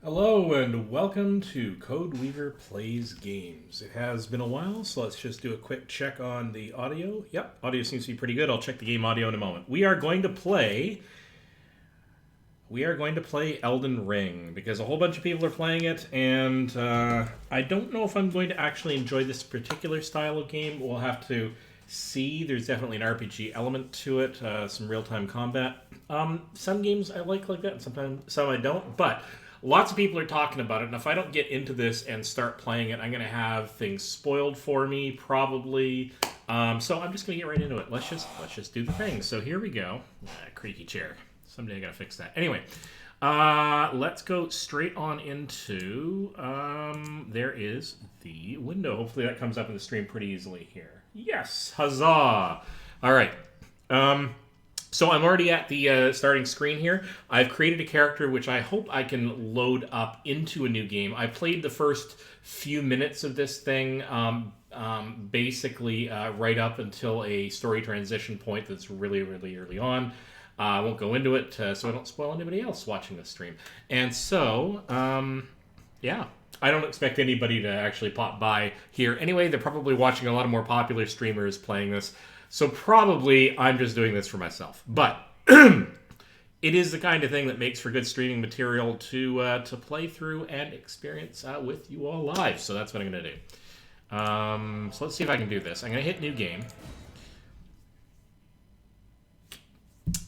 Hello and welcome to Code Weaver Plays Games. It has been a while, so let's just do a quick check on the audio. Yep, audio seems to be pretty good. I'll check the game audio in a moment. We are going to play Elden Ring because a whole bunch of people are playing it, and I don't know if I'm going to actually enjoy this particular style of game. We'll have to see. There's definitely an RPG element to it, some real-time combat. Some games I like that, and sometimes some I don't, but lots of people are talking about it, and if I don't get into this and start playing it, I'm going to have things spoiled for me, probably. So I'm just going to get right into it. Let's just do the thing. So here we go. Creaky chair. Someday I got to fix that. Anyway, let's go straight on into. There is the window. Hopefully that comes up in the stream pretty easily here. Yes, huzzah! All right. So I'm already at the starting screen here. I've created a character which I hope I can load up into a new game. I played the first few minutes of this thing, basically right up until a story transition point that's really, really early on. I won't go into it so I don't spoil anybody else watching this stream. And so, yeah. I don't expect anybody to actually pop by here. Anyway, they're probably watching a lot of more popular streamers playing this. So probably I'm just doing this for myself. But it is the kind of thing that makes for good streaming material to play through and experience with you all live. So that's what I'm going to do. So let's see if I can do this. I'm going to hit new game.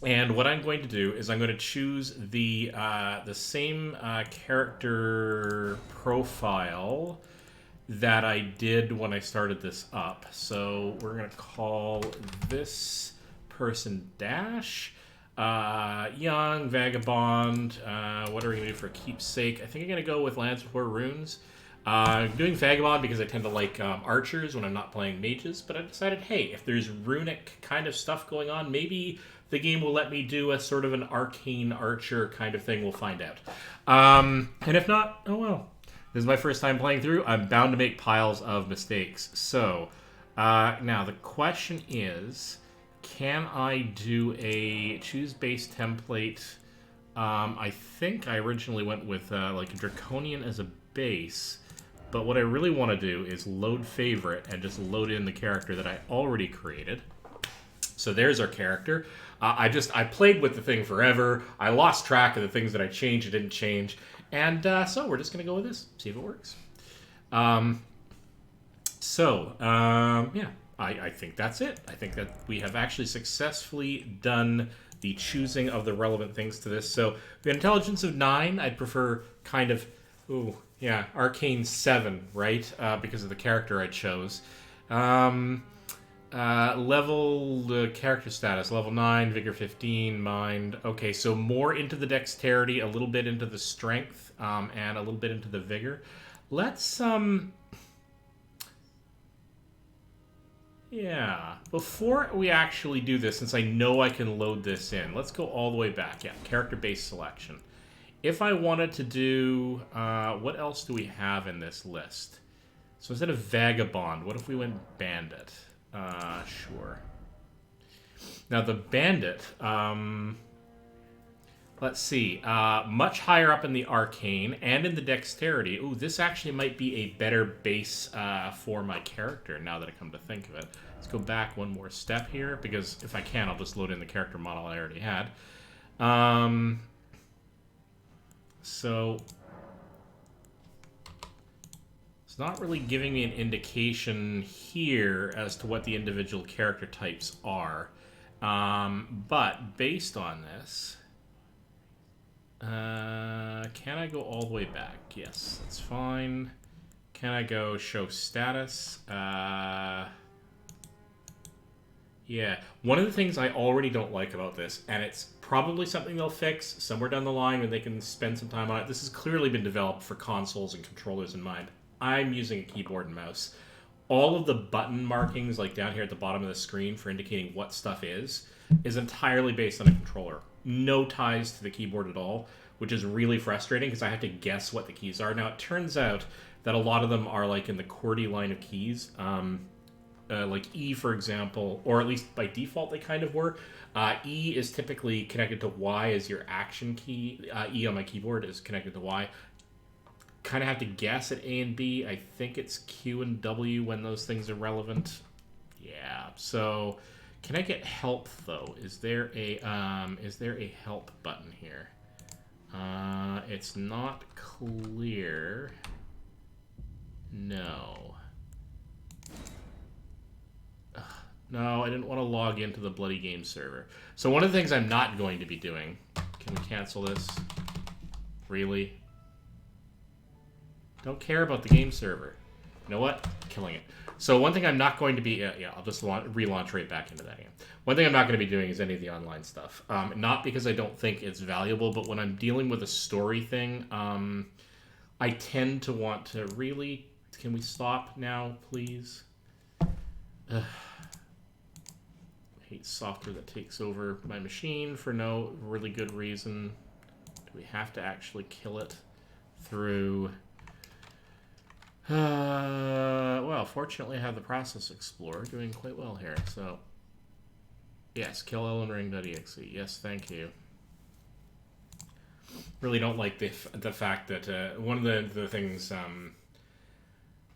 And what I'm going to do is I'm going to choose the same character profile that I did when I started this up. So we're going to call this person Dash. Young, vagabond. What are we going to do for keepsake? I think I'm going to go with Lands Before Runes. I'm doing vagabond because I tend to like archers when I'm not playing mages, but I decided, hey, if there's runic kind of stuff going on, maybe the game will let me do a sort of an arcane archer kind of thing. We'll find out. And if not, oh well. This is my first time playing through. I'm bound to make piles of mistakes. So, now the question is, can I do a choose base template? I think I originally went with like a draconian as a base, but what I really want to do is load favorite and just load in the character that I already created. So there's our character. I played with the thing forever. I lost track of the things that I changed. It didn't change. And so we're just going to go with this, see if it works. Yeah, I think that's it. I think that we have actually successfully done the choosing of the relevant things to this. So we have intelligence of 9. I'd prefer kind of, arcane 7, right? Because of the character I chose. Character status, level 9, vigor 15, mind. Okay, so more into the dexterity, a little bit into the strength, and a little bit into the vigor. Let's, yeah. Before we actually do this, since I know I can load this in, let's go all the way back. Yeah, character-based selection. If I wanted to do, what else do we have in this list? So instead of vagabond, what if we went bandit? Sure. Now the bandit, let's see, much higher up in the arcane and in the dexterity. Ooh, this actually might be a better base for my character now that I come to think of it. Let's go back one more step here, because if I can, I'll just load in the character model I already had. So not really giving me an indication here as to what the individual character types are. But based on this, can I go all the way back? Yes, that's fine. Can I go show status? Yeah, one of the things I already don't like about this, and it's probably something they'll fix somewhere down the line when they can spend some time on it. This has clearly been developed for consoles and controllers in mind. I'm using a keyboard and mouse. All of the button markings, like down here at the bottom of the screen for indicating what stuff is entirely based on a controller. No ties to the keyboard at all, which is really frustrating because I have to guess what the keys are. Now, it turns out that a lot of them are like in the QWERTY line of keys. Like E, for example, or at least by default they kind of were. E is typically connected to Y as your action key. E on my keyboard is connected to Y. kind of have to guess at A and B. I think it's Q and W when those things are relevant. Yeah. So, can I get help though? Is there a help button here? It's not clear. No. No, I didn't want to log into the bloody game server. So one of the things I'm not going to be doing... Can we cancel this? Really? Don't care about the game server. You know what? Killing it. So one thing I'm not going to be... yeah, I'll just relaunch right back into that again. One thing I'm not going to be doing is any of the online stuff. Not because I don't think it's valuable, but when I'm dealing with a story thing, I tend to want to really... Can we stop now, please? I hate software that takes over my machine for no really good reason. Do we have to actually kill it through... well, fortunately I have the Process Explorer doing quite well here, so... Yes, kill eldenring.exe. Yes, thank you. Really don't like the fact that one of the things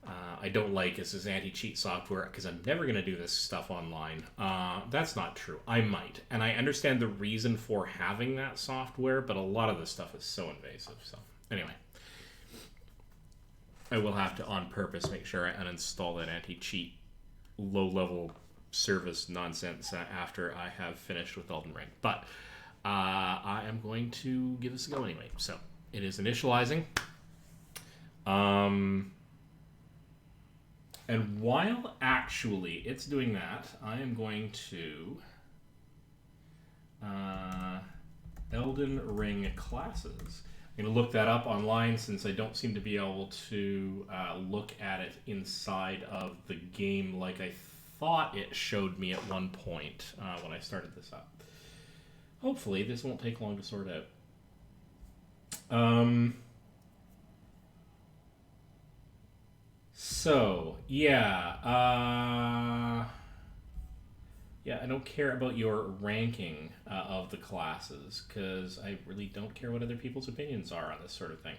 I don't like is this anti-cheat software, because I'm never going to do this stuff online. That's not true. I might. And I understand the reason for having that software, but a lot of this stuff is so invasive. So, anyway. I will have to, on purpose, make sure I uninstall that anti-cheat low-level service nonsense after I have finished with Elden Ring. But I am going to give this a go anyway. So, it is initializing. And while actually it's doing that, I am going to Elden Ring classes. I'm going to look that up online since I don't seem to be able to look at it inside of the game like I thought it showed me at one point when I started this up. Hopefully this won't take long to sort out. So, yeah, I don't care about your ranking of the classes, because I really don't care what other people's opinions are on this sort of thing.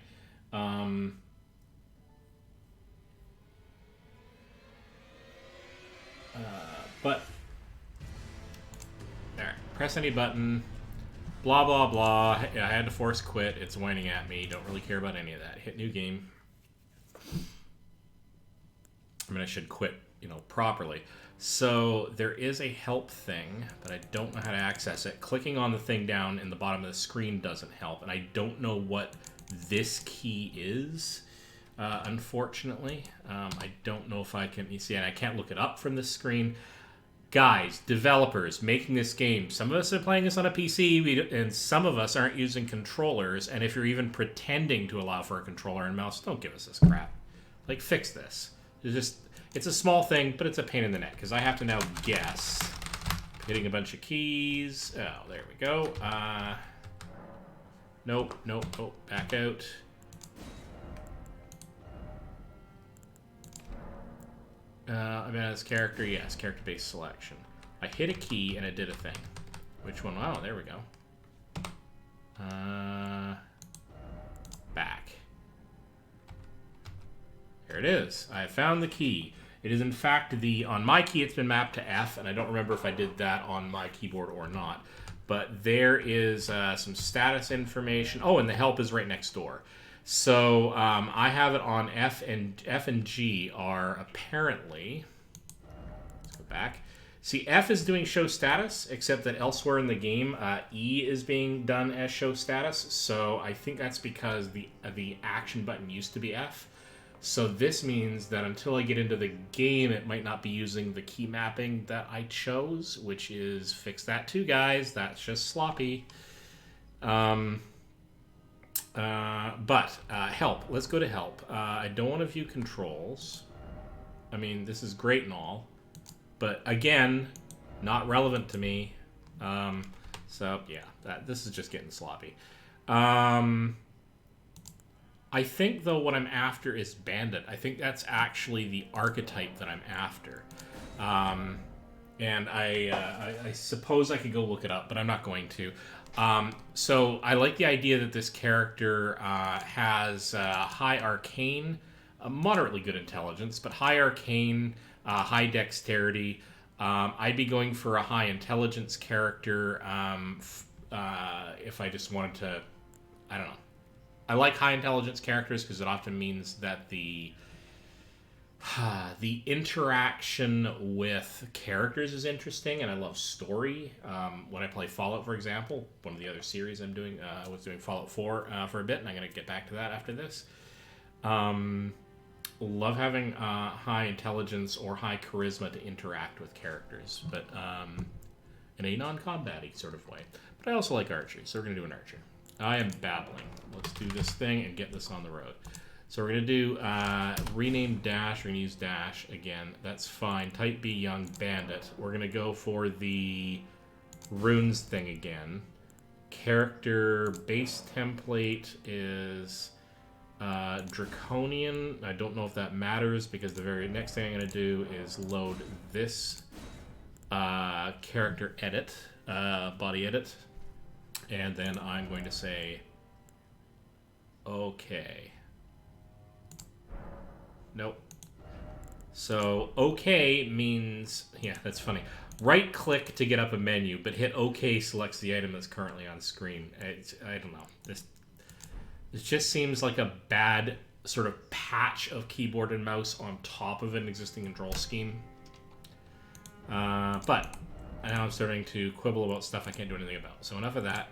But, alright, press any button, blah, blah, blah, I had to force quit, it's whining at me, don't really care about any of that. Hit new game. I mean, I should quit, properly. So there is a help thing, but I don't know how to access it. Clicking on the thing down in the bottom of the screen doesn't help, and I don't know what this key is, unfortunately. I don't know if I can... You see, and I can't look it up from this screen. Guys, developers making this game, some of us are playing this on a PC, and some of us aren't using controllers, and if you're even pretending to allow for a controller and mouse, don't give us this crap. Like, fix this. It's a small thing, but it's a pain in the neck, because I have to now guess. Hitting a bunch of keys. Oh, there we go. Nope. Oh, back out. I mean, as character, yes, character-based selection. I hit a key, and it did a thing. Which one? Oh, there we go. Back. There it is. I found the key. It is in fact on my key it's been mapped to F, and I don't remember if I did that on my keyboard or not. But there is some status information. Oh, and the help is right next door. So I have it on F and G are apparently... Let's go back. See, F is doing show status, except that elsewhere in the game, E is being done as show status. So I think that's because the action button used to be F. So this means that until I get into the game, it might not be using the key mapping that I chose, which is fix that too, guys. That's just sloppy. But help. Let's go to help. I don't want to view controls. I mean, this is great and all, but again, not relevant to me. So yeah, this is just getting sloppy. I think, though, what I'm after is Bandit. I think that's actually the archetype that I'm after. and I suppose I could go look it up, but I'm not going to. So I like the idea that this character has high arcane, moderately good intelligence, but high arcane, high dexterity. I'd be going for a high intelligence character if I just wanted to. I don't know. I like high intelligence characters because it often means that the interaction with characters is interesting, and I love story. When I play Fallout, for example, one of the other series I'm doing, I was doing Fallout 4 for a bit, and I'm going to get back to that after this. Love having high intelligence or high charisma to interact with characters, but in a non-combat-y sort of way. But I also like archery, so we're going to do an archer. I am babbling. Let's do this thing and get this on the road. So we're going to do rename dash. We're going to use dash again. That's fine. Type B young bandit. We're going to go for the runes thing again. Character base template is draconian. I don't know if that matters because the very next thing I'm going to do is load this character edit, body edit. And then I'm going to say, okay. Nope. So, okay means, yeah, that's funny. Right click to get up a menu, but hit OK selects the item that's currently on screen. I don't know. This just seems like a bad sort of patch of keyboard and mouse on top of an existing control scheme. But now I'm starting to quibble about stuff I can't do anything about. So enough of that.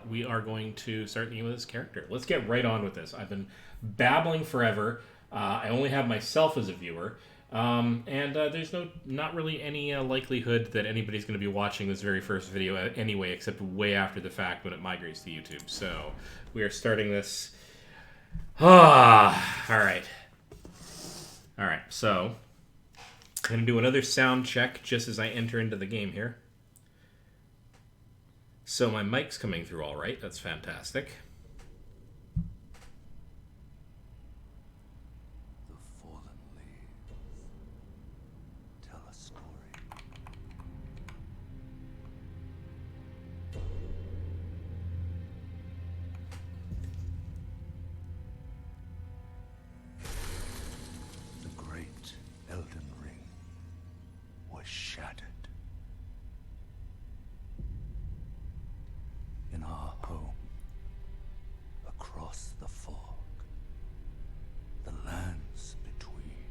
We are going to start the game with this character. Let's get right on with this. I've been babbling forever. I only have myself as a viewer. And there's not really any likelihood that anybody's going to be watching this very first video anyway, except way after the fact when it migrates to YouTube. So we are starting this. All right. All right, so I'm going to do another sound check just as I enter into the game here. So my mic's coming through all right. That's fantastic. The fallen leaves tell a story. The great Elden Ring was shattered. In our home, across the fog, the lands between.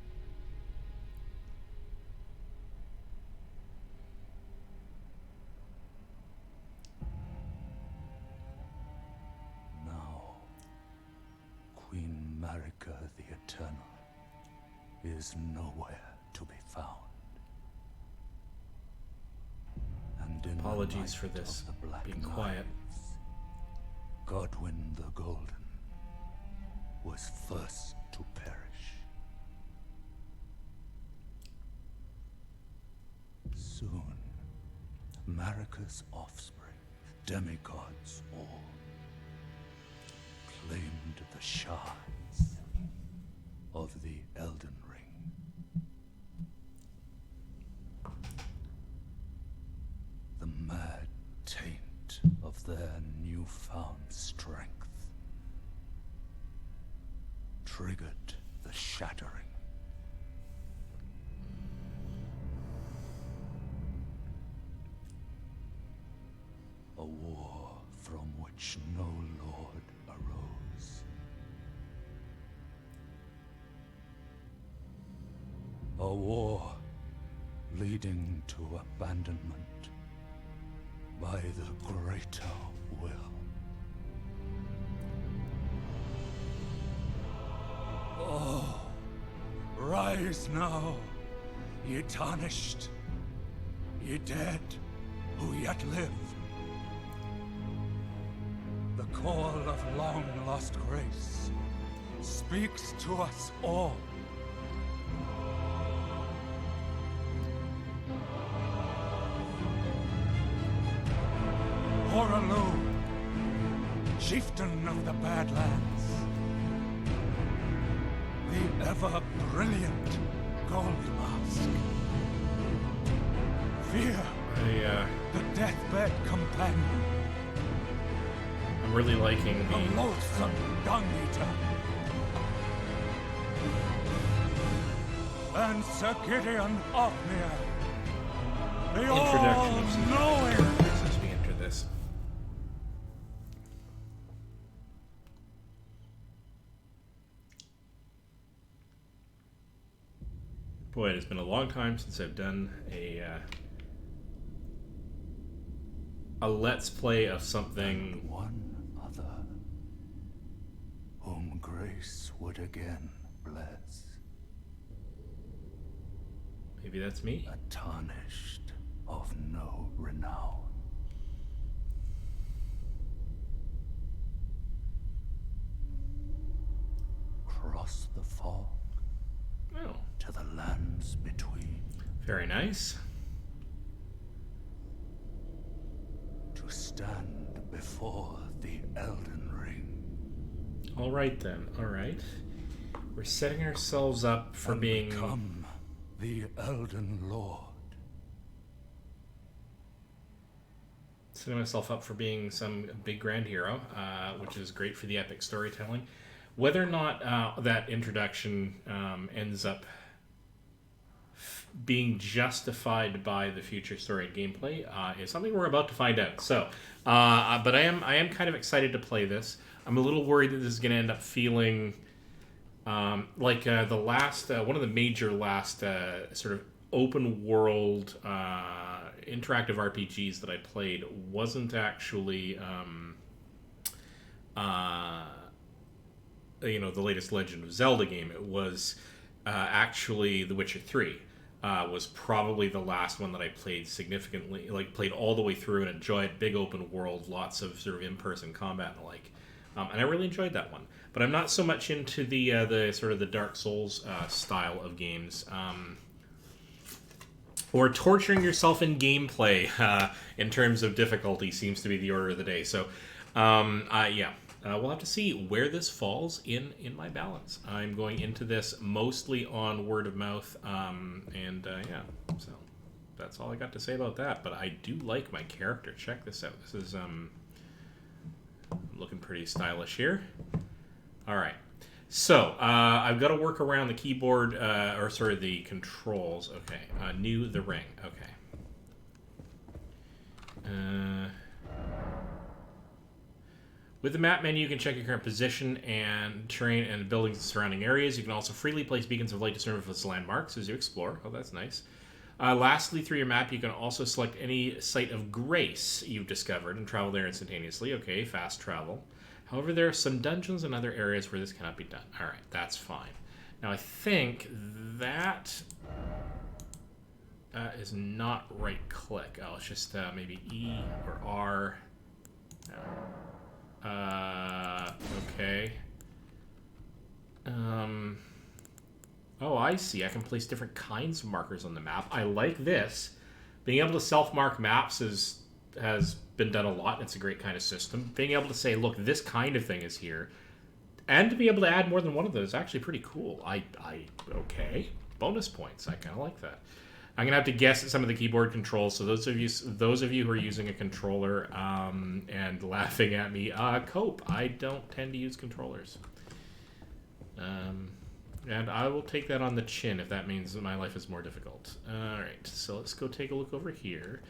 Now, Queen Marika the Eternal is nowhere to be found. And in Apologies the for light this of the black being quiet. knives, Godwyn the Golden was first to perish. Soon, Marika's offspring, demigods all, claimed the shards of the Elden Ring. The mad taint of their newfound strength triggered the shattering. A war from which no lord arose. A war leading to abandonment by the greater will. Oh, rise now, ye tarnished, ye dead who yet live. The call of long-lost grace speaks to us all. Horalu, chieftain of the Badlands, the ever-brilliant Gold Mask, fear. I, The deathbed companion. I'm really liking The the... loathsome dung eater. And Sir Gideon Ofnir. The introduction of some all-knowing. characters as we enter this. Boy, it has been a long time since I've done a let's play of something. One other whom grace would again bless. Maybe that's me. Tarnished of no renown. Cross the fog Oh, to the lands between, very nice. to stand before the Elden Ring. All right then. All right. We're setting ourselves up for and being. become the Elden Lord. Setting myself up for being some big grand hero, which is great for the epic storytelling. Whether or not that introduction ends up being justified by the future story and gameplay is something we're about to find out. So, but I am kind of excited to play this. I'm a little worried that this is going to end up feeling like the last one of the major last sort of open world interactive RPGs that I played wasn't actually the latest Legend of Zelda game. It was actually The Witcher 3. Was probably the last one that I played significantly, like played all the way through and enjoyed. Big open world, lots of sort of in-person combat and the like. And I really enjoyed that one. But I'm not so much into the sort of the Dark Souls style of games. Or torturing yourself in gameplay in terms of difficulty seems to be the order of the day. So, we'll have to see where this falls in my balance. I'm going into this mostly on word of mouth, so that's all I got to say about that. But I do like my character. Check this out. This is looking pretty stylish here. All right. So, I've got to work around the keyboard, the controls. Okay, new the ring. Okay. With the map menu, you can check your current position and terrain and buildings and surrounding areas. You can also freely place beacons of light to surface landmarks as you explore. Oh, that's nice. Lastly, through your map, you can also select any site of grace you've discovered and travel there instantaneously. Okay, fast travel. However, there are some dungeons and other areas where this cannot be done. All right, that's fine. Now, I think that is not right-click. Oh, it's just maybe E or R. Okay. Oh, I see. I can place different kinds of markers on the map. I like this. Being able to self-mark maps has been done a lot. It's a great kind of system. Being able to say, look, this kind of thing is here, and to be able to add more than one of those is actually pretty cool. Okay. Bonus points. I kind of like that. I'm gonna have to guess at some of the keyboard controls. So those of you who are using a controller and laughing at me, cope. I don't tend to use controllers, and I will take that on the chin if that means that my life is more difficult. All right, so let's go take a look over here.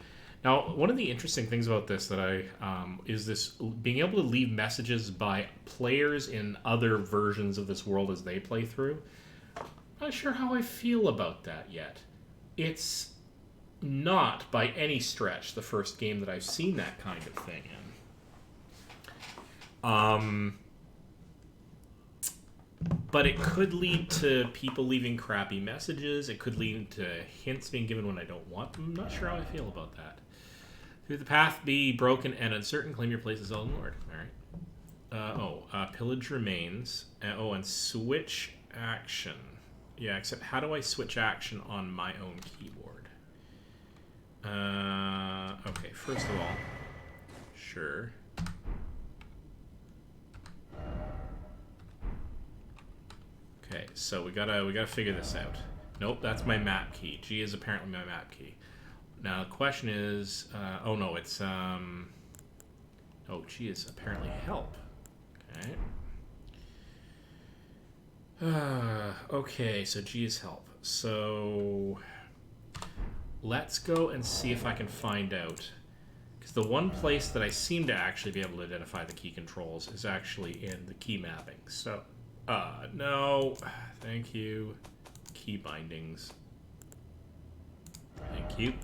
Now, one of the interesting things about this that is this being able to leave messages by players in other versions of this world as they play through. Not sure how I feel about that yet. It's not, by any stretch, the first game that I've seen that kind of thing in. But it could lead to people leaving crappy messages. It could lead to hints being given when I don't want them. I'm not sure how I feel about that. Through the path be broken and uncertain, claim your place as Elden Lord. All right. Pillage remains. And switch action. Yeah, except how do I switch action on my own keyboard? Okay, first of all, sure. Okay, so we gotta figure this out. Nope, that's my map key. G is apparently my map key. Now the question is, oh no, it's oh, G is apparently help. Okay. Okay, so G is help. So let's go and see if I can find out. Because the one place that I seem to actually be able to identify the key controls is actually in the key mapping. So, no, thank you. Key bindings. Thank you.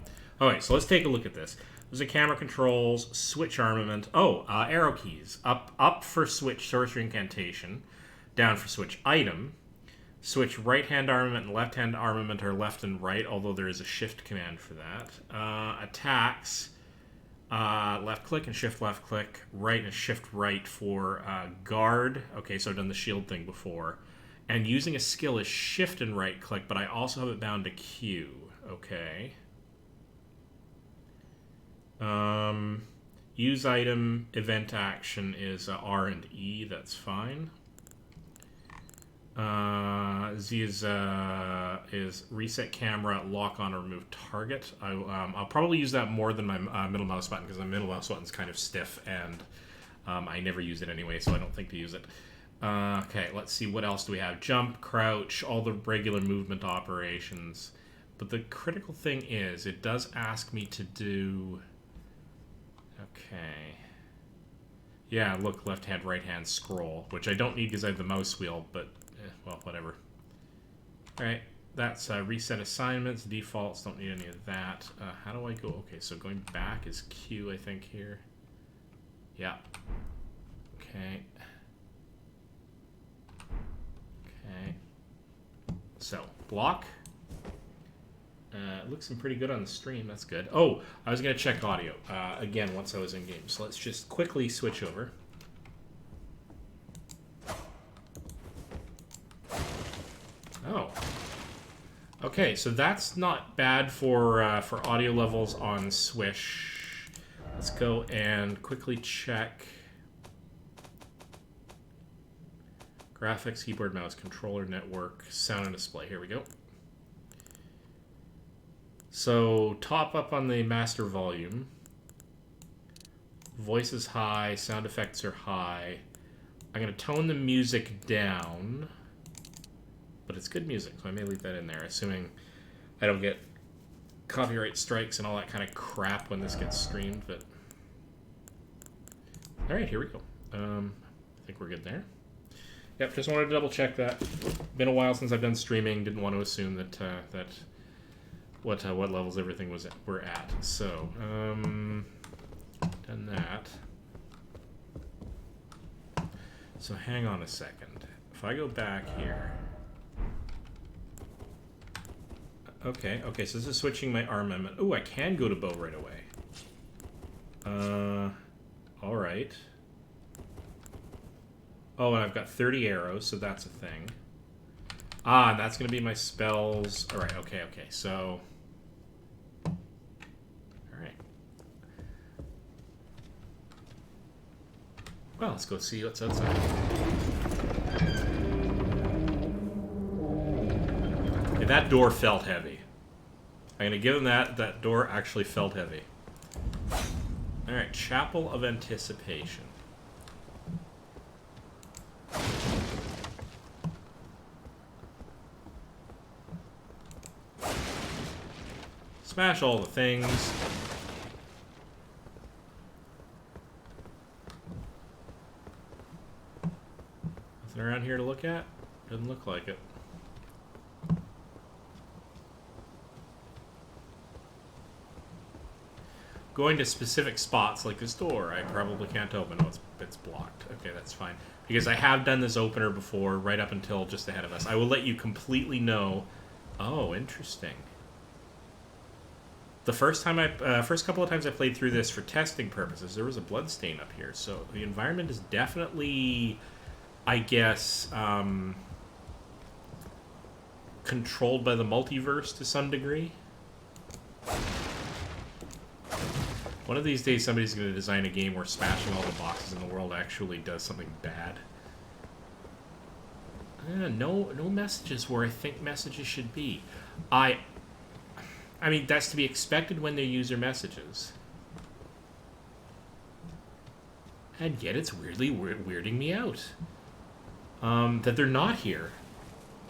Alright, so let's take a look at this. There's a camera controls, switch armament. Oh, arrow keys. Up for switch sorcery incantation. Down for switch item. Switch right-hand armament and left-hand armament are left and right, although there is a shift command for that. Attacks. Left click and shift left click. Right and shift right for guard. Okay, so I've done the shield thing before. And using a skill is shift and right click, but I also have it bound to Q. Okay. Use item, event action is R and E. That's fine. Z is reset camera, lock on, or remove target. I'll probably use that more than my middle mouse button because my middle mouse button's kind of stiff and I never use it anyway, so I don't think to use it. Okay, let's see, what else do we have? Jump, crouch, all the regular movement operations. But the critical thing is, it does ask me to do... Okay. Yeah, look, left hand, right hand, scroll, which I don't need because I have the mouse wheel, but, well, whatever. Alright, that's reset assignments, defaults, don't need any of that. How do I go? Okay, so going back is Q, I think, here. Yeah. Okay. Okay. So, block. It looks pretty good on the stream. That's good. Oh, I was going to check audio again once I was in game. So let's just quickly switch over. Oh. Okay, so that's not bad for audio levels on Swish. Let's go and quickly check. Graphics, keyboard, mouse, controller, network, sound and display. Here we go. So, top up on the master volume. Voice is high, sound effects are high. I'm going to tone the music down. But it's good music, so I may leave that in there, assuming I don't get copyright strikes and all that kind of crap when this gets streamed, but... Alright, here we go. I think we're good there. Yep, just wanted to double check that. Been a while since I've done streaming, didn't want to assume that, what levels everything we're at. So, done that. So hang on a second. If I go back here... Okay, so this is switching my armament. Oh, I can go to bow right away. Alright. Oh, and I've got 30 arrows, so that's a thing. Ah, and that's going to be my spells. Alright, okay, so... Alright. Well, let's go see what's outside. Okay, that door felt heavy. I'm going to give him that. That door actually felt heavy. Alright, Chapel of Anticipation. Smash all the things. Nothing around here to look at? Doesn't look like it. Going to specific spots like this door, I probably can't open. Oh, it's blocked. Okay, that's fine. Because I have done this opener before, right up until just ahead of us. I will let you completely know. Oh, interesting. The first couple of times I played through this for testing purposes, there was a bloodstain up here. So the environment is definitely, I guess, controlled by the multiverse to some degree. One of these days, somebody's going to design a game where smashing all the boxes in the world actually does something bad. No messages where I think messages should be. I mean, that's to be expected when they use their messages. And yet it's weirdly weirding me out. That they're not here.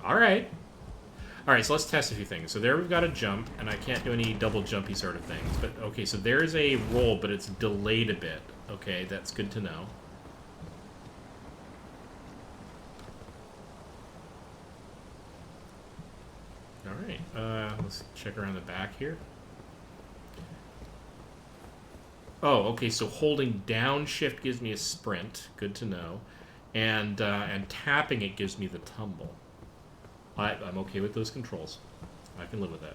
Alright. Alright, so let's test a few things. So there we've got a jump, and I can't do any double jumpy sort of things. But, okay, so there's a roll, but it's delayed a bit. Okay, that's good to know. Alright, let's check around the back here. Oh, okay, so holding down shift gives me a sprint. Good to know. And tapping it gives me the tumble. I'm okay with those controls. I can live with that.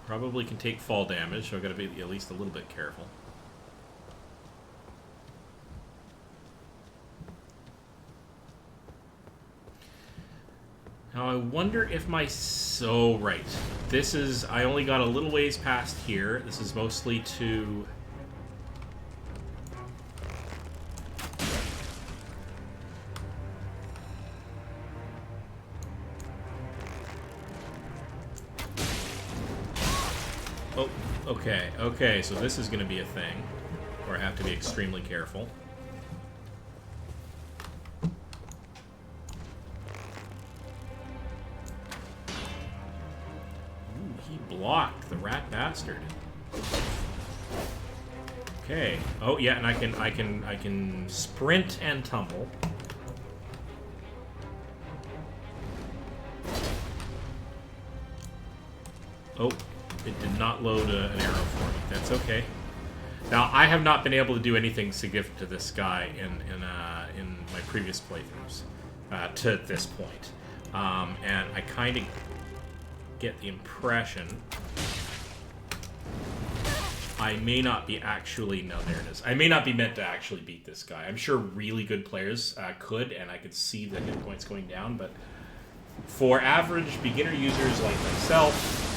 Probably can take fall damage, so I've got to be at least a little bit careful. Now I wonder if my... So, right. This is... I only got a little ways past here. This is mostly to... Oh, okay. Okay, so this is going to be a thing where I have to be extremely careful. Blocked, the rat bastard. Okay. Oh yeah, and I can sprint and tumble. Oh, it did not load an arrow for me. That's okay. Now I have not been able to do anything significant to this guy in my previous playthroughs to this point, and I kind of get the impression I may not be actually... No, there it is. I may not be meant to actually beat this guy. I'm sure really good players could, and I could see the hit points going down, but for average beginner users like myself...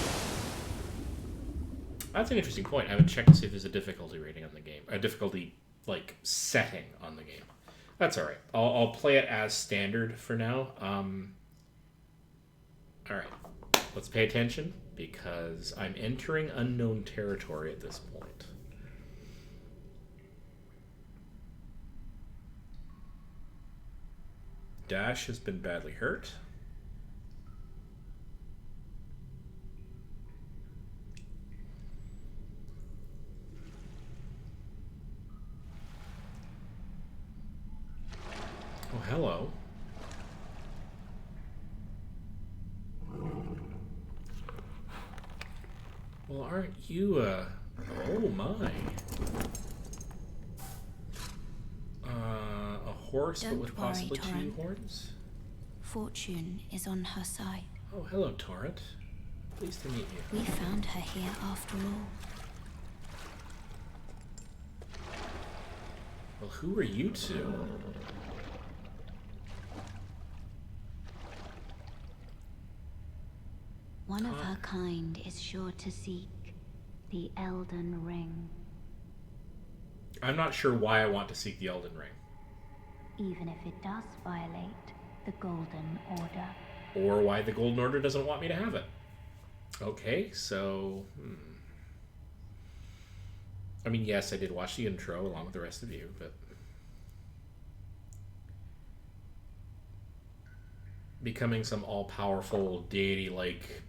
That's an interesting point. I haven't checked to see if there's a difficulty rating on the game. A difficulty, like, setting on the game. That's alright. I'll play it as standard for now. Alright. Let's pay attention, because I'm entering unknown territory at this point. Dash has been badly hurt. Oh, hello. Well, aren't you, oh my. A horse, but with possibly two horns? Fortune is on her side. Oh, hello, Torrent. Pleased to meet you. We found her here after all. Well, who are you two? One of her kind is sure to seek the Elden Ring. I'm not sure why I want to seek the Elden Ring. Even if it does violate the Golden Order. Or why the Golden Order doesn't want me to have it. Okay, so... I mean, yes, I did watch the intro along with the rest of you, but... Becoming some all-powerful deity-like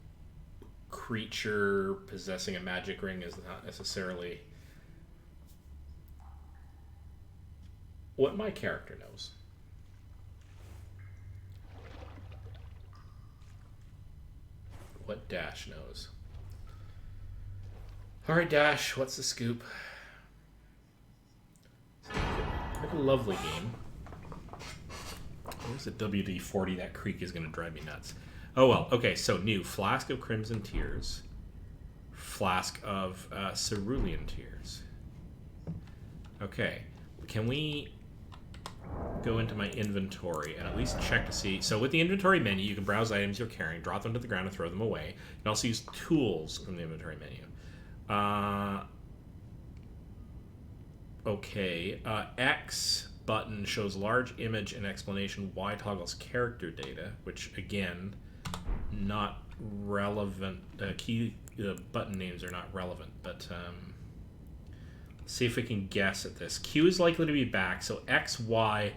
creature possessing a magic ring is not necessarily what my character knows. What Dash knows. Alright, Dash, what's the scoop? What a lovely game. Where's the WD-40? That creak is going to drive me nuts. Oh well, okay, so new. Flask of Crimson Tears. Flask of Cerulean Tears. Okay, can we go into my inventory and at least check to see... So with the inventory menu, you can browse items you're carrying, drop them to the ground, and throw them away. You can also use tools from the inventory menu. Okay, X button shows large image and explanation. Y toggles character data, which again, not relevant. Key button names are not relevant, but let's see if we can guess at this. Q is likely to be back, so X, Y,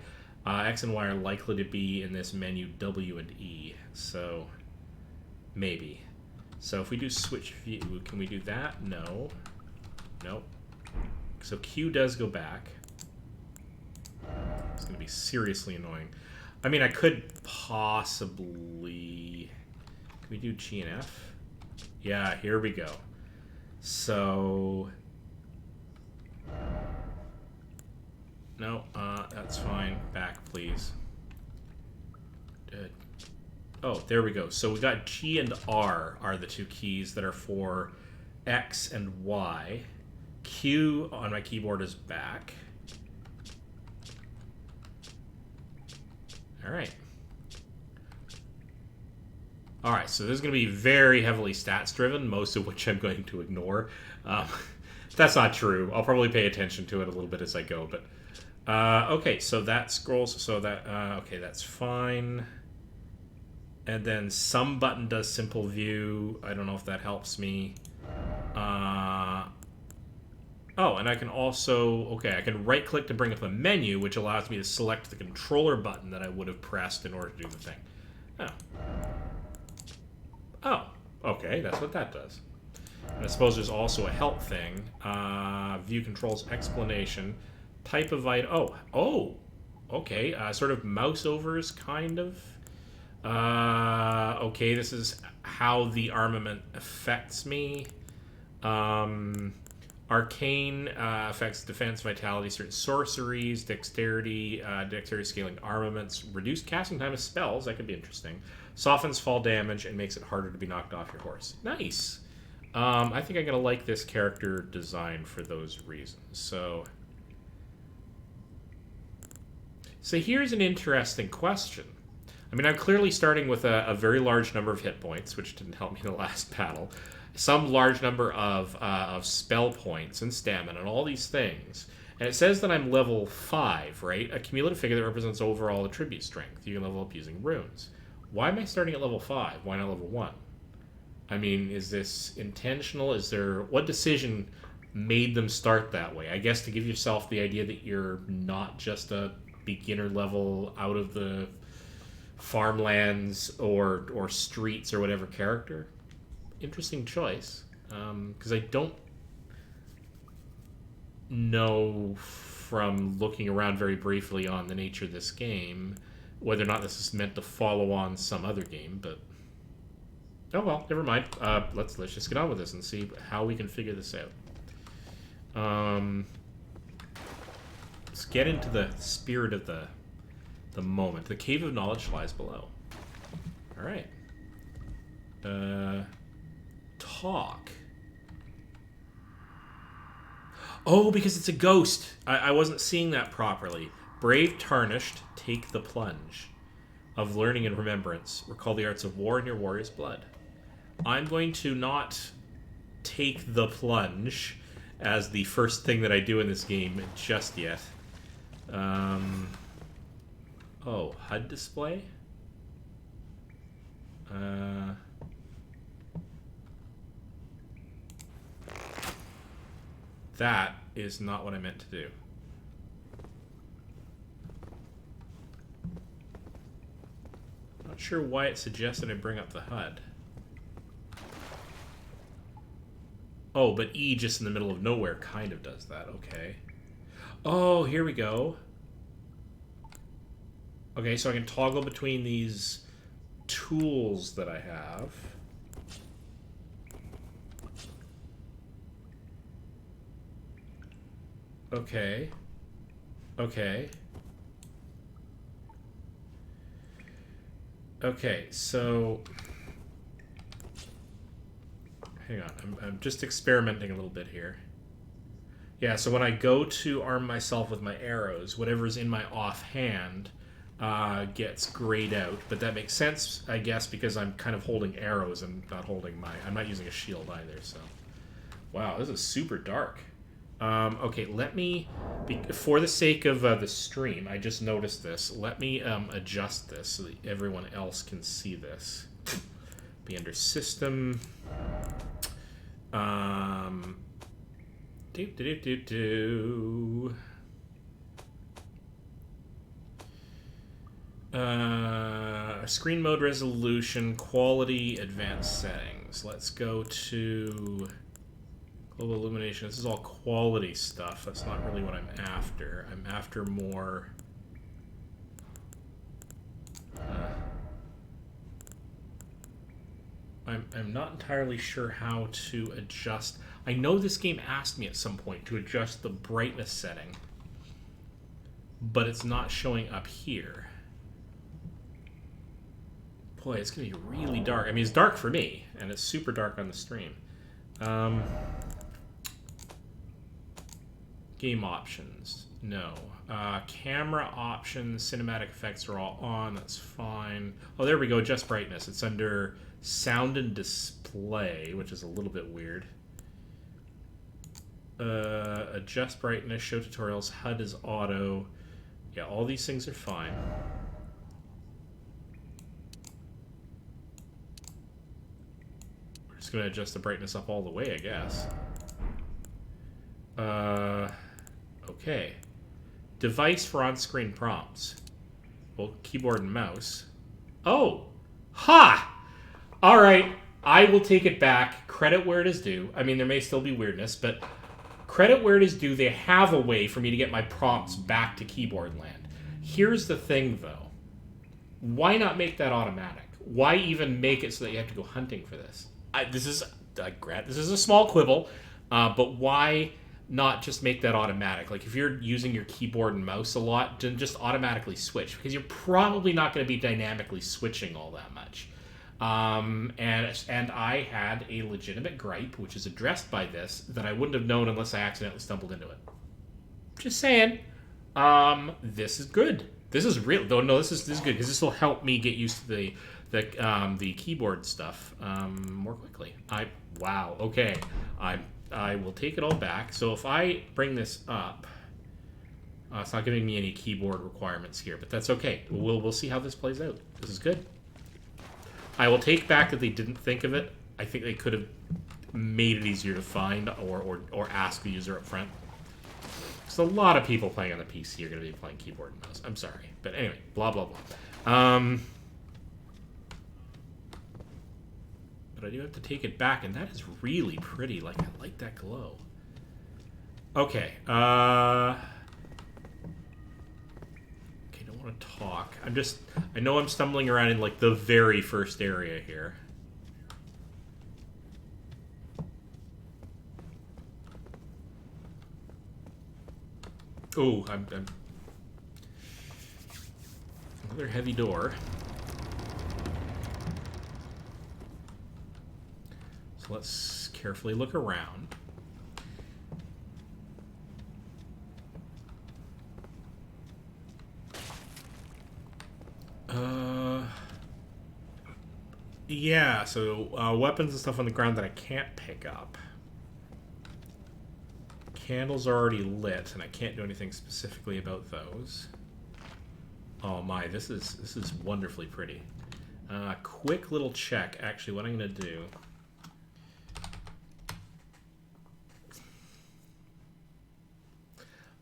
X and Y are likely to be in this menu W and E. So maybe. So if we do switch view, can we do that? No. Nope. So Q does go back. It's going to be seriously annoying. I mean, I could possibly... Can we do G and F? Yeah, here we go. So... No, that's fine. Back, please. Oh, there we go. So we got G and R are the two keys that are for X and Y. Q on my keyboard is back. Alright. Alright, so this is going to be very heavily stats driven, most of which I'm going to ignore. That's not true. I'll probably pay attention to it a little bit as I go, but... okay, so that scrolls, so that... okay, that's fine. And then some button does simple view. I don't know if that helps me. Oh, and I can also... Okay, I can right-click to bring up a menu, which allows me to select the controller button that I would have pressed in order to do the thing. Oh. Oh, okay, that's what that does. And I suppose there's also a help thing. View controls explanation. Type of item... Oh, okay. Sort of mouse overs, kind of. Okay, this is how the armament affects me. Arcane affects defense, vitality, certain sorceries, dexterity scaling armaments, reduced casting time of spells, that could be interesting. Softens fall damage and makes it harder to be knocked off your horse. Nice! I think I'm going to like this character design for those reasons. So here's an interesting question. I mean, I'm clearly starting with a very large number of hit points, which didn't help me in the last battle. Some large number of spell points and stamina and all these things. And it says that I'm level 5, right? A cumulative figure that represents overall attribute strength. You can level up using runes. Why am I starting at level 5? Why not level 1? I mean, is this intentional? Is there... What decision made them start that way? I guess to give yourself the idea that you're not just a beginner level out of the farmlands or streets or whatever character. Interesting choice, because I don't know from looking around very briefly on the nature of this game whether or not this is meant to follow on some other game, but oh well, never mind. Let's just get on with this and see how we can figure this out. Let's get into the spirit of the moment. The Cave of Knowledge lies below. All right. Talk. Oh, because it's a ghost. I wasn't seeing that properly. Brave Tarnished, take the plunge of learning and remembrance. Recall the arts of war in your warrior's blood. I'm going to not take the plunge as the first thing that I do in this game just yet. Oh, HUD display? That is not what I meant to do. Not sure why it suggested I bring up the HUD. Oh, but E just in the middle of nowhere kind of does that. Okay. Oh, here we go. Okay, so I can toggle between these tools that I have. Okay. Okay. Okay, so... Hang on, I'm just experimenting a little bit here. Yeah, so when I go to arm myself with my arrows, whatever's in my offhand gets grayed out. But that makes sense, I guess, because I'm kind of holding arrows and not holding my... I'm not using a shield either, so... Wow, this is super dark. Okay, let me, for the sake of the stream, I just noticed this. Let me adjust this so that everyone else can see this. Be under system. Screen mode resolution, quality, advanced settings. Let's go to global illumination. This is all quality stuff. That's not really what I'm after. I'm after more... I'm not entirely sure how to adjust. I know this game asked me at some point to adjust the brightness setting, but it's not showing up here. Boy, it's going to be really dark. I mean, it's dark for me, and it's super dark on the stream. Game options. No. Camera options, cinematic effects are all on. That's fine. Oh, there we go. Adjust brightness. It's under sound and display, which is a little bit weird. Adjust brightness, show tutorials, HUD is auto. Yeah, all these things are fine. We're just going to adjust the brightness up all the way, I guess. Okay. Device for on-screen prompts. Well, keyboard and mouse. Oh! Ha! Alright, I will take it back. Credit where it is due. I mean, there may still be weirdness, but credit where it is due. They have a way for me to get my prompts back to keyboard land. Here's the thing, though. Why not make that automatic? Why even make it so that you have to go hunting for this? This is a small quibble, but why not just make that automatic? Like, if you're using your keyboard and mouse a lot, then just automatically switch, because you're probably not going to be dynamically switching all that much. And I had a legitimate gripe, which is addressed by this, that I wouldn't have known unless I accidentally stumbled into it. Just saying. This is good. This is real. Though no, this is good, because this will help me get used to the keyboard stuff more quickly. Wow. Okay. I will take it all back. So if I bring this up, it's not giving me any keyboard requirements here, but that's okay. We'll see how this plays out. This is good. I will take back that they didn't think of it. I think they could have made it easier to find or ask the user up front. Because a lot of people playing on the PC are going to be playing keyboard and mouse. I'm sorry. But anyway, blah, blah, blah. But I do have to take it back, and that is really pretty. Like, I like that glow. Okay. Okay, don't want to talk. I know I'm stumbling around in, like, the very first area here. Oh, I'm another heavy door. So let's carefully look around. Yeah, so weapons and stuff on the ground that I can't pick up. Candles are already lit, and I can't do anything specifically about those. Oh my, this is wonderfully pretty. Quick little check. Actually, what I'm going to do...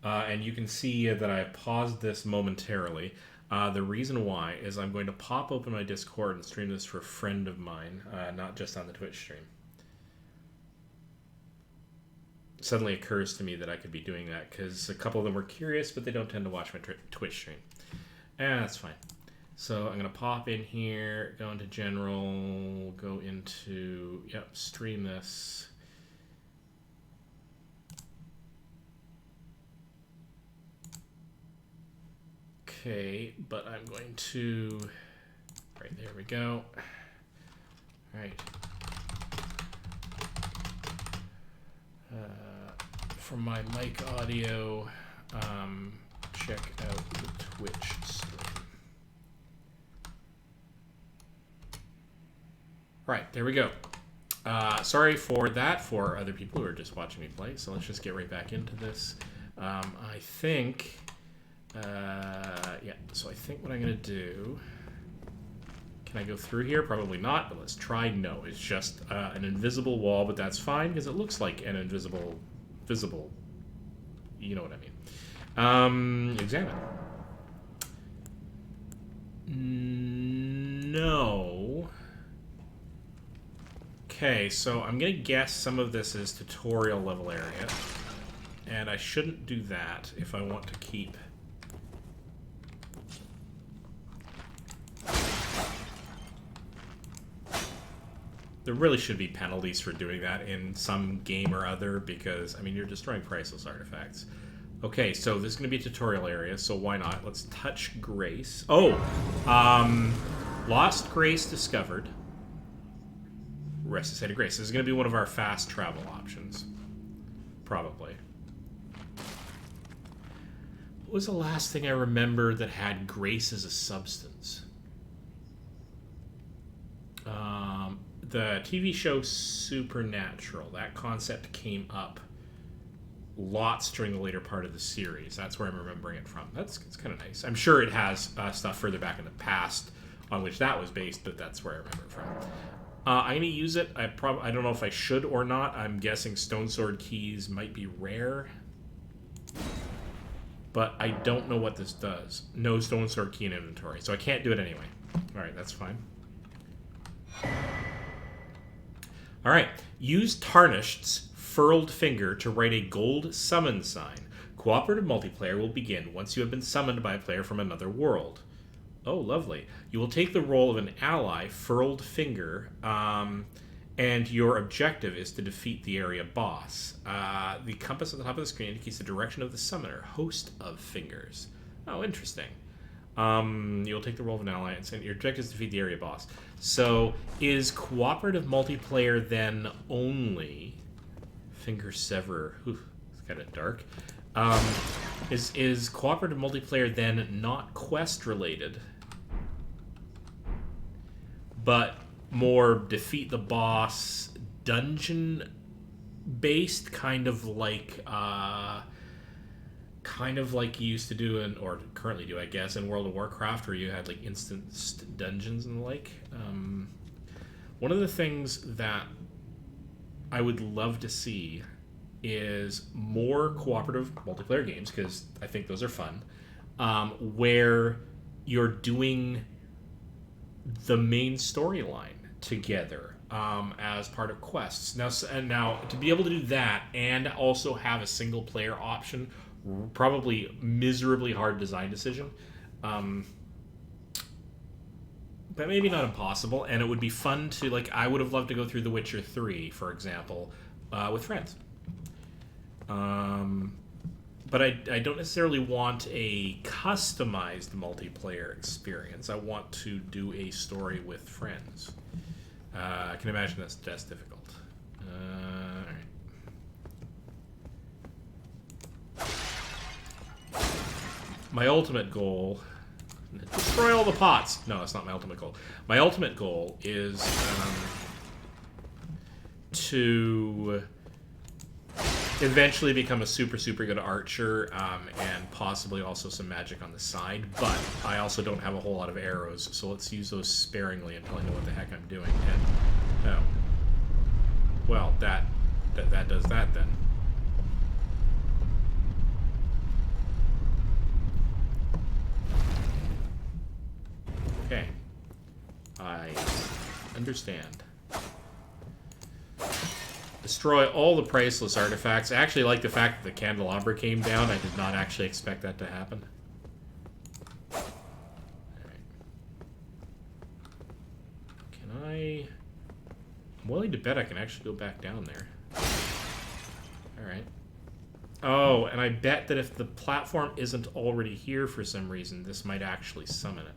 and you can see that I paused this momentarily. The reason why is I'm going to pop open my Discord and stream this for a friend of mine, not just on the Twitch stream. It suddenly occurs to me that I could be doing that because a couple of them were curious, but they don't tend to watch my Twitch stream. And that's fine. So I'm going to pop in here, go into general, go into, stream this. Okay, but I'm going to, right, there we go. All right. For my mic audio, check out the Twitch stream. Right, there we go. Sorry for that for other people who are just watching me play. So let's just get right back into this. I think... yeah, so I think what I'm going to do... Can I go through here? Probably not, but let's try. No, it's just an invisible wall, but that's fine because it looks like an invisible... Visible. You know what I mean. Examine. No. Okay, so I'm going to guess some of this is tutorial level area. And I shouldn't do that if I want to keep... There really should be penalties for doing that in some game or other because, I mean, you're destroying priceless artifacts. Okay, so this is going to be a tutorial area, so why not? Let's touch Grace. Oh! Lost Grace discovered. Resuscitated Grace. This is going to be one of our fast travel options. Probably. What was the last thing I remember that had Grace as a substance? The TV show Supernatural. That concept came up lots during the later part of the series. That's where I'm remembering it from. It's kind of nice. I'm sure it has stuff further back in the past on which that was based, but that's where I remember it from. I'm going to use it. I don't know if I should or not. I'm guessing Stone Sword keys might be rare. But I don't know what this does. No Stone Sword key in inventory, so I can't do it anyway. Alright, that's fine. Alright, use Tarnished's Furled Finger to write a gold summon sign. Cooperative multiplayer will begin once you have been summoned by a player from another world. Oh, lovely. You will take the role of an ally, Furled Finger, and your objective is to defeat the area boss. The compass at the top of the screen indicates the direction of the summoner, Host of Fingers. Oh, interesting. You'll take the role of an ally, and your objective is to defeat the area boss. So, is cooperative multiplayer then only... Finger Sever. Ooh, it's kind of dark. Is cooperative multiplayer then not quest related, but more defeat the boss dungeon based, kind of like you used to do or currently do, I guess, in World of Warcraft, where you had like instant dungeons and the like. One of the things that I would love to see is more cooperative multiplayer games, because I think those are fun, where you're doing the main storyline together as part of quests. Now, to be able to do that and also have a single player option, probably miserably hard design decision, but maybe not impossible. And it would be fun to, like, I would have loved to go through The Witcher 3, for example, with friends. But I don't necessarily want a customized multiplayer experience. I want to do a story with friends. I can imagine that's difficult. Alright. My ultimate goal... Destroy all the pots! No, that's not my ultimate goal. My ultimate goal is to eventually become a super good archer, and possibly also some magic on the side, but I also don't have a whole lot of arrows, so let's use those sparingly until I know what the heck I'm doing. And, oh. Well, that does that then. Okay. I understand. Destroy all the priceless artifacts. I actually like the fact that the candelabra came down. I did not actually expect that to happen. Alright. Can I... I'm willing to bet I can actually go back down there. Alright. Oh, and I bet that if the platform isn't already here for some reason, this might actually summon it.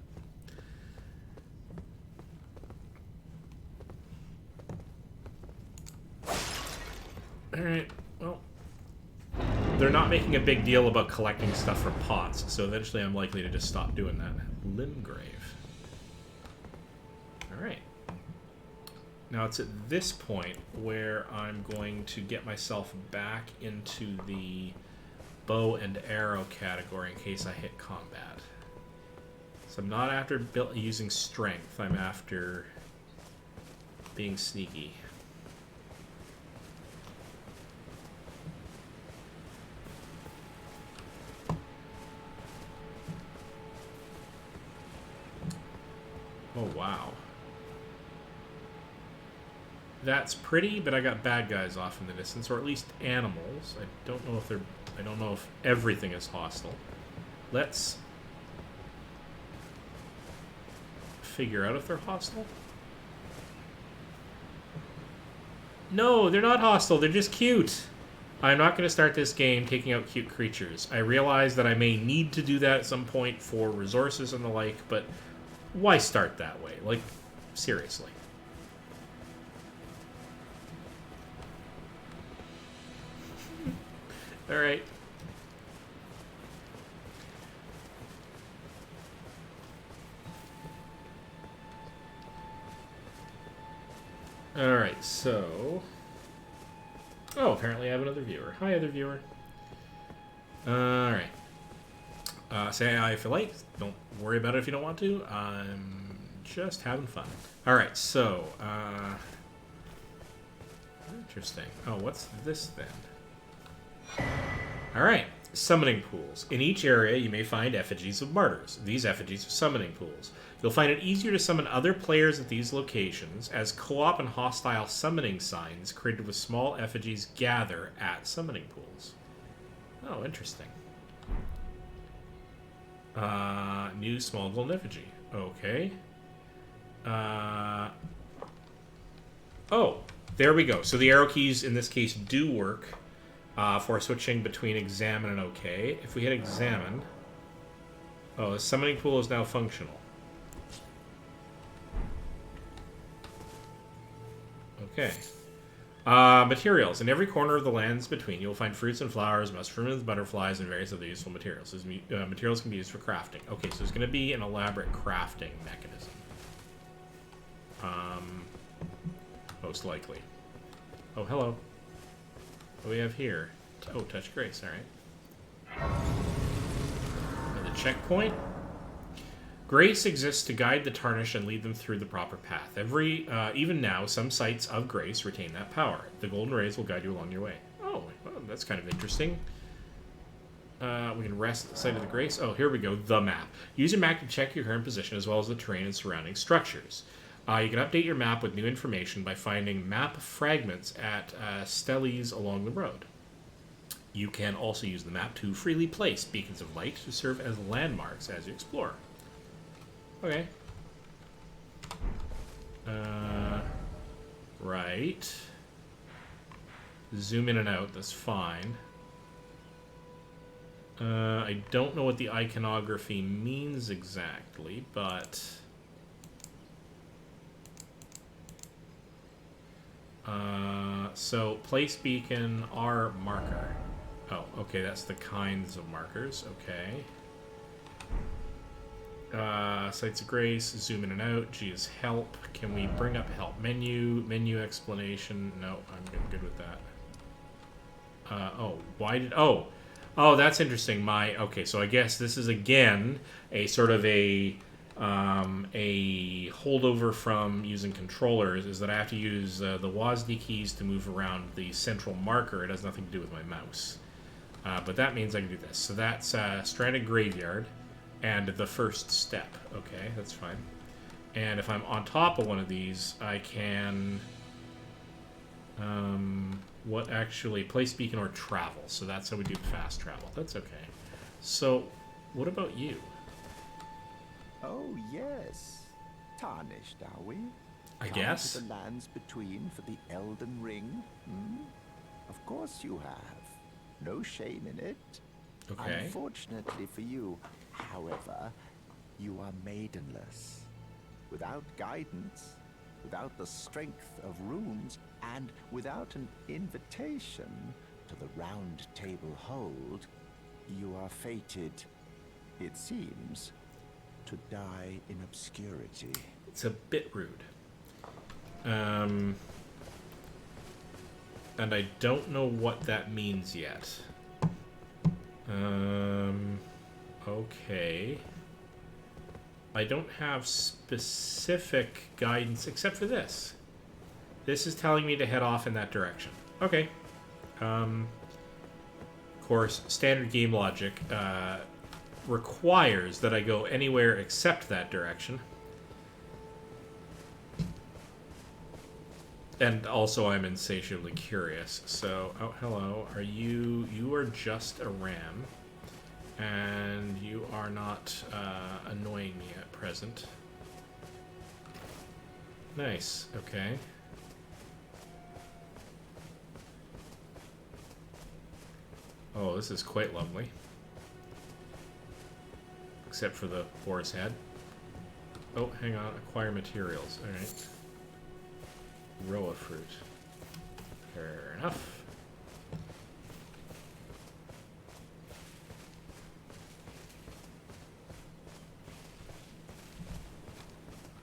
Alright, well, they're not making a big deal about collecting stuff from pots, so eventually I'm likely to just stop doing that. Limgrave. Alright. Now it's at this point where I'm going to get myself back into the bow and arrow category in case I hit combat. So I'm not after using strength, I'm after being sneaky. Oh, wow. That's pretty, but I got bad guys off in the distance, or at least animals. I don't know if they're... I don't know if everything is hostile. Let's figure out if they're hostile. No, they're not hostile. They're just cute. I'm not going to start this game taking out cute creatures. I realize that I may need to do that at some point for resources and the like, but why start that way? Like, seriously. All right. All right, so... Oh, apparently I have another viewer. Hi, other viewer. All right. Say hi if you like. Don't worry about it if you don't want to. I'm just having fun. All right, so... interesting. Oh, what's this then? All right. Summoning pools. In each area, you may find effigies of martyrs. These effigies are summoning pools. You'll find it easier to summon other players at these locations, as co-op and hostile summoning signs created with small effigies gather at summoning pools. Oh, interesting. New small golden effigy. Okay. Oh, there we go. So the arrow keys, in this case, do work for switching between examine and okay. If we hit examine... Oh, the summoning pool is now functional. Okay. Materials. In every corner of the lands between, you'll find fruits and flowers, mushrooms, butterflies, and various other useful materials. These materials can be used for crafting. Okay, so there's going to be an elaborate crafting mechanism. Most likely. Oh, hello. What do we have here? Oh, touch grace. All right. Another checkpoint. Grace exists to guide the tarnished and lead them through the proper path. Even now, some sites of grace retain that power. The golden rays will guide you along your way. Oh, well, that's kind of interesting. We can rest at the site of the grace. Oh, here we go. The map. Use your map to check your current position as well as the terrain and surrounding structures. You can update your map with new information by finding map fragments at steles along the road. You can also use the map to freely place beacons of light to serve as landmarks as you explore. Okay. Right. Zoom in and out, that's fine. I don't know what the iconography means exactly, but... so, place beacon, R marker. Oh, okay, that's the kinds of markers, okay. Sites of grace, zoom in and out. G is help. Can we bring up help menu? Menu explanation. No, I'm good with that. Oh, why did... Oh, that's interesting. Okay, so I guess this is again a sort of a holdover from using controllers, is that I have to use the WASD keys to move around the central marker. It has nothing to do with my mouse. But that means I can do this. So that's Stranded Graveyard. And the first step. Okay, that's fine. And if I'm on top of one of these, I can... what actually? Place beacon or travel. So that's how we do fast travel. That's okay. So, what about you? Oh, yes. Tarnished, are we? I Come guess. to the lands between for the Elden Ring? Hmm? Of course you have. No shame in it. Okay. Unfortunately for you, however, you are maidenless. Without guidance, without the strength of runes, and without an invitation to the Round Table Hold, you are fated, it seems, to die in obscurity. It's a bit rude. And I don't know what that means yet. Okay. I don't have specific guidance except for this. This is telling me to head off in that direction. Okay. Of course, standard game logic requires that I go anywhere except that direction. And also I'm insatiably curious. So, oh, hello. Are you... You are just a ram. And you are not annoying me at present. Nice. Okay. Oh, this is quite lovely. Except for the boar's head. Oh, hang on. Acquire materials. Alright. Row of fruit. Fair enough.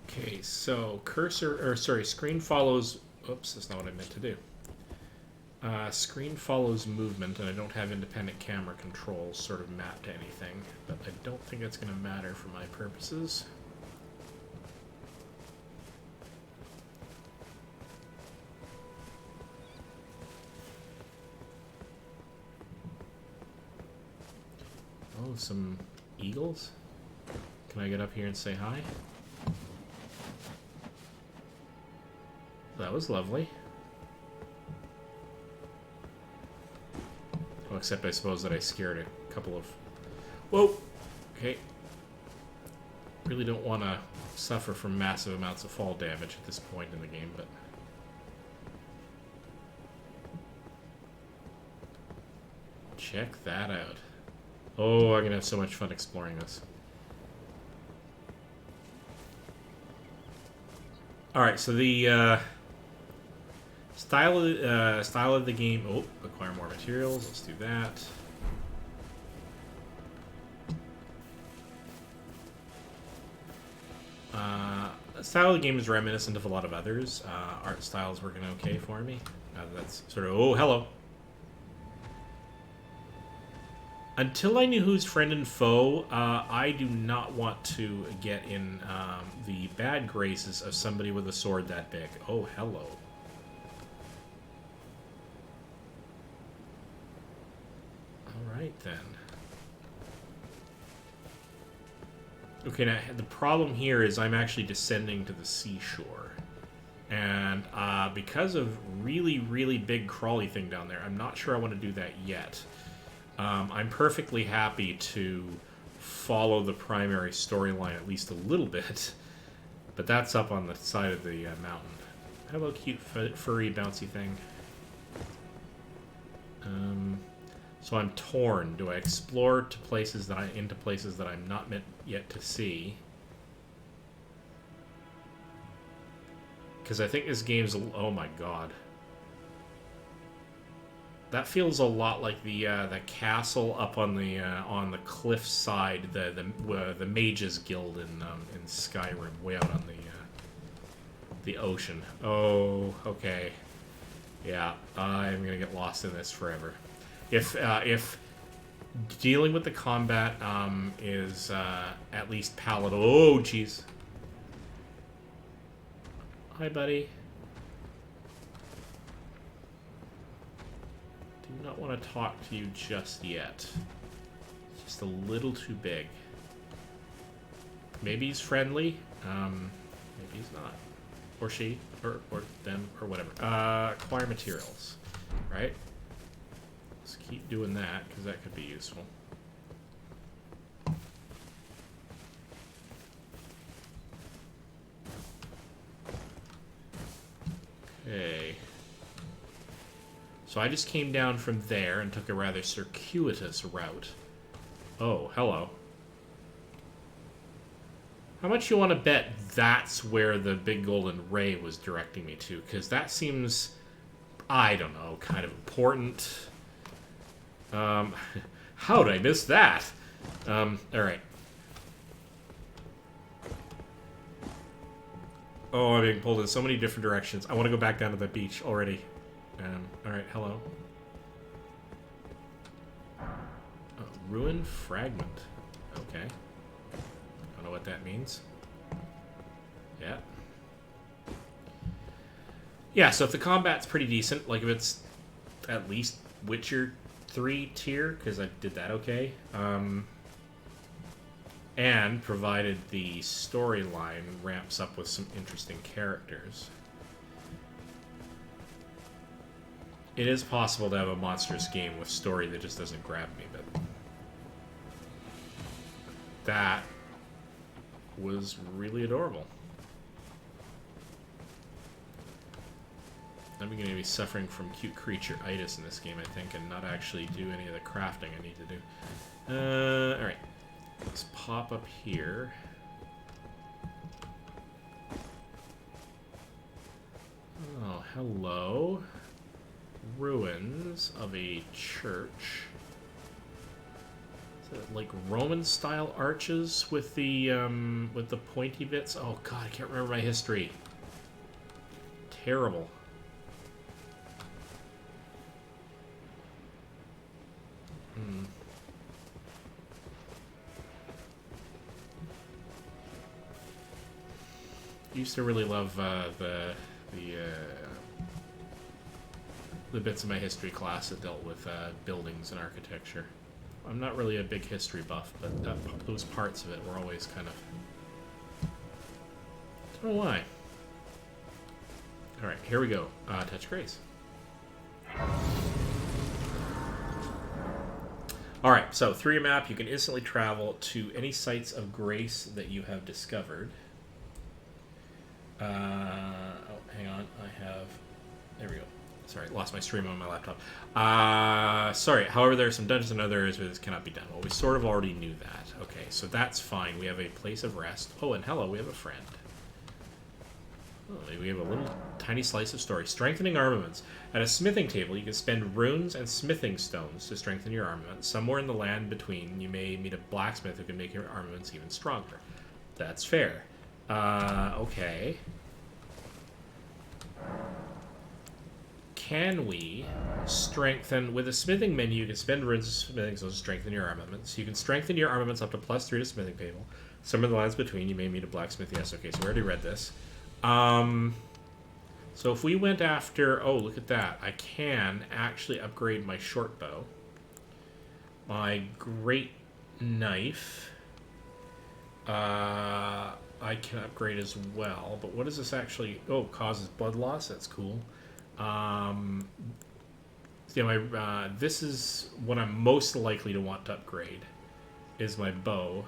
Okay, so screen follows... Oops, that's not what I meant to do. Screen follows movement, and I don't have independent camera controls sort of mapped to anything, but I don't think that's going to matter for my purposes. Oh, some eagles? Can I get up here and say hi? That was lovely. Oh, except I suppose that I scared a couple of... Whoa! Okay. Really don't want to suffer from massive amounts of fall damage at this point in the game, but... Check that out. Oh, I'm gonna have so much fun exploring this. Alright, so the style of the game... Oh, acquire more materials. Let's do that. Style of the game is reminiscent of a lot of others. Art style's working okay for me. That's sort of... Oh, hello. Until I knew who's friend and foe, I do not want to get in the bad graces of somebody with a sword that big. Oh, hello. Alright, then. Okay, now, the problem here is I'm actually descending to the seashore. And because of really, really big crawly thing down there, I'm not sure I want to do that yet. I'm perfectly happy to follow the primary storyline at least a little bit, but that's up on the side of the mountain. Hello, cute furry bouncy thing. So I'm torn. Do I explore to places that into places that I'm not meant yet to see? Because I think this game's... Oh my god. That feels a lot like the castle up on the cliff side, the Mages Guild in Skyrim, way out on the ocean. Oh, okay, yeah, I'm gonna get lost in this forever. If dealing with the combat is at least palatable. Oh, jeez. Hi, buddy. Do not want to talk to you just yet. It's just a little too big. Maybe he's friendly. Maybe he's not. Or she. Or them. Or whatever. Acquire materials. Right? Let's keep doing that, because that could be useful. Okay. So I just came down from there and took a rather circuitous route. Oh, hello. How much you want to bet that's where the big golden ray was directing me to? Because that seems, I don't know, kind of important. How did I miss that? Alright. Oh, I'm being pulled in so many different directions. I want to go back down to the beach already. Alright, hello. Ruin fragment. Okay. Don't know what that means. Yeah. Yeah, so if the combat's pretty decent, like if it's at least Witcher 3 tier, because I did that okay, and provided the storyline ramps up with some interesting characters, it is possible to have a monstrous game with story that just doesn't grab me, but that was really adorable. I'm going to be suffering from cute creature-itis in this game, I think, and not actually do any of the crafting I need to do. Alright. Let's pop up here. Oh, hello. Ruins of a church. Is it like Roman-style arches with the pointy bits? Oh god, I can't remember my history. Terrible. Used to really love the bits of my history class that dealt with buildings and architecture. I'm not really a big history buff, but those parts of it were always kind of... I don't know why. Alright, here we go. Touch Grace. Alright, so through your map, you can instantly travel to any sites of grace that you have discovered. Oh, hang on. I have... There we go. Sorry, lost my stream on my laptop. Sorry, however, there are some dungeons and other areas where this cannot be done. Well, we sort of already knew that. Okay, so that's fine. We have a place of rest. Oh, and hello, we have a friend. Oh, we have a little tiny slice of story. Strengthening armaments. At a smithing table, you can spend runes and smithing stones to strengthen your armament. Somewhere in the land between, you may meet a blacksmith who can make your armaments even stronger. That's fair. Okay. Can we strengthen... With a smithing menu, you can spend runes and smithing stones to strengthen your armaments. You can strengthen your armaments up to +3 to smithing table. Somewhere in the lands between, you may meet a blacksmith. Yes, okay, so we already read this. So if we went after... Oh, look at that. I can actually upgrade my short bow. My great knife. I can upgrade as well. But what does this actually... Oh, causes blood loss. That's cool. This is what I'm most likely to want to upgrade. Is my bow.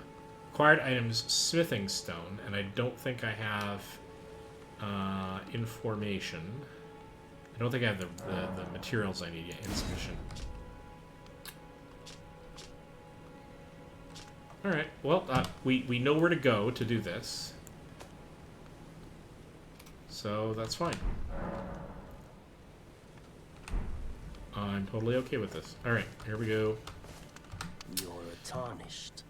Acquired items, smithing stone. And I don't think I have... information. I don't think I have the materials I need yet. Insufficient. Alright, well, we know where to go to do this. So, that's fine. I'm totally okay with this. Alright, here we go. You're tarnished.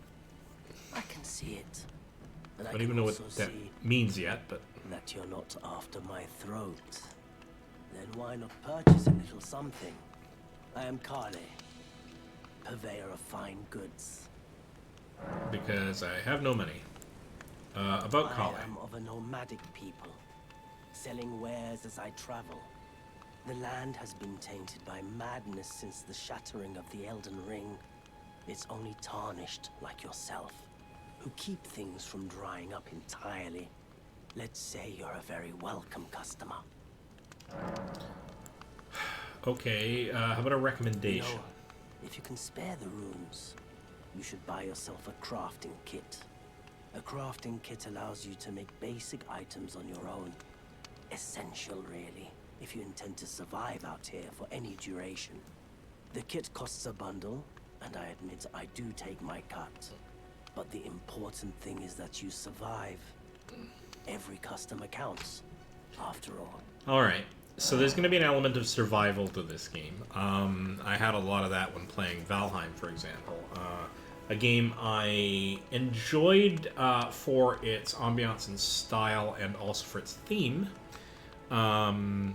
I can see it. And I don't even know what that means yet, but... That you're not after my throat. Then why not purchase a little something? I am Kale, purveyor of fine goods. Because I have no money. About Kale. I am of a nomadic people, selling wares as I travel. The land has been tainted by madness since the shattering of the Elden Ring. It's only tarnished like yourself, who keep things from drying up entirely. Let's say you're a very welcome customer. Okay, how about a recommendation? You know, if you can spare the runes, you should buy yourself a crafting kit. A crafting kit allows you to make basic items on your own. Essential, really, if you intend to survive out here for any duration. The kit costs a bundle, and I admit I do take my cut. But the important thing is that you survive. Every customer counts, after all. Alright, so there's going to be an element of survival to this game. I had a lot of that when playing Valheim, for example. a game I enjoyed for its ambiance and style, and also for its theme. But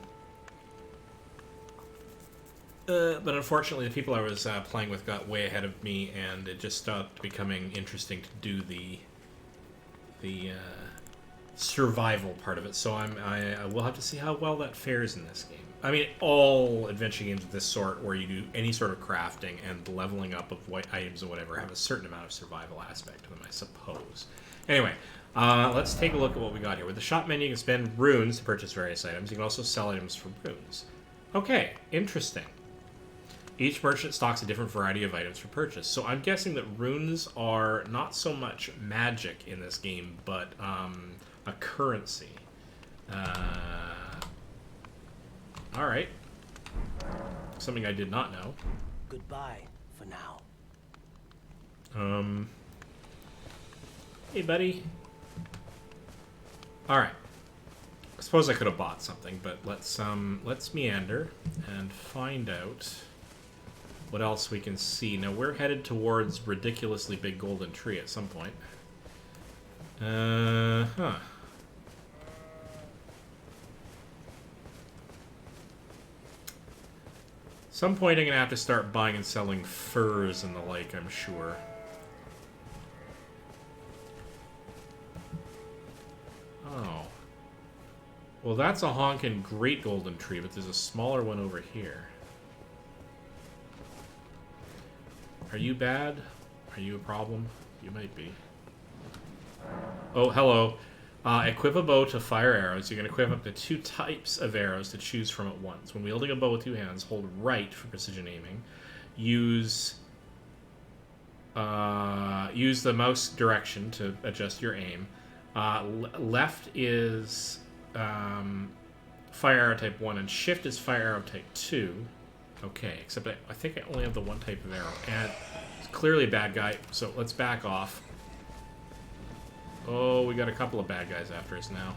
unfortunately, the people I was playing with got way ahead of me, and it just stopped becoming interesting to do the survival part of it. So I will have to see how well that fares in this game. I mean, all adventure games of this sort, where you do any sort of crafting and leveling up of what items or whatever, have a certain amount of survival aspect to them, I suppose. Anyway, let's take a look at what we got here. With the shop menu, you can spend runes to purchase various items. You can also sell items for runes. Okay, interesting. Each merchant stocks a different variety of items for purchase. So I'm guessing that runes are not so much magic in this game, but a currency. Alright. Something I did not know. Goodbye for now. Hey, buddy. Alright. I suppose I could have bought something, but let's meander and find out what else we can see. Now, we're headed towards ridiculously big golden tree at some point. Some point I'm going to have to start buying and selling furs and the like, I'm sure. Oh. Well, that's a honkin' great golden tree, but there's a smaller one over here. Are you bad? Are you a problem? You might be. Oh, hello. Equip a bow to fire arrows. You can equip up to 2 types of arrows to choose from at once. When wielding a bow with 2 hands, hold right for precision aiming. Use the mouse direction to adjust your aim. Left is fire arrow type 1, and shift is fire arrow type 2. Okay, except I think I only have the 1 type of arrow. And it's clearly a bad guy, so let's back off. Oh, we got a couple of bad guys after us now.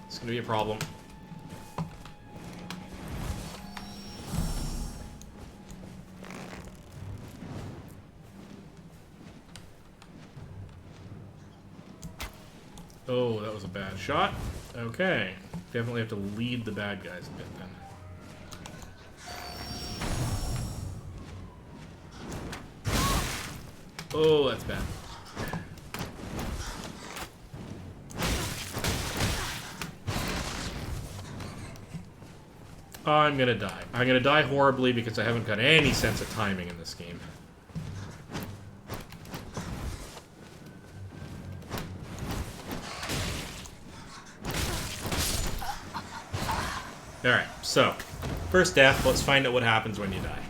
It's gonna be a problem. Oh, that was a bad shot. Okay. Definitely have to lead the bad guys a bit then. Oh, that's bad. I'm gonna die. I'm gonna die horribly because I haven't got any sense of timing in this game. Alright, so, first death, let's find out what happens when you die.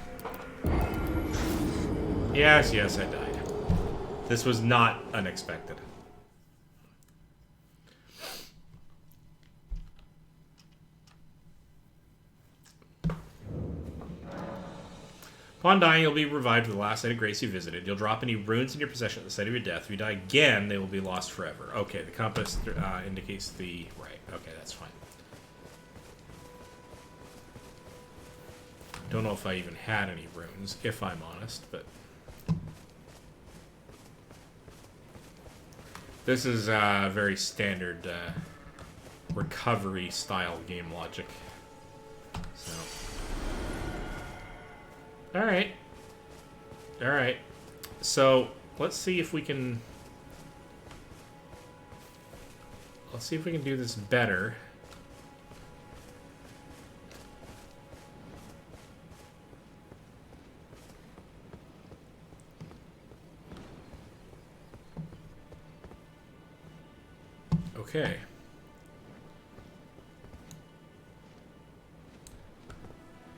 Yes, I died. This was not unexpected. Upon dying, you'll be revived with the last site of grace you visited. You'll drop any runes in your possession at the site of your death. If you die again, they will be lost forever. Okay, the compass indicates the... Right, okay, that's fine. Don't know if I even had any runes, if I'm honest, but... This is very standard recovery-style game logic. So... Alright. Alright. So, let's see if we can... Let's see if we can do this better. Okay.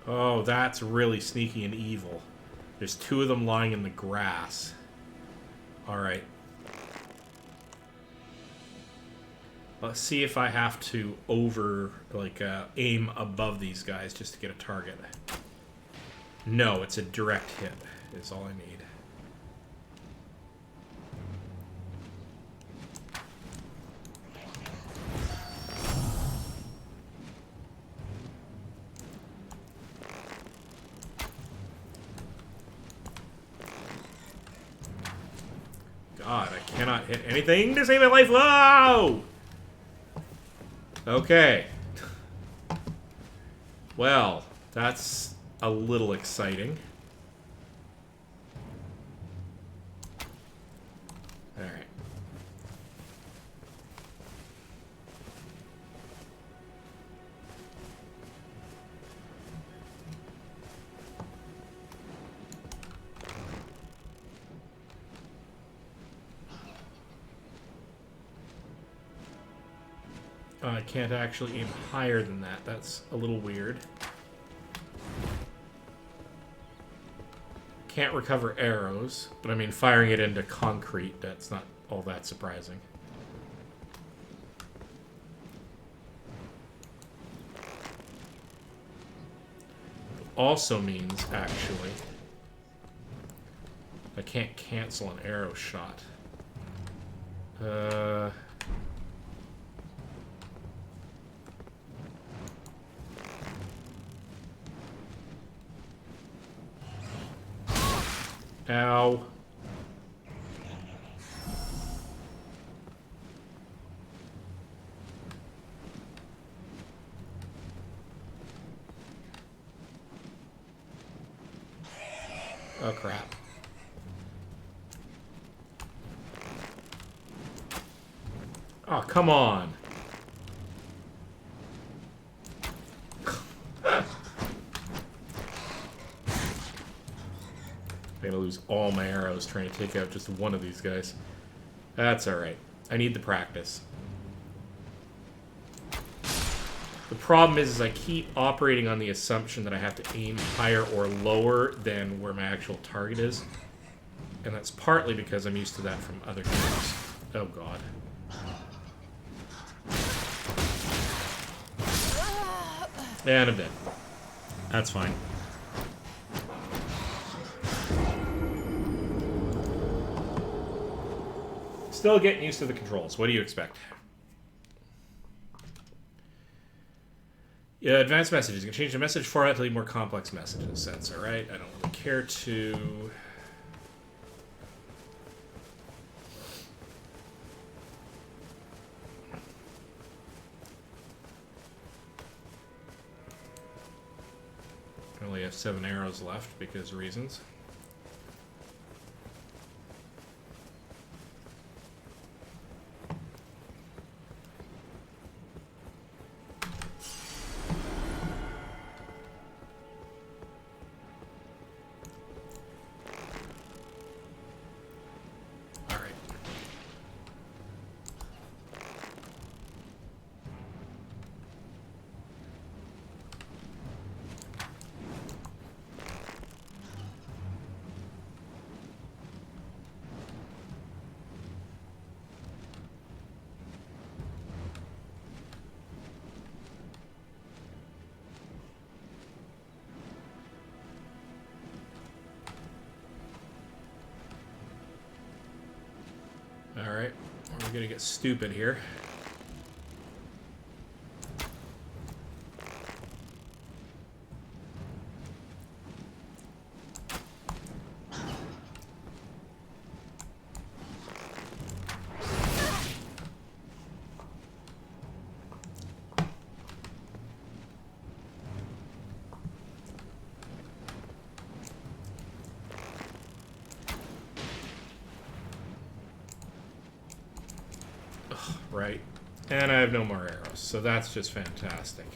Oh, that's really sneaky and evil. There's 2 of them lying in the grass. Alright. Let's see if I have to aim above these guys just to get a target. No, it's a direct hit, is all I need. God, I cannot hit anything to save my life. Whoa! Okay. Well, that's a little exciting. Alright. I can't actually aim higher than that. That's a little weird. Can't recover arrows, but I mean, firing it into concrete, that's not all that surprising. Also means, actually, I can't cancel an arrow shot. Ow. Oh, crap. Oh, come on. I'm gonna lose all my arrows trying to take out just one of these guys. That's alright. I need the practice. The problem is I keep operating on the assumption that I have to aim higher or lower than where my actual target is. And that's partly because I'm used to that from other games. Oh god. And I'm dead. That's fine. Still getting used to the controls. What do you expect? Yeah, advanced messages. You can change the message format to leave more complex messages. That's alright. I don't really care to... I only have 7 arrows left because reasons. Alright, we're gonna get stupid here. Right. And I have no more arrows, so that's just fantastic.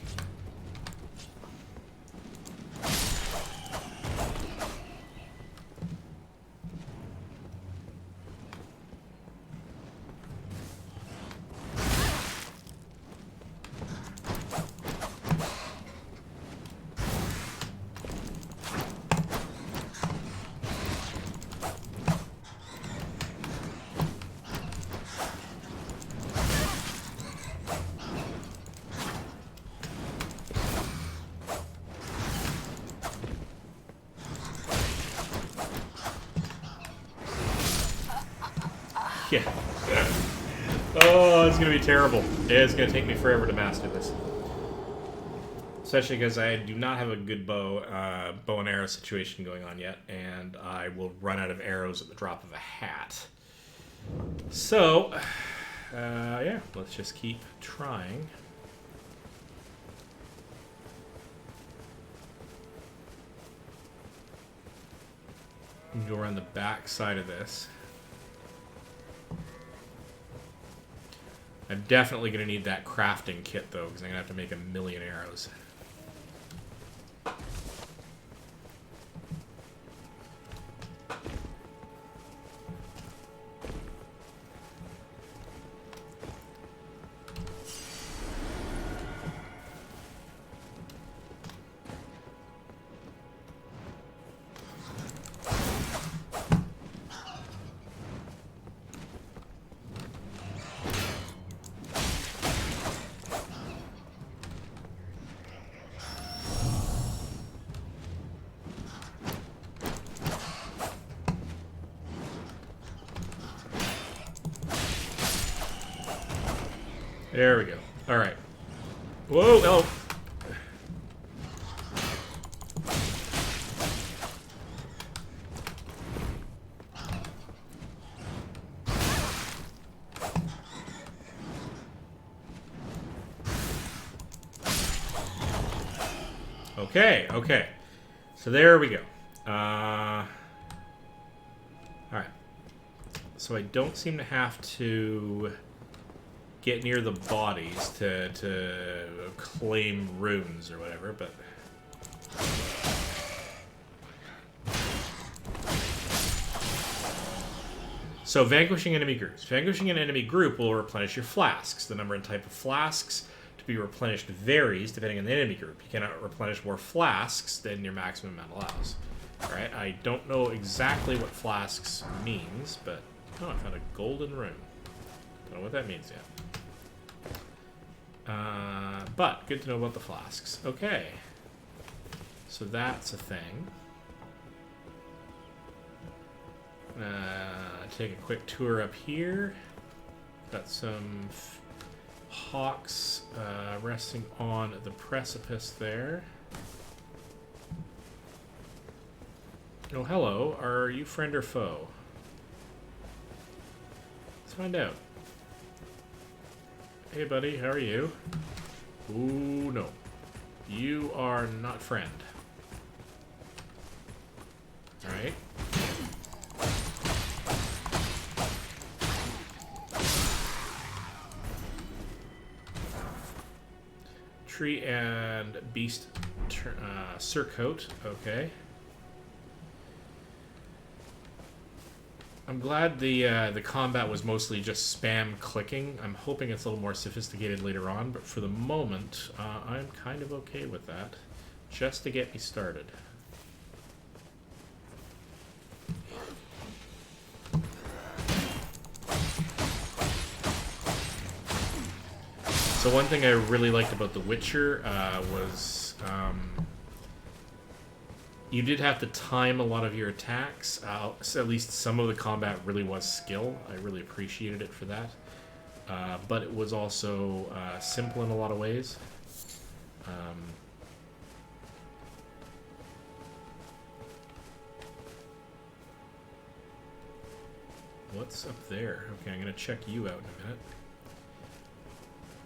Yeah. Oh, it's gonna be terrible. It's gonna take me forever to master this. Especially because I do not have a good bow and arrow situation going on yet, and I will run out of arrows at the drop of a hat. So, yeah, let's just keep trying. And go around the back side of this. I'm definitely going to need that crafting kit, though, because I'm going to have to make 1,000,000 arrows. There we go. All right. Whoa! Oh. Okay. Okay. So there we go. All right. So I don't seem to have to get near the bodies to claim runes or whatever, but... So, vanquishing enemy groups. Vanquishing an enemy group will replenish your flasks. The number and type of flasks to be replenished varies depending on the enemy group. You cannot replenish more flasks than your maximum amount allows. Alright, I don't know exactly what flasks means, but... Oh, I found a golden rune. Don't know what that means yet. But good to know about the flasks. Okay. So that's a thing. Take a quick tour up here. Got some hawks resting on the precipice there. Oh, hello. Are you friend or foe? Let's find out. Hey, buddy. How are you? Ooh, no. You are not friend. Alright. Tree and beast surcoat. Okay. I'm glad the combat was mostly just spam clicking. I'm hoping it's a little more sophisticated later on, but for the moment, I'm kind of okay with that, just to get me started. So one thing I really liked about The Witcher was you did have to time a lot of your attacks. So at least some of the combat really was skill. I really appreciated it for that. But it was also simple in a lot of ways. What's up there? Okay, I'm going to check you out in a minute.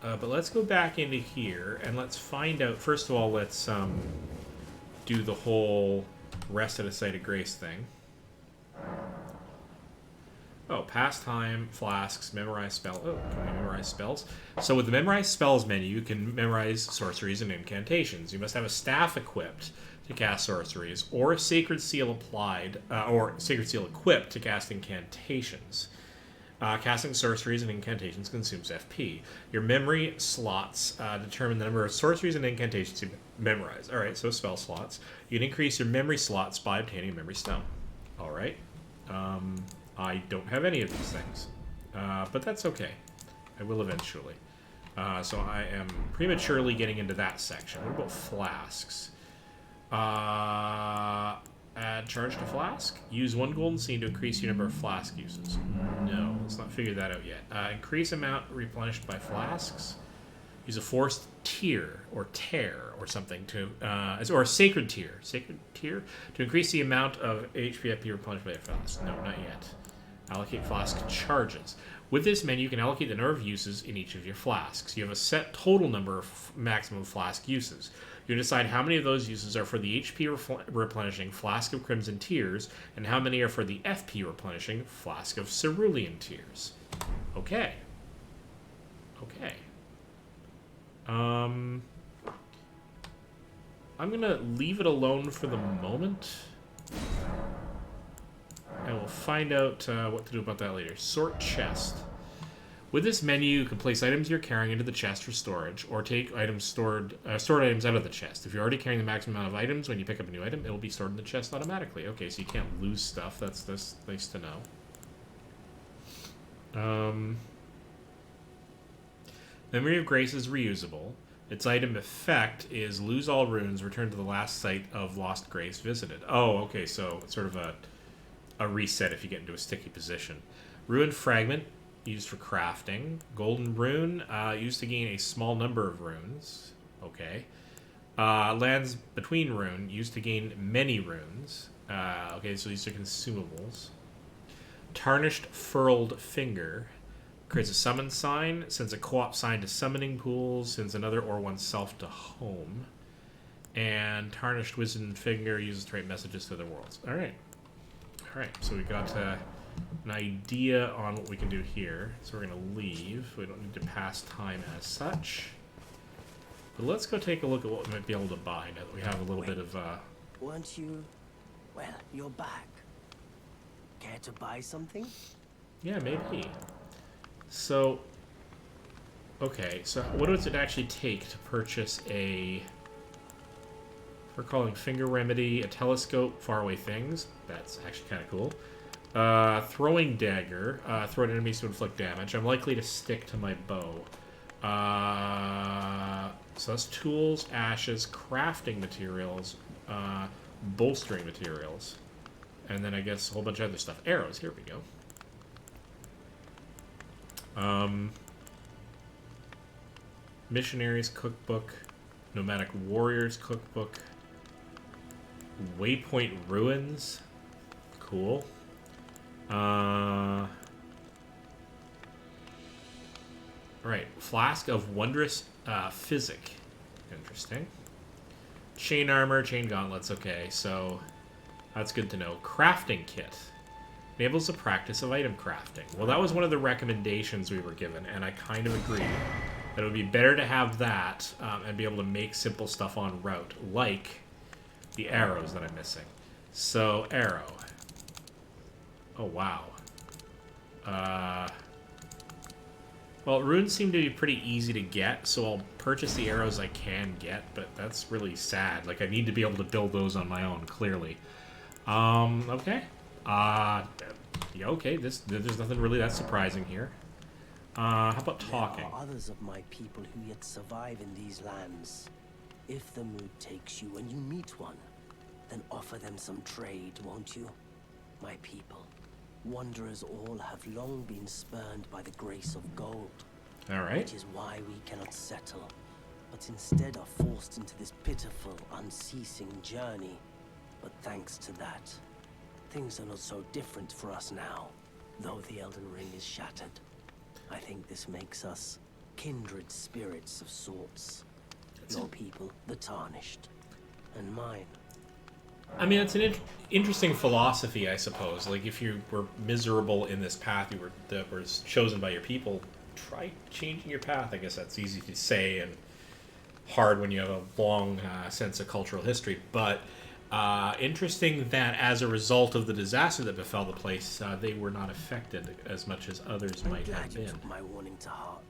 But let's go back into here and let's find out. First of all, let's do the whole rest at a site of grace thing. Oh, pastime, flasks, memorize spell. Oh, can we memorize spells? So with the memorize spells menu, you can memorize sorceries and incantations. You must have a staff equipped to cast sorceries, or a sacred seal applied, or sacred seal equipped to cast incantations. Casting sorceries and incantations consumes FP. Your memory slots determine the number of sorceries and incantations you memorize. Alright, so spell slots. You can increase your memory slots by obtaining a memory stone. Alright. I don't have any of these things. But that's okay. I will eventually. So I am prematurely getting into that section. What about flasks? Add charge to flask. Use 1 golden seed to increase your number of flask uses. No, let's not figure that out yet. Increase amount replenished by flasks. Use a forced tier or tear or something to, or a sacred tier. Sacred tier to increase the amount of HPFP replenished by a flask. No, not yet. Allocate flask charges. With this menu, you can allocate the number of uses in each of your flasks. You have a set total number of maximum flask uses. You can decide how many of those uses are for the HP replenishing Flask of Crimson Tears, and how many are for the FP replenishing Flask of Cerulean Tears. Okay. Okay. I'm gonna leave it alone for the moment. And we'll find out what to do about that later. Sort chest. With this menu, you can place items you're carrying into the chest for storage, or take items stored items out of the chest. If you're already carrying the maximum amount of items, when you pick up a new item, it'll be stored in the chest automatically. Okay, so you can't lose stuff. That's nice to know. Memory of Grace is reusable. Its item effect is lose all runes, return to the last site of Lost Grace visited. Oh, okay, so it's sort of a reset if you get into a sticky position. Ruined Fragment, used for crafting. Golden Rune, used to gain a small number of runes. Okay. Lands Between Rune, used to gain many runes. Okay, so these are consumables. Tarnished Furled Finger. Creates a summon sign, sends a co-op sign to summoning pools, sends another or oneself to home. And Tarnished Wisdom Finger uses to write messages to the worlds. Alright. Alright, so we got an idea on what we can do here. So we're going to leave. We don't need to pass time as such. But let's go take a look at what we might be able to buy now that we have a little bit of... Weren't you... Well, you're back. Care to buy something? Yeah, maybe. So... Okay, so what does it actually take to purchase a... We're calling Finger Remedy, a Telescope, Faraway Things. That's actually kind of cool. Throwing Dagger. Throw at enemies to inflict damage. I'm likely to stick to my bow. So that's tools, ashes, crafting materials, bolstering materials. And then I guess a whole bunch of other stuff. Arrows, here we go. Missionaries Cookbook. Nomadic Warriors Cookbook. Waypoint Ruins. Cool. Alright, Flask of Wondrous Physic. Interesting. Chain Armor, Chain Gauntlets, okay, so that's good to know. Crafting Kit. Enables the practice of item crafting. Well, that was one of the recommendations we were given, and I kind of agree that it would be better to have that and be able to make simple stuff en route, like the arrows that I'm missing. So, arrow. Oh, wow. Well, runes seem to be pretty easy to get, so I'll purchase the arrows I can get, but that's really sad. Like, I need to be able to build those on my own, clearly. Okay. Yeah, okay, there's nothing really that surprising here. How about talking? There are others of my people who yet survive in these lands. If the mood takes you and you meet one, then offer them some trade, won't you? My people, wanderers all have long been spurned by the grace of gold. All right. Which is why we cannot settle, but instead are forced into this pitiful, unceasing journey. But thanks to that, things are not so different for us now, though the Elden Ring is shattered. I think this makes us kindred spirits of sorts. Your people, the Tarnished, and mine. I mean, it's an interesting philosophy, I suppose. Like, if you were miserable in this path that was chosen by your people, try changing your path. I guess that's easy to say and hard when you have a long sense of cultural history. But interesting that as a result of the disaster that befell the place, they were not affected as much as others might have been. You took my warning to heart.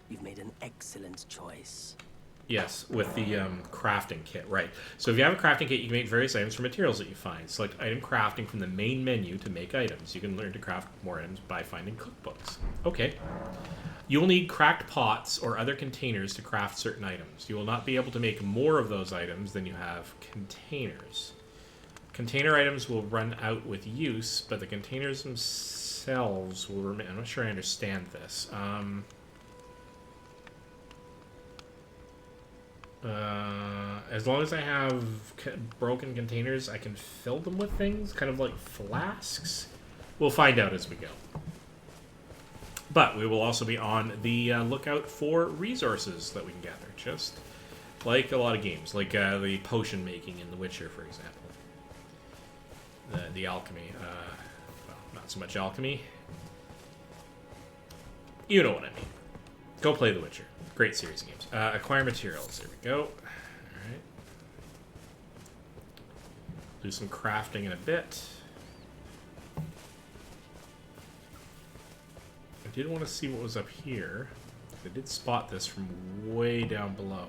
You've made an excellent choice. Yes, with the crafting kit, right. So if you have a crafting kit, you can make various items from materials that you find. Select item crafting from the main menu to make items. You can learn to craft more items by finding cookbooks. Okay. You will need cracked pots or other containers to craft certain items. You will not be able to make more of those items than you have containers. Container items will run out with use, but the containers themselves will remain. I'm not sure I understand this. As long as I have broken containers, I can fill them with things, kind of like flasks. We'll find out as we go. But we will also be on the lookout for resources that we can gather, just like a lot of games, like the potion making in The Witcher, for example. The alchemy. Well, not so much alchemy. You know what I mean. Go play The Witcher. Great series of games. Acquire materials. There we go. Alright. Do some crafting in a bit. I did want to see what was up here. I did spot this from way down below.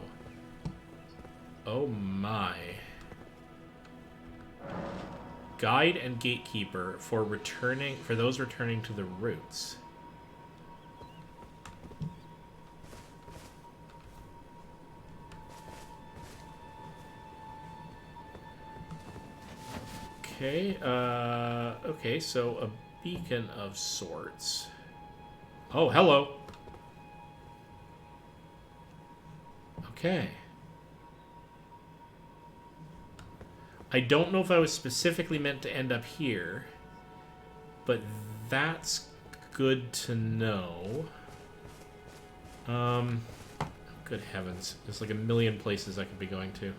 Oh my. Guide and gatekeeper for those returning to the roots. Okay, okay, so a beacon of sorts. Oh, hello. Okay. I don't know if I was specifically meant to end up here, but that's good to know. Good heavens. There's like a million places I could be going to.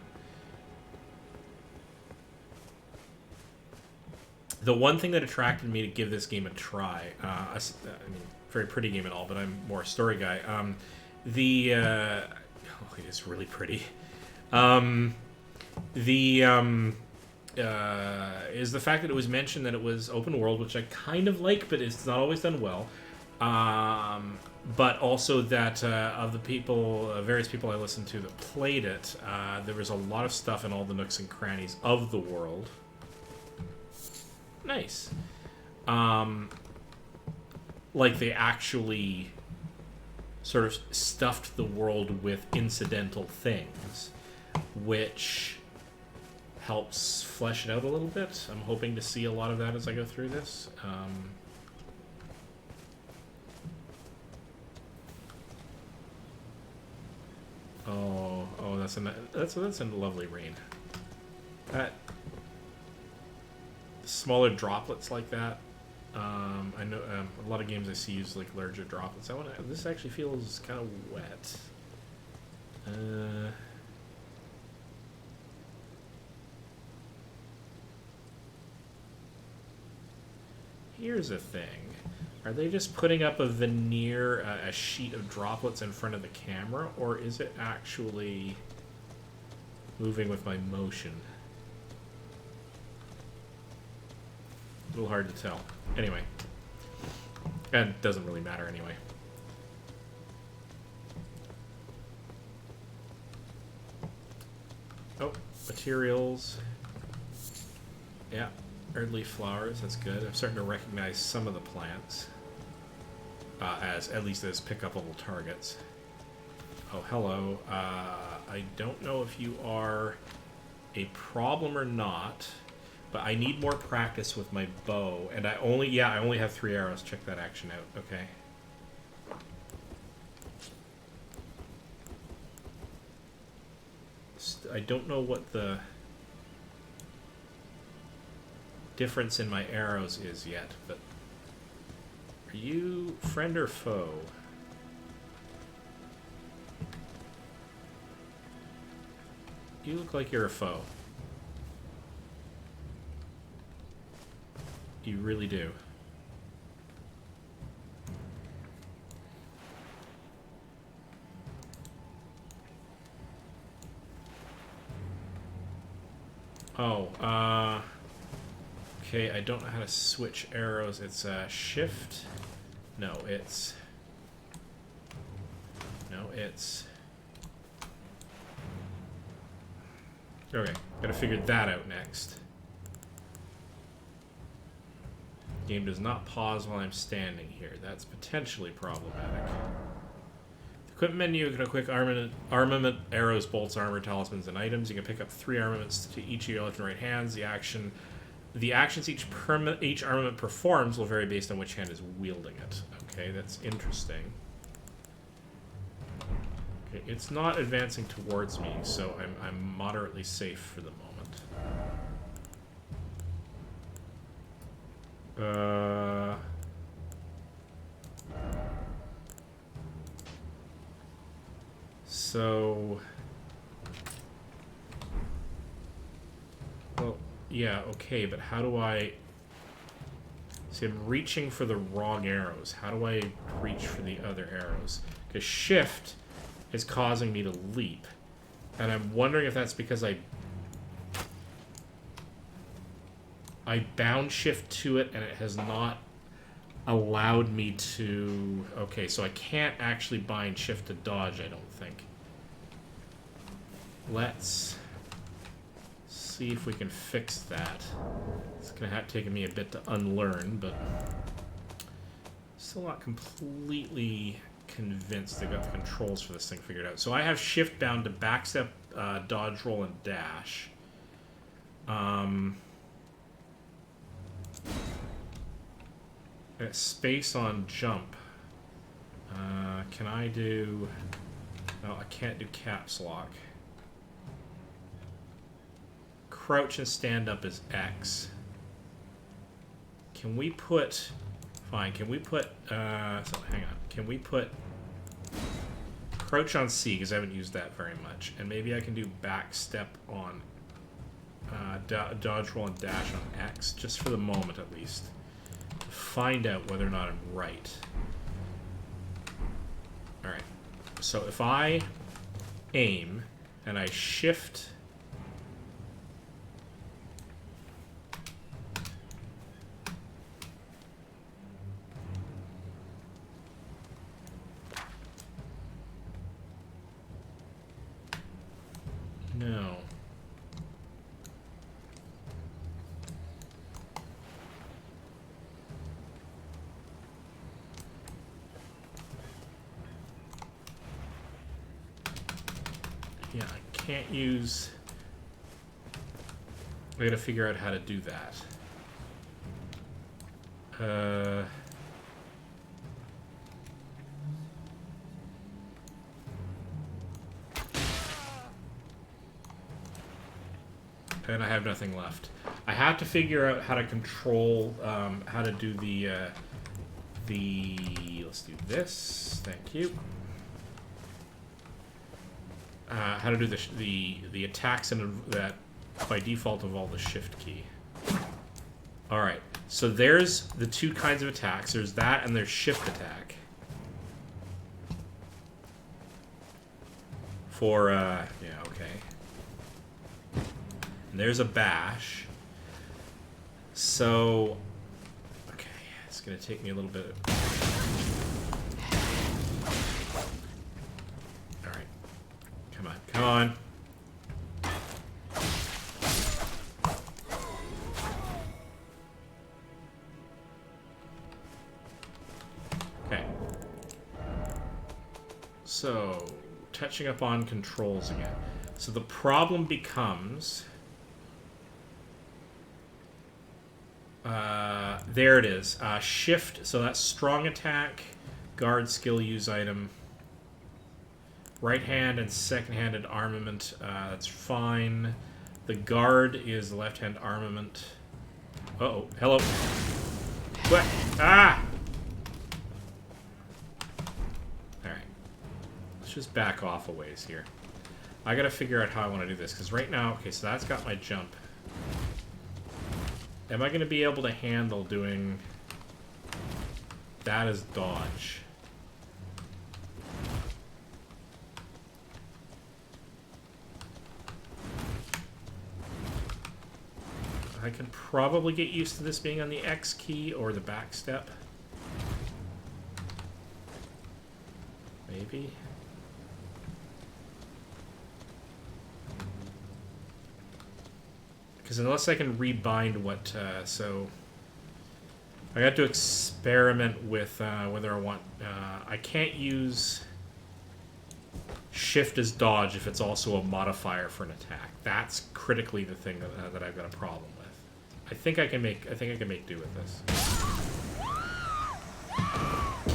The one thing that attracted me to give this game a try, I mean, very pretty game and all, but I'm more a story guy. Oh, it is really pretty. Is the fact that it was mentioned that it was open world, which I kind of like, but it's not always done well. But also that of the people, various people I listened to that played it, there was a lot of stuff in all the nooks and crannies of the world. Nice. Like they actually sort of stuffed the world with incidental things, which helps flesh it out a little bit. I'm hoping to see a lot of that as I go through this. Oh, that's a lovely rain. That smaller droplets like that. I know a lot of games I see use like larger droplets. This actually feels kind of wet. Here's a thing. Are they just putting up a veneer, a sheet of droplets in front of the camera, or is it actually moving with my motion? A little hard to tell. Anyway. And it doesn't really matter anyway. Oh, materials. Yeah, earthleaf flowers, that's good. I'm starting to recognize some of the plants. At least as pick-upable targets. Oh, hello. I don't know if you are a problem or not, but I need more practice with my bow, and I only have 3 arrows. Check that action out. Okay. I don't know what the difference in my arrows is yet, but are you friend or foe? You look like you're a foe. You really do. Oh, okay, I don't know how to switch arrows. It's shift. No, it's okay, gotta figure that out next. Game does not pause while I'm standing here. That's potentially problematic. The equipment menu, you can equip armament, arrows, bolts, armor, talismans, and items. You can pick up 3 armaments to each of your left and right hands. The actions each armament performs will vary based on which hand is wielding it. Okay, that's interesting. Okay, it's not advancing towards me, so I'm moderately safe for the moment. so... Well, yeah, okay, but how do I... See, I'm reaching for the wrong arrows. How do I reach for the other arrows? Because shift is causing me to leap. And I'm wondering if that's because I bound shift to it and it has not allowed me to... Okay, so I can't actually bind shift to dodge, I don't think. Let's see if we can fix that. It's going to have taken me a bit to unlearn, but still not completely convinced they've got the controls for this thing figured out. So I have shift bound to backstep, dodge, roll, and dash. Space on jump. Can I do... No, I can't do caps lock. Crouch and stand up is X. Can we put... Fine, can we put... so hang on. Can we put... Crouch on C, because I haven't used that very much. And maybe I can do back step on... dodge, roll, and dash on X, just for the moment at least. Find out whether or not I'm right. Alright. So if I aim, and I shift... No. Yeah, I can't use... I gotta figure out how to do that. And I have nothing left. I have to figure out how to control, how to do the, let's do this, thank you. How to do the attacks and that by default involve the shift key. Alright, so there's the two kinds of attacks. There's that and there's shift attack. For, yeah, okay. And there's a bash. So, okay, it's gonna take me a little bit. Alright. Come on, come on. Okay. So, touching up on controls again. So the problem becomes... there it is. Shift, so that's strong attack, guard skill, use item. Right hand and second-handed armament, that's fine. The guard is the left-hand armament. Uh-oh, hello. What? Ah! Alright. Let's just back off a ways here. I gotta figure out how I want to do this, because right now, okay, so that's got my jump. Am I going to be able to handle doing that as dodge? I can probably get used to this being on the X key or the back step. Maybe. Because unless I can rebind what, so I got to experiment with whether I want, I can't use shift as dodge if it's also a modifier for an attack. That's critically the thing that I've got a problem with. I think I can make do with this.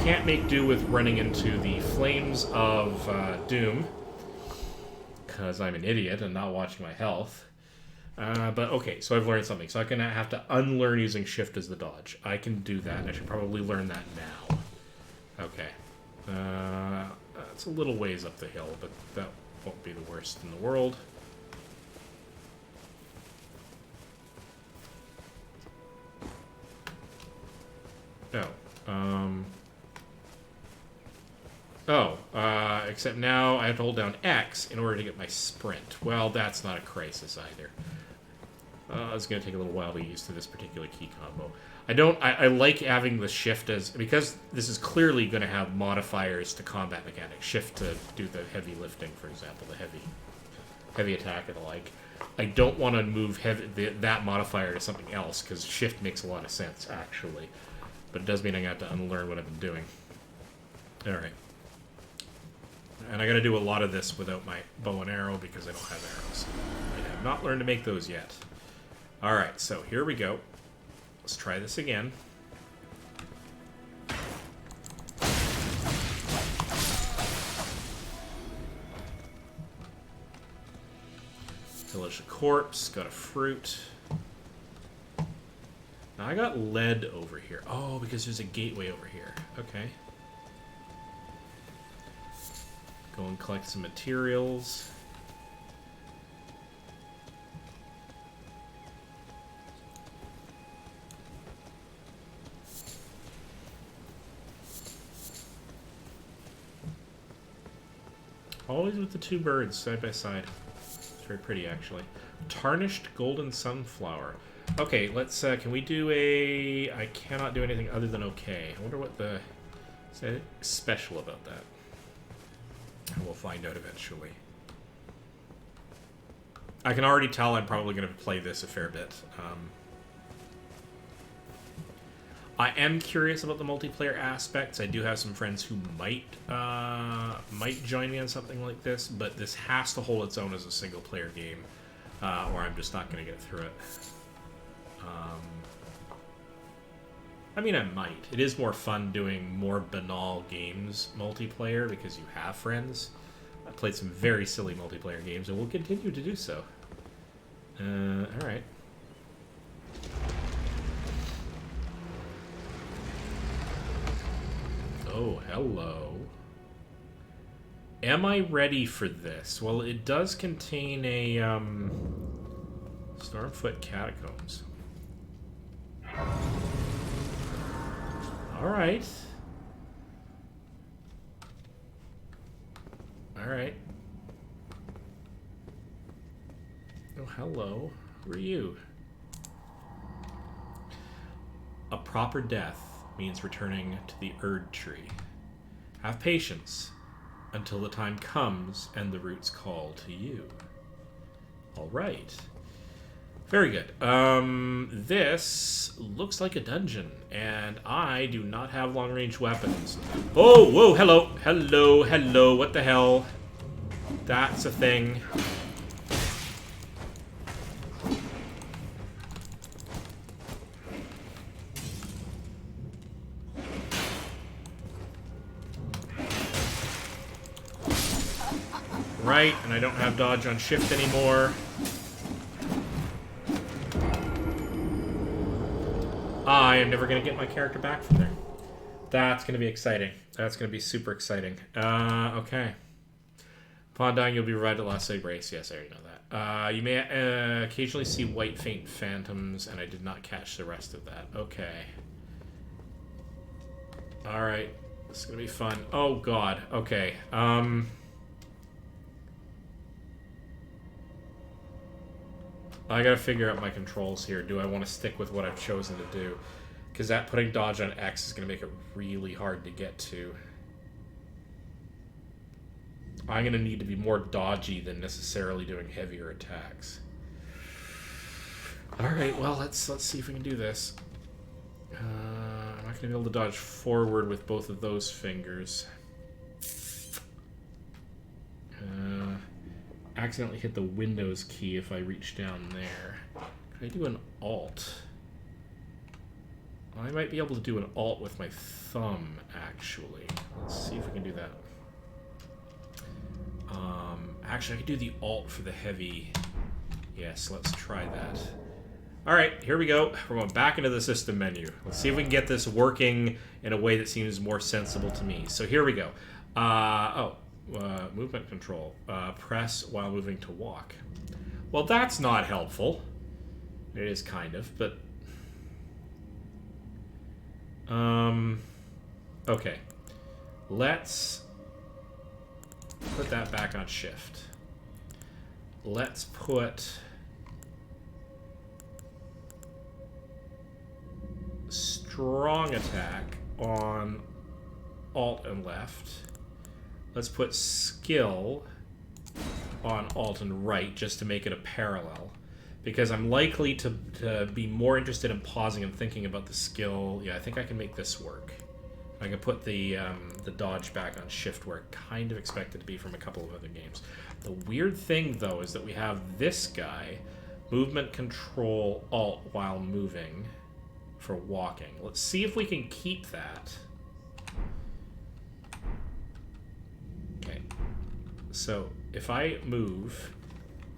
Can't make do with running into the flames of doom, because I'm an idiot and not watching my health. But okay, so I've learned something. So I'm going to have to unlearn using shift as the dodge. I can do that. I should probably learn that now. Okay. That's It's a little ways up the hill, but that won't be the worst in the world. Except now I have to hold down X in order to get my sprint. Well, that's not a crisis either. It's going to take a little while to get used to this particular key combo. I like having the shift as, because this is clearly going to have modifiers to combat mechanics. Shift to do the heavy lifting, for example, the heavy attack and the like. I don't want to move that modifier to something else, because shift makes a lot of sense, actually. But it does mean I got to unlearn what I've been doing. Alright. And I got to do a lot of this without my bow and arrow, because I don't have arrows. I have not learned to make those yet. Alright, so here we go. Let's try this again. Pillage a corpse, got a fruit. Now I got lead over here. Oh, because there's a gateway over here. Okay. Go and collect some materials. Always with the two birds side by side. It's very pretty, actually. Tarnished golden sunflower. Okay, let's, can we do a... I cannot do anything other than okay. I wonder what the... is anything special about that? We'll find out eventually. I can already tell I'm probably going to play this a fair bit. I am curious about the multiplayer aspects. I do have some friends who might join me on something like this, but this has to hold its own as a single-player game, or I'm just not going to get through it. I mean, I might. It is more fun doing more banal games multiplayer because you have friends. I played some very silly multiplayer games, and will continue to do so. Alright. Oh, hello. Am I ready for this? Well, it does contain a, Stormfoot Catacombs. Alright. Alright. Oh, hello. Who are you? A proper death means returning to the Erd Tree. Have patience until the time comes and the roots call to you. Alright. Very good. This looks like a dungeon, and I do not have long-range weapons. Oh, whoa, hello. Hello, hello, what the hell? That's a thing. Right, and I don't have dodge on shift anymore. I am never going to get my character back from there. That's going to be exciting. That's going to be super exciting. Okay. Upon dying, you'll be revived at last save race. Yes, I already know that. You may occasionally see white faint phantoms, and I did not catch the rest of that. Okay. Alright. This is going to be fun. Oh, God. Okay. I gotta figure out my controls here. Do I want to stick with what I've chosen to do? Because that putting dodge on X is going to make it really hard to get to. I'm going to need to be more dodgy than necessarily doing heavier attacks. Alright, well, let's see if we can do this. I'm not going to be able to dodge forward with both of those fingers. Accidentally hit the Windows key if I reach down there. Can I do an Alt? Well, I might be able to do an Alt with my thumb, actually. Let's see if we can do that. Actually, I could do the Alt for the heavy. Yes, let's try that. Alright, here we go. We're going back into the system menu. Let's see if we can get this working in a way that seems more sensible to me. So here we go. Oh, movement control. Press while moving to walk. Well, that's not helpful. It is kind of, but... Okay. Let's put that back on shift. Let's put... strong attack on alt and left. Let's put skill on alt and right just to make it a parallel. Because I'm likely to be more interested in pausing and thinking about the skill. Yeah, I think I can make this work. I can put the dodge back on shift where it kind of expected to be from a couple of other games. The weird thing, though, is that we have this guy, movement control alt while moving for walking. Let's see if we can keep that. Okay. So if I move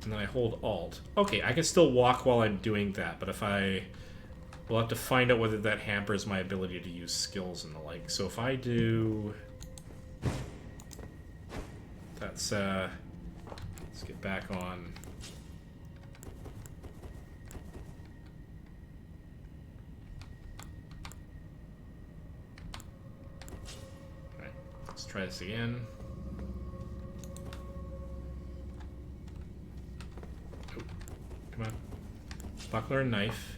and then I hold alt, okay, I can still walk while I'm doing that, but if we'll have to find out whether that hampers my ability to use skills and the like. So if I do, let's get back on. Okay, let's try this again. Come on. Buckler and knife.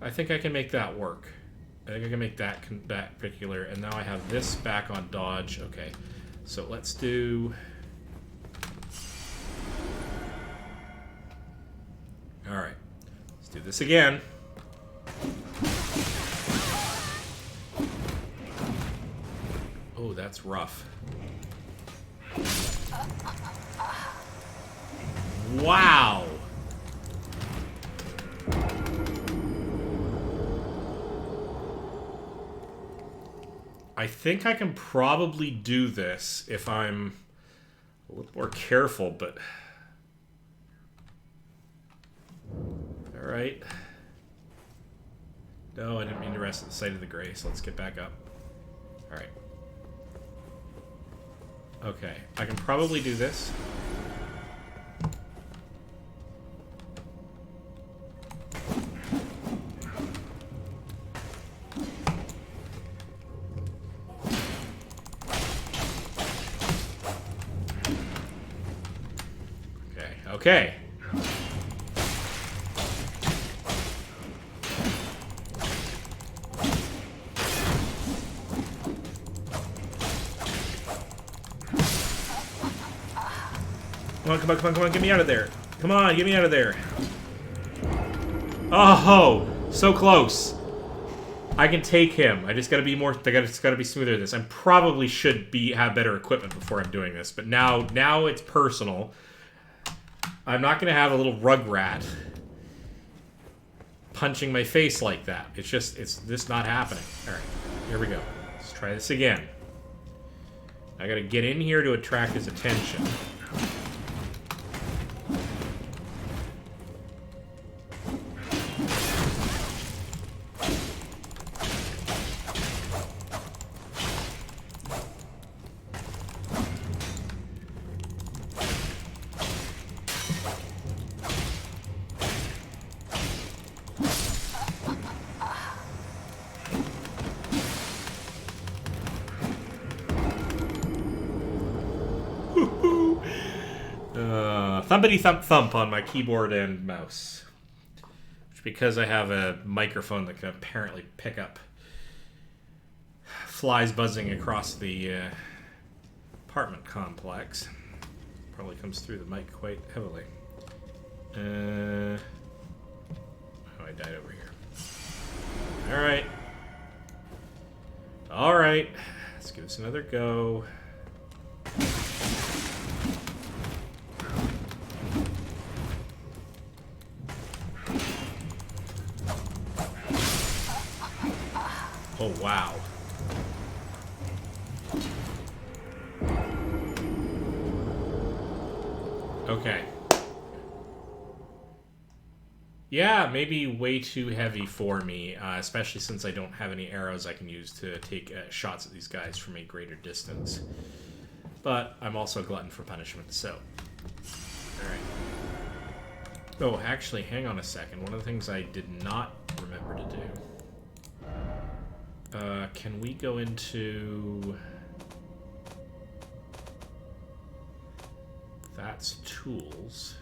I think I can make that work. I think I can make that particular, and now I have this back on dodge. Okay, so let's do... Alright, let's do this again. Oh, that's rough. Wow! I think I can probably do this if I'm a little more careful, but... Alright. No, I didn't mean to rest at the sight of the gray, so let's get back up. Alright. Okay, I can probably do this. Okay. Come on, come on, come on, come on, get me out of there. Come on, get me out of there. Oh, so close. I can take him. I just gotta be more, just gotta be smoother at this. I probably should have better equipment before I'm doing this, but now it's personal. I'm not going to have a little rugrat punching my face like that. It's just not happening. Alright, here we go. Let's try this again. I got to get in here to attract his attention. Thumpity thump thump on my keyboard and mouse. Which, because I have a microphone that can apparently pick up flies buzzing across the apartment complex, probably comes through the mic quite heavily. Oh, I died over here. Alright. Alright. Let's give this another go. Oh, wow. Okay. Yeah, maybe way too heavy for me, especially since I don't have any arrows I can use to take shots at these guys from a greater distance. But I'm also a glutton for punishment, so... Alright. Oh, actually, hang on a second. One of the things I did not remember to do... can we go into... That's tools...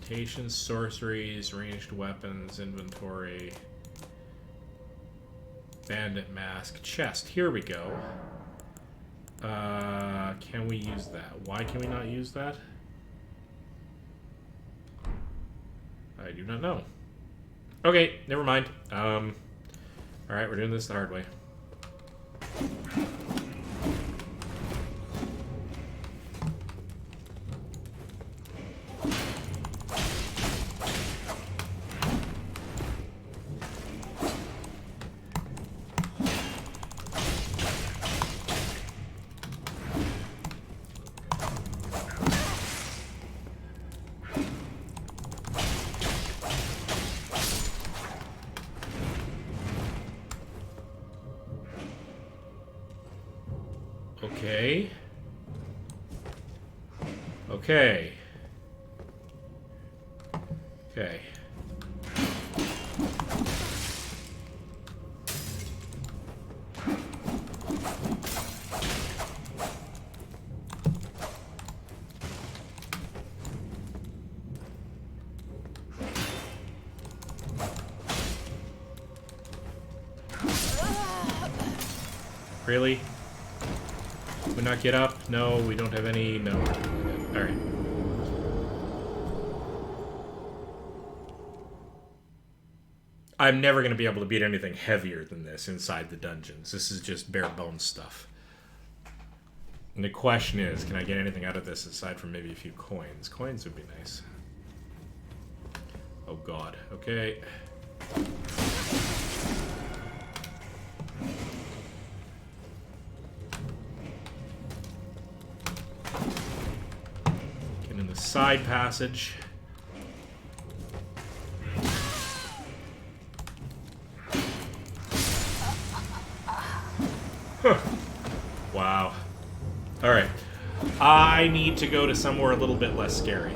Incantations, sorceries, ranged weapons, inventory, bandit mask, chest. Here we go. Can we use that? Why can we not use that? I do not know. Okay, never mind. Alright, we're doing this the hard way. Okay. Okay. Okay. Really? We not get up? No, we don't have any. No. Alright. I'm never going to be able to beat anything heavier than this inside the dungeons. This is just bare bones stuff. And the question is, can I get anything out of this aside from maybe a few coins? Coins would be nice. Oh god. Okay. Get in the side passage. Huh. Wow. Alright. I need to go to somewhere a little bit less scary.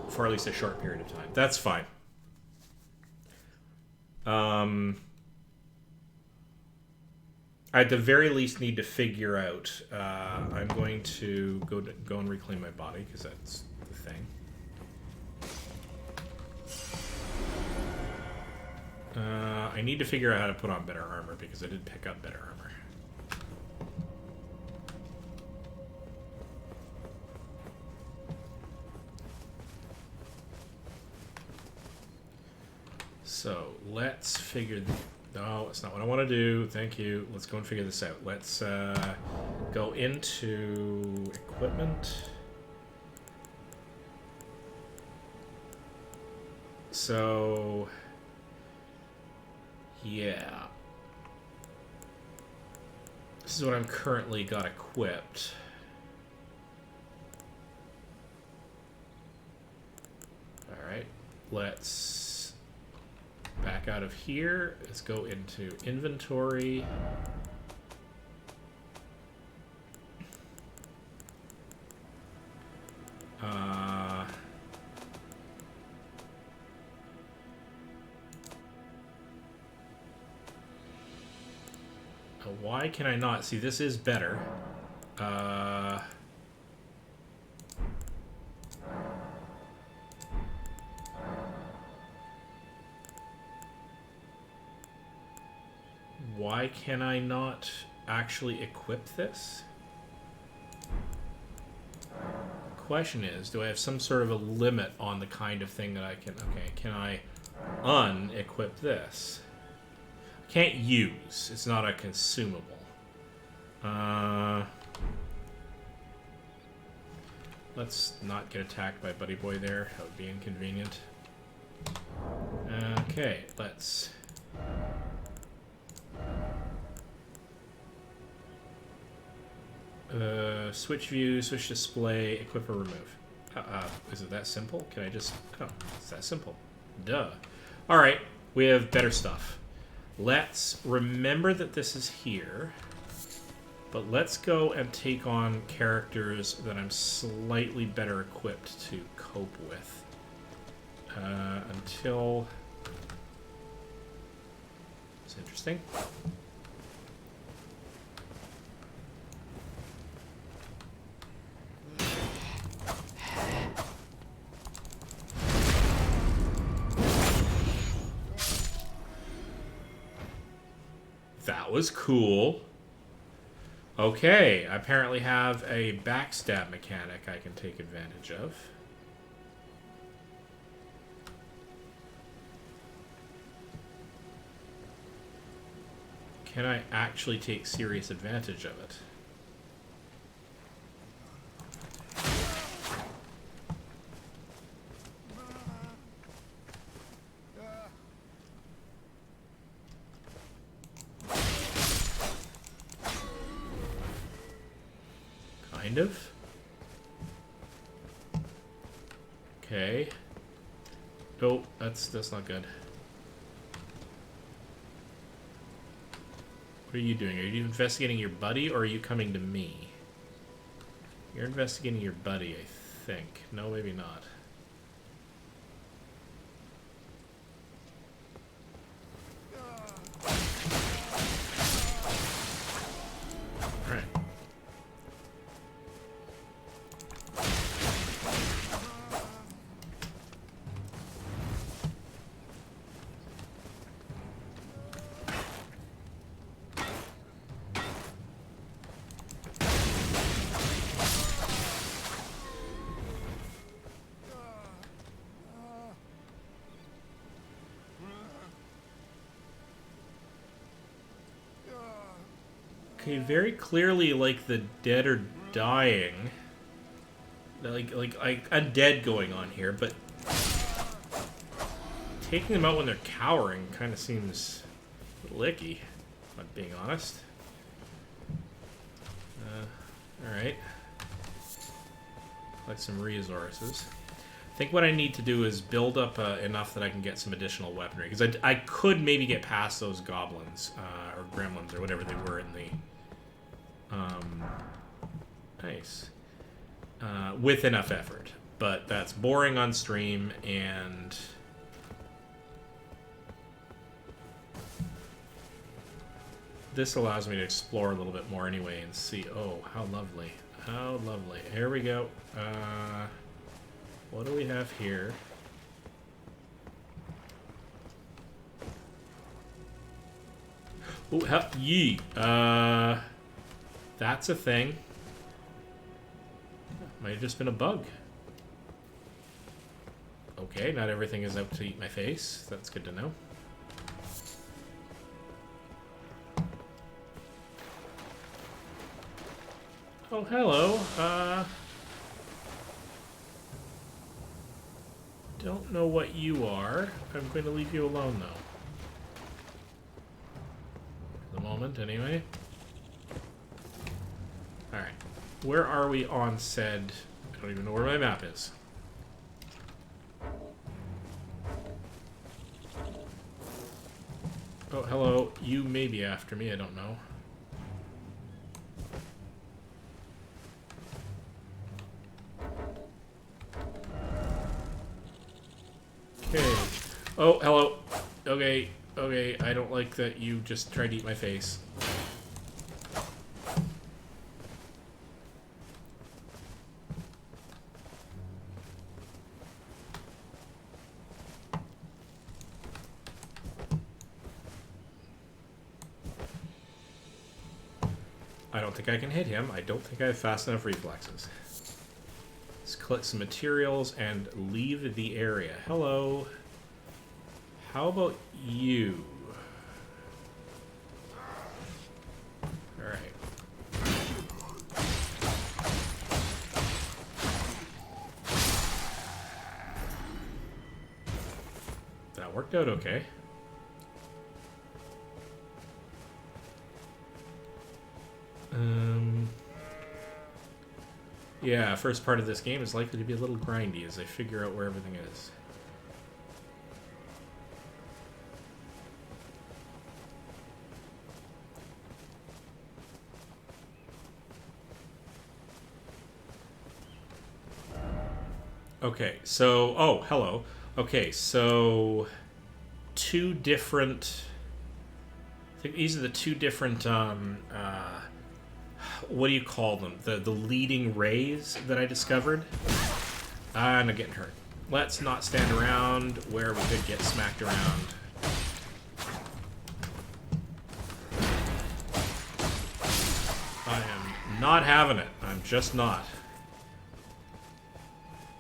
For at least a short period of time. That's fine. I at the very least need to figure out... I'm going to go and reclaim my body, because that's the thing. I need to figure out how to put on better armor, because I did pick up better armor. So, let's figure... No, that's not what I want to do. Thank you. Let's go and figure this out. Let's go into equipment. So... Yeah. This is what I'm currently got equipped. Alright. Let's back out of here. Let's go into inventory. Why can I not? See, this is better. Why can I not actually equip this? The question is, do I have some sort of a limit on the kind of thing that I can... Okay, can I unequip this? Can't use. It's not a consumable. Let's not get attacked by Buddy Boy there. That would be inconvenient. Okay, let's... Switch view, switch display, equip or remove. Is it that simple? Can I just... Oh, it's that simple. Duh. Alright, we have better stuff. Let's remember that this is here. But let's go and take on characters that I'm slightly better equipped to cope with. Until... It's interesting. That was cool. Okay, I apparently have a backstab mechanic I can take advantage of. Can I actually take serious advantage of it? Kind of. Okay. Nope, that's not good. What are you doing? Are you investigating your buddy, or are you coming to me? You're investigating your buddy, I think. No, maybe not. Alright. Okay, very clearly, like, the dead are dying. Like undead going on here, but taking them out when they're cowering kind of seems licky, if I'm being honest. Alright. Collect some resources. I think what I need to do is build up enough that I can get some additional weaponry. Because I could maybe get past those goblins, or gremlins, or whatever they were in the... nice. With enough effort. But that's boring on stream, and... this allows me to explore a little bit more anyway and see... Oh, how lovely. How lovely. Here we go. What do we have here? Oh, yee. That's a thing. Might have just been a bug. Okay, not everything is out to eat my face. That's good to know. Oh, hello. Don't know what you are. I'm going to leave you alone, though. For the moment, anyway. Alright. Where are we on said... I don't even know where my map is. Oh, hello. You may be after me. I don't know. Okay. Oh, hello. Okay. Okay. I don't like that you just tried to eat my face. I don't think I can hit him. I don't think I have fast enough reflexes. Let's collect some materials and leave the area. Hello. How about you? Alright. That worked out okay. Yeah, first part of this game is likely to be a little grindy as I figure out where everything is. Okay, so... Oh, hello. Okay, so... Two different... I think these are the two different, what do you call them? The leading rays that I discovered? I'm not getting hurt. Let's not stand around where we could get smacked around. I am not having it. I'm just not.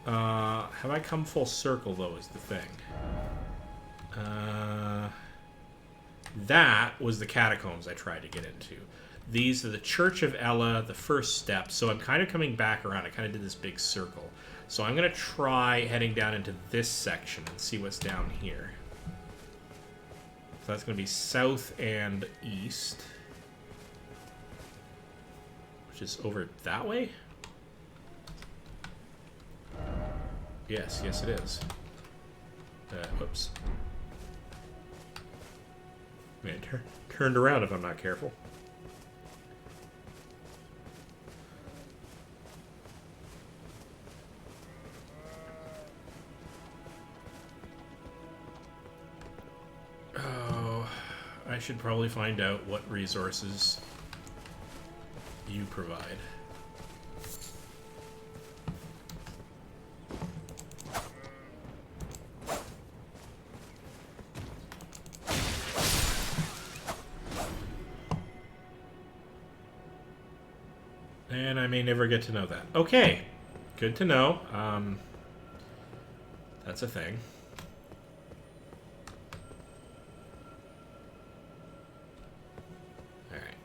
Have I come full circle, though, is the thing. That was the catacombs I tried to get into. These are the Church of Ella, the first step. So I'm kind of coming back around. I kind of did this big circle. So I'm going to try heading down into this section and see what's down here. So that's going to be south and east. Which is over that way? Yes, yes it is. Whoops. Man, turned around if I'm not careful. Oh, I should probably find out what resources you provide. And I may never get to know that. Okay. Good to know. That's a thing. Alright.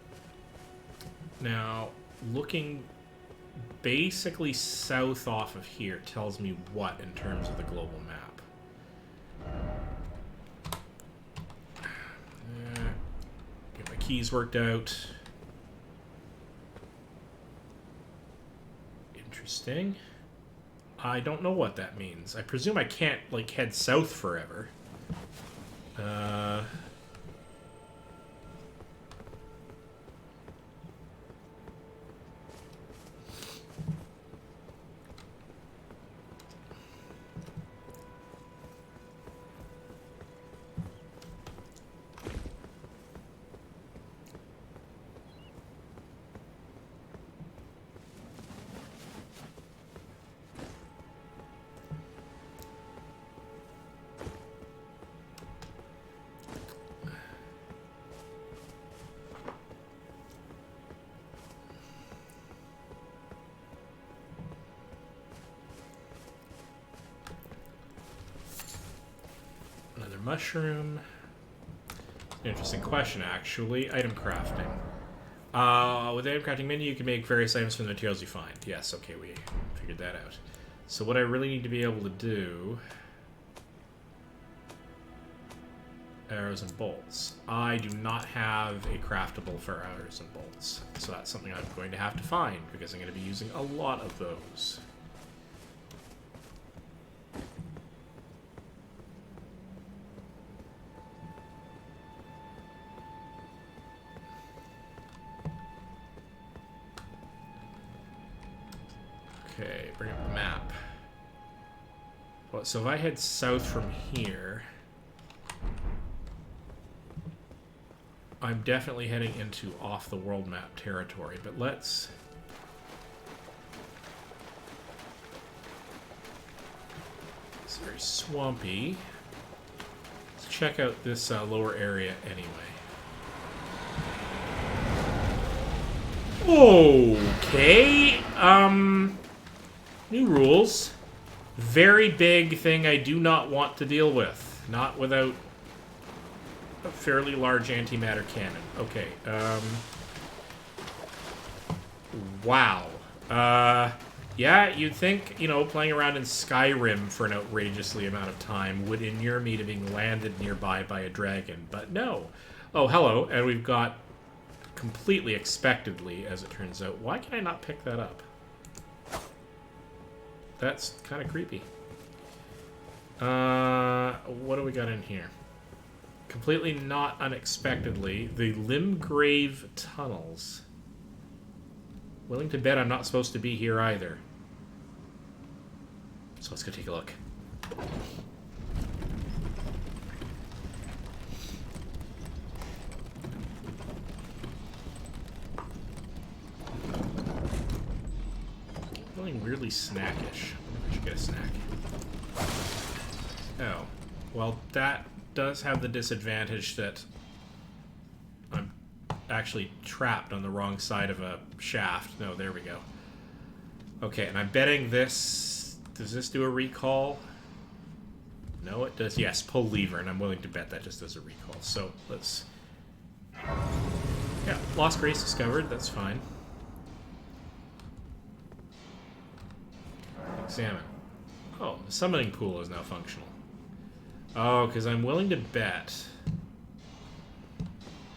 Now, looking basically south off of here tells me what in terms of the global map. Get my keys worked out. Interesting. I don't know what that means. I presume I can't, like, head south forever. Mushroom. Interesting question, actually. Item crafting. With the item crafting menu, you can make various items from the materials you find. Yes, okay, we figured that out. So what I really need to be able to do... Arrows and bolts. I do not have a craftable for arrows and bolts. So that's something I'm going to have to find, because I'm going to be using a lot of those. Okay, bring up the map. Well, so if I head south from here, I'm definitely heading into off-the-world map territory, but let's... It's very swampy. Let's check out this lower area anyway. Okay, new rules. Very big thing I do not want to deal with. Not without a fairly large antimatter cannon. Okay, wow. Yeah, you'd think, you know, playing around in Skyrim for an outrageously amount of time would inure me to being landed nearby by a dragon, but no. Oh, hello, and we've got, completely expectedly, as it turns out, why can I not pick that up? That's kind of creepy. What do we got in here? Completely not unexpectedly, the Limgrave Tunnels. Willing to bet I'm not supposed to be here either. So let's go take a look. Feeling weirdly snackish. I wonder if I should get a snack. Oh. Well, that does have the disadvantage that I'm actually trapped on the wrong side of a shaft. No, there we go. Okay, and I'm betting this... Does this do a recall? No, it does. Yes, pull lever, and I'm willing to bet that just does a recall. So, let's... Yeah, Lost Grace discovered. That's fine. Examine. Oh, the summoning pool is now functional. Oh, because I'm willing to bet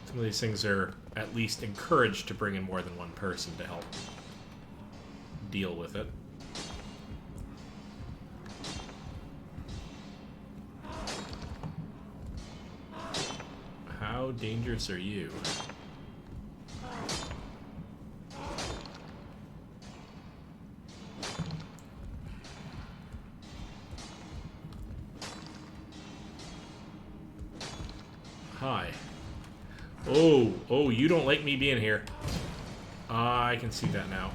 some of these things are at least encouraged to bring in more than one person to help deal with it. How dangerous are you? Hi. Oh, you don't like me being here. I can see that now.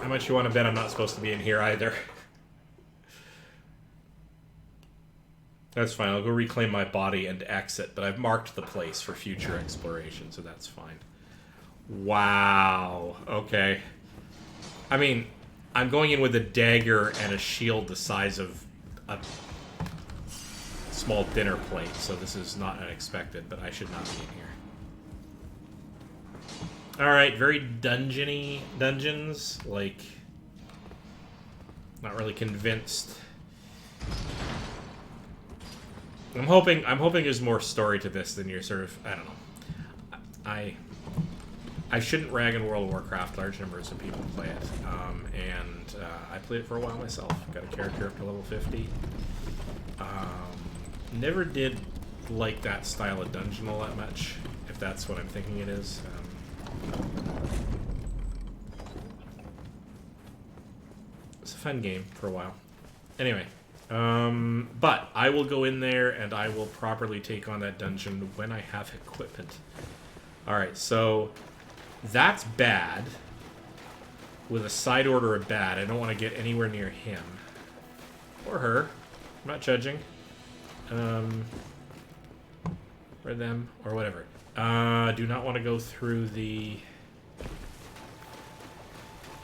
How much you want to bet I'm not supposed to be in here either? That's fine. I'll go reclaim my body and exit, but I've marked the place for future exploration, so that's fine. Wow. Okay. I mean, I'm going in with a dagger and a shield the size of a small dinner plate, so this is not unexpected, but I should not be in here. Alright, very dungeony dungeons. Like, not really convinced. I'm hoping there's more story to this than you're sort of, I don't know. I shouldn't rag on World of Warcraft. Large numbers of people play it, and I played it for a while myself. Got a character up to level 50. Never did like that style of dungeon all that much, if that's what I'm thinking it is. It's a fun game for a while. Anyway, but I will go in there and I will properly take on that dungeon when I have equipment. Alright, so that's bad. With a side order of bad. I don't want to get anywhere near him. Or her. I'm not judging. Or them. Or whatever. Do not want to go through the...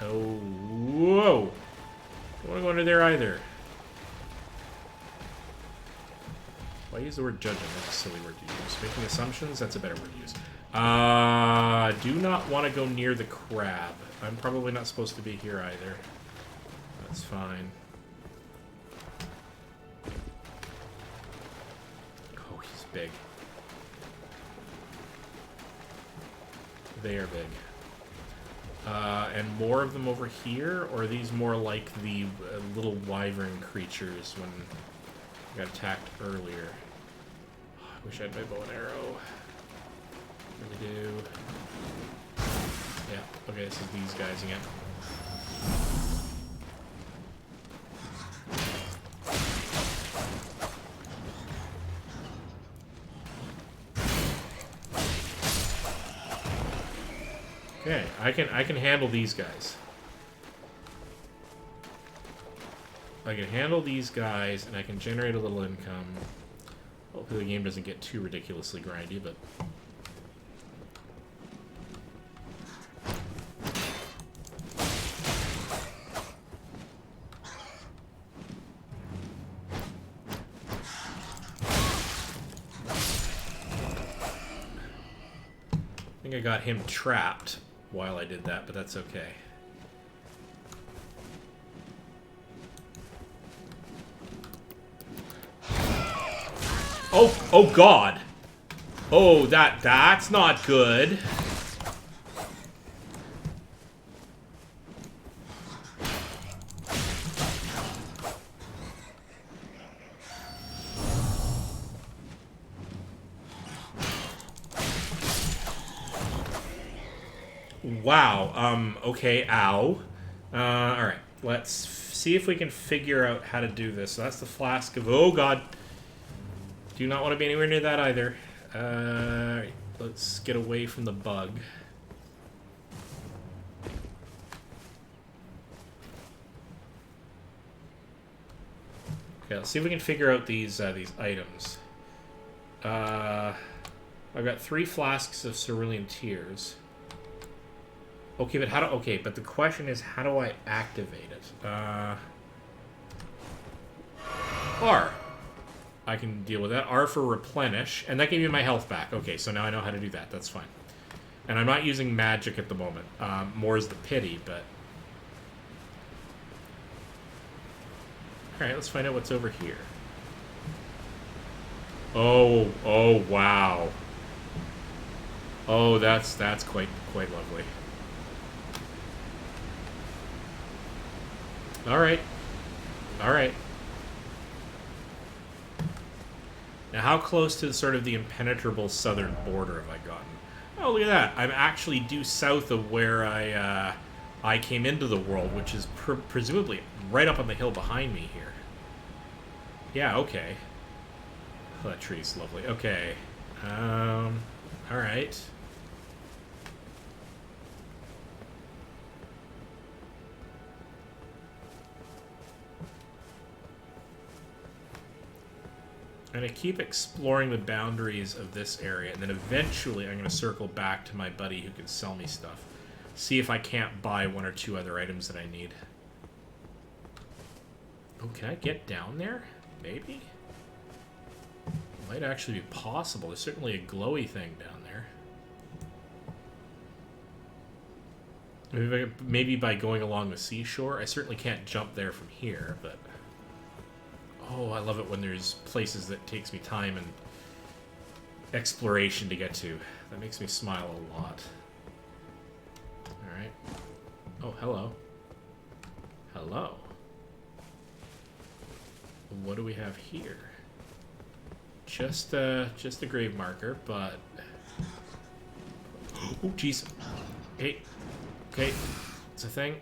Oh, whoa! Don't want to go under there either. Why use the word judging? That's a silly word to use. Making assumptions? That's a better word to use. Do not want to go near the crab. I'm probably not supposed to be here either. That's fine. Oh, he's big. They are big. And more of them over here? Or are these more like the little wyvern creatures when I got attacked earlier? Oh, I wish I had my bow and arrow. Really do. Yeah, okay, this is these guys again. Okay, I can handle these guys. I can handle these guys, and I can generate a little income. Hopefully the game doesn't get too ridiculously grindy, but... I think I got him trapped while I did that, but that's okay. Oh God. Oh, that's not good. Wow, okay, ow. Alright, let's see if we can figure out how to do this. So that's the flask of... Oh, God. Do not want to be anywhere near that either. Let's get away from the bug. Okay, let's see if we can figure out these items. I've got 3 flasks of cerulean tears. Okay, but how do... Okay, but the question is, how do I activate it? R. I can deal with that. R for replenish, and that gave me my health back. Okay, so now I know how to do that. That's fine. And I'm not using magic at the moment. More is the pity, but... Alright, let's find out what's over here. Oh, wow. Oh, that's quite lovely. Alright. Alright. Now, how close to sort of the impenetrable southern border have I gotten? Oh, look at that. I'm actually due south of where I came into the world, which is presumably right up on the hill behind me here. Yeah, okay. Oh, that tree's lovely. Okay. Alright. I'm going to keep exploring the boundaries of this area, and then eventually I'm going to circle back to my buddy who can sell me stuff. See if I can't buy 1 or 2 other items that I need. Oh, can I get down there? Maybe? Might actually be possible. There's certainly a glowy thing down there. Maybe by going along the seashore. I certainly can't jump there from here, but... Oh, I love it when there's places that takes me time and exploration to get to. That makes me smile a lot. Alright. Oh, hello. Hello. What do we have here? Just a grave marker, but... Oh, jeez. Hey. Okay. It's a thing.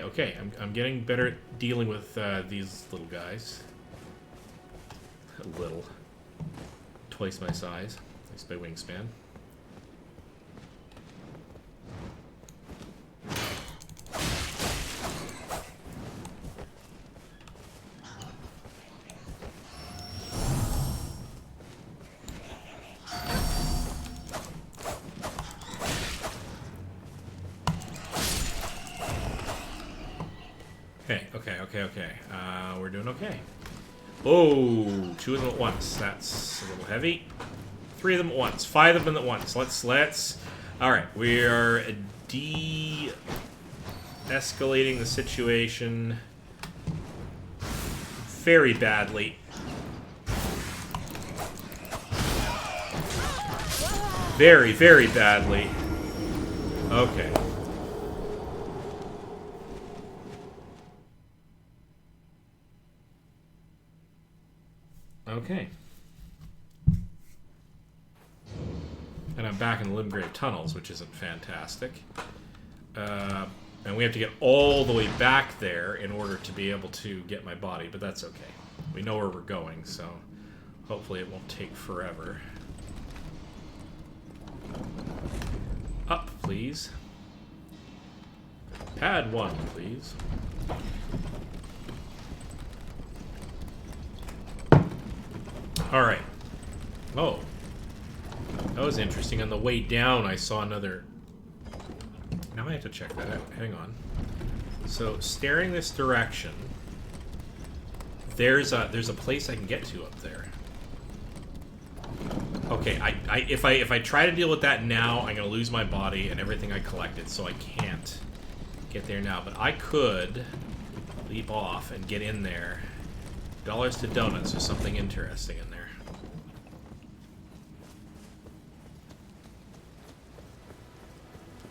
Okay. I'm getting better at dealing with these little guys. Little. Twice my size. At least by wingspan. Okay. We're doing okay. Oh, 2 of them at once. That's a little heavy. 3 of them at once. 5 of them at once. Let's... Alright, we are de-escalating the situation very badly. Very, very badly. Okay. Okay. And I'm back in the Limgrave Tunnels, which isn't fantastic. And we have to get all the way back there in order to be able to get my body, but that's okay. We know where we're going, so hopefully it won't take forever. Up, please. Pad 1, please. Alright. Oh. That was interesting. On the way down, I saw another... Now I have to check that out. Hang on. So, staring this direction, there's a place I can get to up there. Okay, if I try to deal with that now, I'm gonna lose my body and everything I collected, so I can't get there now. But I could leap off and get in there. Dollars to donuts. There's something interesting in there.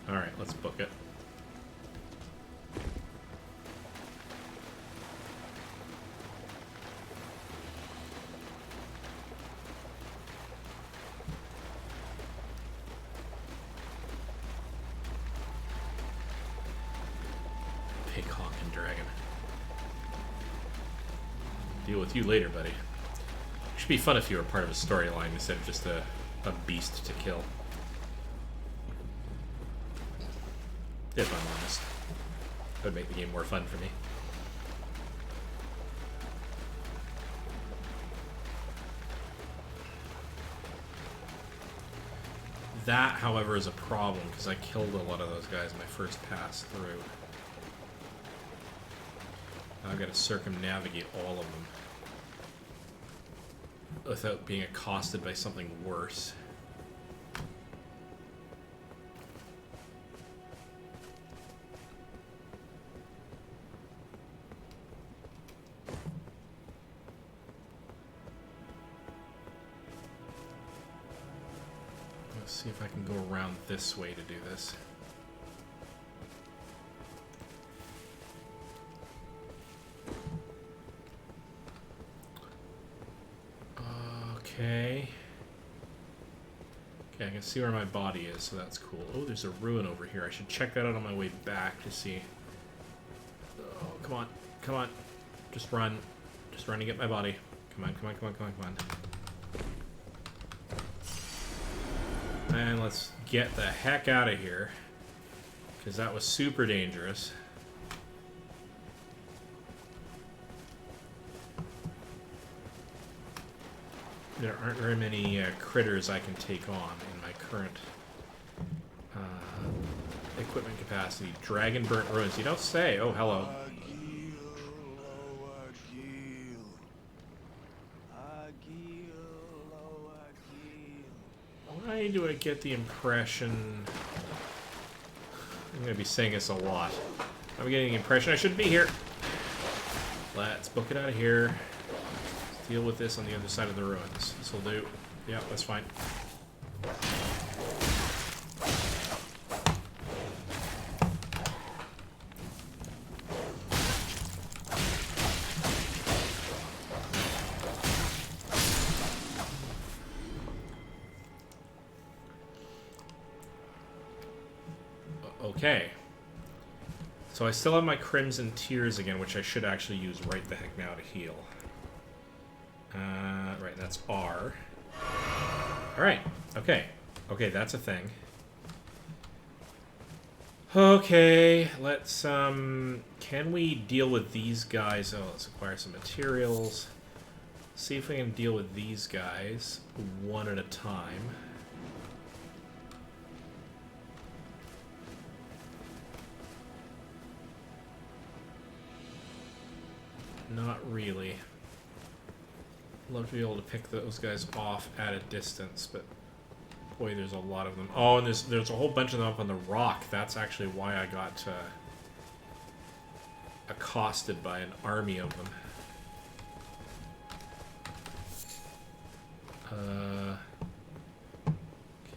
All right, let's book it. Deal with you later, buddy. Should be fun if you were part of a storyline instead of just a beast to kill. If I'm honest. That would make the game more fun for me. That, however, is a problem, because I killed a lot of those guys in my first pass through. I've got to circumnavigate all of them without being accosted by something worse. Let's see if I can go around this way to do this. Okay. Okay, I can see where my body is, so that's cool. Oh, there's a ruin over here. I should check that out on my way back to see. Oh, come on. Come on. Just run. Just run to get my body. Come on, come on, come on, come on, come on. And let's get the heck out of here, because that was super dangerous. There aren't very many critters I can take on in my current equipment capacity. Dragon burnt ruins. You don't say. Oh, hello. Why do I get the impression... I'm going to be saying this a lot. I'm getting the impression I shouldn't be here. Let's book it out of here. Deal with this on the other side of the ruins. This will do. Yeah, that's fine. Okay. So I still have my Crimson Tears again, which I should actually use right the heck now to heal. Right, that's R. Alright, okay. Okay, that's a thing. Okay, let's, can we deal with these guys? Oh, let's acquire some materials. See if we can deal with these guys one at a time. Not really. Love to be able to pick those guys off at a distance, but boy, there's a lot of them. Oh, and there's a whole bunch of them up on the rock. That's actually why I got accosted by an army of them.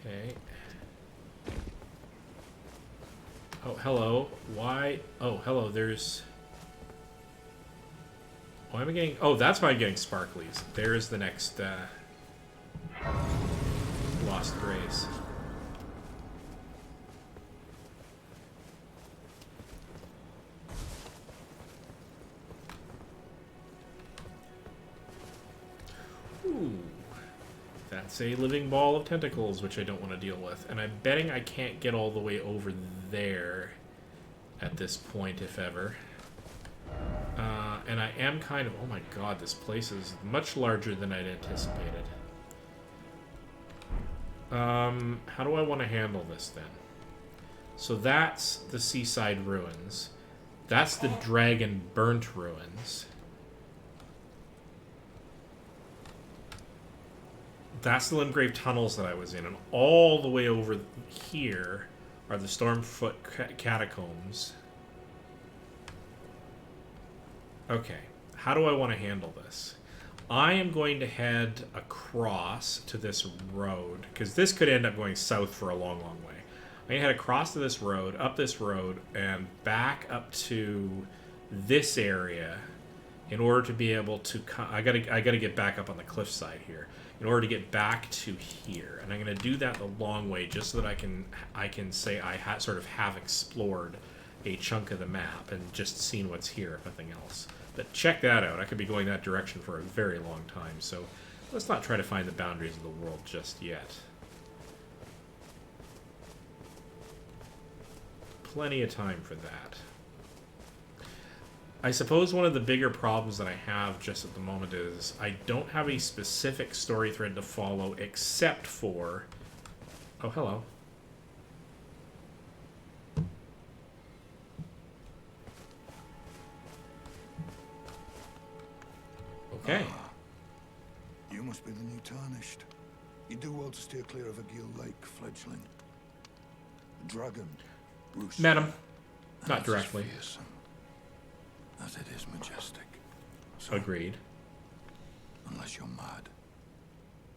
Okay. Oh, hello. Why? Oh, hello. There's... Why am I getting... Oh, that's why I'm getting sparklies. There's the next, Lost Grace. Ooh. That's a living ball of tentacles, which I don't want to deal with. And I'm betting I can't get all the way over there at this point, if ever. And I am kind of... Oh my god, this place is much larger than I'd anticipated. How do I want to handle this, then? So that's the Seaside Ruins. That's the Dragon Burnt Ruins. That's the Limgrave tunnels that I was in, and all the way over here are the Stormfoot catacombs. Okay, how do I want to handle this? I am going to head across to this road, because this could end up going south for a long, long way. I'm going to head across to this road, up this road, and back up to this area in order to be able to... I gotta get back up on the cliffside here in order to get back to here. And I'm going to do that the long way just so that I can say I sort of have explored a chunk of the map and just seen what's here, if nothing else. But check that out. I could be going that direction for a very long time, so let's not try to find the boundaries of the world just yet. Plenty of time for that. I suppose one of the bigger problems that I have just at the moment is I don't have a specific story thread to follow except for... Oh, hello. Okay. You must be the new Tarnished. You do well to steer clear of a Gill Lake fledgling. The dragon, Rooster. Met him. And Not it's directly. as fearsome as it is majestic. So, Agreed. unless you're mad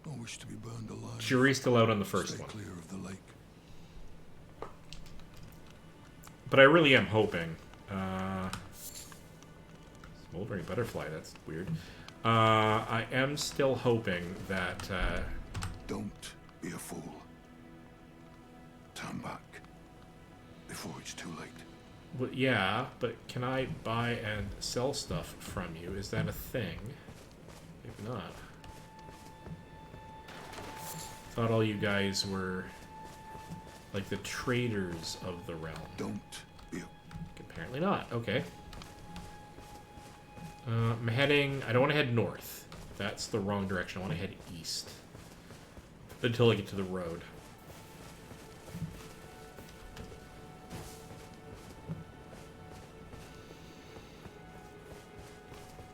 or wish to be burned alive, Jury's still out on the first stay one. clear of the lake. But I really am hoping. Smoldering butterfly, that's weird. I am still hoping that... Don't be a fool. Turn back before it's too late. well, yeah, but can I buy and sell stuff from you? Is that a thing? Maybe not. Thought all you guys were like the traders of the realm. Don't be a... Apparently not. Okay. I'm heading... I don't want to head north. That's the wrong direction. I want to head east. Until I get to the road.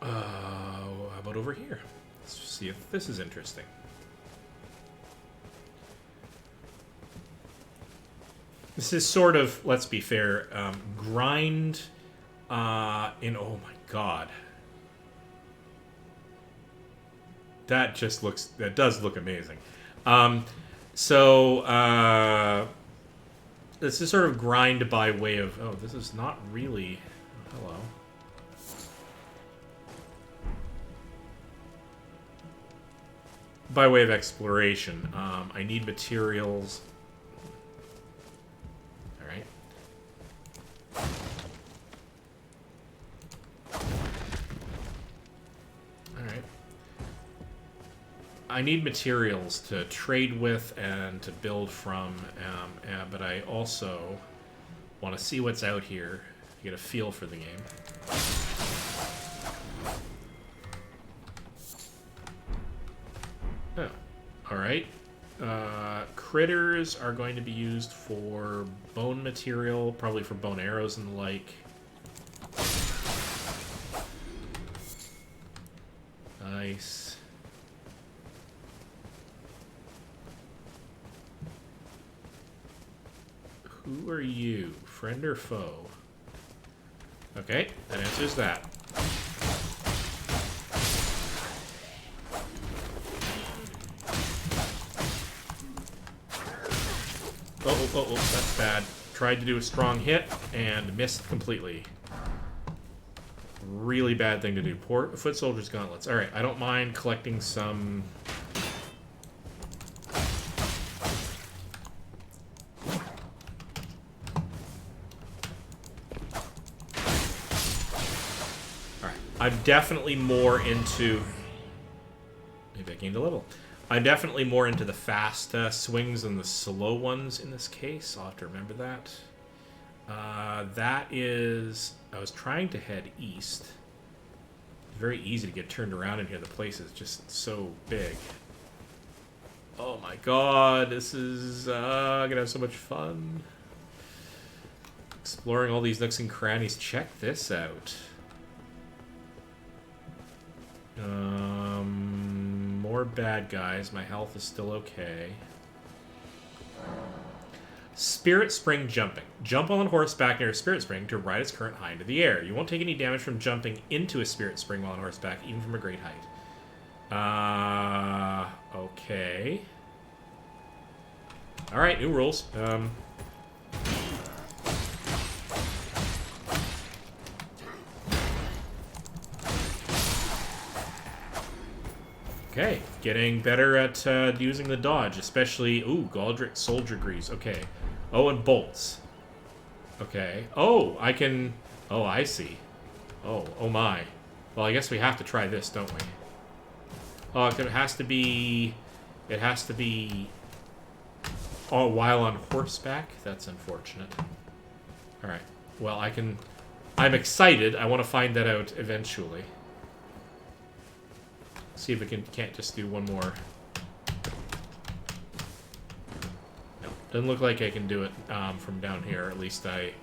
How about over here? Let's see if this is interesting. This is sort of, let's be fair, grind in... Oh my god. That just looks... That does look amazing. This is sort of grind by way of... Oh, this is not really... Hello. By way of exploration. I need materials. Alright. Alright. I need materials to trade with and to build from, but I also want to see what's out here to get a feel for the game. Oh, alright. Critters are going to be used for bone material, probably for bone arrows and the like. Nice. Who are you? Friend or foe? Okay, that answers that. Oh, that's bad. Tried to do a strong hit and missed completely. Really bad thing to do. Poor foot soldiers gauntlets. Alright, I don't mind collecting some... Alright, I'm definitely more into... Maybe I gained a level. I'm definitely more into the fast swings than the slow ones in this case. I'll have to remember that. That is... I was trying to head east. It's very easy to get turned around in here. The place is just so big. Oh my god, this is gonna have so much fun. Exploring all these nooks and crannies. Check this out. More bad guys. My health is still okay. Spirit Spring jumping. Jump on horseback near a Spirit Spring to ride its current high into the air. You won't take any damage from jumping into a Spirit Spring while on horseback, even from a great height. Okay. Alright, new rules. Okay, getting better at using the dodge, especially... Ooh, Galdric Soldier Grease. Okay. Oh, and bolts. Okay. Oh, I can... Oh, I see. Oh my. Well, I guess we have to try this, don't we? Oh, it has to be... It has to be... Oh, while on horseback? That's unfortunate. Alright. Well, I can... I'm excited. I want to find that out eventually. See if we can't just do one more. No, doesn't look like I can do it from down here. At least I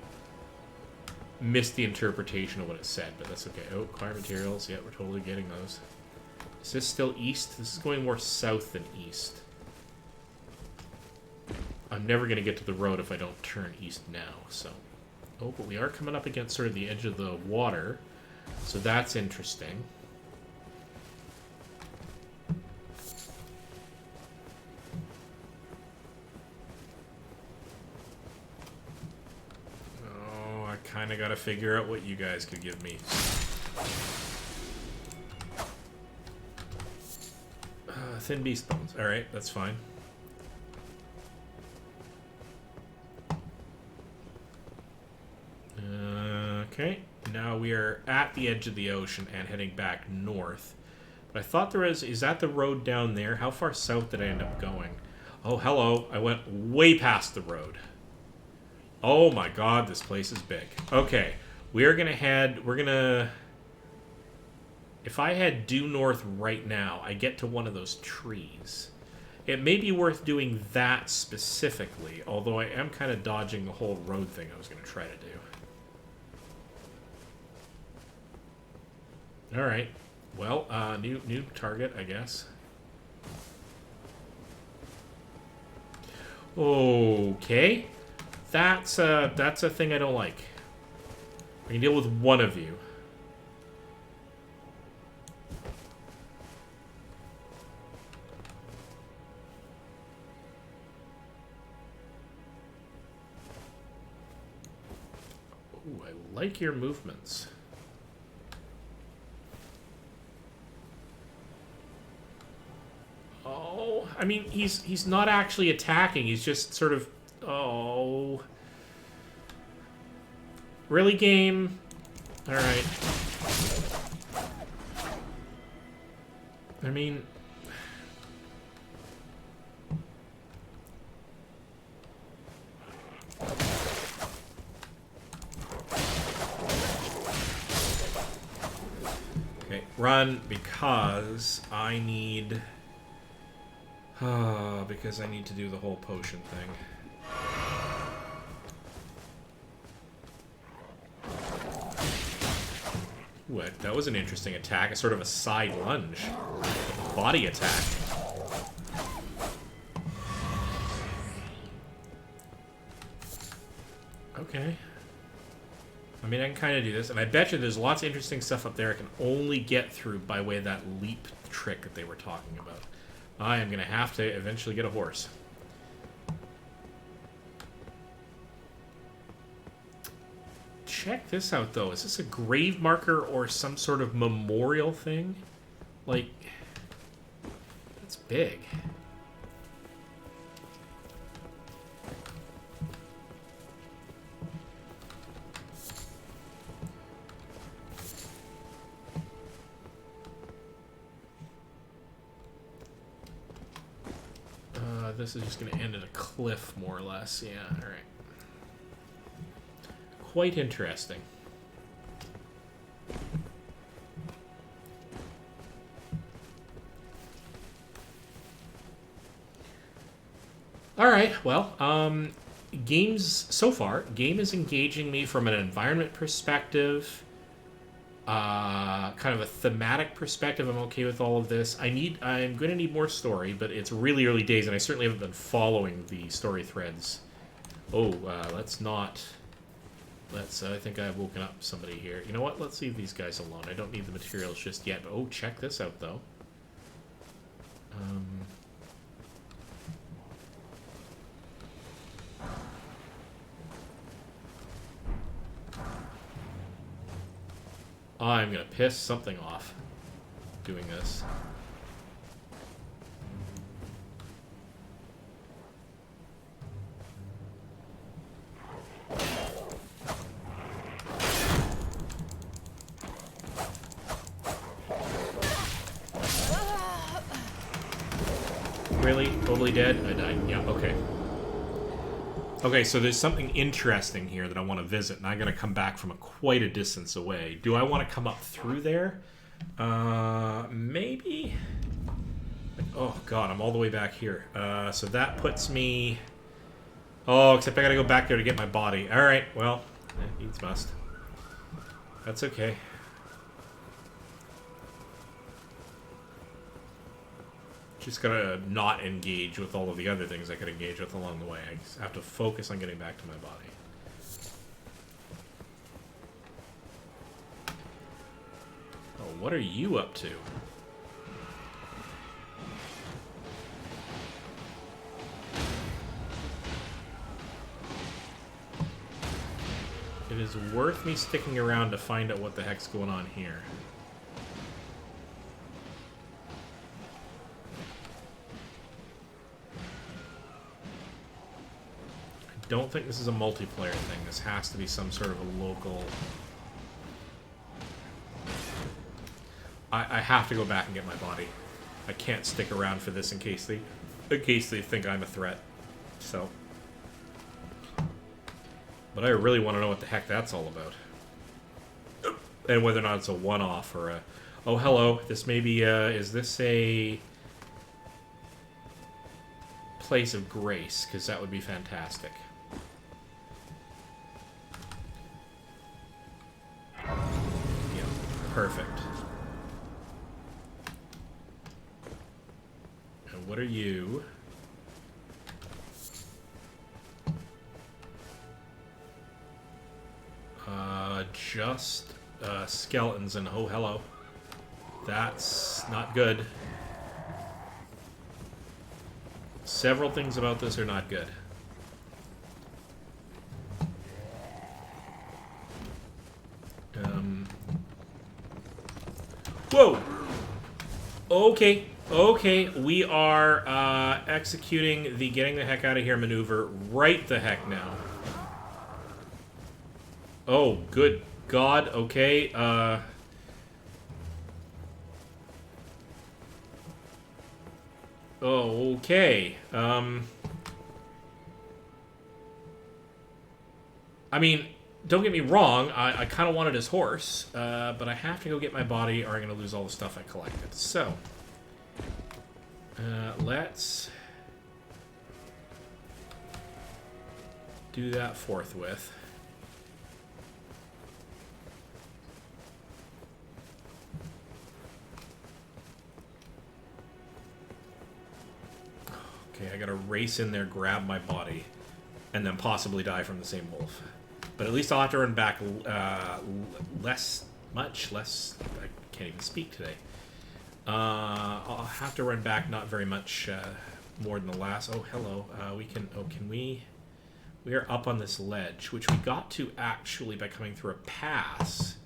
missed the interpretation of what it said, but that's okay. Oh, acquire materials. Yeah, we're totally getting those. Is this still east? This is going more south than east. I'm never going to get to the road if I don't turn east now, so... Oh, but we are coming up against sort of the edge of the water, so that's interesting. Kind of got to figure out what you guys could give me. Thin beast bones. Alright, that's fine. Okay, now we are at the edge of the ocean and heading back north. But I thought there was... Is that the road down there? How far south did I end up going? Oh, hello. I went way past the road. Oh my god, this place is big. Okay, we are going to head... We're going to... If I head due north right now, I get to one of those trees. It may be worth doing that specifically, although I am kind of dodging the whole road thing I was going to try to do. Alright. Well, new target, I guess. Okay. That's a thing I don't like. I can deal with one of you. Ooh, I like your movements. Oh, I mean, he's not actually attacking. He's just sort of... Oh. Really, game? Alright. I mean... Okay, run because I need... because I need to do the whole potion thing. Ooh, that was an interesting attack. A sort of a side lunge. Body attack. Okay. I mean, I can kind of do this. And I bet you there's lots of interesting stuff up there I can only get through by way of that leap trick that they were talking about. I am going to have to eventually get a horse. Check this out, though. Is this a grave marker or some sort of memorial thing? Like, that's big. This is just going to end at a cliff, more or less. Yeah, alright. Quite interesting. Alright, well, games, so far, game is engaging me from an environment perspective. kind of a thematic perspective, I'm okay with all of this. I'm going to need more story, but it's really early days, and I certainly haven't been following the story threads. Oh, let's not... I think I've woken up somebody here. You know what? Let's leave these guys alone. I don't need the materials just yet. But, oh, check this out, though. I'm gonna piss something off doing this. Really? Totally dead? I died. Yeah, okay. Okay, so there's something interesting here that I want to visit, and I'm going to come back from quite a distance away. Do I want to come up through there? Maybe? Oh, God, I'm all the way back here. So that puts me... Oh, except I got to go back there to get my body. All right, well, needs must. That's okay. Just gotta not engage with all of the other things I could engage with along the way. I just have to focus on getting back to my body. Oh, what are you up to? It is worth me sticking around to find out what the heck's going on here. Don't think this is a multiplayer thing. This has to be some sort of a local... I have to go back and get my body. I can't stick around for this in case they think I'm a threat. So... But I really want to know what the heck that's all about. And whether or not it's a one-off or a... Oh, hello. This may be, is this a... place of grace? Because that would be fantastic. Perfect. And what are you? Just skeletons and oh, hello. That's not good. Several things about this are not good. Whoa! Okay, okay, we are executing the getting the heck out of here maneuver right the heck now. Oh, good God, okay, Oh, okay, I mean... Don't get me wrong, I kind of wanted his horse, but I have to go get my body or I'm going to lose all the stuff I collected. So, let's do that forthwith. Okay, I got to race in there, grab my body, and then possibly die from the same wolf. But at least I'll have to run back much less. I can't even speak today. I'll have to run back not very much more than the last. Oh, hello. Can we? We are up on this ledge, which we got to actually by coming through a pass.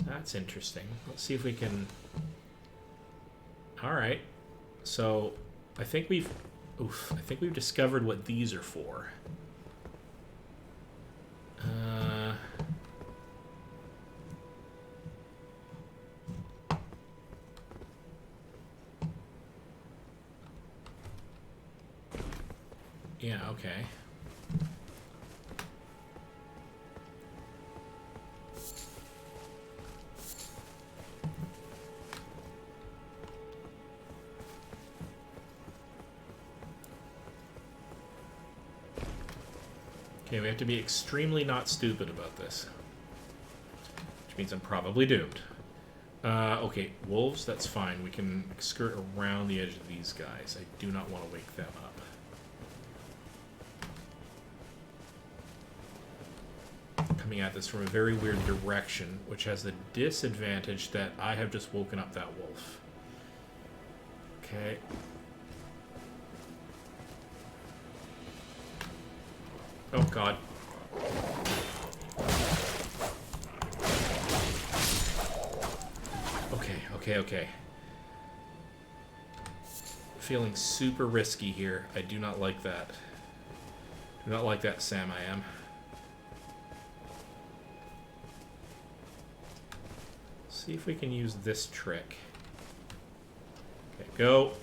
That's interesting. Let's see if we can. All right. So I think we've discovered what these are for. Yeah, okay. Okay, we have to be extremely not stupid about this. Which means I'm probably doomed. Okay, wolves, that's fine. We can skirt around the edge of these guys. I do not want to wake them up. Coming at this from a very weird direction, which has the disadvantage that I have just woken up that wolf. Okay. Oh, God. Okay. Feeling super risky here. I do not like that. Do not like that, Sam, I am. See if we can use this trick. Okay, go.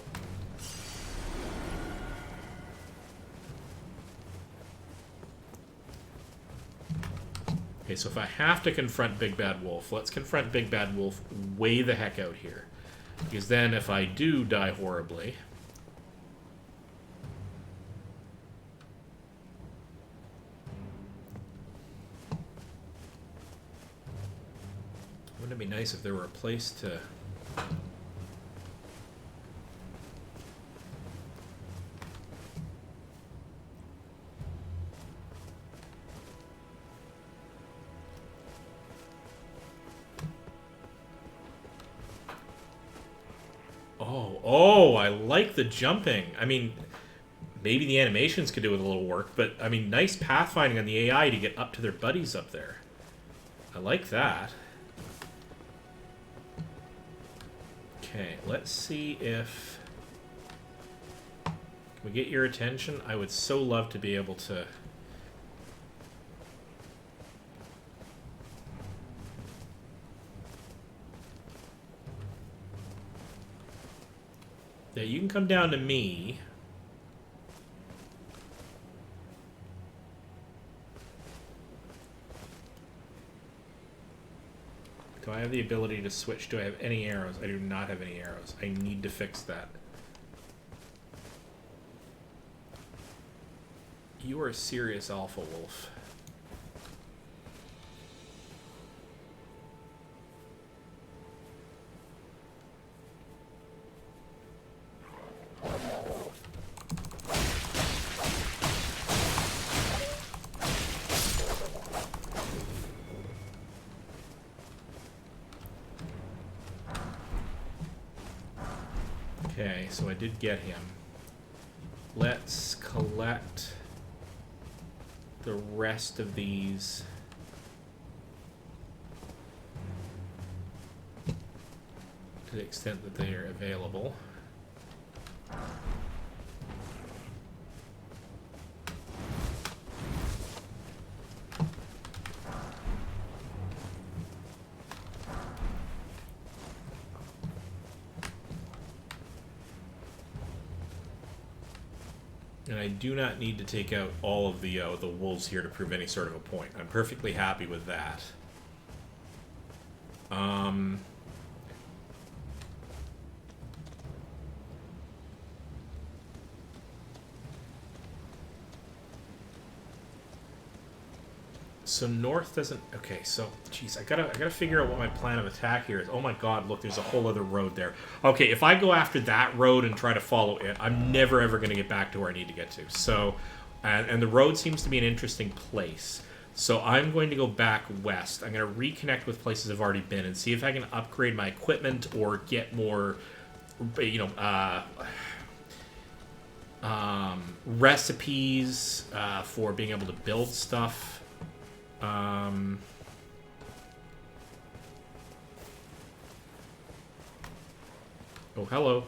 Okay, so if I have to confront Big Bad Wolf, let's confront Big Bad Wolf way the heck out here. Because then if I do die horribly... Wouldn't it be nice if there were a place to... Oh, I like the jumping. I mean, maybe the animations could do with a little work, but, I mean, nice pathfinding on the AI to get up to their buddies up there. I like that. Okay, let's see if... Can we get your attention? I would so love to be able to... Yeah, you can come down to me. Do I have the ability to switch? Do I have any arrows? I do not have any arrows. I need to fix that. You are a serious alpha wolf. Okay, so I did get him. Let's collect the rest of these. To the extent that they are available. And I do not need to take out all of the wolves here to prove any sort of a point. I'm perfectly happy with that. So north doesn't... Okay, so... Jeez, I gotta figure out what my plan of attack here is. Oh my god, look, there's a whole other road there. Okay, if I go after that road and try to follow it, I'm never ever gonna get back to where I need to get to. So... And the road seems to be an interesting place. So I'm going to go back west. I'm going to reconnect with places I've already been and see if I can upgrade my equipment or get more... You know, recipes for being able to build stuff. Oh, hello.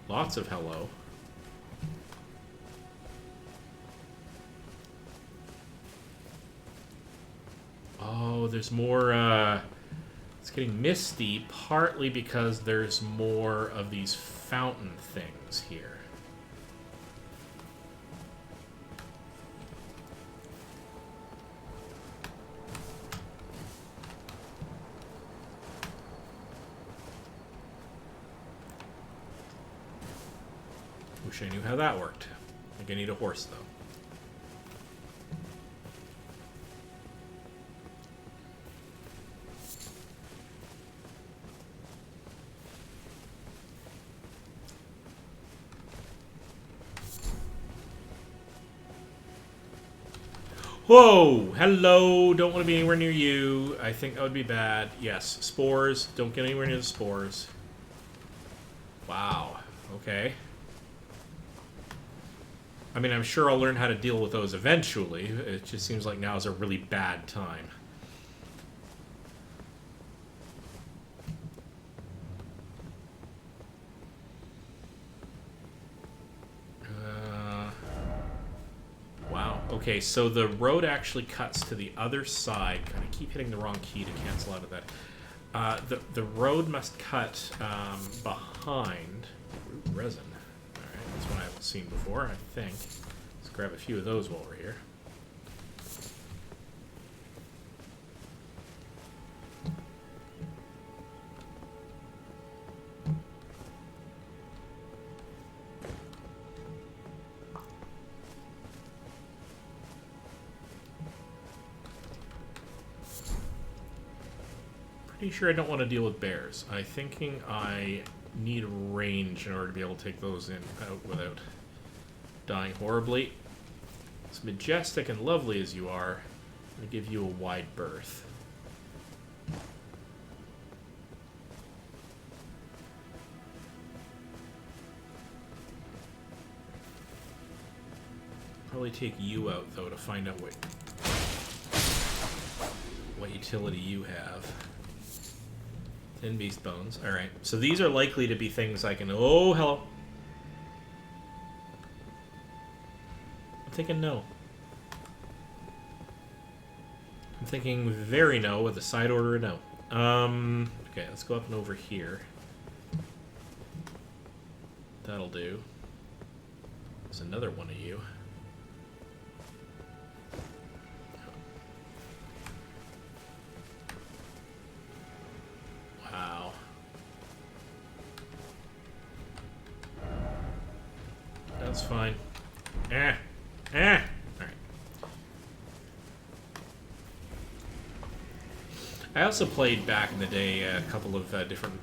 Lots of hello. Oh, there's more, it's getting misty, partly because there's more of these fountain things here. Wish I knew how that worked. I think I need a horse, though. Whoa! Hello! Don't want to be anywhere near you. I think that would be bad. Yes, spores. Don't get anywhere near the spores. Wow. Okay. I mean, I'm sure I'll learn how to deal with those eventually. It just seems like now is a really bad time. Wow. Okay, so the road actually cuts to the other side. God, I keep hitting the wrong key to cancel out of that. The road must cut behind resin. All right, that's one I haven't seen before. I think. Let's grab a few of those while we're here. Pretty sure I don't want to deal with bears. I'm thinking I need range in order to be able to take those in out without dying horribly. As majestic and lovely as you are, I'm going to give you a wide berth. Probably take you out though to find out what utility you have. Thin beast bones. Alright, so these are likely to be things I can... Oh, hello. I'm thinking no. I'm thinking very no with a side order of no. Okay, let's go up and over here. That'll do. There's another one of you. Wow. That's fine. Alright. I also played back in the day a couple of different,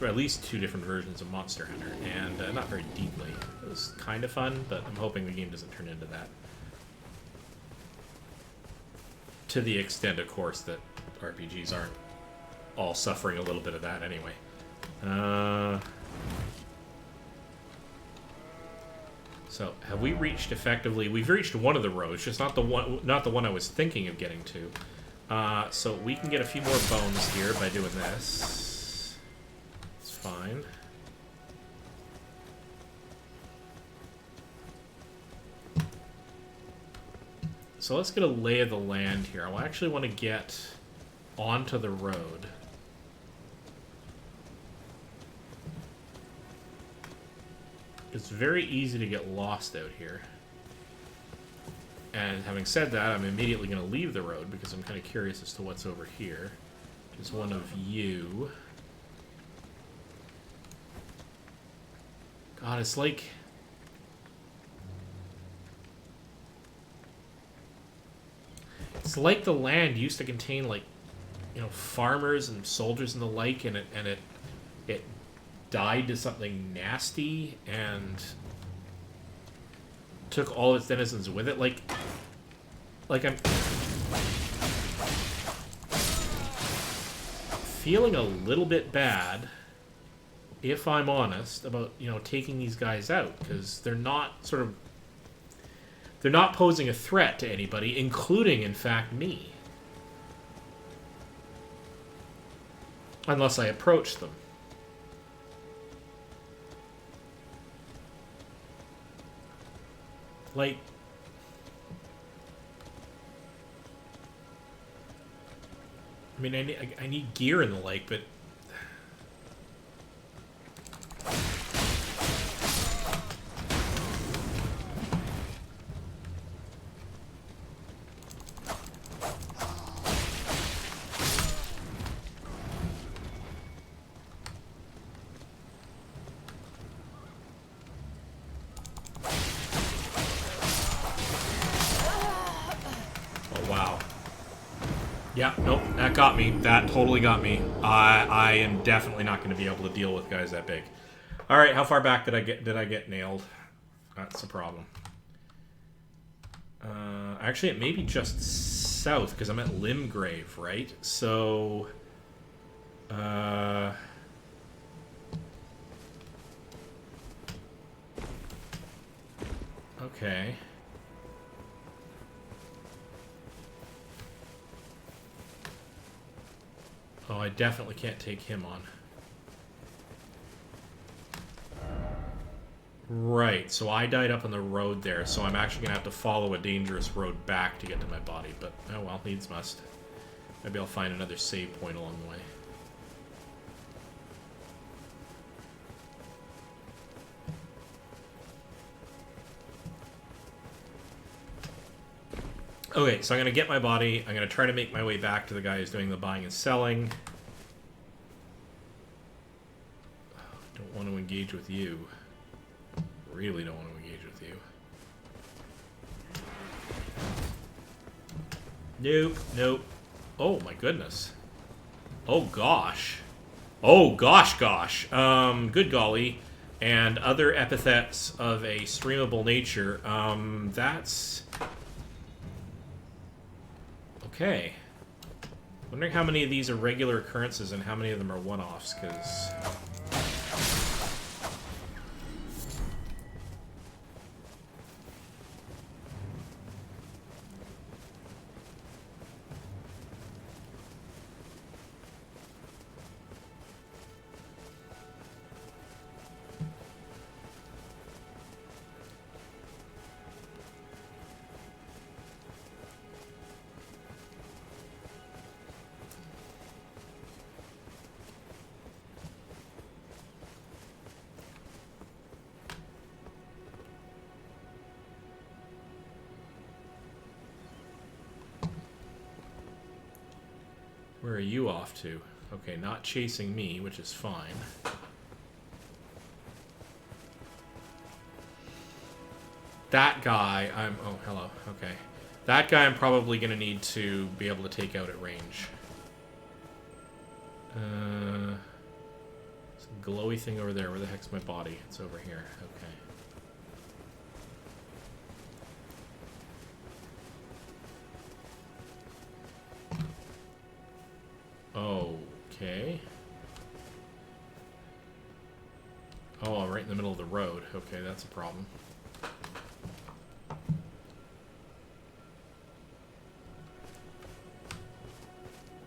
or at least 2 different versions of Monster Hunter, and not very deeply. It was kind of fun, but I'm hoping the game doesn't turn into that. To the extent, of course, that RPGs aren't all suffering a little bit of that anyway. So, have we reached effectively? We've reached one of the roads, just not the one I was thinking of getting to. So we can get a few more bones here by doing this. It's fine. So let's get a lay of the land here. I actually want to get onto the road. It's very easy to get lost out here. And having said that, I'm immediately going to leave the road because I'm kind of curious as to what's over here. There's one of you. God, it's like... It's like the land used to contain, like, you know, farmers and soldiers and the like, and it died to something nasty and took all its denizens with it. Like I'm feeling a little bit bad, if I'm honest, about, you know, taking these guys out, because they're not posing a threat to anybody, including, in fact, me. Unless I approach them. Like... I mean, I need gear and the like, but... Yeah, nope, that got me. That totally got me. I am definitely not going to be able to deal with guys that big. All right, how far back did I get nailed? That's the problem. Actually, it may be just south, because I'm at Limgrave, right? So... okay. Oh, I definitely can't take him on. Right, so I died up on the road there, so I'm actually going to have to follow a dangerous road back to get to my body, but oh well, needs must. Maybe I'll find another save point along the way. Okay, so I'm going to get my body, I'm going to try to make my way back to the guy who's doing the buying and selling. Don't want to engage with you. Really don't want to engage with you. Nope, nope. Oh my goodness. Oh gosh. Oh gosh. Good golly. And other epithets of a streamable nature. That's... okay. Wondering how many of these are regular occurrences and how many of them are one-offs, because... where are you off to? Okay, not chasing me, which is fine. That guy, oh, hello, okay. That guy I'm probably going to need to be able to take out at range. Some glowy thing over there. Where the heck's my body? It's over here. Okay. Okay. Oh, right in the middle of the road. Okay, that's a problem.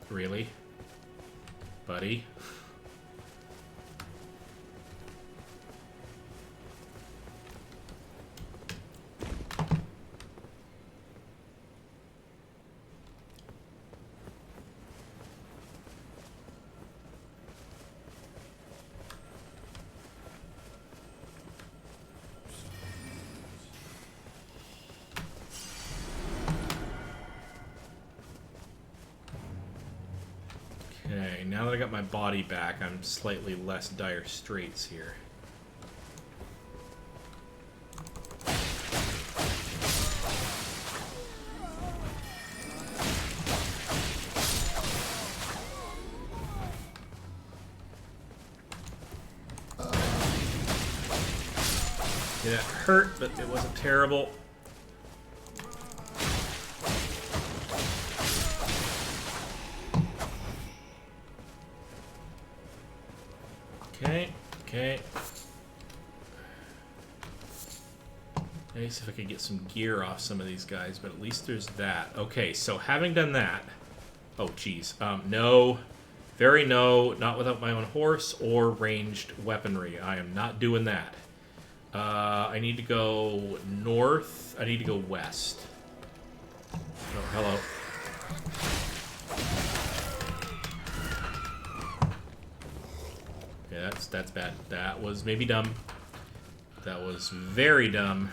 Really? Buddy? Okay, now that I got my body back, I'm slightly less dire straits here. Yeah, it hurt, but it wasn't terrible. Okay. Nice if I could get some gear off some of these guys, but at least there's that. Okay, so having done that... oh, geez. No. Very no. Not without my own horse or ranged weaponry. I am not doing that. I need to go north. I need to go west. Oh, hello. Yeah, that's bad. That was maybe dumb. That was very dumb.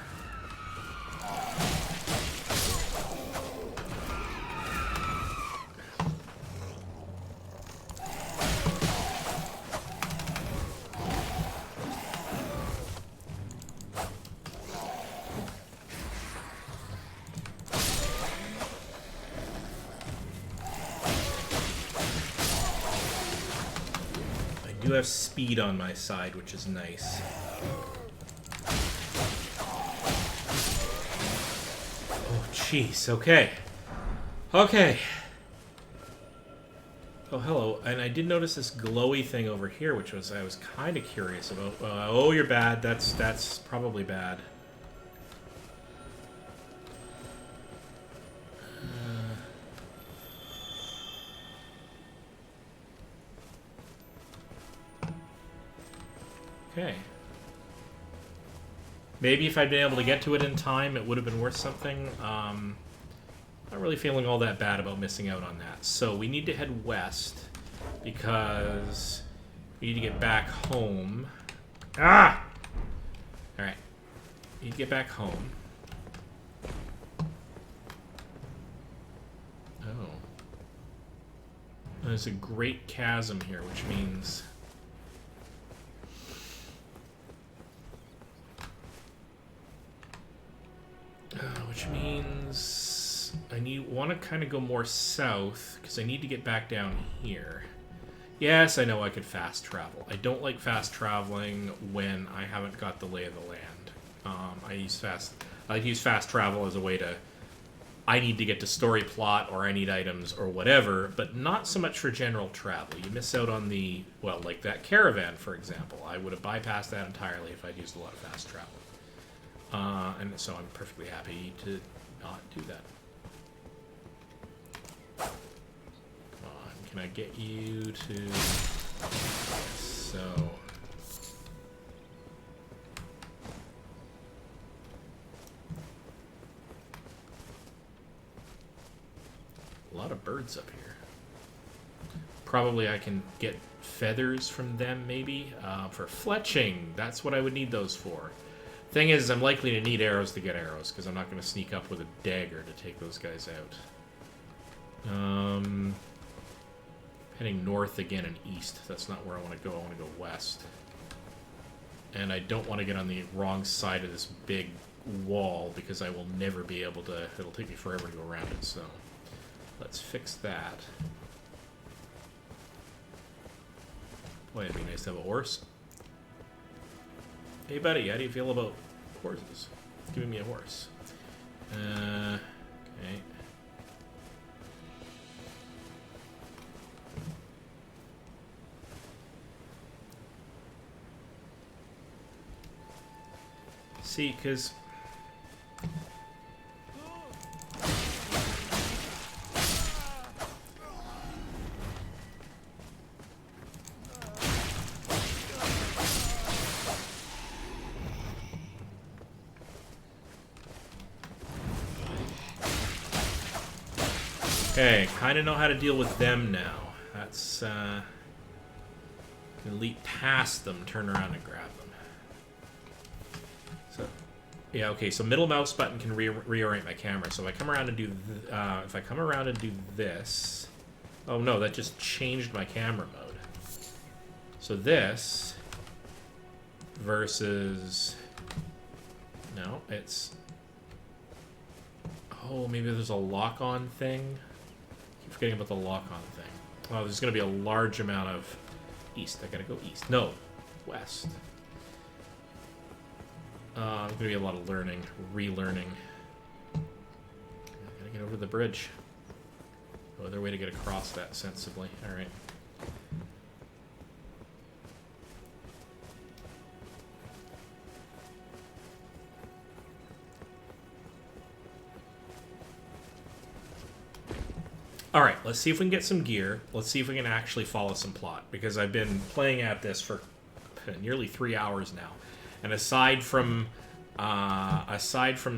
I do have speed on my side, which is nice. Oh, jeez. Okay. Okay. Oh, hello. And I did notice this glowy thing over here, which I was kind of curious about. Oh, you're bad. That's probably bad. Okay. Maybe if I'd been able to get to it in time, it would have been worth something. Not really feeling all that bad about missing out on that. So we need to head west because we need to get back home. Ah! Alright. Need to get back home. Oh. There's a great chasm here, which means... which means I want to kind of go more south because I need to get back down here. Yes, I know I could fast travel. I don't like fast traveling when I haven't got the lay of the land. I use fast travel as a way to... I need to get to story plot or I need items or whatever, but not so much for general travel. You miss out on the... Well, like that caravan, for example. I would have bypassed that entirely if I'd used a lot of fast travel. And so I'm perfectly happy to not do that. Come on, can I get you to... So... A lot of birds up here. Probably I can get feathers from them, maybe. For fletching, that's what I would need those for. Thing is, I'm likely to need arrows to get arrows, because I'm not going to sneak up with a dagger to take those guys out. Heading north again and east. That's not where I want to go. I want to go west. And I don't want to get on the wrong side of this big wall, because I will never be able to... It'll take me forever to go around it, so... Let's fix that. Boy, it'd be nice to have a horse. Hey, buddy, how do you feel about horses? Giving me a horse. Okay. See, because... Okay, kind of know how to deal with them now. That's, can leap past them, turn around and grab them. So, yeah, okay, so middle mouse button can reorient my camera. So if I come around and do, this... Oh no, that just changed my camera mode. So this versus... No, it's... Oh, maybe there's a lock-on thing? Forgetting about the lock-on thing. Oh, there's going to be a large amount of east. I gotta go east. No, west. There's going to be a lot of learning, relearning. I gotta get over the bridge. No other way to get across that sensibly. All right. Alright, let's see if we can get some gear. Let's see if we can actually follow some plot. Because I've been playing at this for nearly 3 hours now. And aside from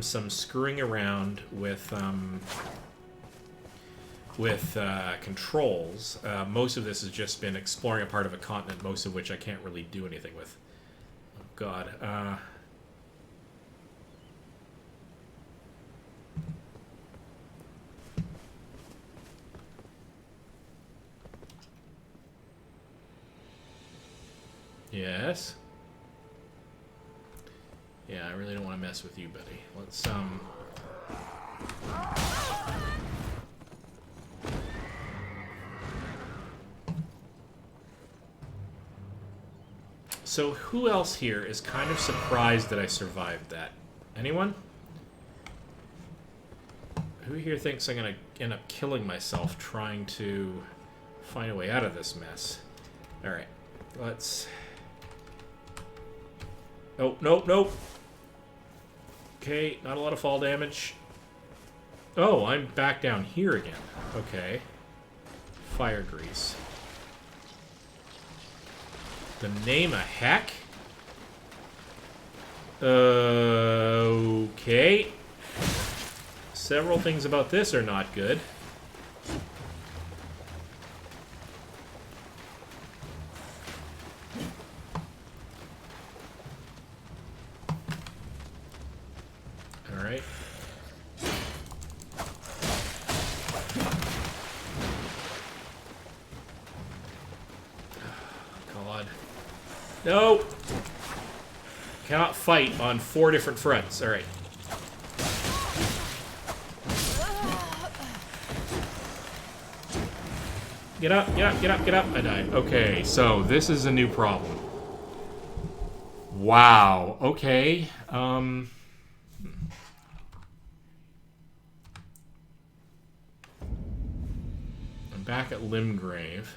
some screwing around with controls, most of this has just been exploring a part of a continent, most of which I can't really do anything with. Oh, God. Yes. Yeah, I really don't want to mess with you, buddy. Let's, So, who else here is kind of surprised that I survived that? Anyone? Who here thinks I'm gonna end up killing myself trying to find a way out of this mess? Alright, let's... Oh, nope, nope. Okay, not a lot of fall damage. Oh, I'm back down here again. Okay. Fire grease. The name of heck? Okay. Several things about this are not good. Alright. God. No! Cannot fight on 4 different fronts. Alright. Get up, get up, get up, get up. I died. Okay, so this is a new problem. Wow. Okay. I'm back at Limgrave.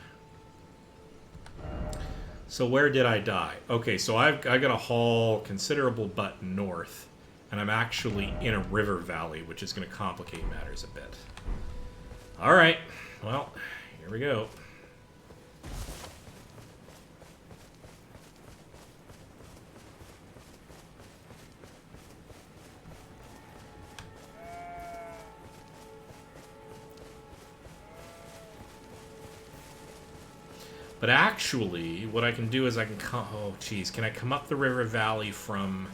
So where did I die? Okay, so I got to haul considerable butt north, and I'm actually in a river valley, which is going to complicate matters a bit. All right. Well, here we go. But actually, what I can do is I can come... Oh, geez. Can I come up the river valley from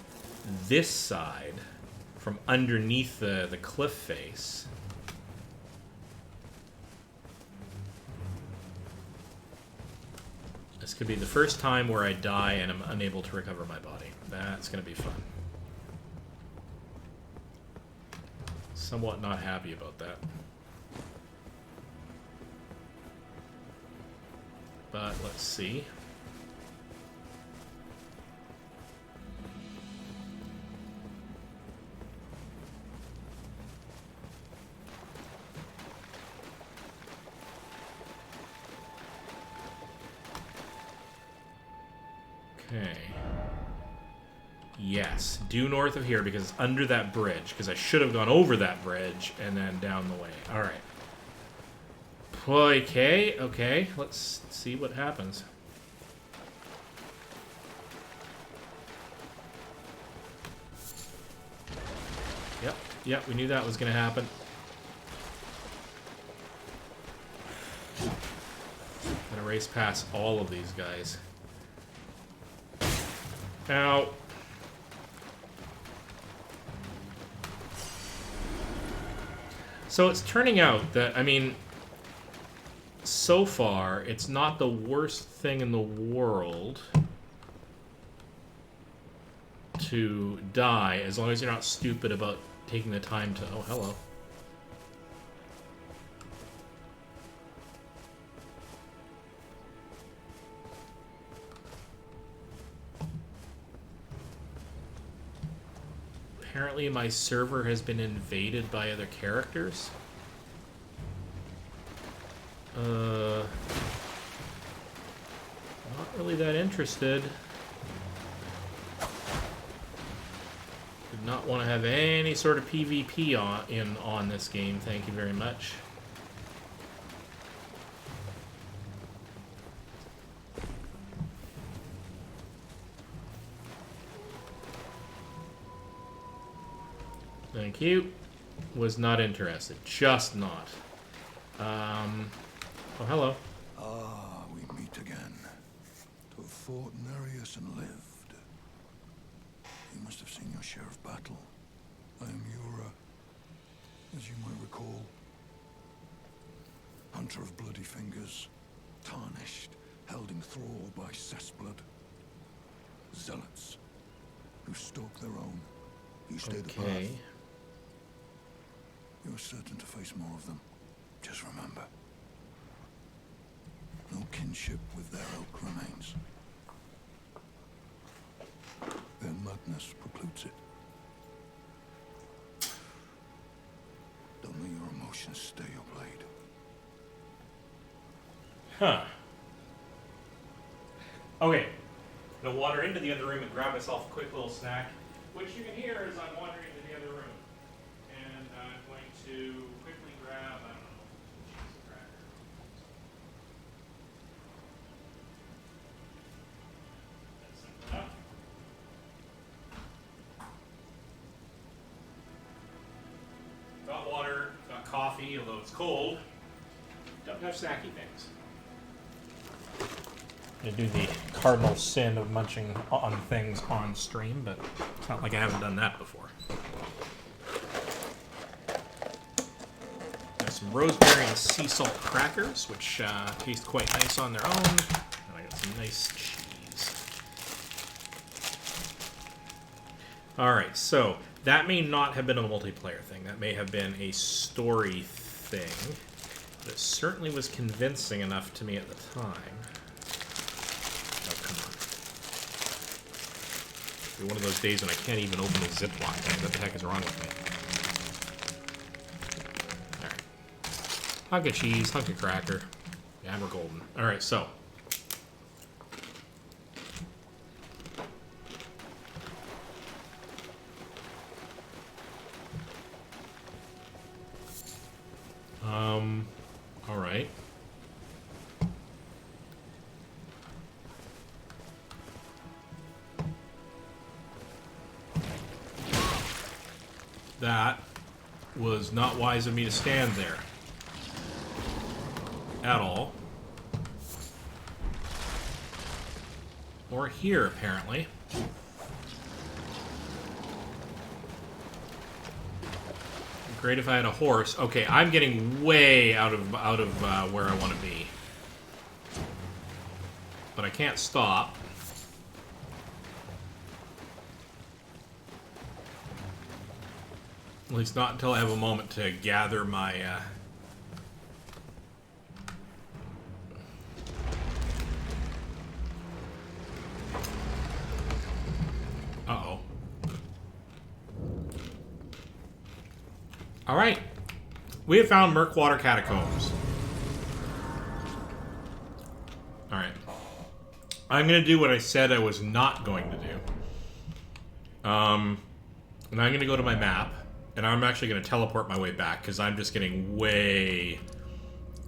this side? From underneath the cliff face? This could be the first time where I die and I'm unable to recover my body. That's going to be fun. Somewhat not happy about that. But let's see. Okay. Yes, due north of here because it's under that bridge. Because I should have gone over that bridge and then down the way. All right. Okay, okay. Let's see what happens. Yep, we knew that was going to happen. I'm going to race past all of these guys. Ow. So it's turning out that, I mean... So far, it's not the worst thing in the world to die, as long as you're not stupid about taking the time to... Oh, hello. Apparently my server has been invaded by other characters. Not really that interested. Did not want to have any sort of PvP on this game, thank you very much. Thank you. Was not interested. Just not. Oh, hello. Ah, we meet again. To have fought Nereus and lived. You must have seen your share of battle. I am Yura, as you might recall. Hunter of bloody fingers, tarnished, held in thrall by cessblood. Zealots, who stalk their own. You stay the path. You are certain to face more of them. Just remember. No kinship with their ilk remains. Their madness precludes it. Don't know potions stay your blade. Huh. Okay. I'm going to wander into the other room and grab myself a quick little snack, which you can hear as I'm wandering into the other room. And I'm going to quickly grab, I don't know, cheese and cracker. That's simple enough. Got water, got coffee, although it's cold. Don't have snacky things. I do the cardinal sin of munching on things on stream, but it's not like I haven't done that before. Got some rosemary and sea salt crackers, which taste quite nice on their own. And I got some nice cheese. Alright, so that may not have been a multiplayer thing. That may have been a story thing. But it certainly was convincing enough to me at the time. Oh, come on. It'll be one of those days when I can't even open the Ziploc bag. What the heck is wrong with me? Alright. Hunk of cheese, hunk of cracker. Yeah, we're golden. Alright, so. Alright. That was not wise of me to stand there. At all. Or here, apparently. Great if I had a horse. Okay, I'm getting way out of where I want to be. But I can't stop. At least not until I have a moment to gather my... Uh-oh. Alright. We have found Murkwater Catacombs. Alright. I'm going to do what I said I was not going to do. And I'm going to go to my map. And I'm actually going to teleport my way back, because I'm just getting way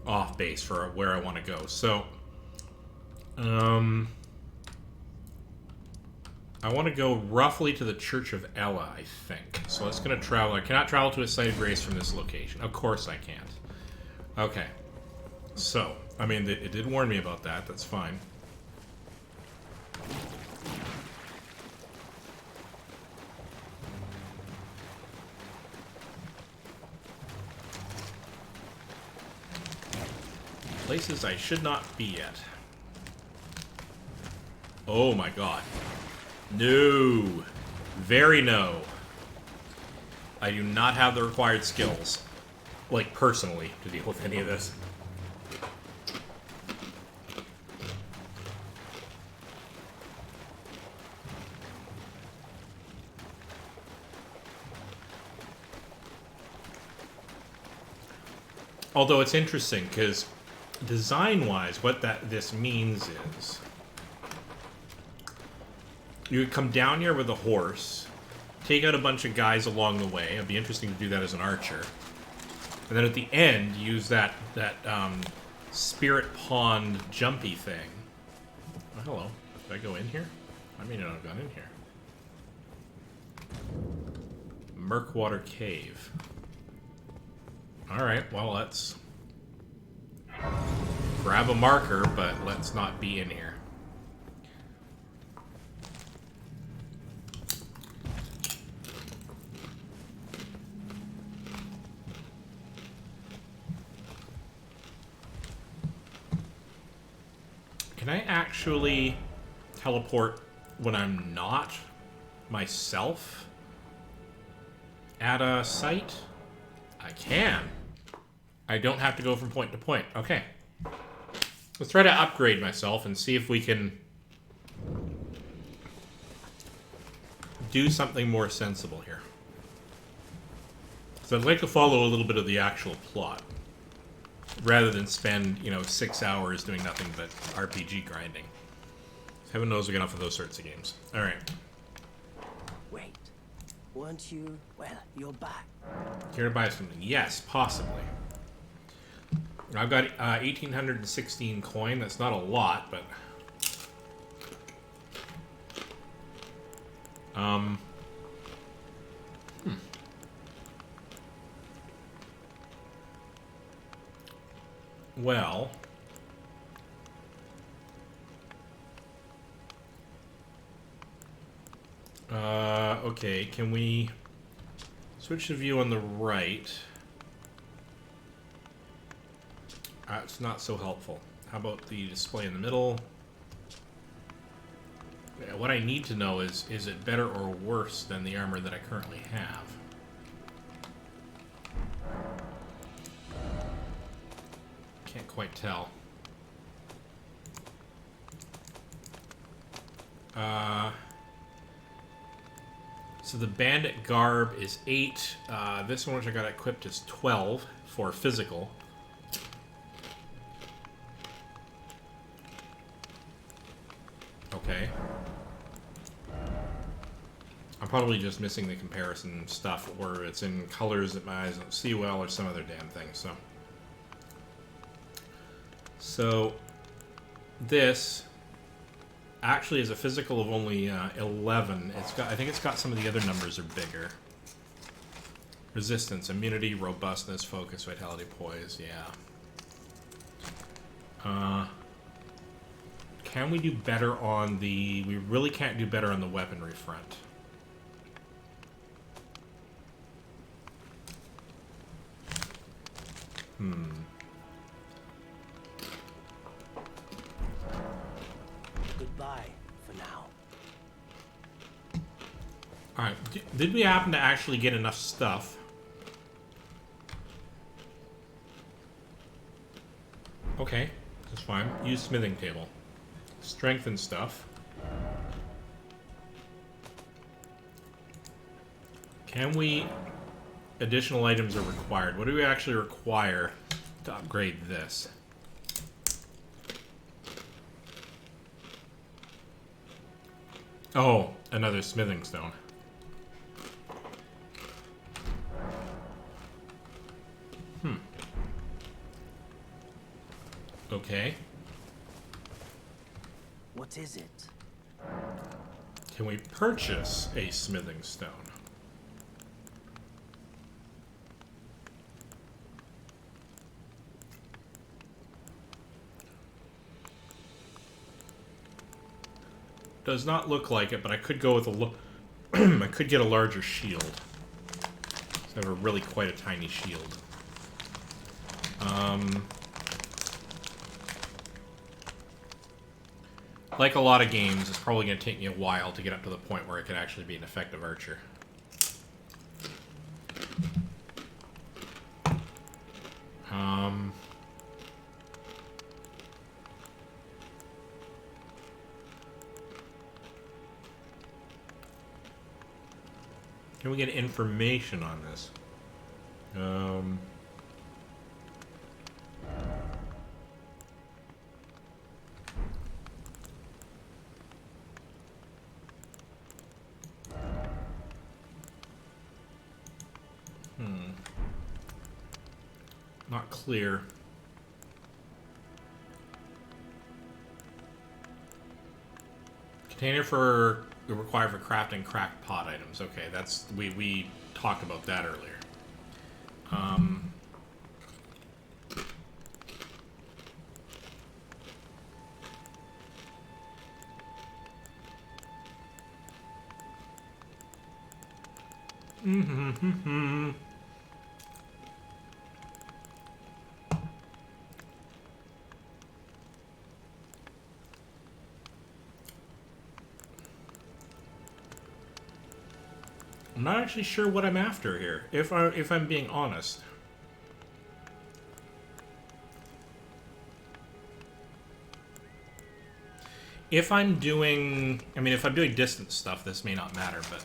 off base for where I want to go. So, I want to go roughly to the Church of Ella, I think. So let's going to travel. I cannot travel to a site of grace from this location. Of course I can't. Okay. So, I mean, it did warn me about that. That's fine. Places I should not be at. Oh my god. No. Very no. I do not have the required skills, like personally, to deal with any of this. Although it's interesting, because design-wise, what this means is you would come down here with a horse, take out a bunch of guys along the way. It'd be interesting to do that as an archer. And then at the end, use that spirit pond jumpy thing. Oh, hello. Did I go in here? I may not have gone in here. Murkwater Cave. Alright, well, let's grab a marker, but let's not be in here. Can I actually teleport when I'm not myself at a site? I can. I don't have to go from point to point. Okay. Let's try to upgrade myself and see if we can do something more sensible here. So I'd like to follow a little bit of the actual plot, rather than spend, 6 hours doing nothing but RPG grinding. Heaven knows we get enough of those sorts of games. Alright. Wait, weren't you? Well, you're back. Care to buy something? Yes, possibly. I've got 1,816 coin. That's not a lot, but... Well... okay, can we switch the view on the right? It's not so helpful. How about the display in the middle? Yeah, what I need to know is it better or worse than the armor that I currently have? Can't quite tell. So the bandit garb is 8. This one, which I got equipped, is 12 for physical. Okay. I'm probably just missing the comparison stuff, or it's in colors that my eyes don't see well, or some other damn thing, So this actually is a physical of only 11. I think it's got some of the other numbers are bigger. Resistance, immunity, robustness, focus, vitality, poise, yeah. Can we do better on the... We really can't do better on the weaponry front. Goodbye for now. Alright, did we happen to actually get enough stuff? Okay, that's fine. Use smithing table. Strengthen stuff. Can we... Additional items are required. What do we actually require to upgrade this? Oh, another smithing stone. Okay. What is it? Can we purchase a smithing stone? Does not look like it, but I could go with a I could get a larger shield. So I have a really quite a tiny shield. Like a lot of games, it's probably going to take me a while to get up to the point where I could actually be an effective archer. Can we get information on this? Not clear. Container for required for crafting cracked pot items. Okay, that's we talked about that earlier. I'm not actually sure what I'm after here, if I'm being honest. If I'm doing distance stuff, this may not matter, but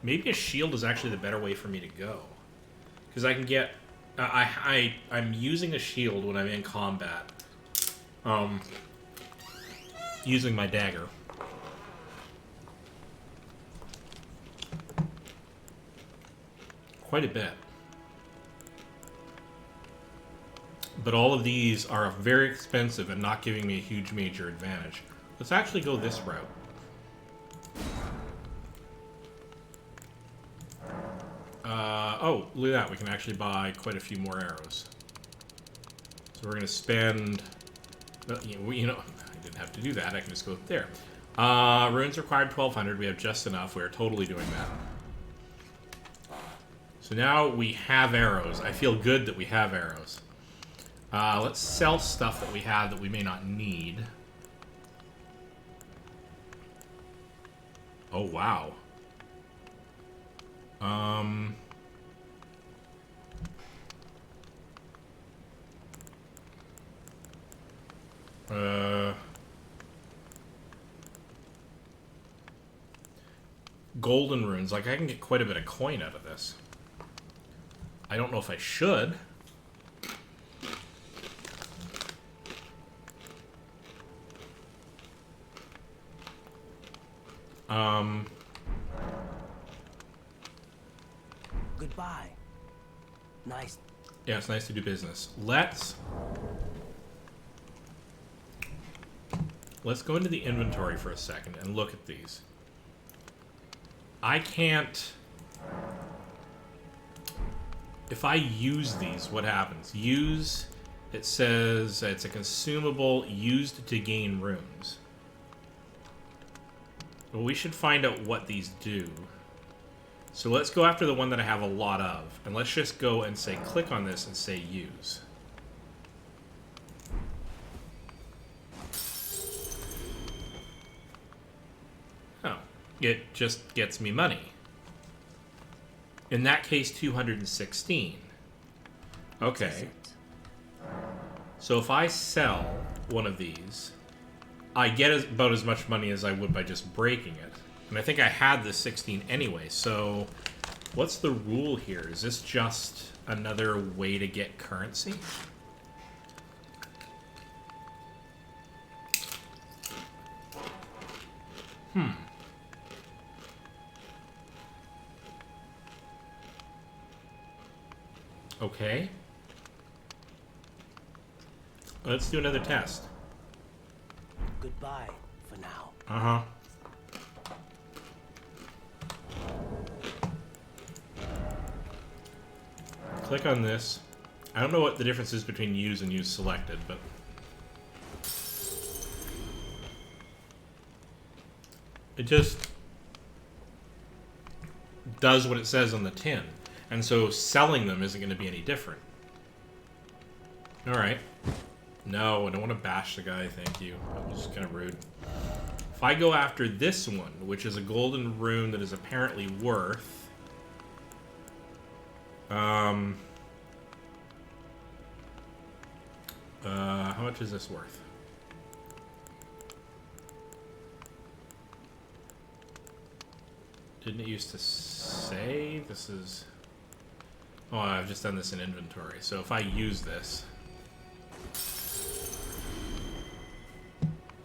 maybe a shield is actually the better way for me to go. Because I can get... I'm using a shield when I'm in combat. Using my dagger. Quite a bit. But all of these are very expensive and not giving me a huge major advantage. Let's actually go this route. Oh, look at that. We can actually buy quite a few more arrows. So we're going to spend... You know, I didn't have to do that. I can just go there. Runes required 1,200. We have just enough. We're totally doing that. So now we have arrows. I feel good that we have arrows. Let's sell stuff that we have that we may not need. Oh, wow. Golden runes. Like, I can get quite a bit of coin out of this. I don't know if I should. Goodbye. Nice. Yeah, it's nice to do business. Let's go into the inventory for a second and look at these. I can't... If I use these, what happens? Use, it says it's a consumable used to gain runes. Well, we should find out what these do. So let's go after the one that I have a lot of. And let's just go and say, click on this and say use. Oh, it just gets me money. In that case, 216. Okay. So if I sell one of these, I get about as much money as I would by just breaking it. And I think I had the 16 anyway, so what's the rule here? Is this just another way to get currency? Okay. Let's do another test. Goodbye for now. Uh-huh. Click on this. I don't know what the difference is between use and use selected, but... it just does what it says on the tin. And so selling them isn't going to be any different. Alright. No, I don't want to bash the guy, thank you. That was kind of rude. If I go after this one, which is a golden rune that is apparently worth... how much is this worth? Didn't it used to say? This is... oh, I've just done this in inventory. So if I use this...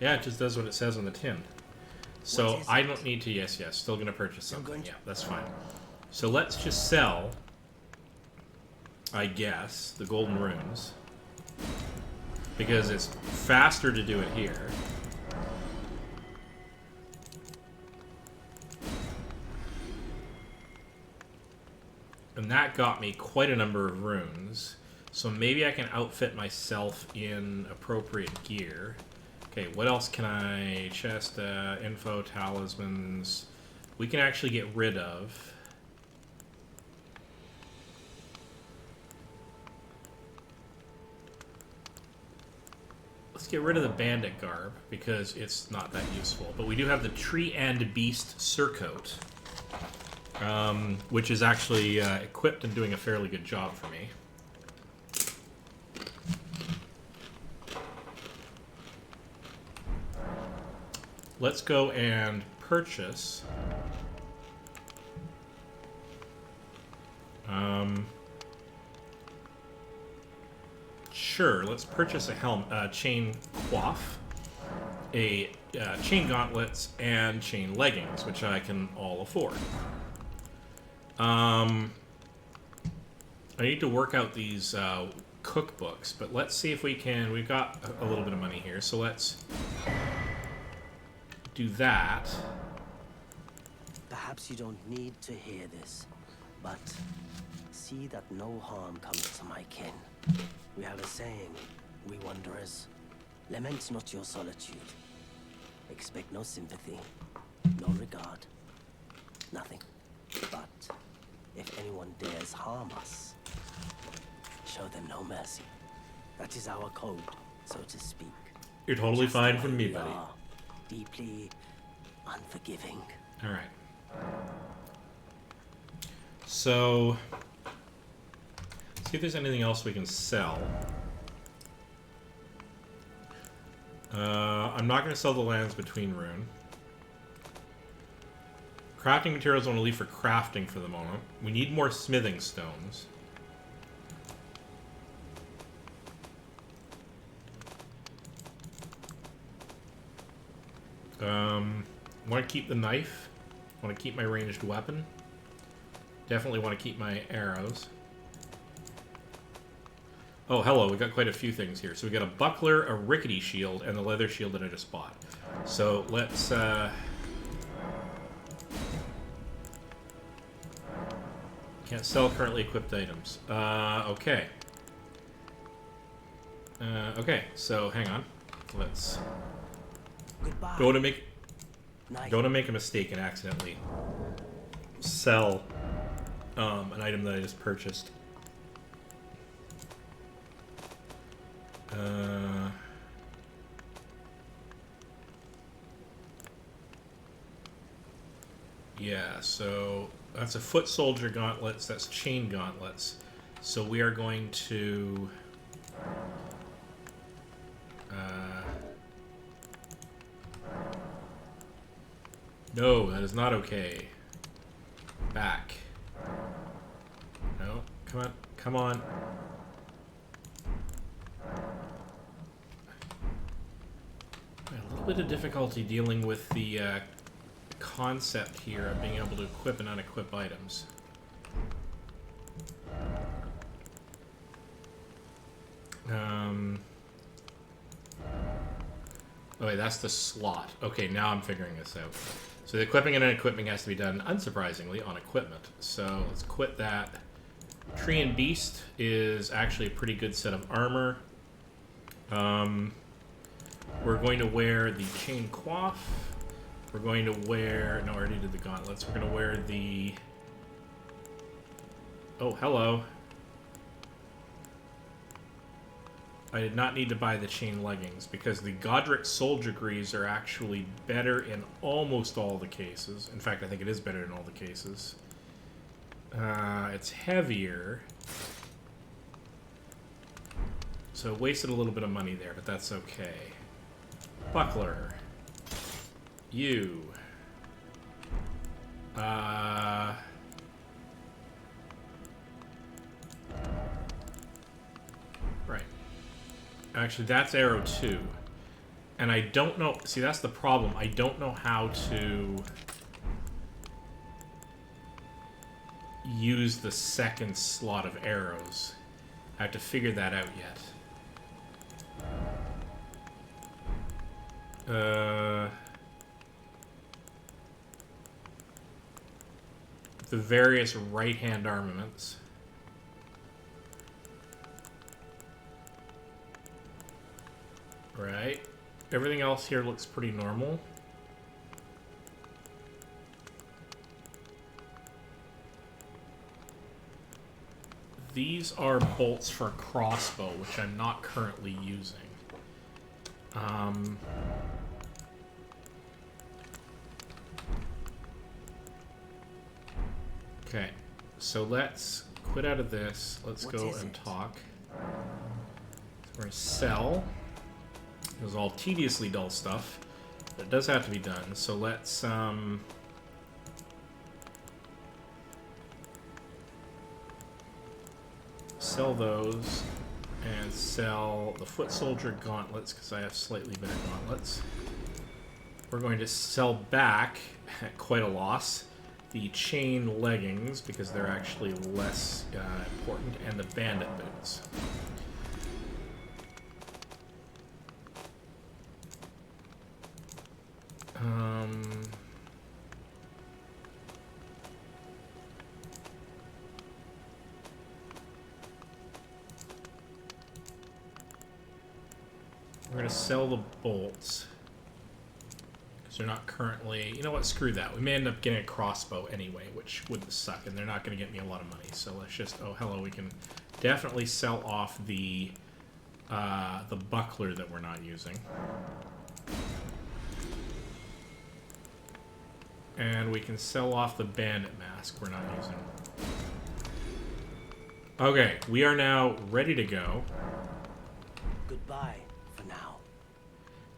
yeah, it just does what it says on the tin. So I don't need to... yes, still going to purchase something. Yeah, that's fine. So let's just sell, I guess, the golden runes. Because it's faster to do it here. And that got me quite a number of runes. So maybe I can outfit myself in appropriate gear. Okay, what else can I... chest, info, talismans... we can actually get rid of... let's get rid of the bandit garb, because it's not that useful. But we do have the tree and beast surcoat. Which is actually equipped and doing a fairly good job for me. Let's go and purchase. Sure, let's purchase a chain coif, a chain gauntlets, and chain leggings, which I can all afford. I need to work out these cookbooks, but let's see if we can. We've got a little bit of money here, so let's do that. Perhaps you don't need to hear this, but see that no harm comes to my kin. We have a saying, we wanderers, lament not your solitude. Expect no sympathy, no regard, nothing. But if anyone dares harm us, show them no mercy. That is our code, so to speak. You're totally Just fine the from way me, we buddy. are, deeply unforgiving. All right. So, see if there's anything else we can sell. I'm not going to sell the lands between rune. Crafting materials I want to leave for crafting for the moment. We need more smithing stones. Want to keep the knife. Want to keep my ranged weapon. Definitely want to keep my arrows. Oh, hello. We got quite a few things here. So we got a buckler, a rickety shield, and the leather shield that I just bought. So let's... Can't sell currently equipped items. Okay. Okay, so hang on. Let's Goodbye. go to make Night. a mistake and accidentally sell an item that I just purchased. Yeah, so that's a foot soldier gauntlets, that's chain gauntlets. So we are going to no, that is not okay. Back. No, come on, come on. A little bit of difficulty dealing with the concept here of being able to equip and unequip items. Oh wait, that's the slot. Okay, now I'm figuring this out. So the equipping and unequipping has to be done, unsurprisingly, on equipment. So let's quit that. Tree and Beast is actually a pretty good set of armor. We're going to wear the chain coif. We're going to wear... No, I already did the gauntlets. We're going to wear the... Oh, hello. I did not need to buy the chain leggings because the Godric Soldier Greaves are actually better in almost all the cases. In fact, I think it is better in all the cases. It's heavier. So wasted a little bit of money there, but that's okay. Buckler. You. Right. Actually, that's arrow 2. And I don't know... See, that's the problem. I don't know how to use the second slot of arrows. I have to figure that out yet. The various right-hand armaments. Right. Everything else here looks pretty normal. These are bolts for a crossbow, which I'm not currently using. Okay, so let's quit out of this. Let's What go is and it? talk. We're going to sell. It was all tediously dull stuff, but it does have to be done. So let's sell those And sell the foot soldier gauntlets because I have slightly better gauntlets. We're going to sell back, at quite a loss, the chain leggings because they're actually less important, and the bandit boots. We're going to sell the bolts. Because they're not currently... You know what? Screw that. We may end up getting a crossbow anyway, which wouldn't suck, and they're not going to get me a lot of money. So let's just... Oh, hello. We can definitely sell off the buckler that we're not using. And we can sell off the bandit mask we're not using. Okay, we are now ready to go. Goodbye for now.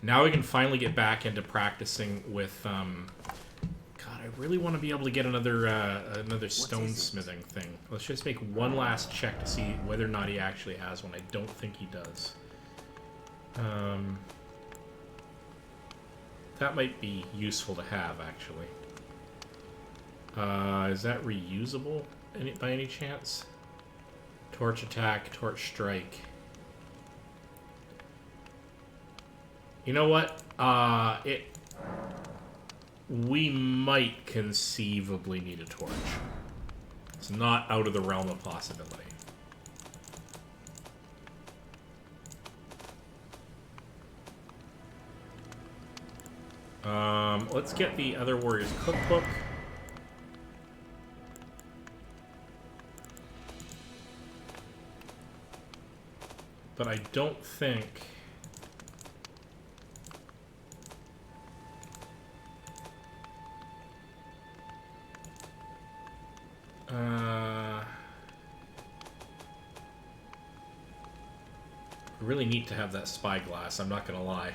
Now we can finally get back into practicing with, God, I really want to be able to get another stone smithing thing. Let's just make one last check to see whether or not he actually has one. I don't think he does. That might be useful to have, actually. Is that reusable by any chance? Torch attack, torch strike. You know what? We might conceivably need a torch. It's not out of the realm of possibility. Let's get the other warrior's cookbook. But I don't think... really neat to have that spyglass, I'm not gonna lie.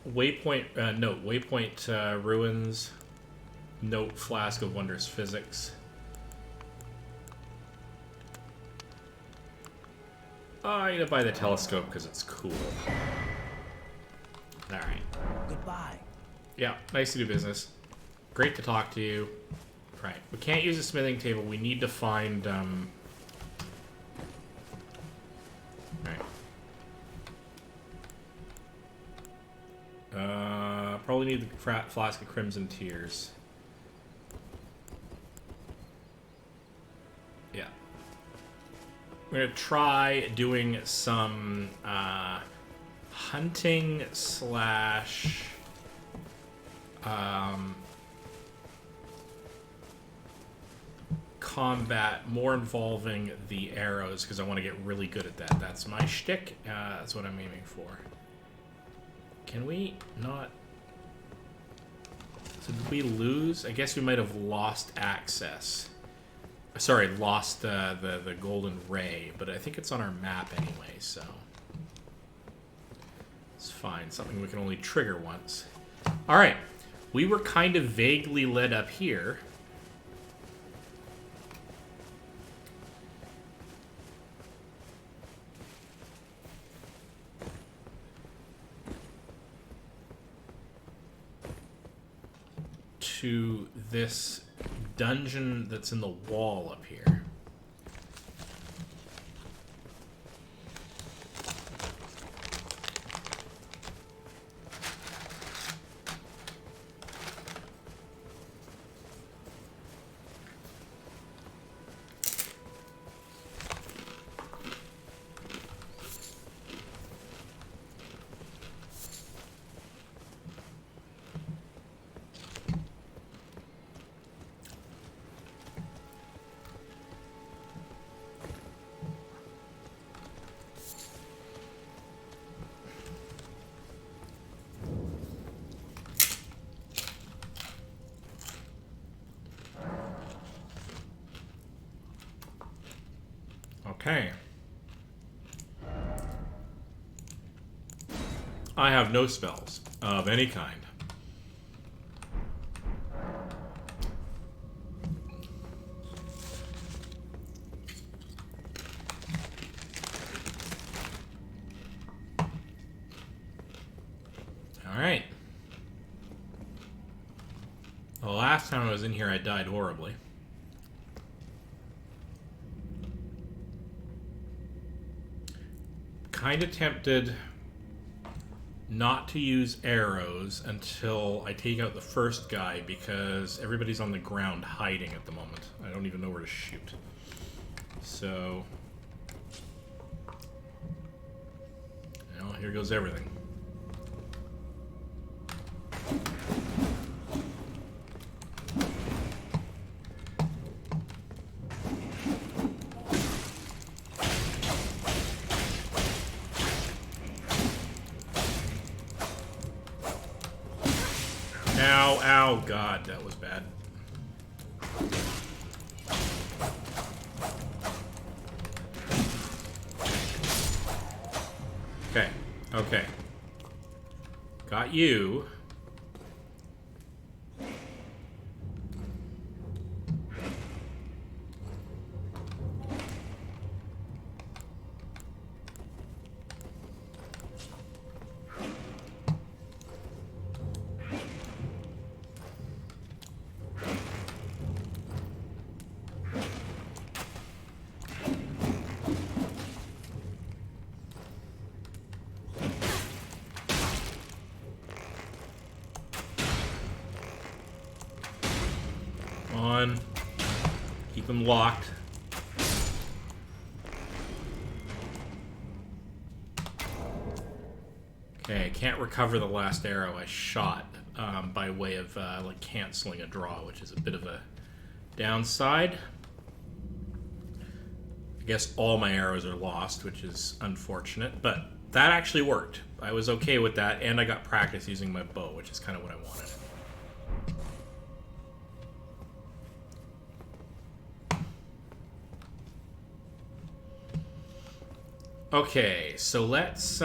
Waypoint, note, waypoint ruins. Note, flask of wondrous physics. I'm gonna buy the telescope because it's cool. Alright. Goodbye. Yeah, nice to do business. Great to talk to you. Right, we can't use a smithing table. We need to find, probably need the flask of crimson tears. Yeah. We're gonna try doing some hunting slash combat, more involving the arrows because I want to get really good at that. That's my shtick. That's what I'm aiming for. Can we not? So did we lose? I guess we might have lost access. Sorry, lost the golden ray, but I think it's on our map anyway, so it's fine. Something we can only trigger once. All right, we were kind of vaguely led up here. To this dungeon that's in the wall up here. Okay. I have no spells of any kind. last time I was in here, I died horribly. Kind of tempted not to use arrows until I take out the first guy because everybody's on the ground hiding at the moment. I don't even know where to shoot. So, well, here goes everything. Ow, ow, God, that was bad. Okay, okay. Got you. On. Keep them locked. Okay, I can't recover the last arrow I shot by way of like canceling a draw, which is a bit of a downside. I guess all my arrows are lost, which is unfortunate, but that actually worked. I was okay with that, and I got practice using my bow, which is kind of what I wanted. Okay, so let's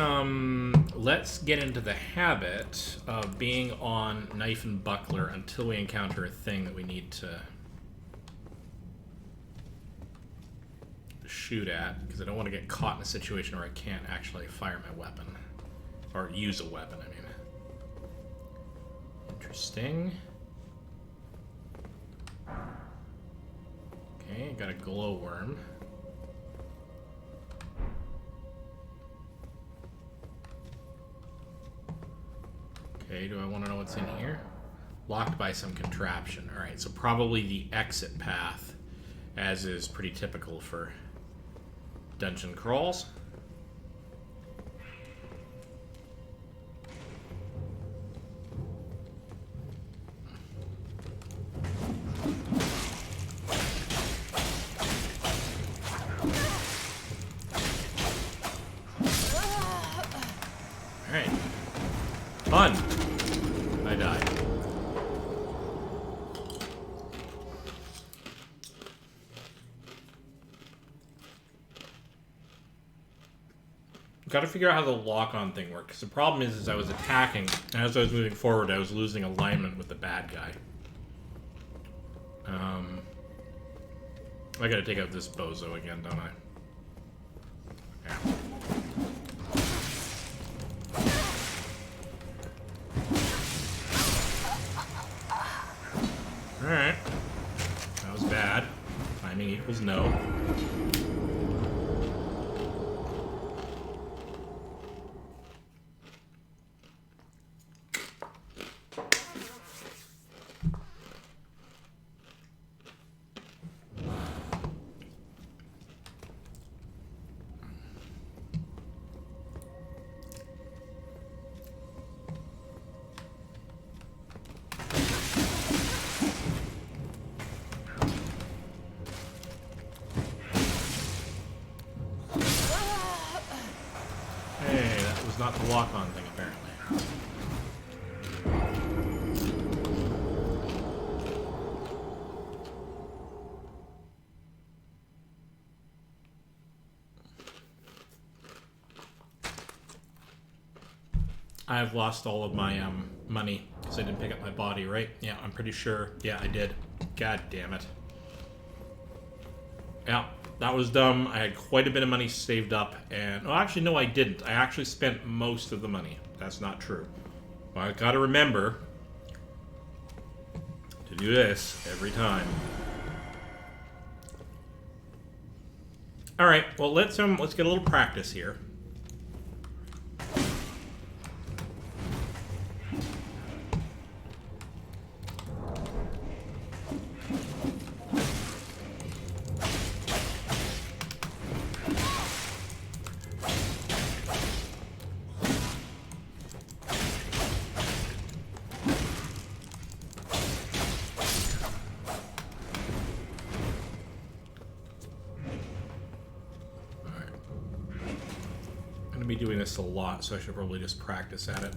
get into the habit of being on knife and buckler until we encounter a thing that we need to shoot at, because I don't want to get caught in a situation where I can't actually fire my weapon or use a weapon. I mean, interesting. Okay, got a glowworm. Okay, do I want to know what's in here? Locked by some contraption. Alright, so probably the exit path, as is pretty typical for dungeon crawls. Alright. Fun! I died. Got to figure out how the lock-on thing works. The problem is I was attacking, and as I was moving forward, I was losing alignment with the bad guy. I gotta take out this bozo again, don't I? Yeah. Alright. That was bad. Timing equals no. Not the lock-on thing, apparently. I've lost all of my money because I didn't pick up my body, right? Yeah, I'm pretty sure. Yeah, I did. God damn it. Yeah. That was dumb. I had quite a bit of money saved up, and... well, actually, no, I didn't. I actually spent most of the money. That's not true. Well, I gotta remember to do this every time. All right. Well, let's get a little practice here. Be doing this a lot, so I should probably just practice at it.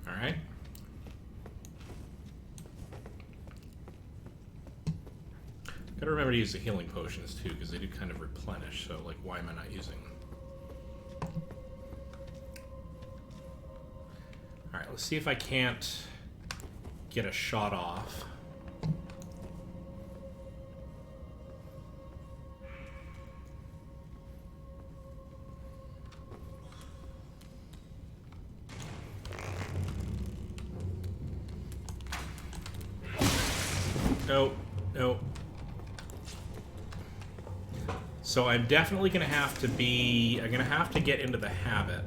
All right. Gotta remember to use the healing potions too, because they do kind of replenish, so like, why am I not using them? Alright, let's see if I can't get a shot off. Nope, nope. So I'm definitely gonna have to be. I'm gonna have to get into the habit.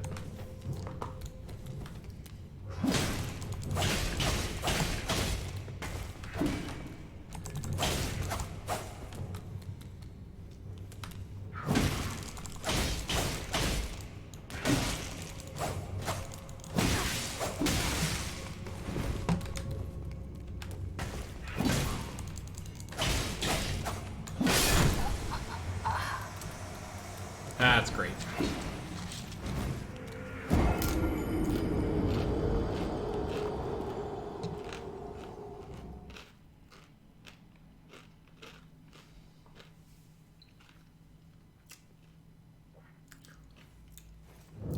That's great.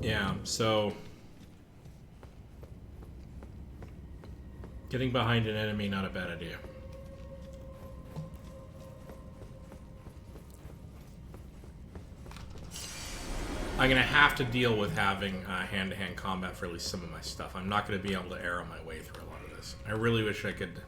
Yeah, so getting behind an enemy, not a bad idea. I'm going to have to deal with having hand-to-hand combat for at least some of my stuff. I'm not going to be able to arrow my way through a lot of this. I really wish I could...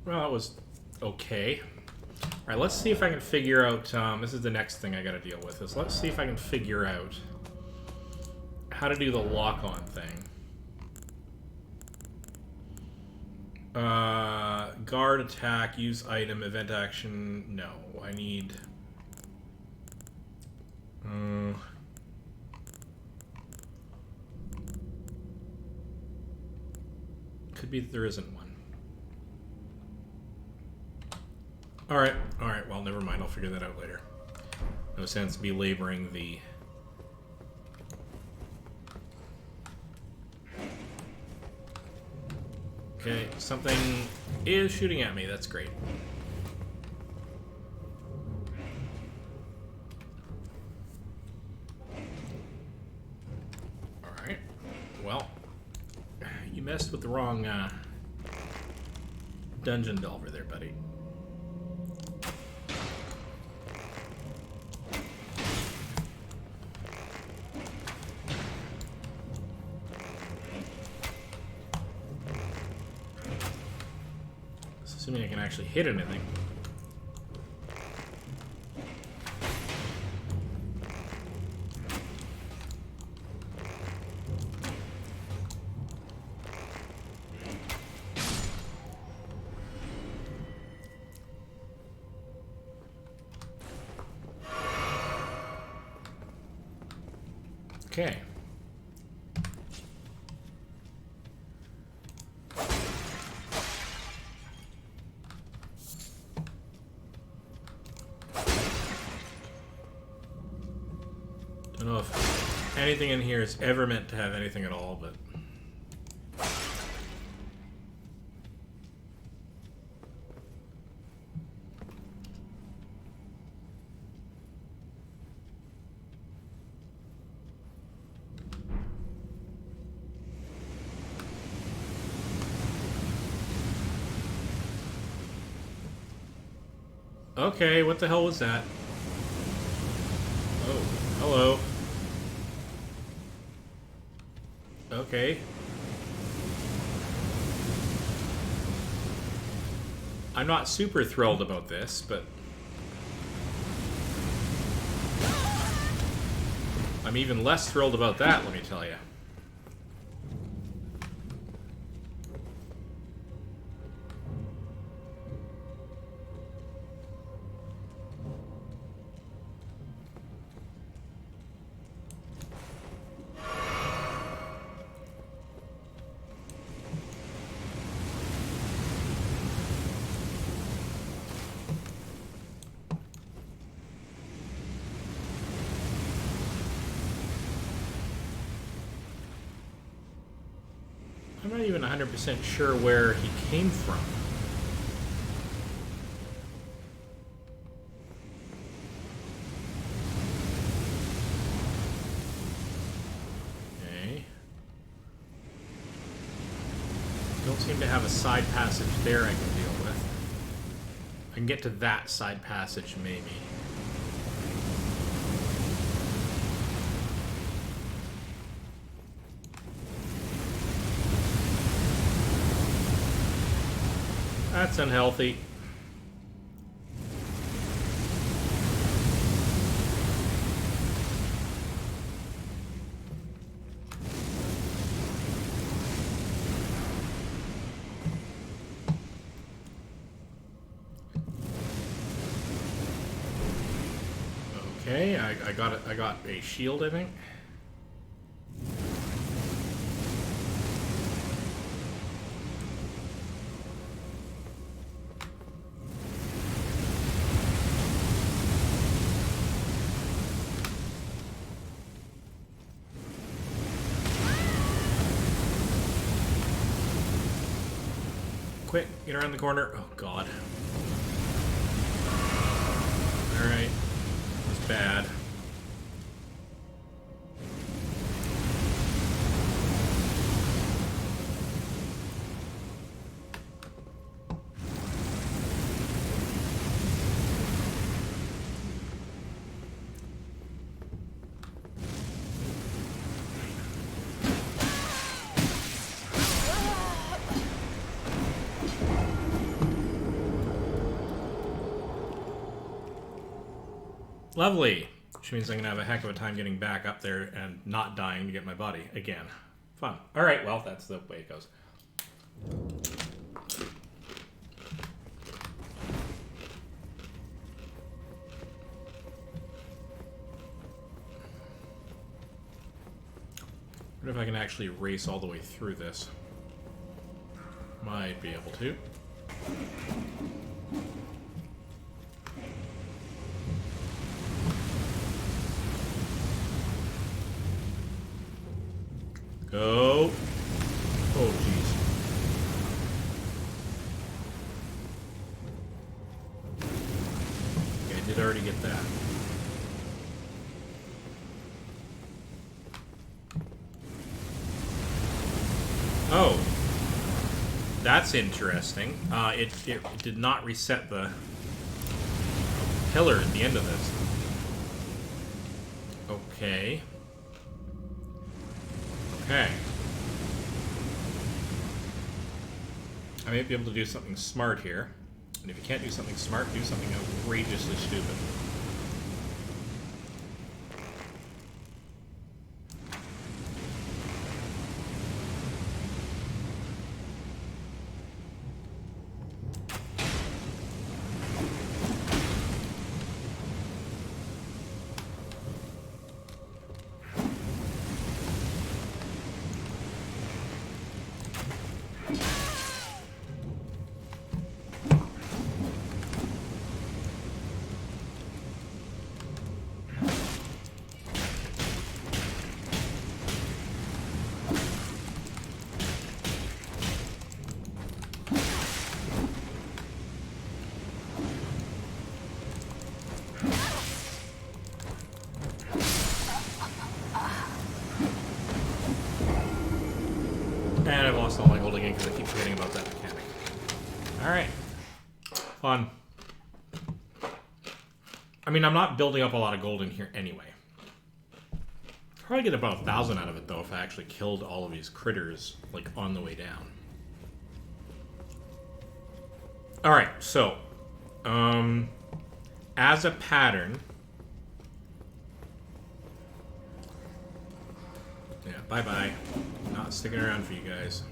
Well, that was okay. Alright, let's see if I can figure out... this is the next thing I gotta deal with. Is let's see if I can figure out how to do the lock-on thing. Guard, attack, use item, event action... No, I need... could be that there isn't one. Alright, well, never mind. I'll figure that out later. No sense belaboring the... Okay, something is shooting at me. That's great. Alright. Well, you messed with the wrong dungeon delver there, buddy. Assuming I can actually hit anything. Okay. Don't know if anything in here is ever meant to have anything at all, but... Okay, what the hell was that? Oh, hello. Okay. I'm not super thrilled about this, but... I'm even less thrilled about that, let me tell you. I'm not even 100% sure where he came from. Okay. Don't seem to have a side passage there I can deal with. I can get to that side passage, maybe. That's unhealthy. Okay, I got it. I got a shield, I think. Quick, get around the corner. Oh, God. Alright. It's bad. Lovely. Which means I'm going to have a heck of a time getting back up there and not dying to get my body again. Fun. Alright, well, that's the way it goes. I wonder if I can actually race all the way through this. Might be able to. Go. Oh, jeez. Okay, I did already get that. Oh. That's interesting. It did not reset the pillar at the end of this. Okay. Okay. I may be able to do something smart here. And if you can't do something smart, do something outrageously stupid. Alright. Fun. I mean, I'm not building up a lot of gold in here anyway. Probably get about 1,000 out of it, though, if I actually killed all of these critters, like, on the way down. Alright, so, as a pattern... Yeah, bye-bye. Not sticking around for you guys.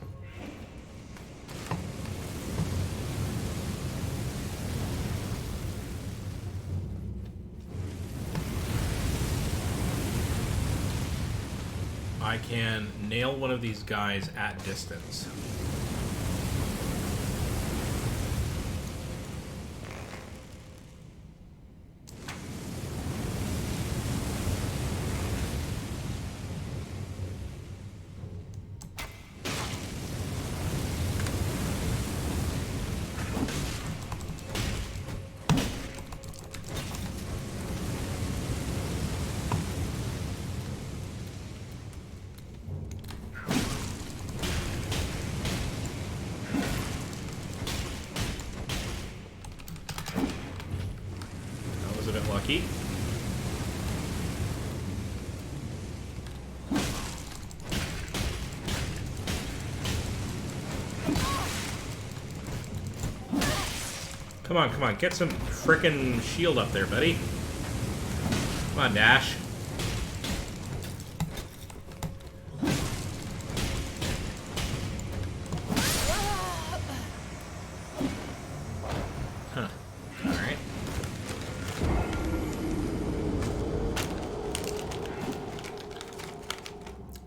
I can nail one of these guys at distance. Lucky. Come on, come on. Get some frickin' shield up there, buddy. Come on, Dash. Huh. Alright.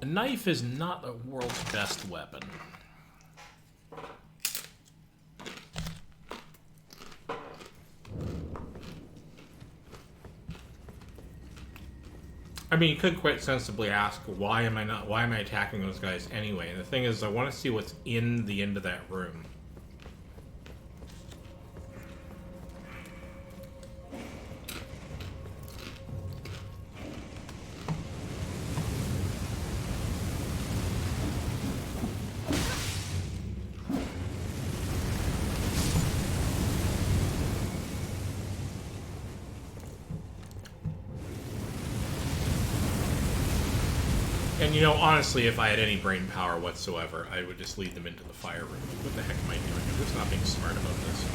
A knife is not the world's best weapon. I mean, you could quite sensibly ask, why am I attacking those guys anyway? And the thing is, I want to see what's in the end of that room. And, you know, honestly, if I had any brain power whatsoever, I would just lead them into the fire room. What the heck am I doing? I'm just not being smart about this.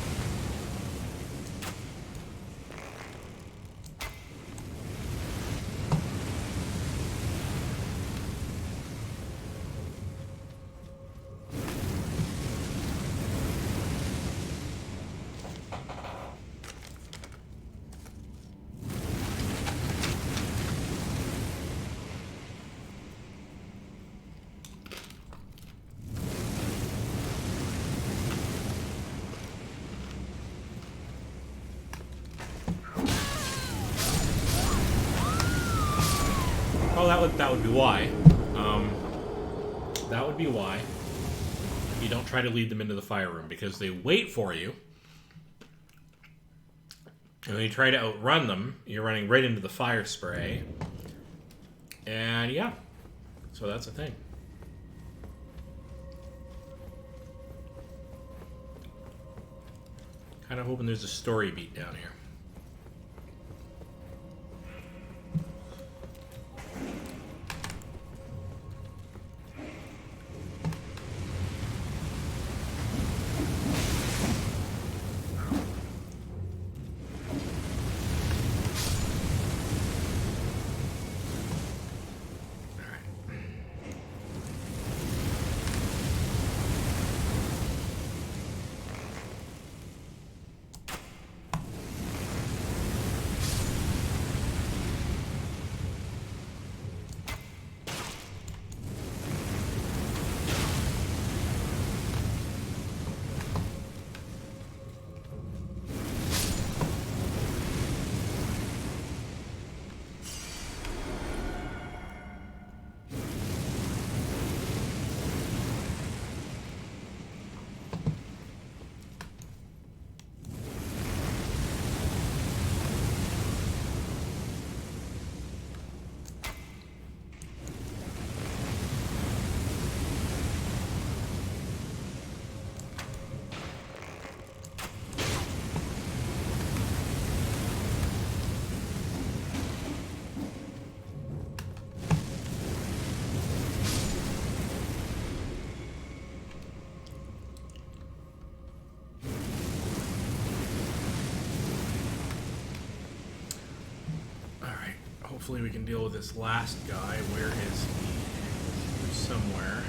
Oh, that would be why. That would be why you don't try to lead them into the fire room, because they wait for you. And when you try to outrun them, you're running right into the fire spray. And yeah, so that's the thing. Kind of hoping there's a story beat down here. hopefully we can deal with this last guy. Where is he? He's somewhere.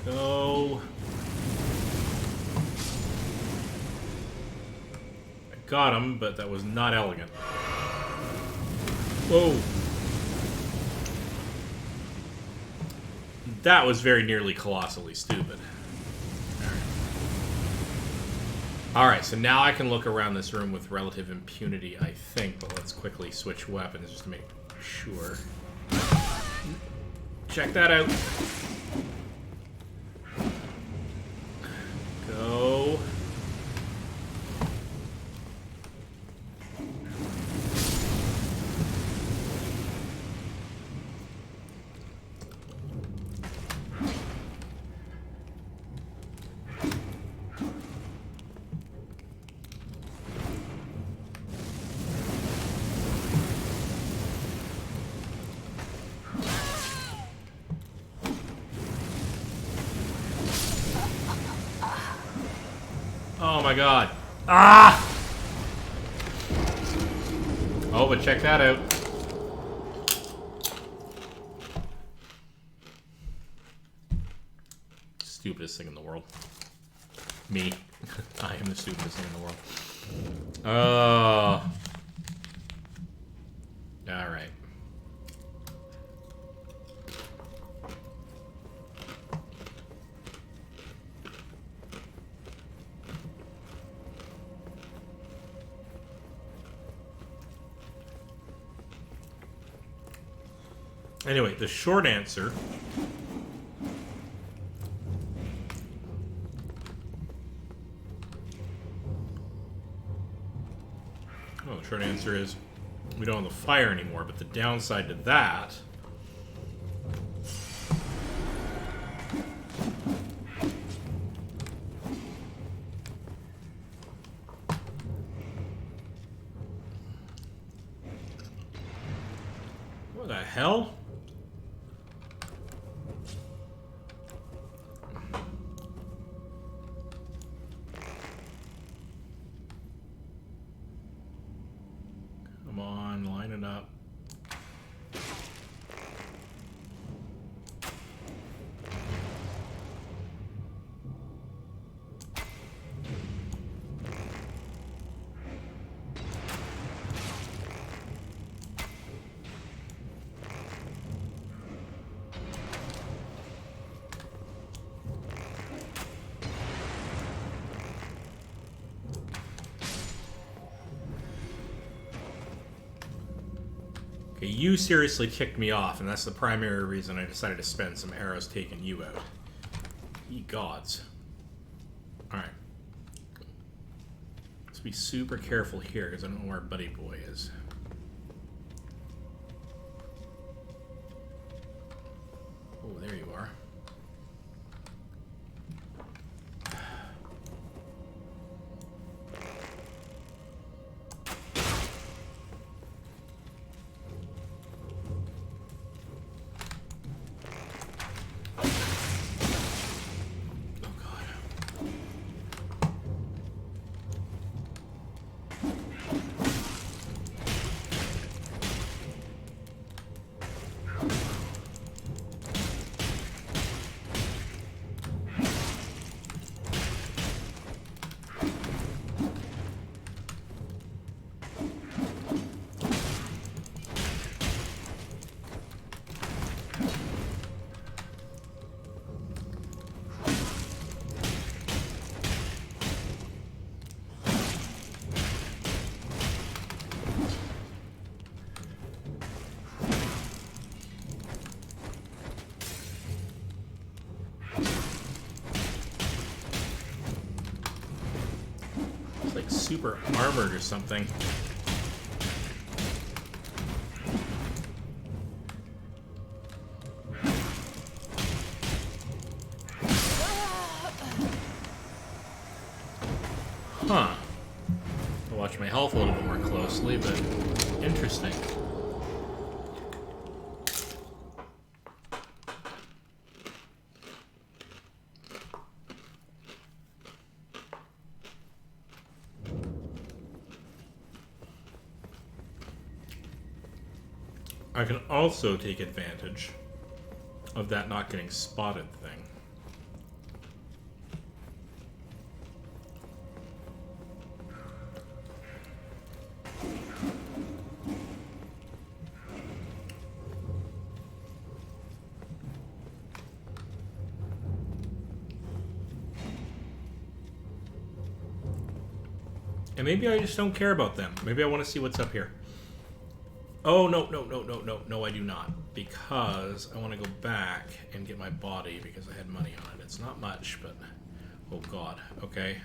Go. I got him, but that was not elegant. Whoa. That was very nearly colossally stupid. Alright, so now I can look around this room with relative impunity, I think, but let's quickly switch weapons just to make sure. Check that out. Go. Oh my god. Ah! Oh, but check that out. Stupidest thing in the world. Me. I am the stupidest thing in the world. Oh. Alright. Anyway, the short answer is we don't have the fire anymore, but the downside to that what the hell? Come on, line it up. Okay, you seriously kicked me off, and that's the primary reason I decided to spend some arrows taking you out. Ye gods. Alright. Let's be super careful here, because I don't know where Buddy Boy is. Oh, there you are. Super armored or something. Huh. I'll watch my health a little bit more closely, but interesting. I can also take advantage of that not getting spotted thing. And maybe I just don't care about them. Maybe I want to see what's up here. Oh, no, I do not. Because I want to go back and get my body because I had money on it. It's not much, but... Oh, God. Okay.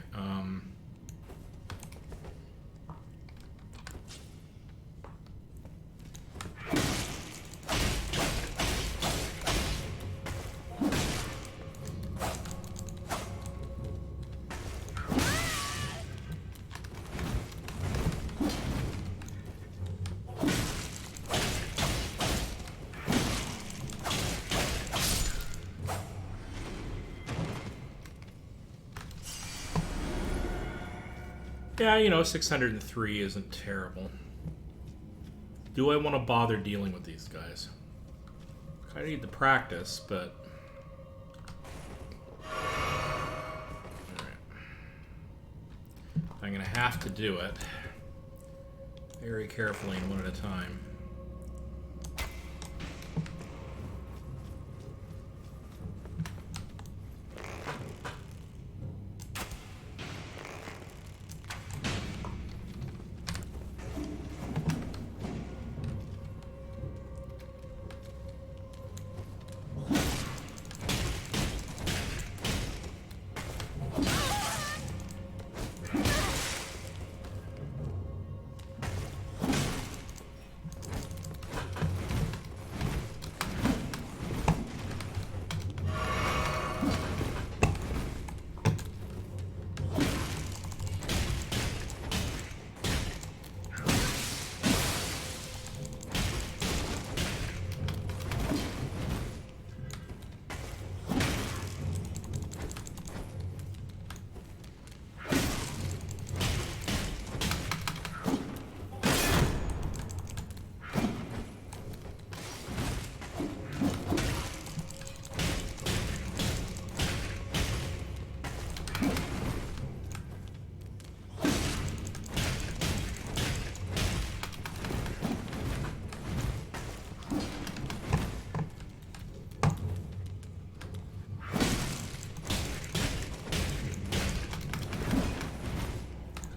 Yeah, you know, 603 isn't terrible. Do I want to bother dealing with these guys? I need the practice, but... Alright. I'm going to have to do it. Very carefully and one at a time.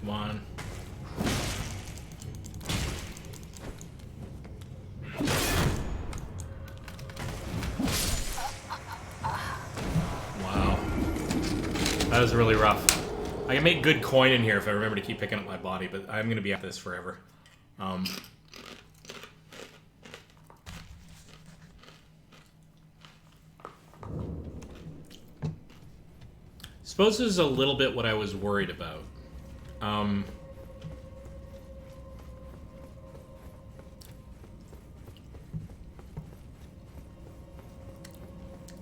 Come on. Wow. That was really rough. I can make good coin in here if I remember to keep picking up my body, but I'm going to be at this forever. Suppose this is a little bit what I was worried about.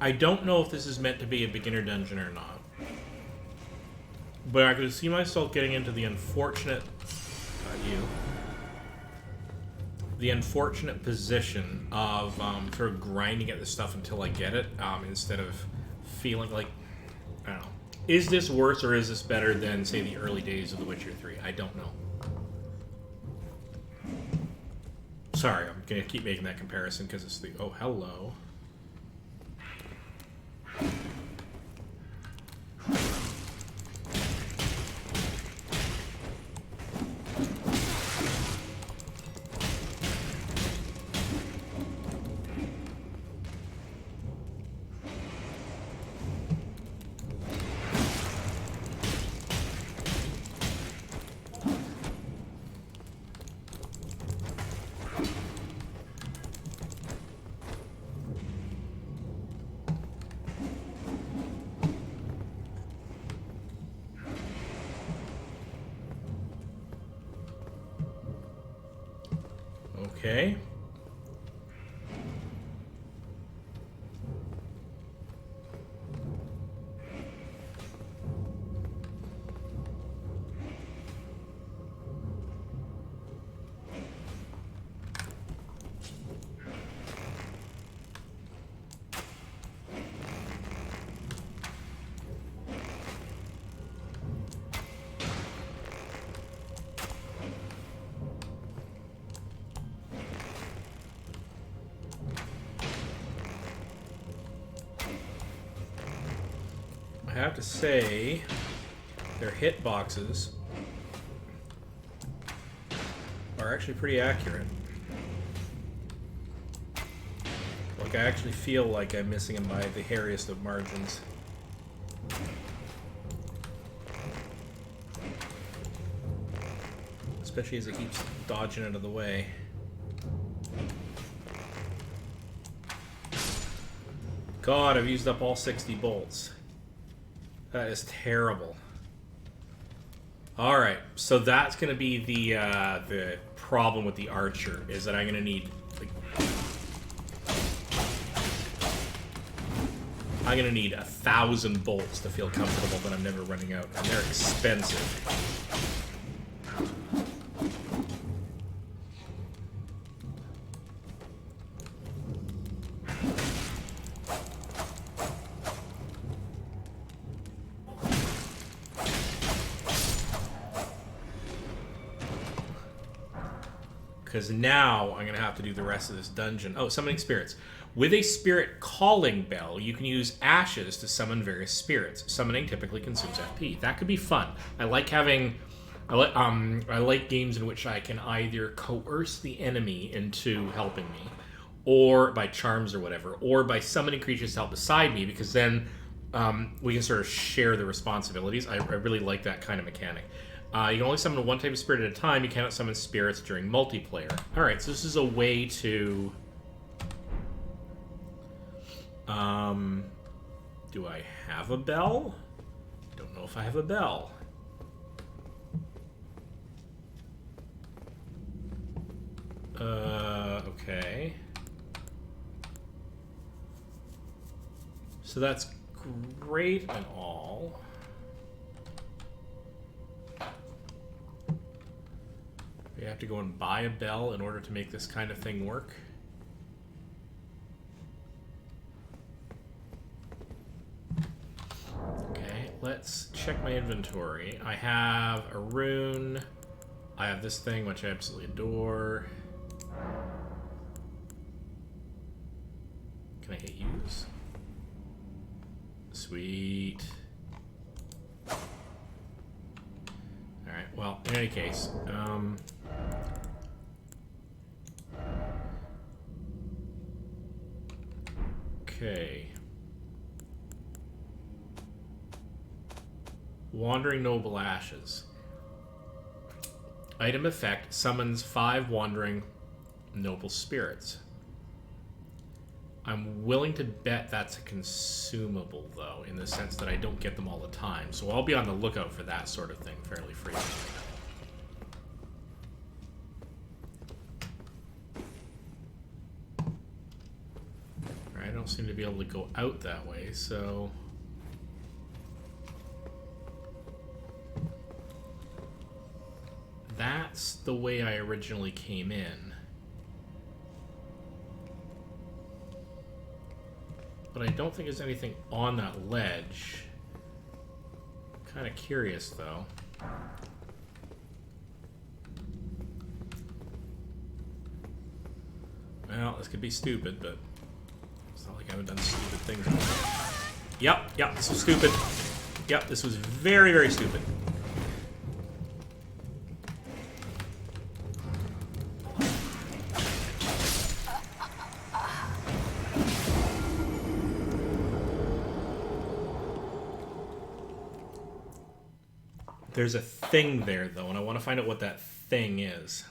I don't know if this is meant to be a beginner dungeon or not. But I could see myself getting into the unfortunate... the unfortunate position of sort of grinding at this stuff until I get it, instead of feeling like... I don't know. Is this worse or is this better than, say, the early days of The Witcher 3? I don't know. Sorry, I'm going to keep making that comparison because it's the... Oh, hello. Okay. I have to say, their hit boxes are actually pretty accurate. Like, I actually feel like I'm missing them by the hairiest of margins. Especially as it keeps dodging out of the way. God, I've used up all 60 bolts. That is terrible. All right, so that's going to be the problem with the archer, is that I'm going to need like, I'm going to need 1,000 bolts to feel comfortable that I'm never running out, and they're expensive. Because now I'm going to have to do the rest of this dungeon. Oh, summoning spirits. With a spirit calling bell, you can use ashes to summon various spirits. Summoning typically consumes FP. That could be fun. I like having... I like games in which I can either coerce the enemy into helping me, or by charms or whatever, or by summoning creatures to help beside me, because then we can sort of share the responsibilities. I really like that kind of mechanic. You can only summon one type of spirit at a time. You cannot summon spirits during multiplayer. Alright, so this is a way to... do I have a bell? Don't know if I have a bell. Okay. So that's great and all. We have to go and buy a bell in order to make this kind of thing work. Okay, let's check my inventory. I have a rune. I have this thing, which I absolutely adore. Can I hit use? Sweet. Alright, well, in any case, okay. Wandering Noble Ashes. Item effect summons 5 Wandering Noble Spirits. I'm willing to bet that's a consumable, though, in the sense that I don't get them all the time. So I'll be on the lookout for that sort of thing fairly frequently. I don't seem to be able to go out that way, so... That's the way I originally came in. But I don't think there's anything on that ledge. Kind of curious, though. Well, this could be stupid, but it's not like I haven't done stupid things before. Yep, this was stupid. Yep, this was very, very stupid. There's a thing there, though, and I want to find out what that thing is.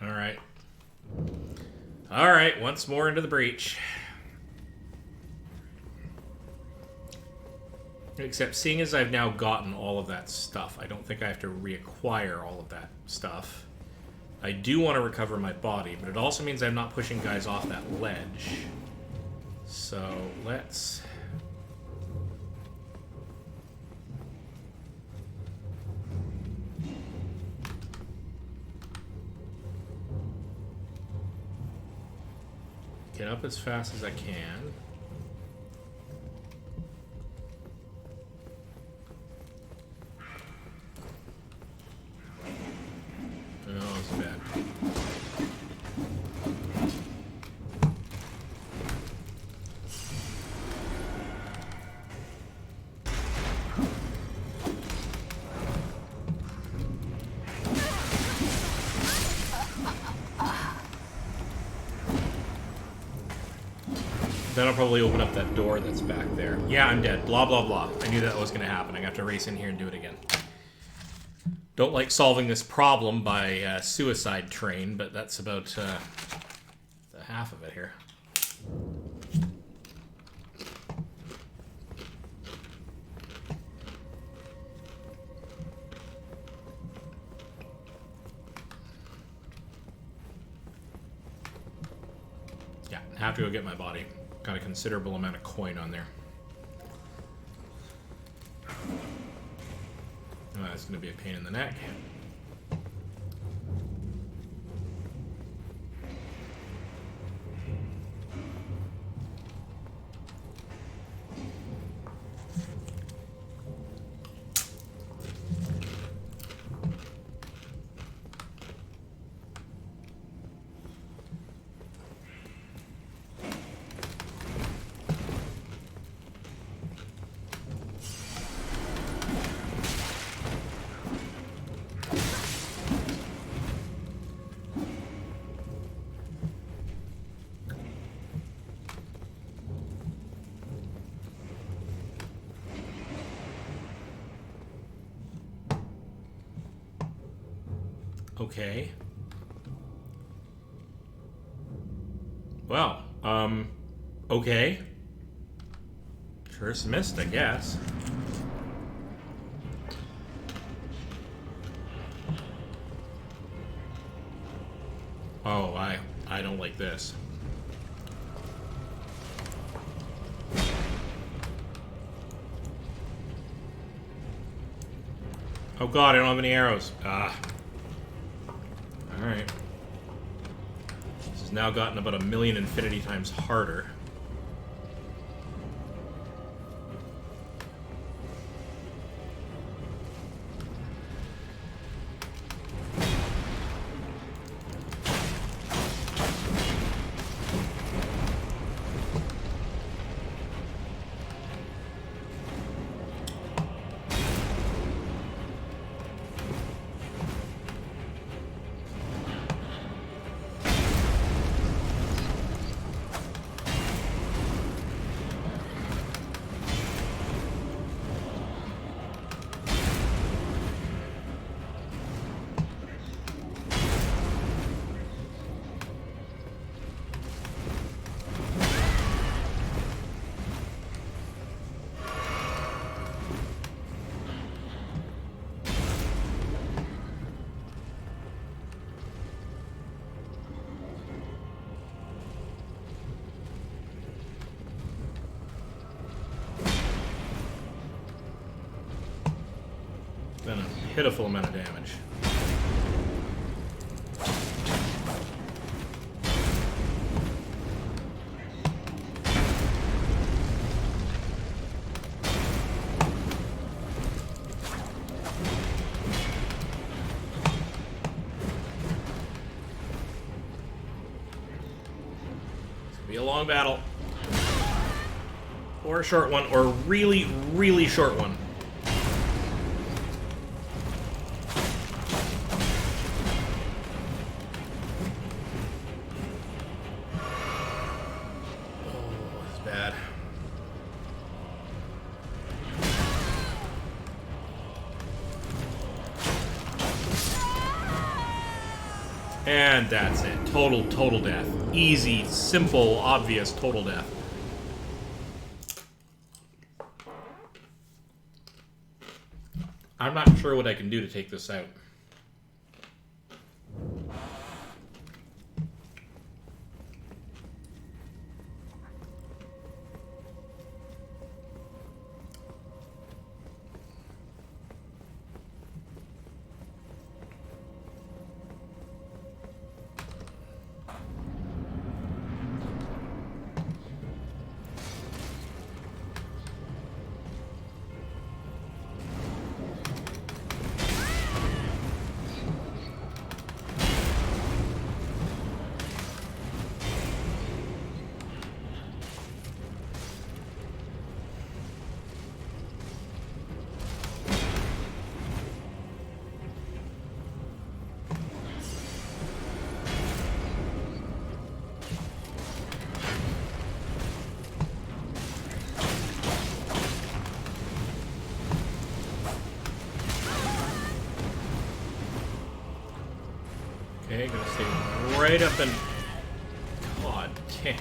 Alright. Alright, once more into the breach. Except, seeing as I've now gotten all of that stuff, I don't think I have to reacquire all of that stuff. I do want to recover my body, but it also means I'm not pushing guys off that ledge. So let's... get up as fast as I can. Oh, it's bad. Then I'll probably open up that door that's back there. Yeah, I'm dead. Blah, blah, blah. I knew that was going to happen. I got to race in here and do it again. Don't like solving this problem by suicide train, but that's about the half of it here. Yeah, have to go get my body. Got a considerable amount of coin on there. Oh, that's going to be a pain in the neck. Okay. Well, okay. First missed, I guess. Oh, I don't like this. Oh god, I don't have any arrows. Ah. Alright. This has now gotten about 1,000,000 infinity times harder. Done a pitiful amount of damage. It's gonna be a long battle. Or a short one, or a really, really short one. And that's it. Total death. Easy, simple, obvious, total death. I'm not sure what I can do to take this out. right up and... God damn.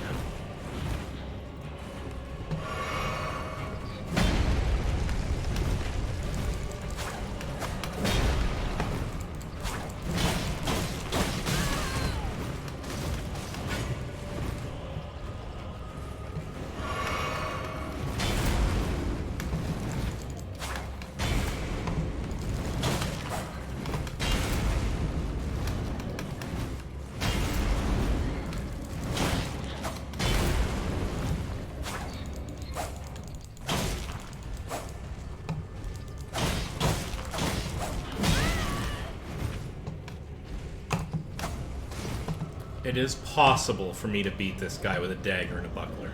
It is possible for me to beat this guy with a dagger and a buckler.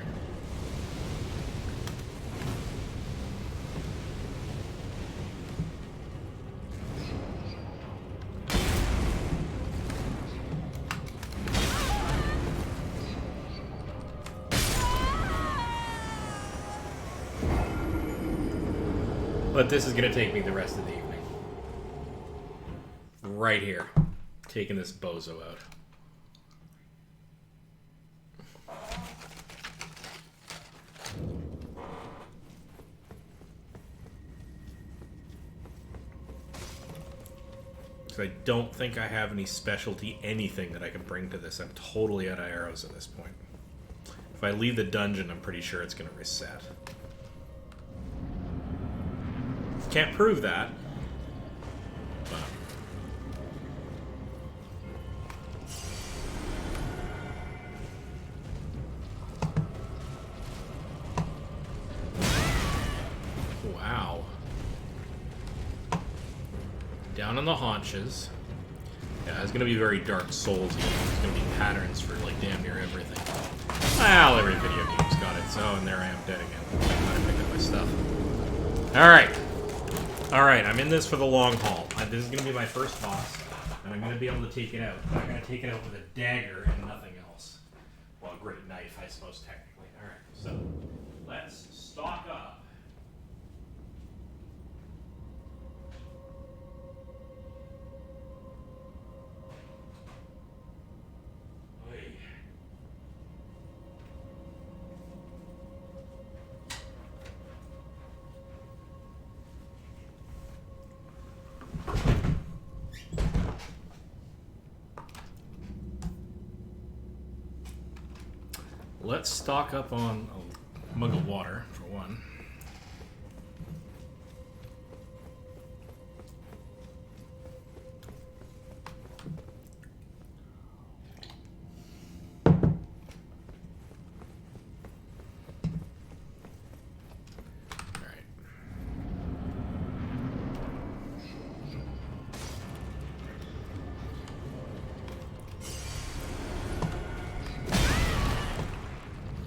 But this is going to take me the rest of the evening. Right here. Taking this bozo out. I don't think I have any specialty anything that I can bring to this. I'm totally out of arrows at this point. If I leave the dungeon, I'm pretty sure it's going to reset. Can't prove that. But. Wow. Down on the haunches. Yeah, it's gonna be very Dark Souls. There's gonna be patterns for like damn near everything. Well, every video game's got it. So, and there I am dead again. I'm trying to pick up my stuff. All right. I'm in this for the long haul. This is gonna be my first boss, and I'm gonna be able to take it out. But I'm gonna take it out with a dagger and nothing else. Well, a great knife, I suppose technically. All right. So, let's stock up. Let's stock up on a mug of water, for one.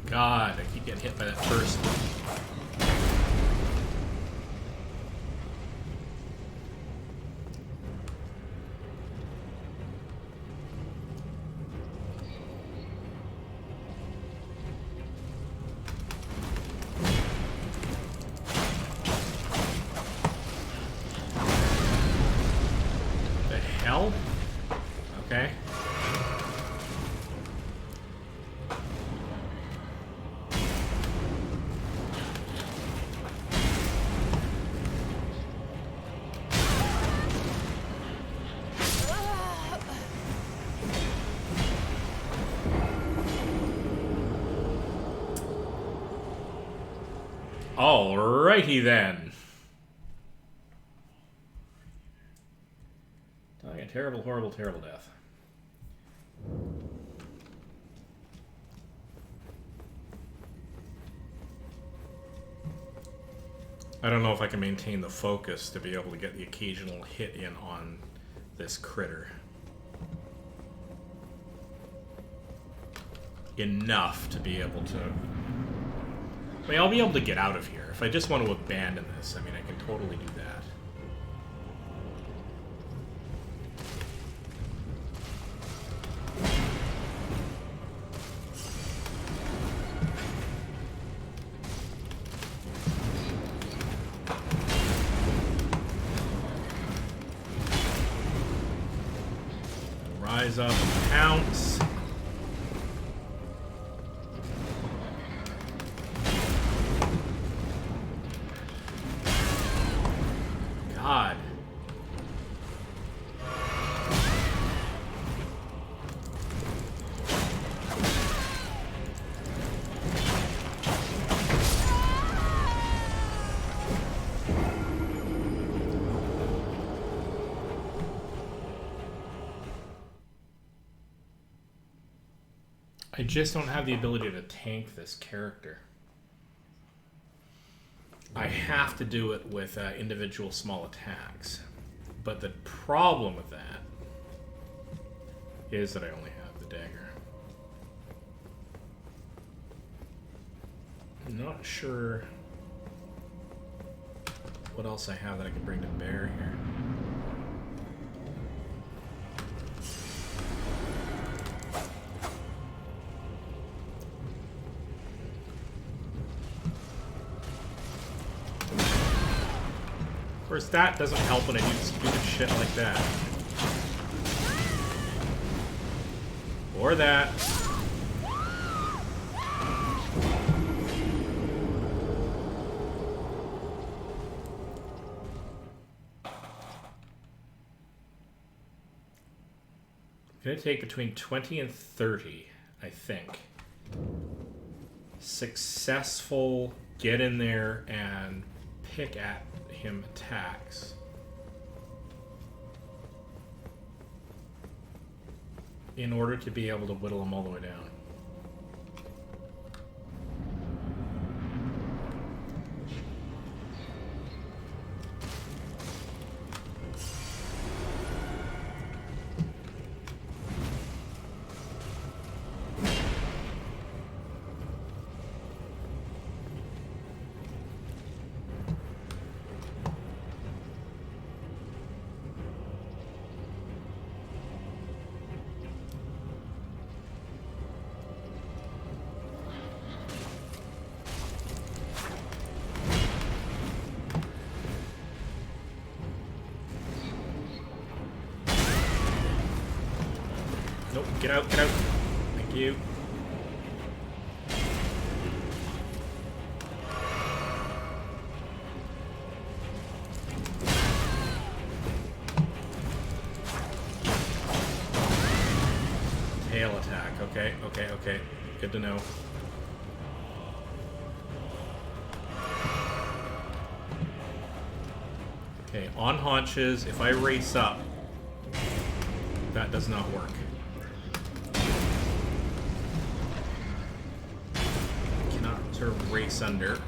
God, I keep getting hit by that first. The hell? Okay. Alrighty then. Dying a terrible, horrible, terrible death. I don't know if I can maintain the focus to be able to get the occasional hit in on this critter. Enough to be able to... I mean, I'll be able to get out of here. If I just want to abandon this, I mean, I can totally do that. Rise up and pounce. I just don't have the ability to tank this character. I have to do it with individual small attacks. But the problem with that is that I only have the dagger. I'm not sure what else I have that I can bring to bear here. Of course, that doesn't help when I do stupid shit like that. Or that. It's gonna take between 20 and 30, I think. Successful get in there and pick at him attacks. In order to be able to whittle him all the way down. Nope, get out, get out. Thank you. Tail attack. Okay, okay, okay. Good to know. Okay, on haunches, if I race up, that does not work. Cannot sort of race under.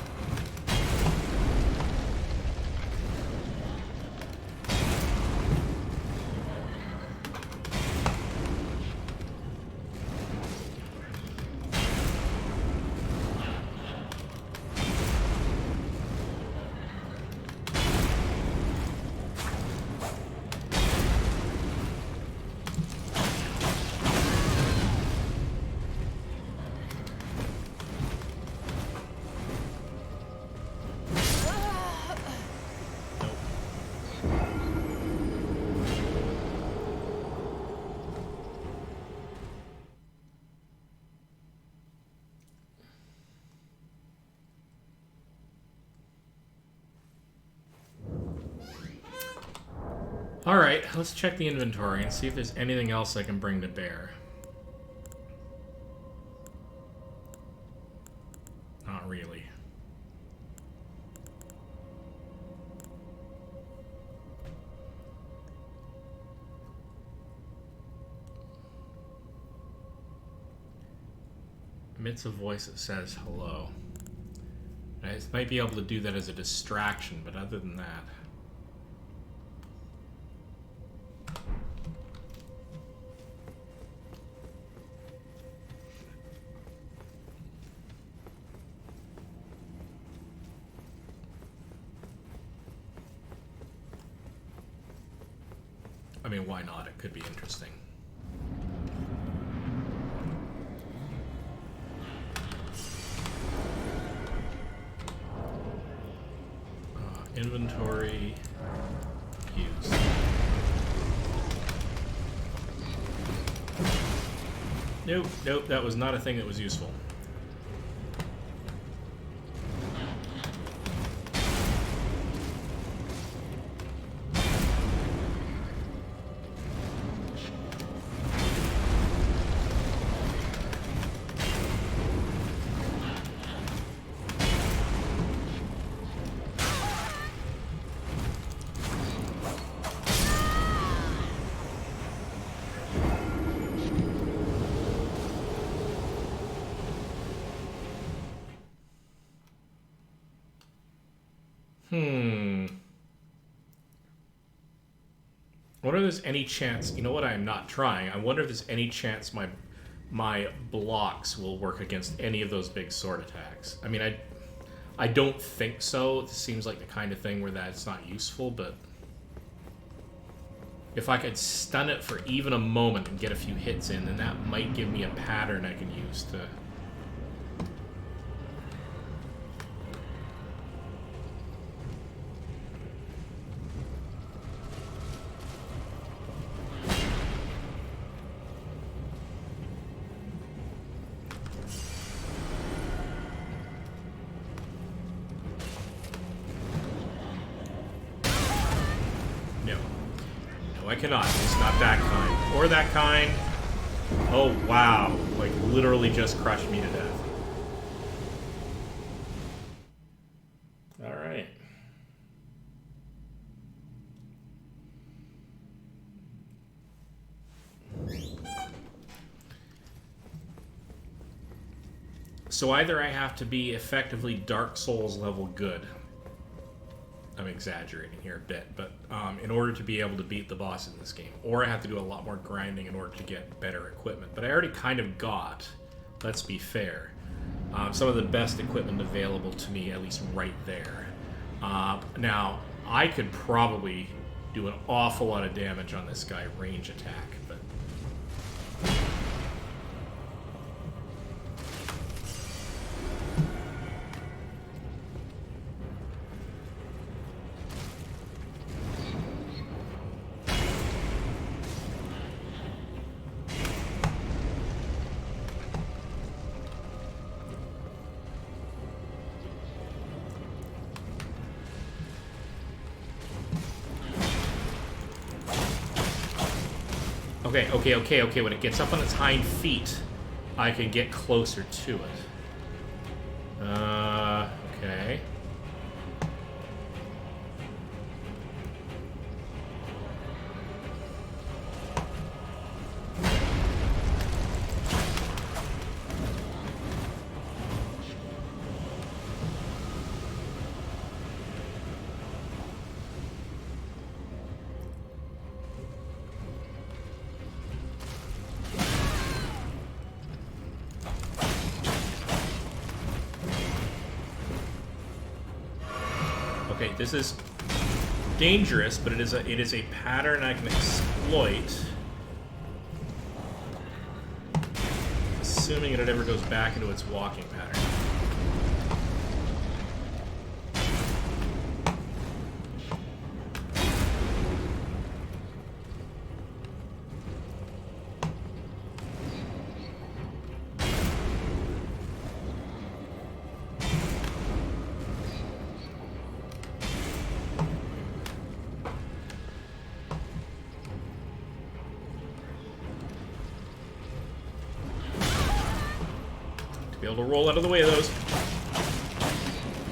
Alright, let's check the inventory and see if there's anything else I can bring to bear. Not really. Emits a voice that says hello. I might be able to do that as a distraction, but other than that... I mean, why not? It could be interesting. Inventory use. Nope, nope, that was not a thing that was useful. I wonder if there's any chance... You know what? I'm not trying. I wonder if there's any chance my blocks will work against any of those big sword attacks. I mean, I don't think so. It seems like the kind of thing where that's not useful, but... If I could stun it for even a moment and get a few hits in, then that might give me a pattern I can use to... I cannot. It's not that kind. Or that kind. Oh, wow. Like, literally just crushed me to death. Alright. So either I have to be effectively Dark Souls level good. I'm exaggerating here a bit, but in order to be able to beat the boss in this game, or I have to do a lot more grinding in order to get better equipment. But I already kind of got, let's be fair, some of the best equipment available to me, at least right there. Now, I could probably do an awful lot of damage on this guy range attack, but... Okay. When it gets up on its hind feet, I can get closer to it. Okay. Okay, this is dangerous, but it is a pattern I can exploit. Assuming that it ever goes back into its walking pattern. Be able to roll out of the way of those.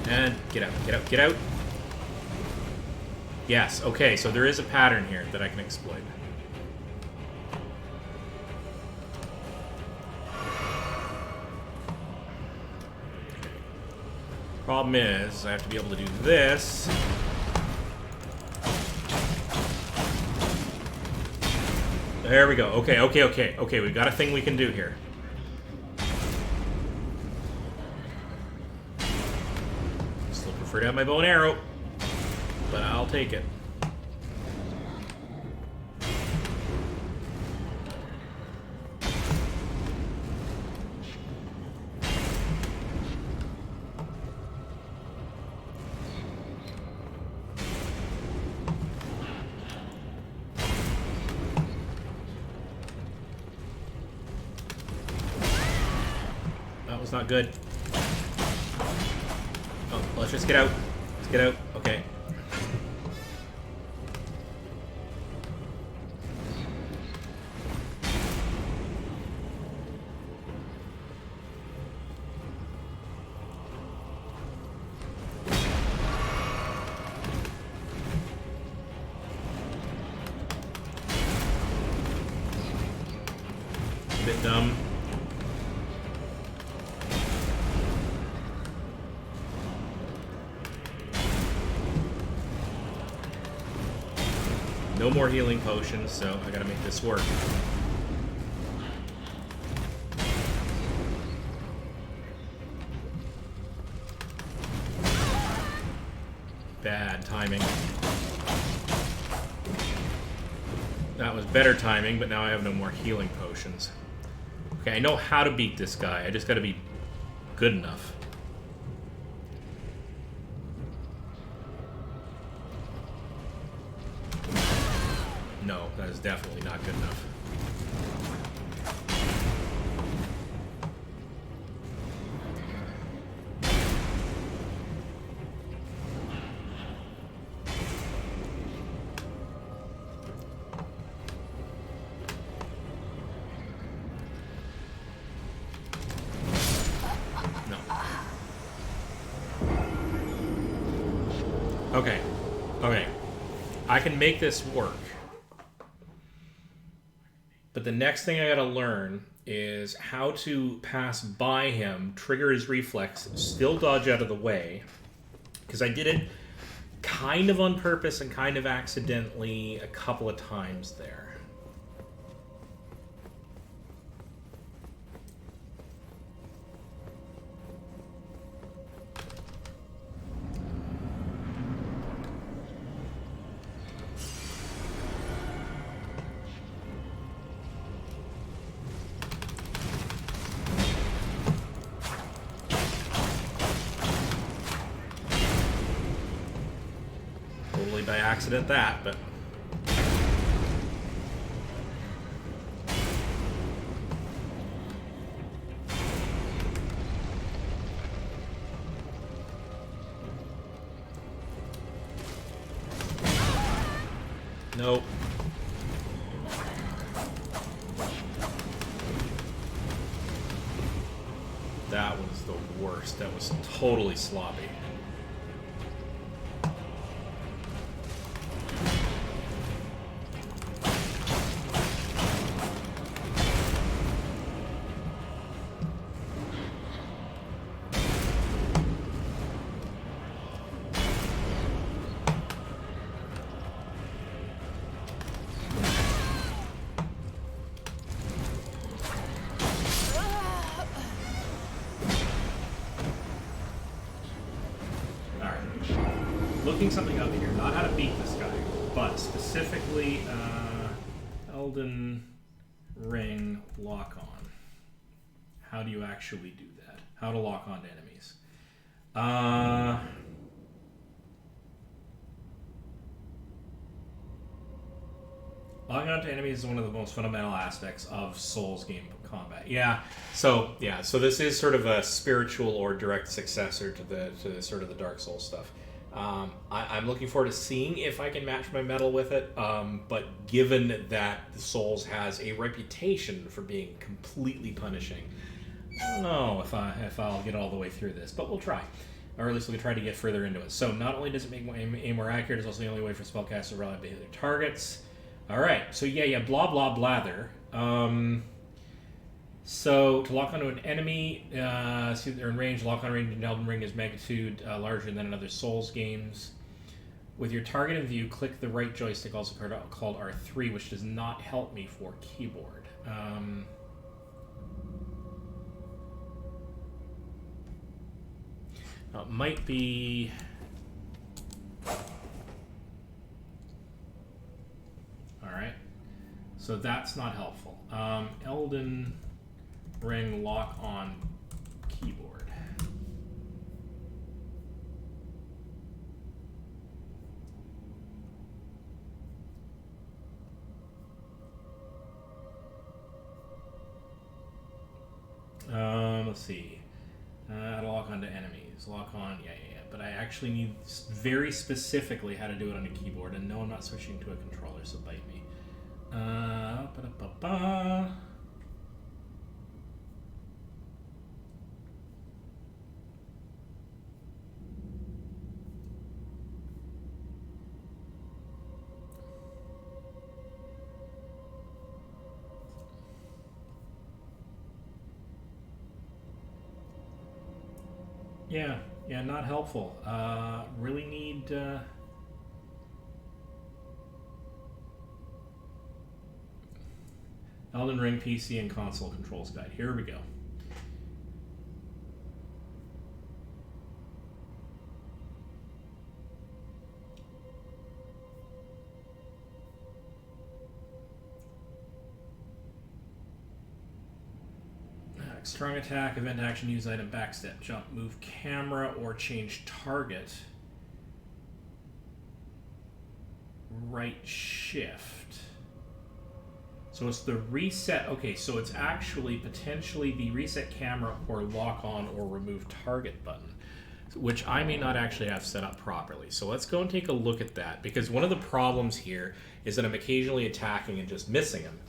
And get out, get out, get out. Yes, okay, so there is a pattern here that I can exploit. Problem is, I have to be able to do this. There we go. Okay, we've got a thing we can do here. Prefer to have my bow and arrow, but I'll take it. That was not good. Oh, let's just get out. Let's get out. Okay. A bit dumb. no more healing potions, so I gotta make this work. Bad timing. That was better timing, but now I have no more healing potions. Okay, I know how to beat this guy. I just gotta be good enough. No, that is definitely not good enough. Okay. Okay. I can make this work. But the next thing I gotta learn is how to pass by him, trigger his reflex, still dodge out of the way. Because I did it kind of on purpose and kind of accidentally a couple of times there. By accident that, but nope. That was the worst. That was totally sloppy. Looking something up here, not how to beat this guy, but specifically Elden Ring lock on. How do you actually do that? How to lock on to enemies. Locking on to enemies is one of the most fundamental aspects of Souls game combat. So this is sort of a spiritual or direct successor to the sort of the Dark Souls stuff. I'm looking forward to seeing if I can match my metal with it, but given that the Souls has a reputation for being completely punishing, I don't know if I'll get all the way through this, but we'll try. Or at least we can try to get further into it. So not only does it make my aim more accurate, it's also the only way for spellcasters to rely on their targets. Alright, so blah blah blather. So, to lock onto an enemy, see that they're in range. Lock on range in Elden Ring is magnitude larger than in other Souls games. With your target in view, click the right joystick, also called R3, which does not help me for keyboard. Now it might be... Alright. So that's not helpful. Elden Ring lock on keyboard. Let's see. How to lock onto enemies. Lock on, but I actually need very specifically how to do it on a keyboard, and no, I'm not switching to a controller, so bite me. Yeah, not helpful. Really need... Elden Ring PC and console controls guide. Here we go. Strong attack, event action, use item, backstep, jump, move camera, or change target. Right shift. So it's the reset. Okay, so it's actually potentially the reset camera or lock on or remove target button, which I may not actually have set up properly. So let's go and take a look at that, because one of the problems here is that I'm occasionally attacking and just missing him.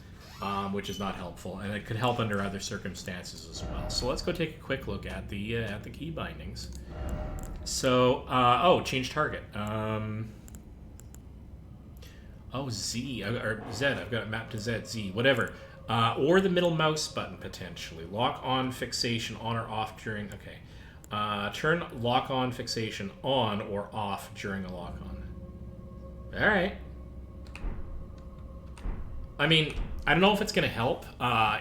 Which is not helpful, and it could help under other circumstances as well. So let's go take a quick look at the key bindings. So, oh, change target. Oh, Z, or Z, I've got it mapped to Z, Z, whatever. Or the middle mouse button, potentially. Lock on fixation on or off during, okay. Turn lock on fixation on or off during a lock on. All right. I mean, I don't know if it's going to help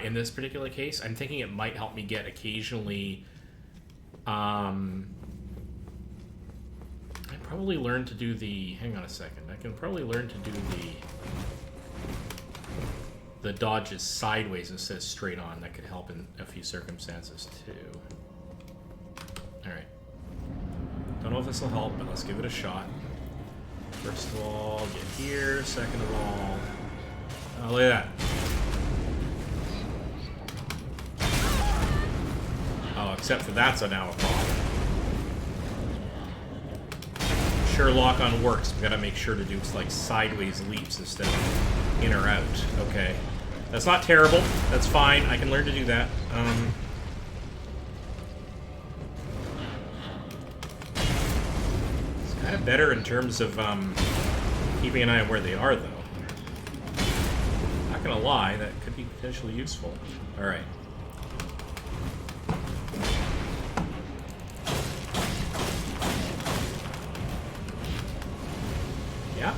in this particular case. I'm thinking it might help me get occasionally... I probably learn to do the... Hang on a second. I can probably learn to do the dodges sideways instead of straight on. That could help in a few circumstances, too. Alright. Don't know if this will help, but let's give it a shot. First of all, get here. Second of all... Oh, look at that. Oh, except for that's now a problem. Sure, lock on works. We gotta make sure to do like sideways leaps instead of in or out. Okay. That's not terrible. That's fine. I can learn to do that. It's kind of better in terms of keeping an eye on where they are, though. Not gonna lie, that could be potentially useful. Alright.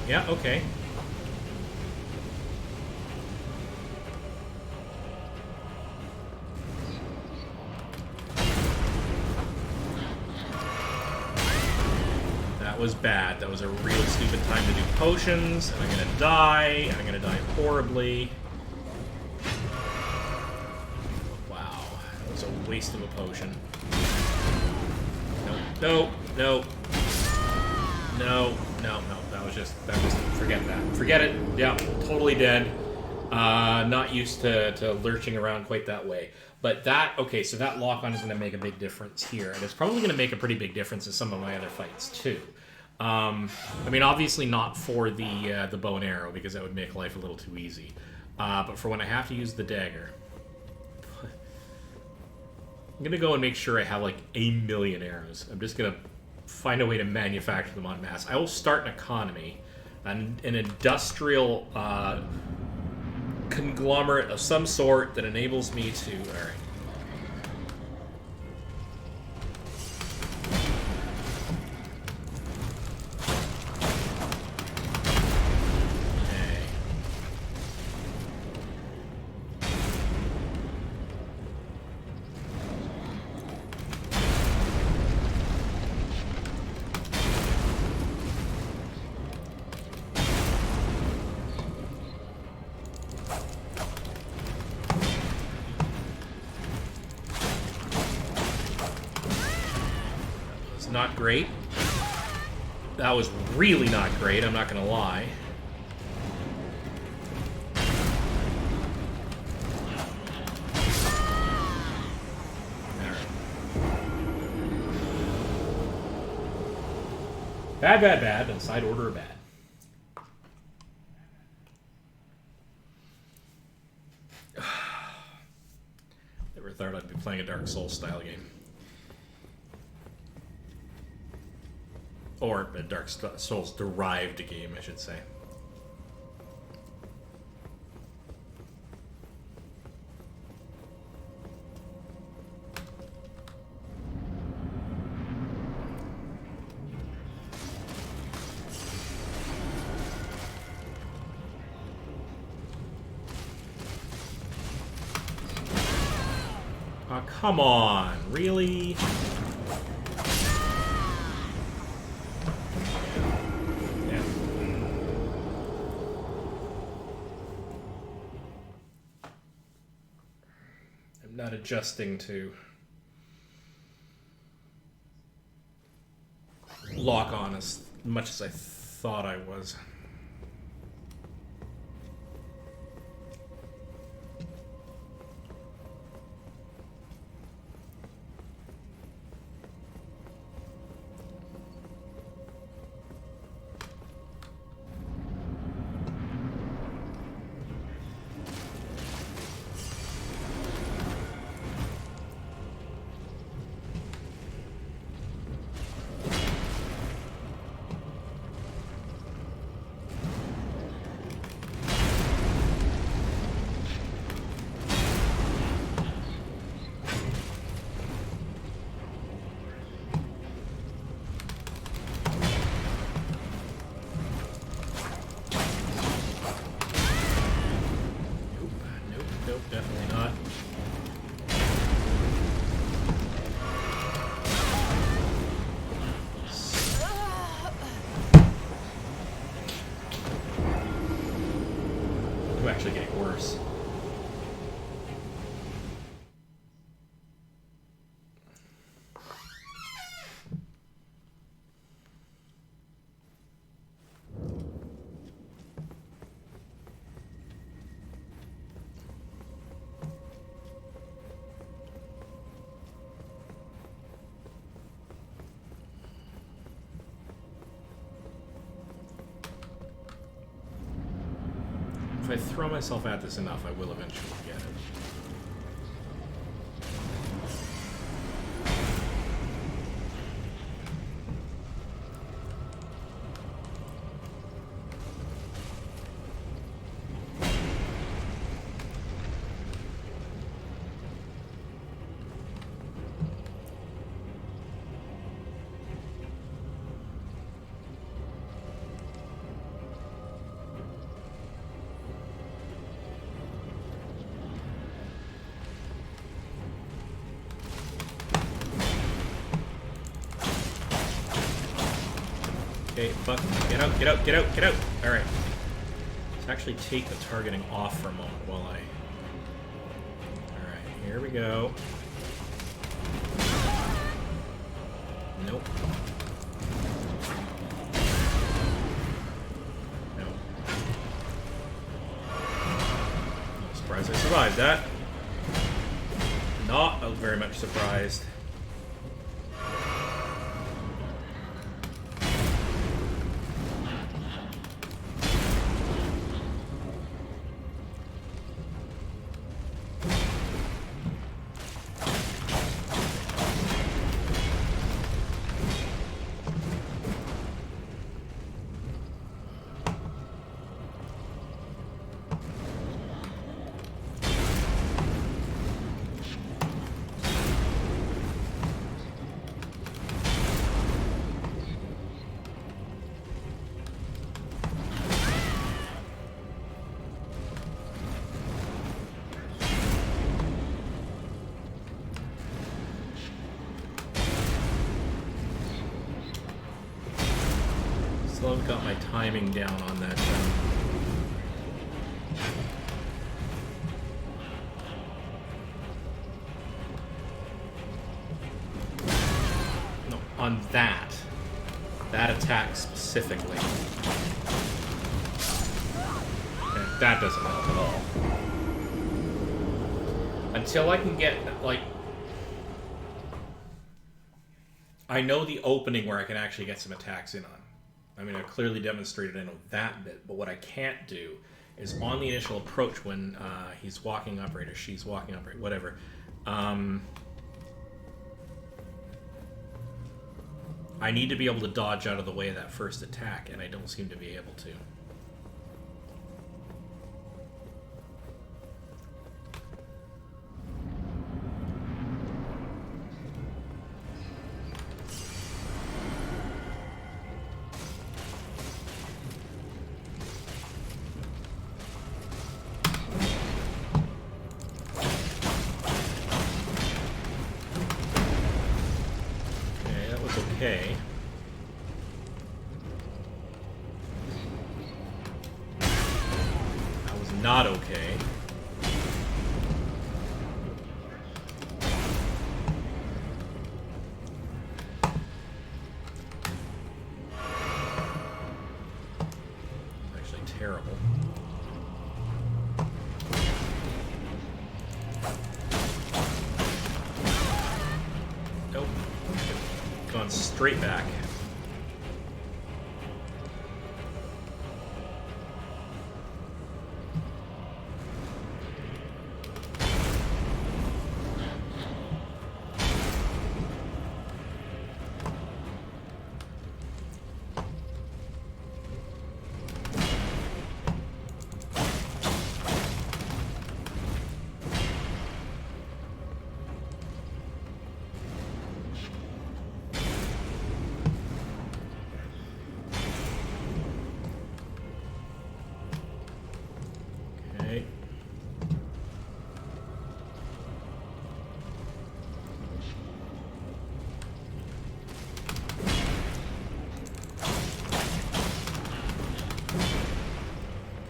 Yeah, okay. That was bad. That was a real stupid time to do potions, and I'm gonna die, and I'm gonna die horribly. Wow, that was a waste of a potion. No, no, no, no, no. That was, forget that. Forget it. Yeah, totally dead. Not used to lurching around quite that way. But that, okay, so that lock-on is going to make a big difference here. And it's probably going to make a pretty big difference in some of my other fights, too. I mean, obviously not for the bow and arrow, because that would make life a little too easy. But for when I have to use the dagger... I'm going to go and make sure I have, like, 1 million arrows. I'm just going to find a way to manufacture them en masse. I will start an economy, an industrial conglomerate of some sort that enables me to... Alright. Not great. That was really not great, I'm not gonna lie. Bad, bad, bad, and side order of bad. Never thought I'd be playing a Dark Souls style game. Or a Dark Souls derived game, I should say. Come on, really? Yeah. I'm not adjusting to lock on as much as I thought I was. Nope, definitely not. I'm actually getting worse. If I throw myself at this enough, I will eventually get it. Okay, fuck. Get out, get out, get out, get out! Alright. Let's actually take the targeting off for a moment while I... Alright, here we go. Nope. Nope. I'm surprised I survived that. Not very much surprised. Still haven't got my timing down on that. No, on that. That attack specifically. And that doesn't help at all. Until I can get, like... I know the opening where I can actually get some attacks in on. I mean, I clearly demonstrated I know that bit, but what I can't do is on the initial approach when he's walking upright or she's walking upright, whatever. I need to be able to dodge out of the way of that first attack, and I don't seem to be able to. okay. That was not okay. Actually terrible. Nope. Gone straight back.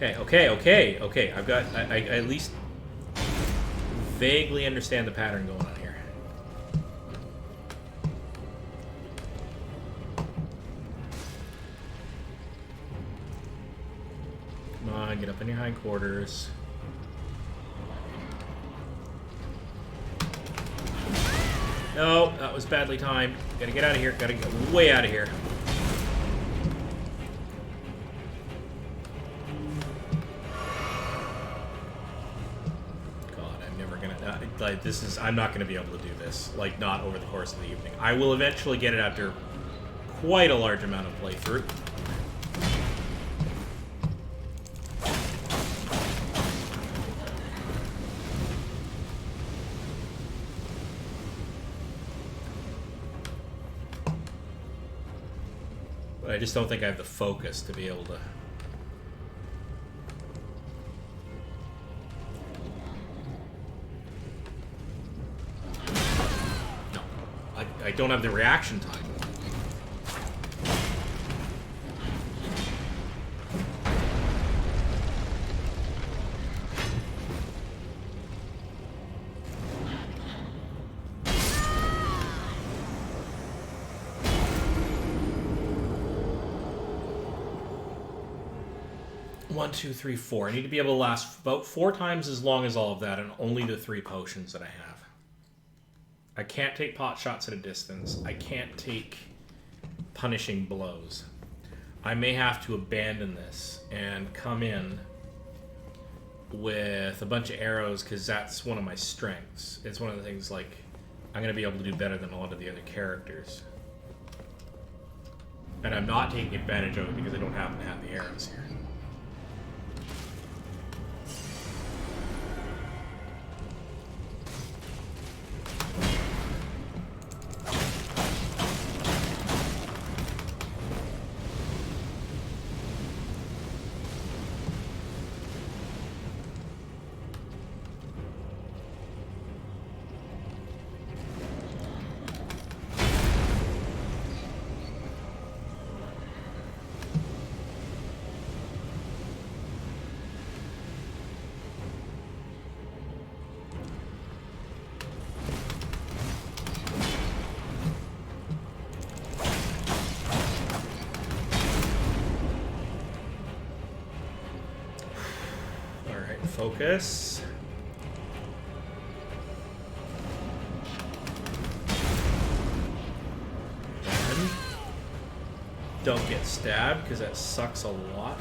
Okay. Okay. I've got. I at least vaguely understand the pattern going on here. Come on, get up in your hindquarters. No, that was badly timed. Gotta get out of here. Gotta get way out of here. Like, this is, I'm not going to be able to do this, like, not over the course of the evening. I will eventually get it after quite a large amount of playthrough. But I just don't think I have the focus to be able to... I don't have the reaction time. One, two, three, four. I need to be able to last about 4 times as long as all of that, and only the 3 potions that I have. I can't take pot shots at a distance. I can't take punishing blows. I may have to abandon this and come in with a bunch of arrows because that's one of my strengths. It's one of the things, like, I'm going to be able to do better than a lot of the other characters. And I'm not taking advantage of it because I don't happen to have the arrows here. Focus. And don't get stabbed because that sucks a lot.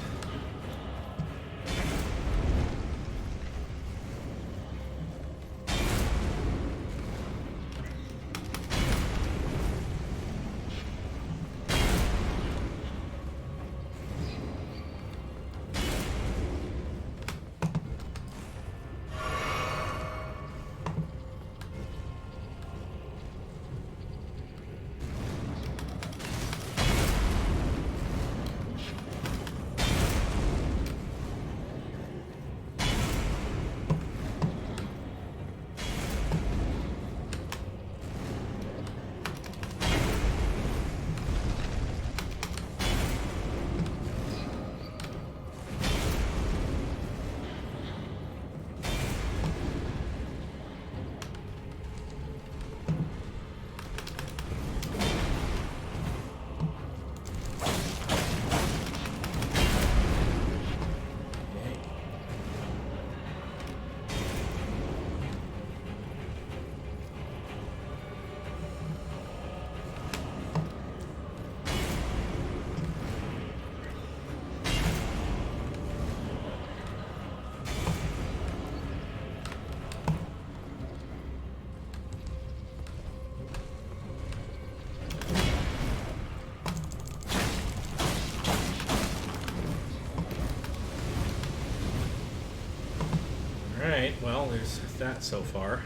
Alright, well, there's that so far.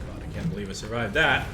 God, I can't believe I survived that.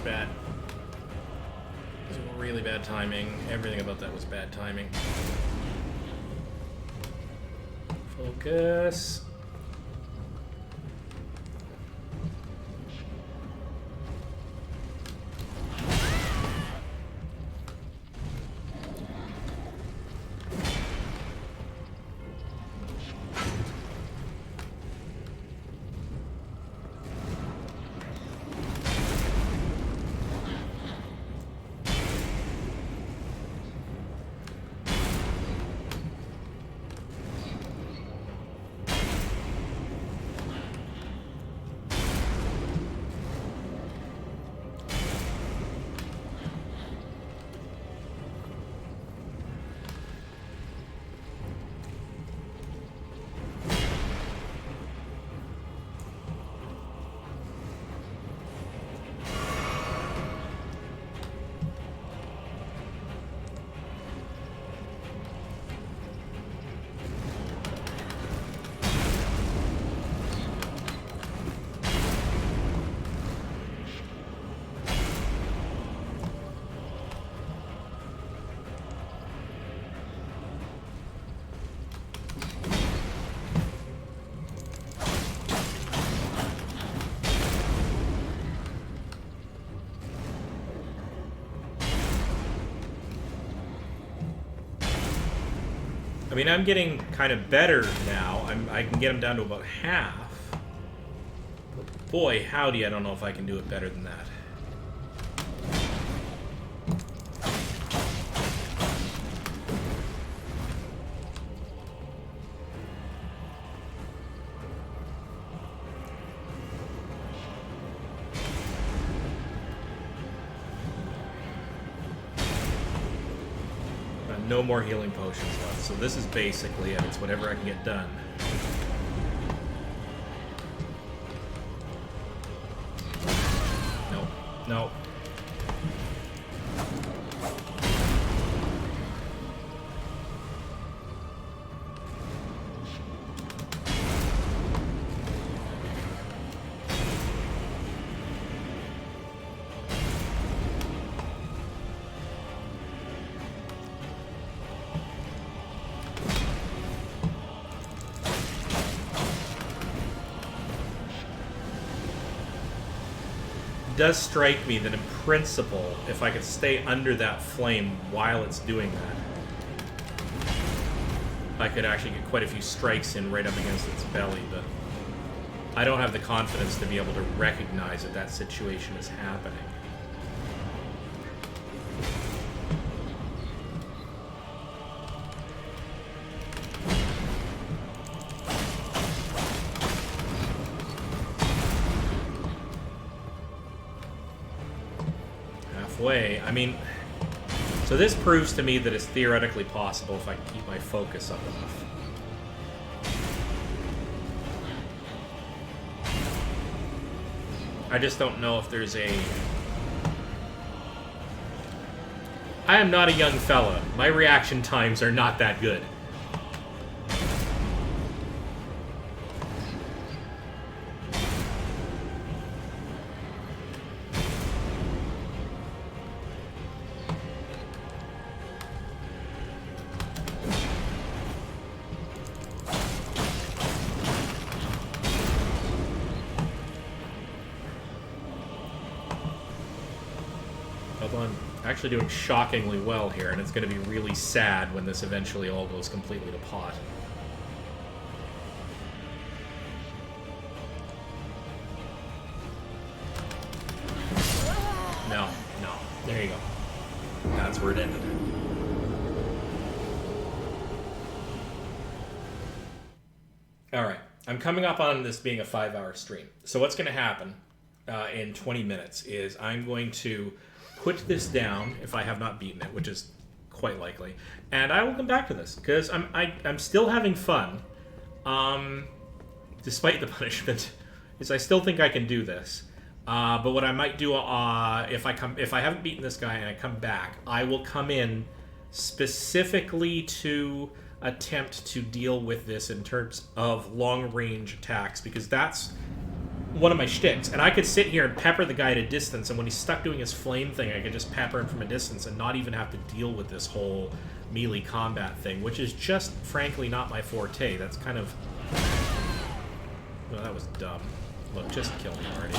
Bad. It was really bad timing. Everything about that was bad timing. Focus. I mean, I'm getting kind of better now. I can get them down to about half. But boy, howdy, I don't know if I can do it better than that. No more healing potions left, so this is basically it. It's whatever I can get done. No, no. Does strike me that in principle, if I could stay under that flame while it's doing that, I could actually get quite a few strikes in right up against its belly, but I don't have the confidence to be able to recognize that that situation is happening. Way. I mean, so this proves to me that it's theoretically possible if I can keep my focus up enough. I just don't know if there's a... I am not a young fella. My reaction times are not that good. actually doing shockingly well here, and it's going to be really sad when this eventually all goes completely to pot. No, no. There you go. That's where it ended. Alright, I'm coming up on this being a 5-hour stream. So what's going to happen in 20 minutes is I'm going to put this down if I have not beaten it, which is quite likely, and I will come back to this, because I'm still having fun, despite the punishment, is I still think I can do this. But what I might do, if I haven't beaten this guy and I come back, I will come in specifically to attempt to deal with this in terms of long-range attacks, because that's one of my shticks. And I could sit here and pepper the guy at a distance, and when he's stuck doing his flame thing, I could just pepper him from a distance and not even have to deal with this whole melee combat thing, which is just, frankly, not my forte. That's kind of... Well, that was dumb. Look, just kill me already.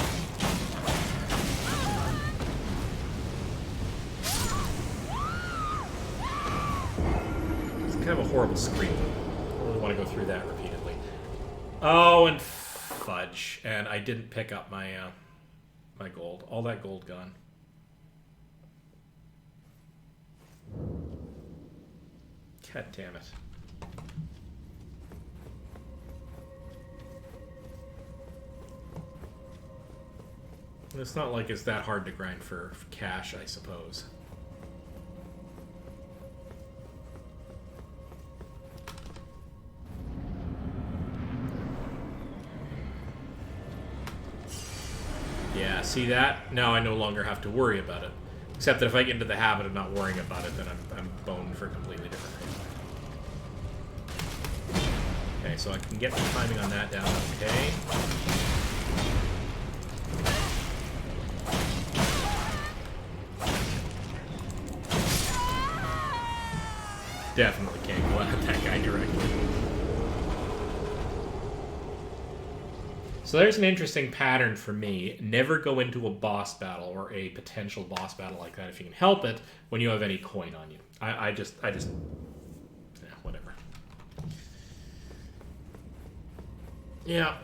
It's kind of a horrible scream. I don't really want to go through that repeatedly. Oh, and fudge. And I didn't pick up my my gold. All that gold gone. God damn it. It's not like it's that hard to grind for cash, I suppose. Yeah, see that? Now I no longer have to worry about it. Except that if I get into the habit of not worrying about it, then I'm boned for a completely different reason. Okay, so I can get the timing on that down okay. Definitely can't go at that guy directly. So there's an interesting pattern for me. Never go into a boss battle or a potential boss battle like that if you can help it when you have any coin on you. I just yeah, whatever. Yeah.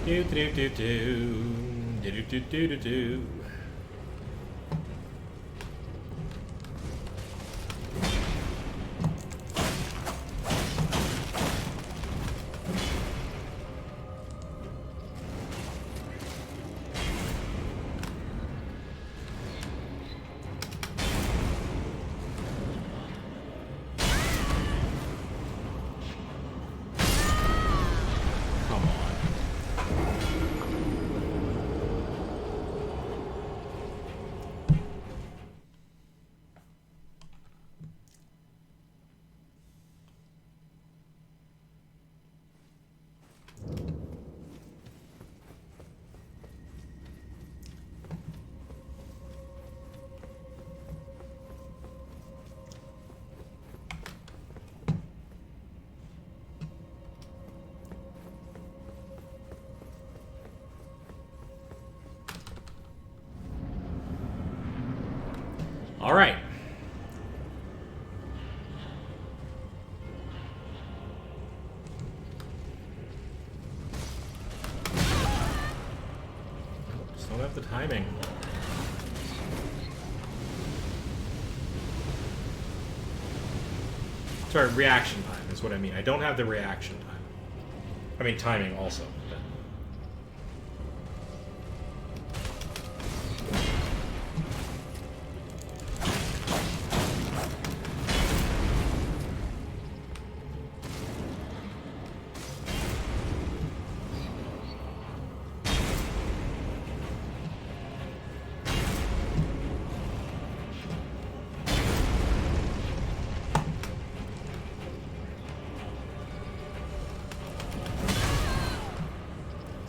Do do do do do do do do do. All right. Just don't have the timing. Sorry, reaction time is what I mean. I don't have the reaction time. I mean, timing also. But...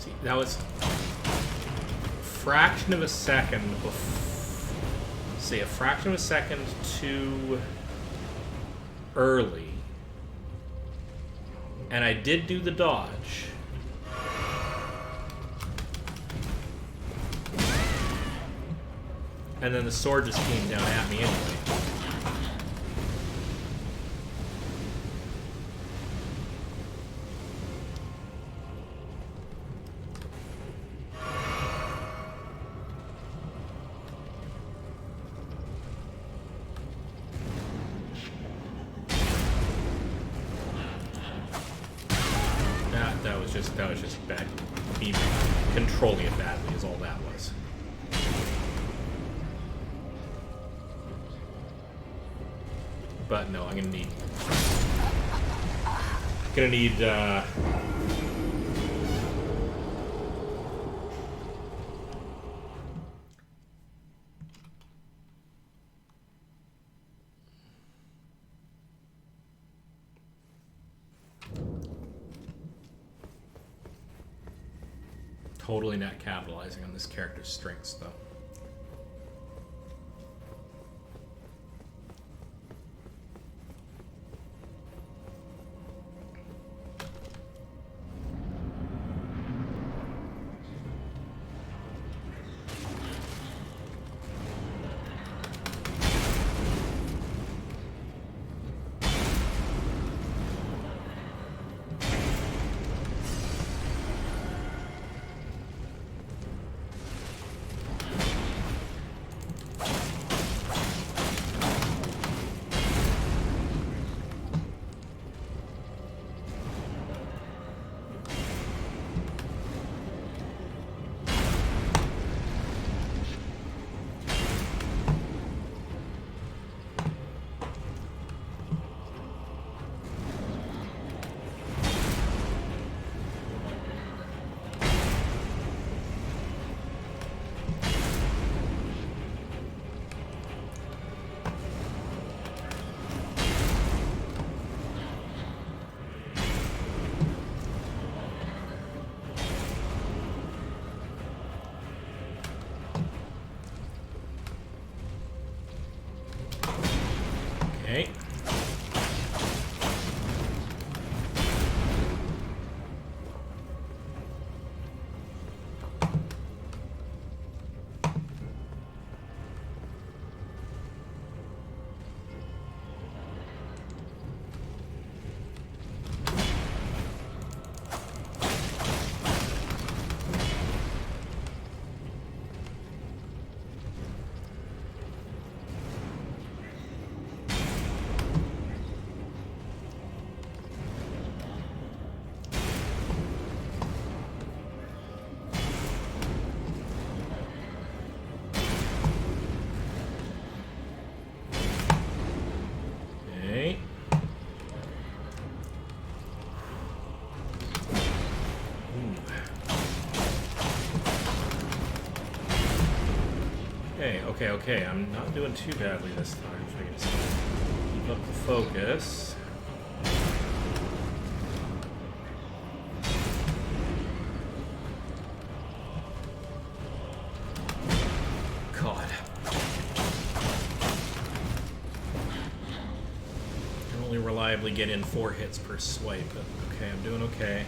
See, that was fraction of a second say a fraction of a second too early, and I did do the dodge. And then the sword just came down at me anyway. That was just bad. Me controlling it badly is all that was. But no, I'm gonna need totally not capitalizing on this character's strengths, though. Okay. Okay, I'm not doing too badly this time. So I can just keep up the focus. God. I can only reliably get in 4 hits per swipe, but okay, I'm doing okay.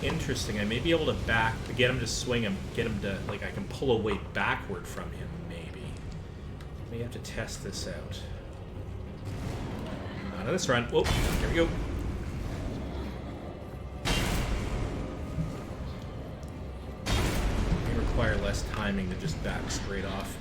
Interesting. I may be able to get him to swing him, get him to, like, I can pull away backward from him, maybe. May have to test this out. Not on this run. Whoa, here we go. May require less timing to just back straight off.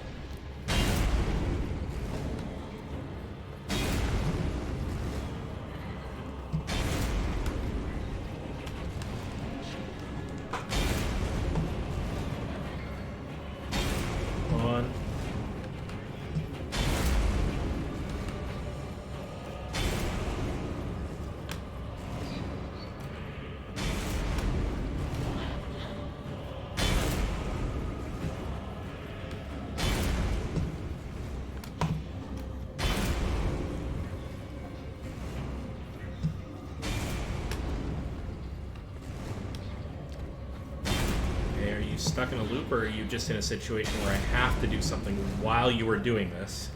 stuck in a loop, or are you just in a situation where I have to do something while you are doing this?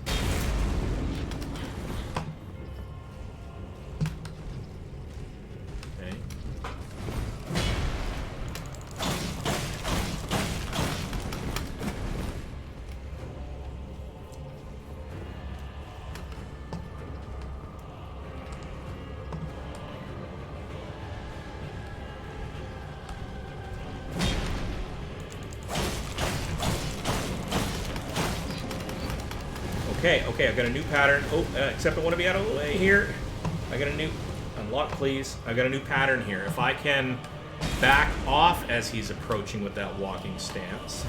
Okay. Okay, I've got a new pattern. Oh, except I want to be out of the way here. I got a new... Unlock, please. I've got a new pattern here. If I can back off as he's approaching with that walking stance.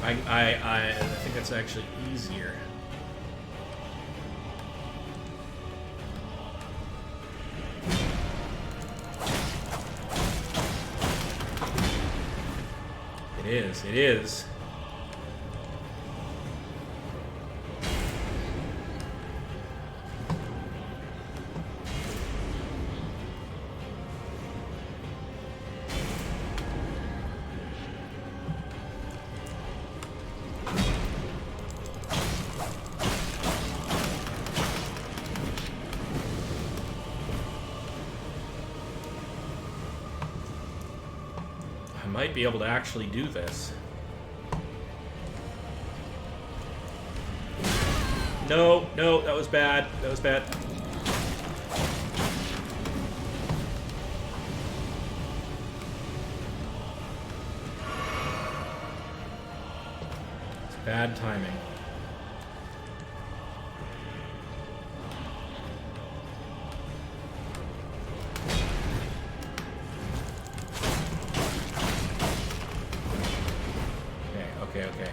I think that's actually easier. It is. I might be able to actually do this. No, that was bad. That was bad. It's bad timing. Okay.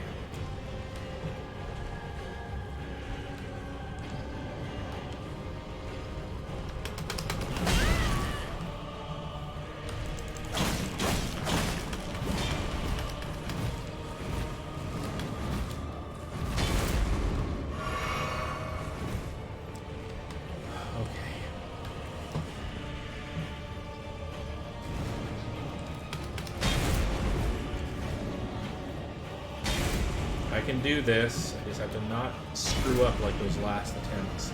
I can do this. I just have to not screw up like those last attempts.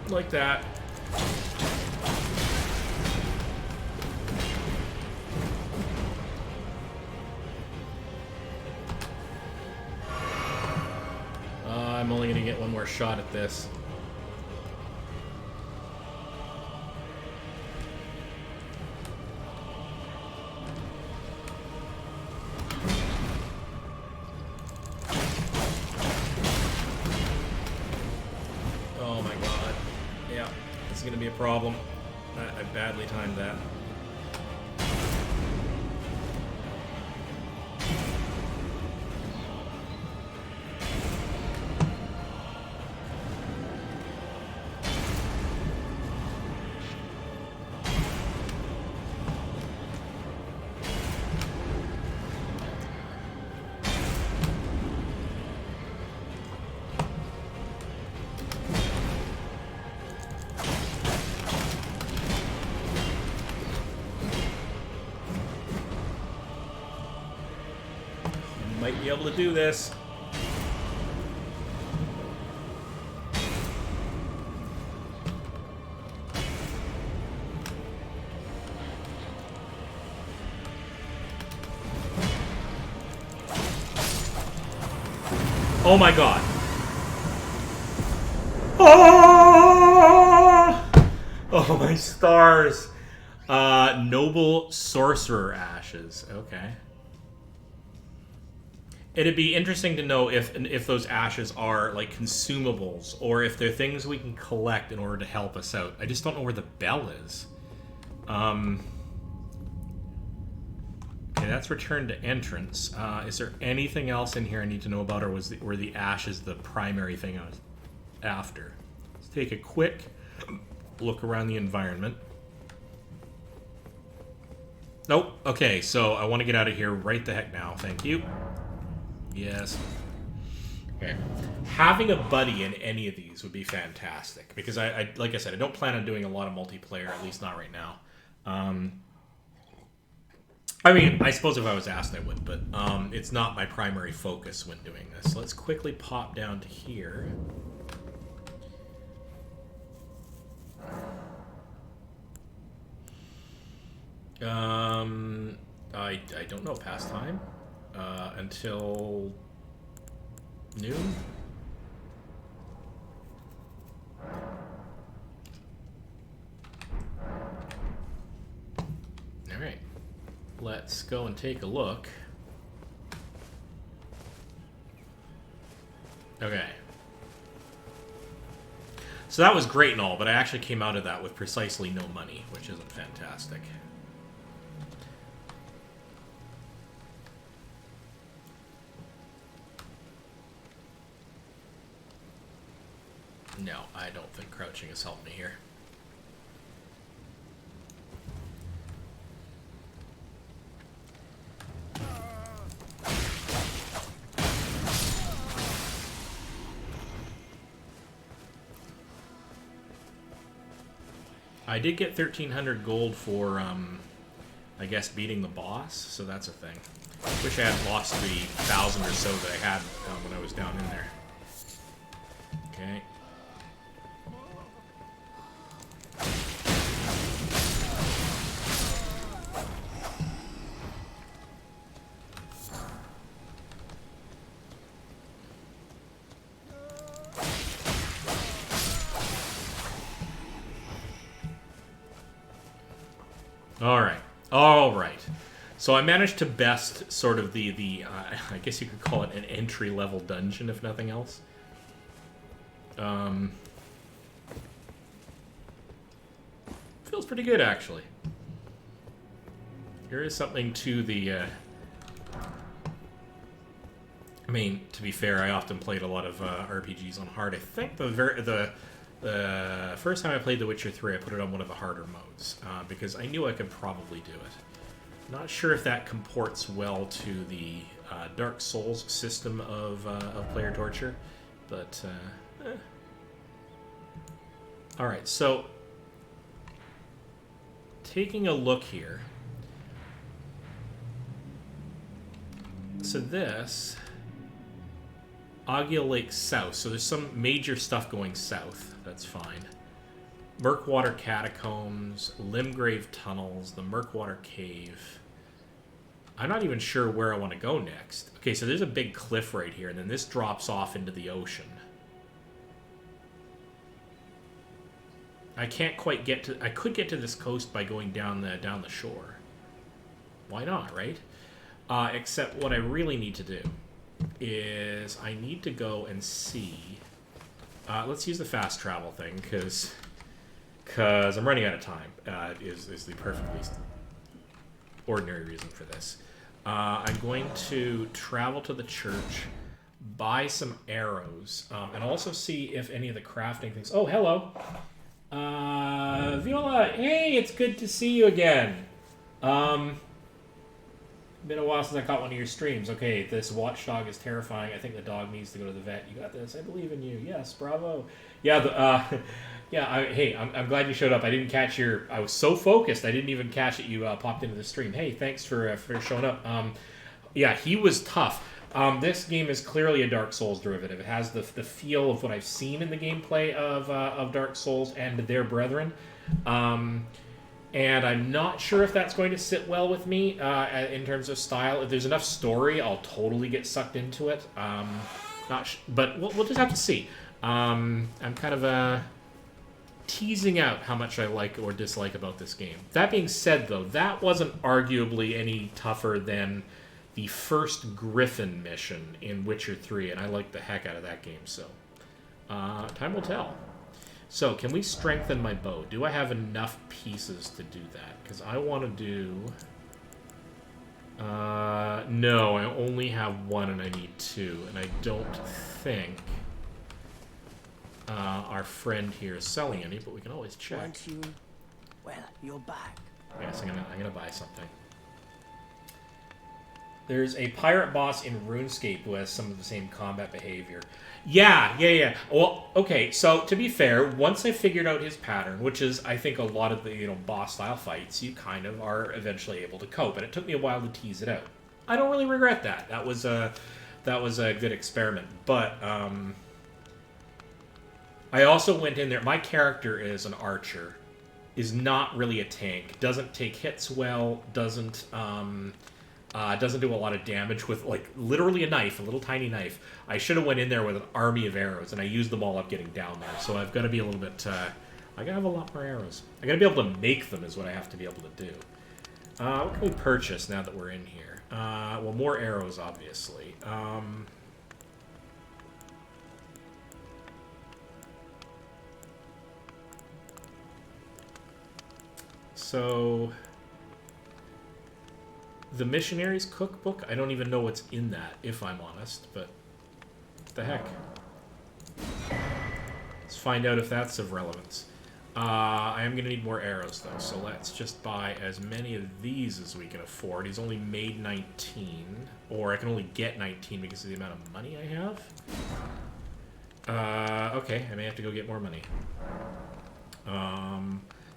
Like that. I'm only going to get one more shot at this. Going to be a problem. I badly timed that. Might be able to do this. Oh my god. Ah! Oh my stars. Noble Sorcerer Ashes. Okay. It'd be interesting to know if those ashes are like consumables or if they're things we can collect in order to help us out. I just don't know where the bell is. Okay, that's return to entrance. Is there anything else in here I need to know about, or were the ashes the primary thing I was after? Let's take a quick look around the environment. Nope. Okay, so I want to get out of here right the heck now. Thank you. Yes. Okay. Having a buddy in any of these would be fantastic because I like I said, I don't plan on doing a lot of multiplayer, at least not right now. I mean, I suppose if I was asked, I would, but it's not my primary focus when doing this. Let's quickly pop down to here. I don't know past time until noon. All right, let's go and take a look. Okay. So that was great and all, but I actually came out of that with precisely no money, which isn't fantastic. No, I don't think crouching has helped me here. I did get 1,300 gold for, I guess, beating the boss, so that's a thing. Wish I had lost the 1,000 or so that I had when I was down in there. Okay. All right. So I managed to best sort of the I guess you could call it an entry-level dungeon, if nothing else. Feels pretty good, actually. There is something to the... I mean, to be fair, I often played a lot of RPGs on hard. I think the first time I played The Witcher 3, I put it on one of the harder modes, because I knew I could probably do it. Not sure if that comports well to the Dark Souls system of player torture, but... Alright, so... Taking a look here... So this... Agia Lake South. So there's some major stuff going south. That's fine. Murkwater Catacombs, Limgrave Tunnels, the Murkwater Cave. I'm not even sure where I want to go next. Okay, so there's a big cliff right here, and then this drops off into the ocean. I can't quite get to... I could get to this coast by going down the shore. Why not, right? Except what I really need to do is I need to go and see... let's use the fast travel thing, because I'm running out of time, is the perfectly ordinary reason for this. I'm going to travel to the church, buy some arrows, and also see if any of the crafting things... Oh, hello! Viola, hey, it's good to see you again. Been a while since I caught one of your streams. Okay, this watchdog is terrifying. I think the dog needs to go to the vet. You got this. I believe in you. Yes, bravo. Yeah, hey, I'm glad you showed up. I didn't catch your... I was so focused, I didn't even catch that you popped into the stream. Hey, thanks for showing up. Yeah, he was tough. This game is clearly a Dark Souls derivative. It has the feel of what I've seen in the gameplay of Dark Souls and their brethren. And I'm not sure if that's going to sit well with me in terms of style. If there's enough story, I'll totally get sucked into it. But we'll just have to see. I'm kind of teasing out how much I like or dislike about this game. That being said, though, that wasn't arguably any tougher than the first Griffin mission in Witcher 3, and I liked the heck out of that game, so time will tell. So, can we strengthen my bow? Do I have enough pieces to do that? Because I want to do... no, I only have one and I need two. And I don't think our friend here is selling any, but we can always check. Aren't you? Well, you're back. Yes, I'm gonna buy something. There's a pirate boss in RuneScape who has some of the same combat behavior. Yeah. Well, okay, so to be fair, once I figured out his pattern, which is, I think, a lot of the, boss-style fights, you kind of are eventually able to cope, and it took me a while to tease it out. I don't really regret that. That was a good experiment, but, I also went in there. My character is an archer, is not really a tank, doesn't take hits well, doesn't do a lot of damage with, like, literally a knife, a little tiny knife. I should have went in there with an army of arrows, and I used them all up getting down there. So I've got to be a little bit, I gotta have a lot more arrows. I gotta be able to make them is what I have to be able to do. What can we purchase now that we're in here? Well, more arrows, obviously. So... the Missionary's Cookbook, I don't even know what's in that, if I'm honest, but what the heck. Let's find out if that's of relevance. I am going to need more arrows, though, so let's just buy as many of these as we can afford. He's only made 19, or I can only get 19 because of the amount of money I have. Okay, I may have to go get more money.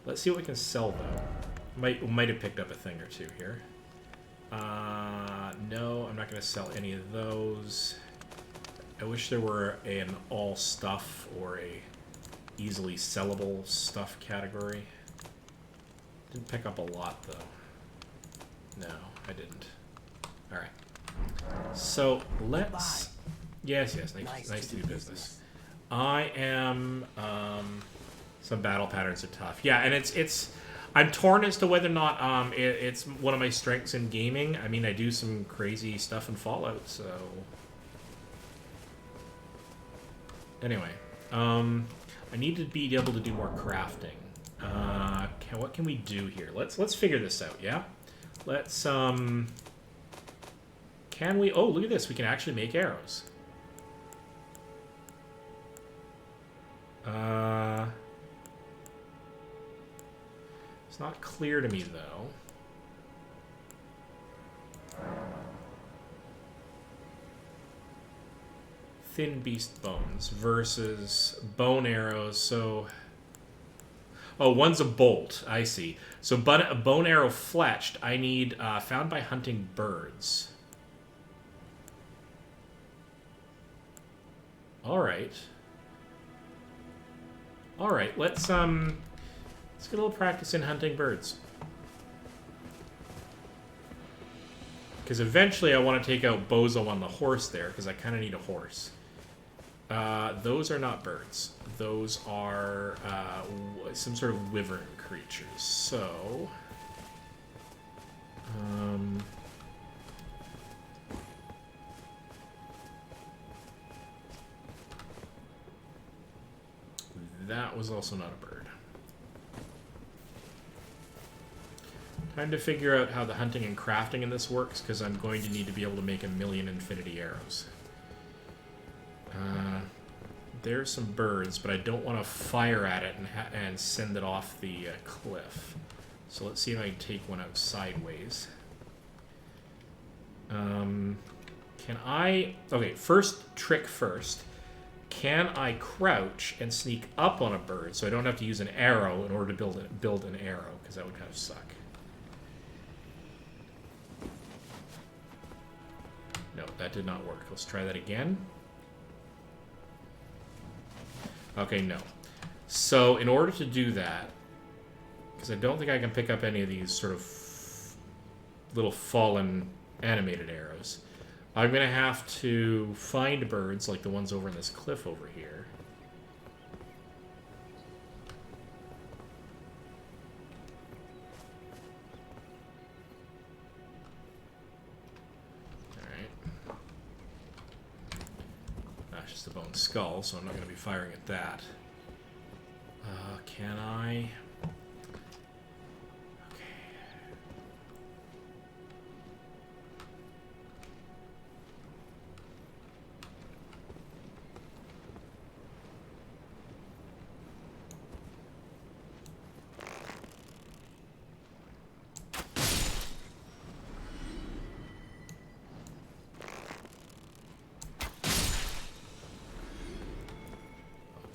Let's see what we can sell, though. Might have picked up a thing or two here. No, I'm not going to sell any of those. I wish there were an all stuff or a easily sellable stuff category. Didn't pick up a lot, though. No, I didn't. Alright. So, let's... Yes, nice to do business. I am... some battle patterns are tough. Yeah, and it's... I'm torn as to whether or not it's one of my strengths in gaming. I mean, I do some crazy stuff in Fallout, so... Anyway, I need to be able to do more crafting. What can we do here? Let's figure this out, yeah? Let's, can we... Oh, look at this. We can actually make arrows. It's not clear to me, though. Thin beast bones versus bone arrows, so... Oh, one's a bolt, I see. So a bone arrow fletched, I need found by hunting birds. Alright. Alright, let's get a little practice in hunting birds. Because eventually I want to take out Bozo on the horse there, because I kind of need a horse. Those are not birds. Those are some sort of wyvern creatures. So... that was also not a bird. Time to figure out how the hunting and crafting in this works, because I'm going to need to be able to make 1,000,000 infinity arrows. There's some birds, but I don't want to fire at it and send it off the cliff. So let's see if I can take one out sideways. Can I... Okay, first trick first. Can I crouch and sneak up on a bird so I don't have to use an arrow in order to build an arrow? Because that would kind of suck. No, that did not work. Let's try that again. Okay, no. So, in order to do that, because I don't think I can pick up any of these sort of little fallen animated arrows, I'm going to have to find birds like the ones over in this cliff over here. Just a bone skull, so I'm not going to be firing at that. Can I? Okay.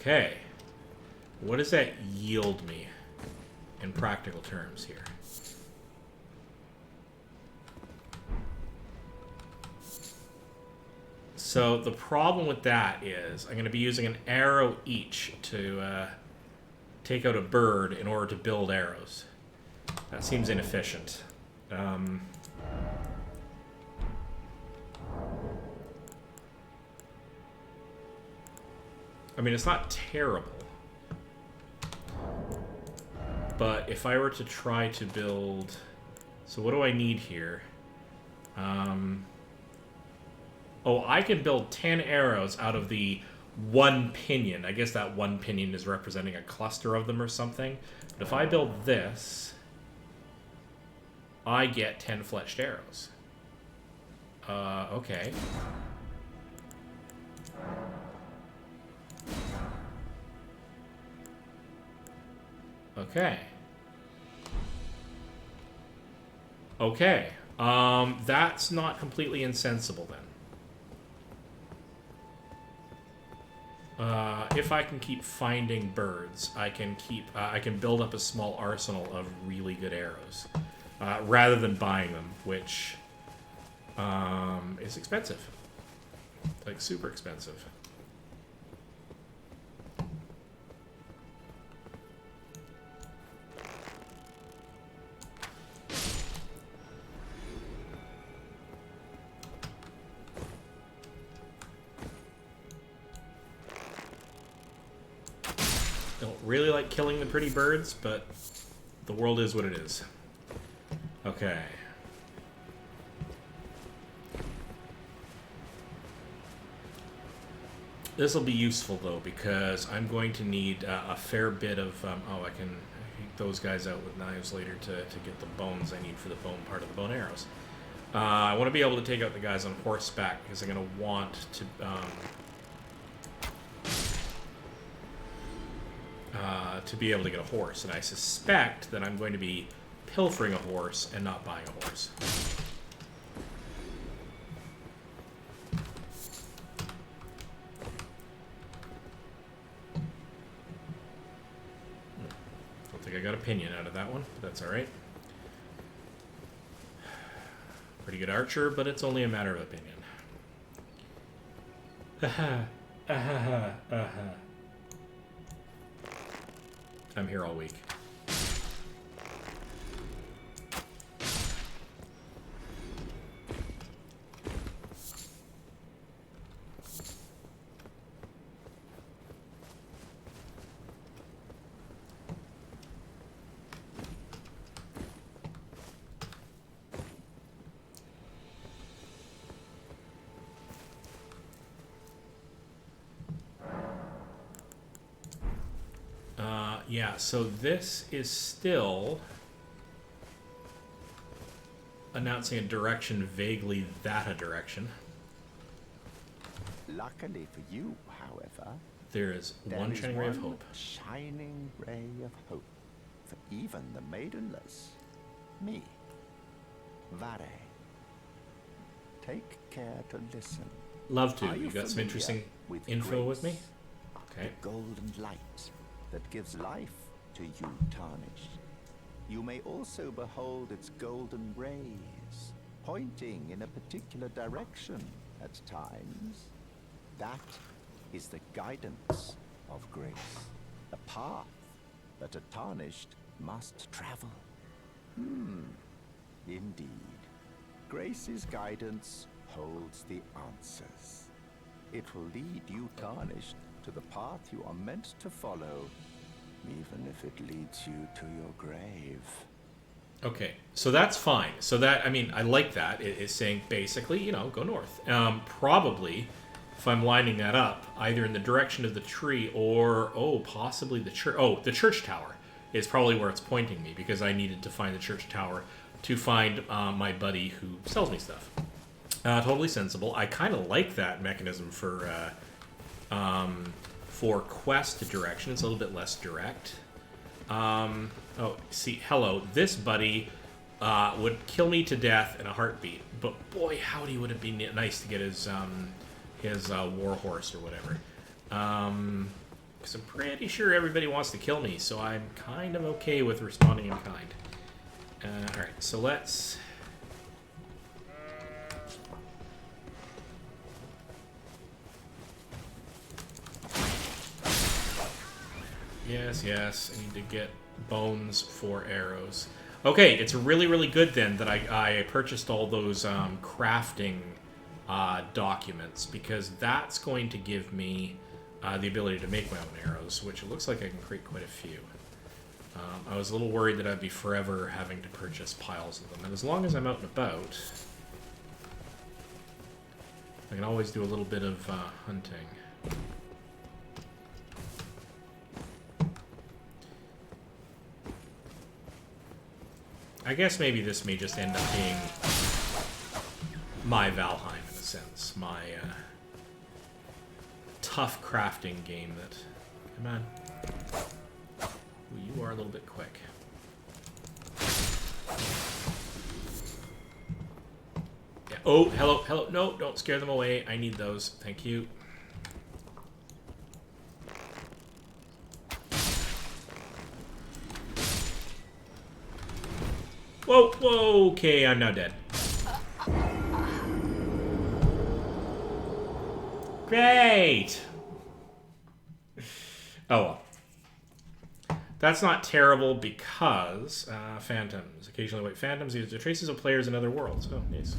Okay. What does that yield me in practical terms here? So the problem with that is I'm going to be using an arrow each to take out a bird in order to build arrows. That seems inefficient. I mean, it's not terrible. But if I were to try to build... So what do I need here? Oh, I can build 10 arrows out of the one pinion. I guess that one pinion is representing a cluster of them or something. But if I build this, I get 10 fletched arrows. Okay. Okay. Okay. That's not completely insensible then. If I can keep finding birds, I can build up a small arsenal of really good arrows, rather than buying them, which is expensive, like super expensive. Don't really like killing the pretty birds, but the world is what it is. Okay. This will be useful, though, because I'm going to need a fair bit of... oh, I can take those guys out with knives later to get the bones I need for the bone part of the bone arrows. I want to be able to take out the guys on horseback, because I'm going to want to... to be able to get a horse, and I suspect that I'm going to be pilfering a horse and not buying a horse. Don't think I got opinion out of that one, but that's alright. Pretty good archer, but it's only a matter of opinion. I'm here all week. Yeah, so this is still announcing a direction vaguely that a direction. Luckily for you, however, There is one shining ray of hope. Shining ray of hope for even the maidenless. Me, Vare. Take care to listen. Love to. Are You got some familiar interesting with info with me? grace? Okay. The golden light that gives life to you tarnished. You may also behold its golden rays, pointing in a particular direction at times. That is the guidance of grace, a path that a tarnished must travel. Indeed. Grace's guidance holds the answers. It will lead you tarnished to the path you are meant to follow, even if it leads you to your grave. Okay, so that's fine. So that, I mean, I like that. It is saying basically, you know, go north. Probably, if I'm lining that up, either in the direction of the tree or, oh, possibly the church. Oh, the church tower is probably where it's pointing me, because I needed to find the church tower to find my buddy who sells me stuff. Totally sensible. I kind of like that mechanism for quest direction. It's a little bit less direct. Oh, see, hello. This buddy would kill me to death in a heartbeat, but boy, howdy, would it be nice to get his war horse or whatever. Because I'm pretty sure everybody wants to kill me, so I'm kind of okay with responding in kind. Alright, so let's... Yes, yes, I need to get bones for arrows. Okay, it's really, really good then that I purchased all those crafting documents, because that's going to give me the ability to make my own arrows, which it looks like I can create quite a few. I was a little worried that I'd be forever having to purchase piles of them, and as long as I'm out and about, I can always do a little bit of hunting. I guess maybe this may just end up being my Valheim, in a sense. My tough crafting game that... Come on. Ooh, you are a little bit quick. Yeah. Oh, hello, hello. No, don't scare them away. I need those. Thank you. Whoa, whoa, okay, I'm now dead. Great! Oh well. That's not terrible because phantoms. Occasionally white phantoms use the traces of players in other worlds. Oh, nice.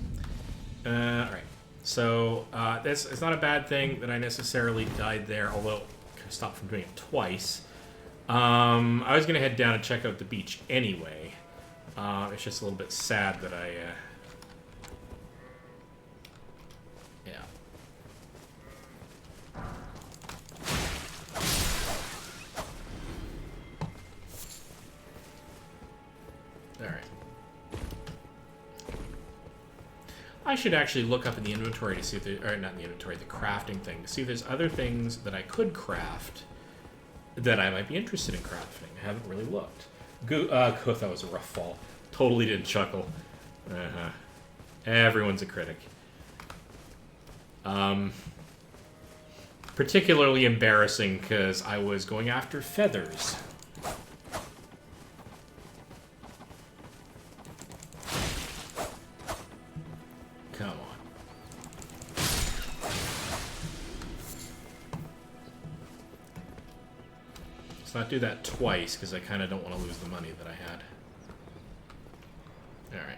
Alright. So, it's not a bad thing that I necessarily died there, although I could stop from doing it twice. I was going to head down and check out the beach anyway. It's just a little bit sad that I, yeah. Alright. I should actually look up in the inventory to see if there, or not in the inventory, the crafting thing, to see if there's other things that I could craft that I might be interested in crafting. I haven't really looked. That was a rough fall. Totally didn't chuckle. Uh-huh. Everyone's a critic. Particularly embarrassing because I was going after feathers. Come on. Let's not do that twice because I kind of don't want to lose the money that I had. Alright.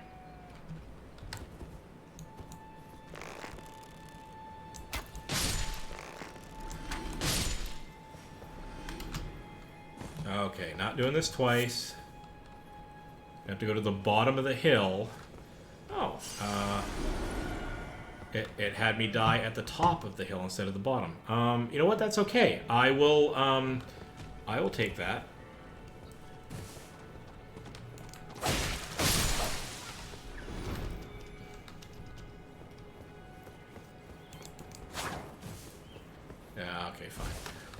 Okay, not doing this twice. I have to go to the bottom of the hill. Oh, it had me die at the top of the hill instead of the bottom. You know what? That's okay. I will take that. Yeah, okay, fine.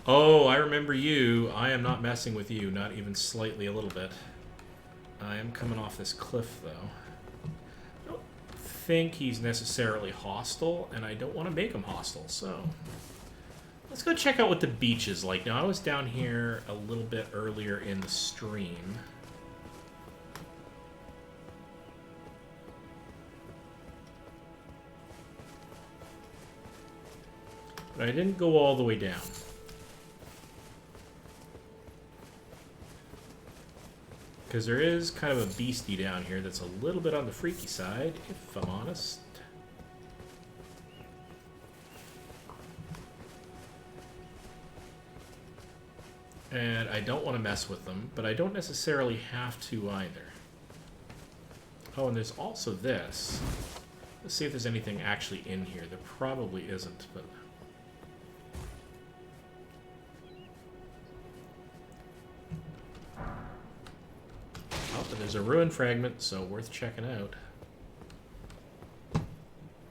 Oh, I remember you. I am not messing with you, not even slightly a little bit. I am coming off this cliff, though. I don't think he's necessarily hostile, and I don't want to make him hostile, so... Let's go check out what the beach is like. Now, I was down here a little bit earlier in the stream. But I didn't go all the way down. Because there is kind of a beastie down here that's a little bit on the freaky side, if I'm honest. And I don't want to mess with them, but I don't necessarily have to either. Oh, and there's also this. Let's see if there's anything actually in here. There probably isn't, but... Oh, but there's a ruin fragment, so worth checking out.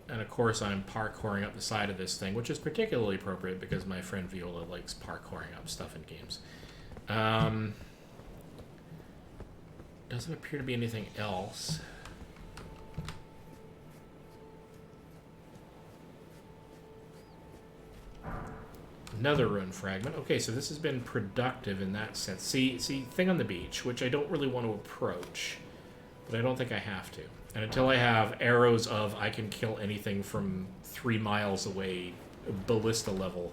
And of course I'm parkouring up the side of this thing, which is particularly appropriate because my friend Viola likes parkouring up stuff in games. Doesn't appear to be anything else. Another rune fragment. Okay, so this has been productive in that sense. See, thing on the beach, which I don't really want to approach, but I don't think I have to. And until I have arrows of I can kill anything from 3 miles away, ballista level,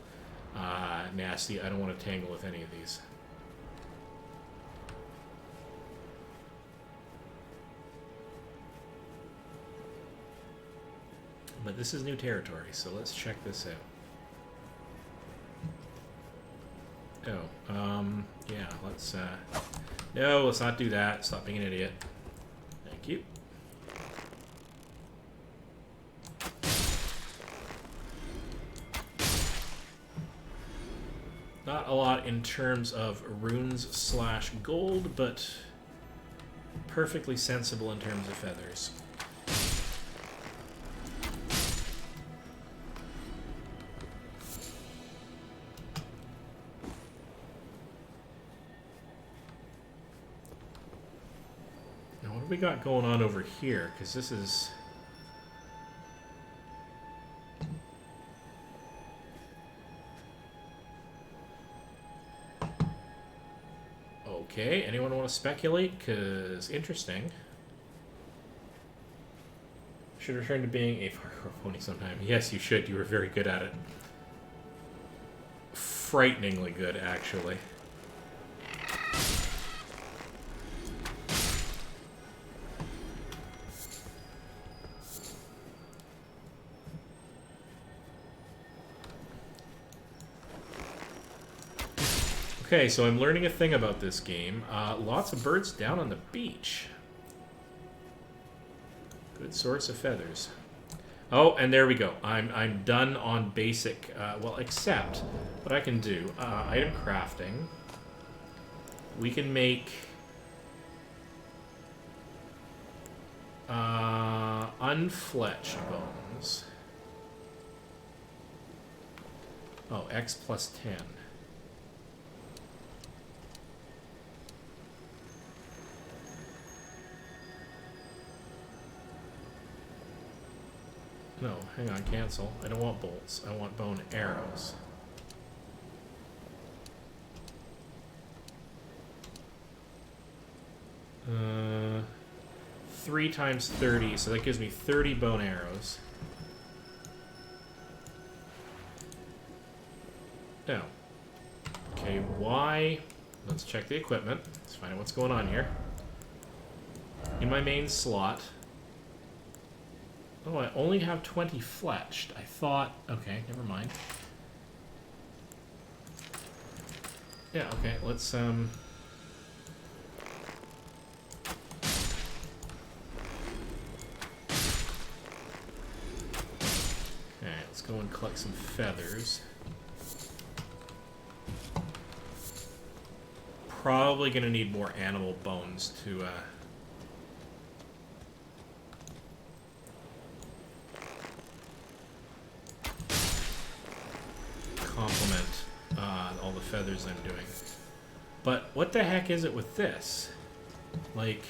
nasty, I don't want to tangle with any of these. But this is new territory, so let's check this out. Oh, yeah, let's, no, let's not do that. Stop being an idiot. Thank you. Not a lot in terms of runes slash gold, but perfectly sensible in terms of feathers. Now, what have we got going on over here? Because this is... Okay, anyone want to speculate? Because interesting. Should return to being a parkour pony sometime. Yes, you should. You were very good at it. Frighteningly good, actually. Okay, so I'm learning a thing about this game. Lots of birds down on the beach. Good source of feathers. Oh, and there we go. I'm done on basic. Well, except what I can do. Item crafting. We can make unfletched bones. Oh, X plus 10. No, hang on, cancel. I don't want bolts. I want bone arrows. Uh, 3 times 30, so that gives me 30 bone arrows. Now, okay, why? Let's check the equipment. Let's find out what's going on here. In my main slot. Oh, I only have 20 fletched. I thought... Okay, never mind. Yeah, okay, let's, Okay, let's go and collect some feathers. Probably gonna need more animal bones to, complement all the feathers I'm doing. But what the heck is it with this? Like...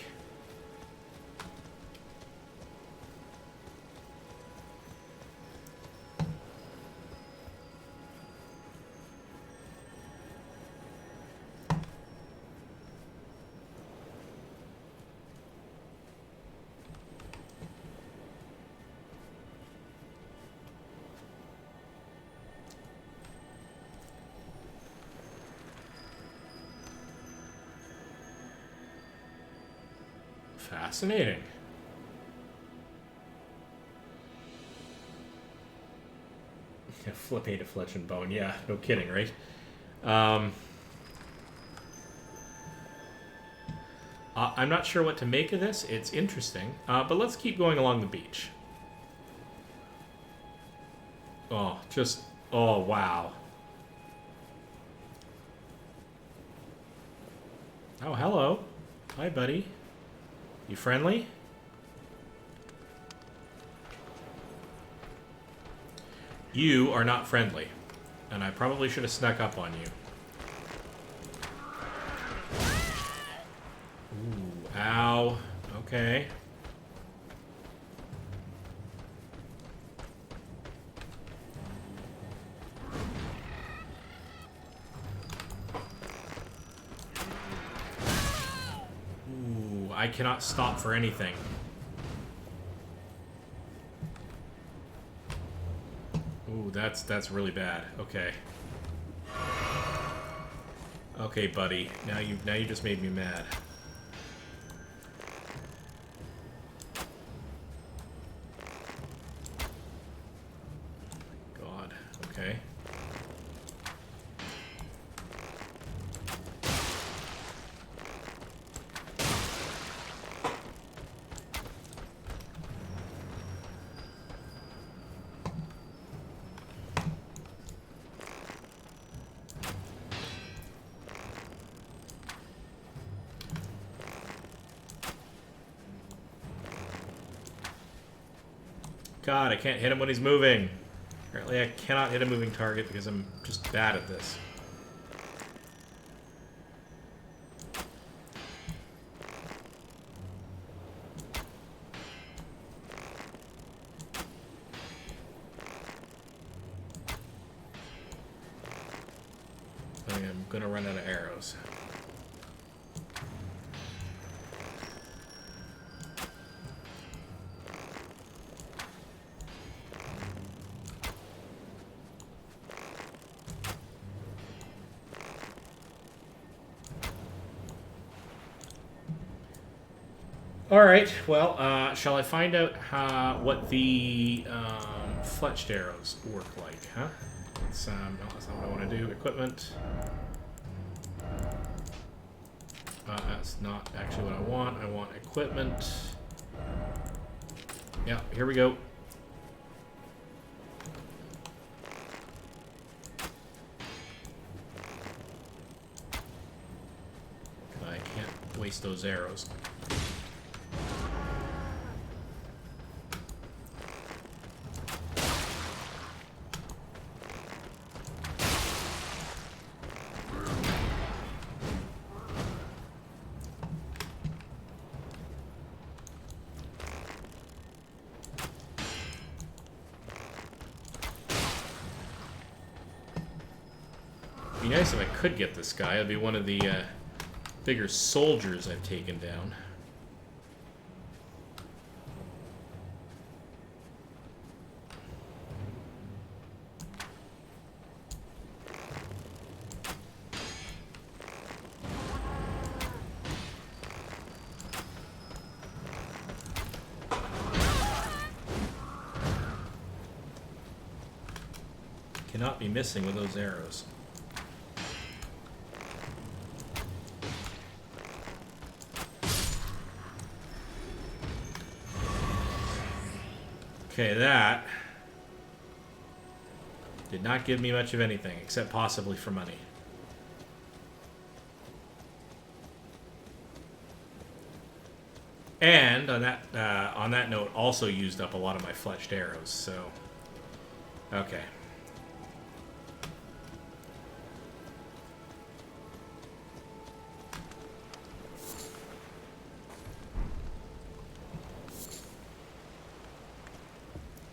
Fascinating. Flip a flesh and bone. Yeah, no kidding, right? I'm not sure what to make of this. It's interesting. But let's keep going along the beach. Oh, just... Oh, wow. Oh, hello. Hi, buddy. You friendly? You are not friendly. And I probably should have snuck up on you. Ooh, ow. Okay. I cannot stop for anything. Ooh, that's really bad. Okay. Okay, buddy. Now you just made me mad. God. Okay. God, I can't hit him when he's moving. Apparently I cannot hit a moving target because I'm just bad at this. I think I'm gonna run out of arrows. Alright, well, shall I find out what the fletched arrows work like, huh? No, that's not what I want to do. Equipment. That's not actually what I want. I want equipment. Yeah, here we go. I can't waste those arrows. It'd be nice if I could get this guy. It'd be one of the bigger soldiers I've taken down. Cannot be missing with those arrows. Okay, that did not give me much of anything, except possibly for money. And on that note, also used up a lot of my fletched arrows. So, okay.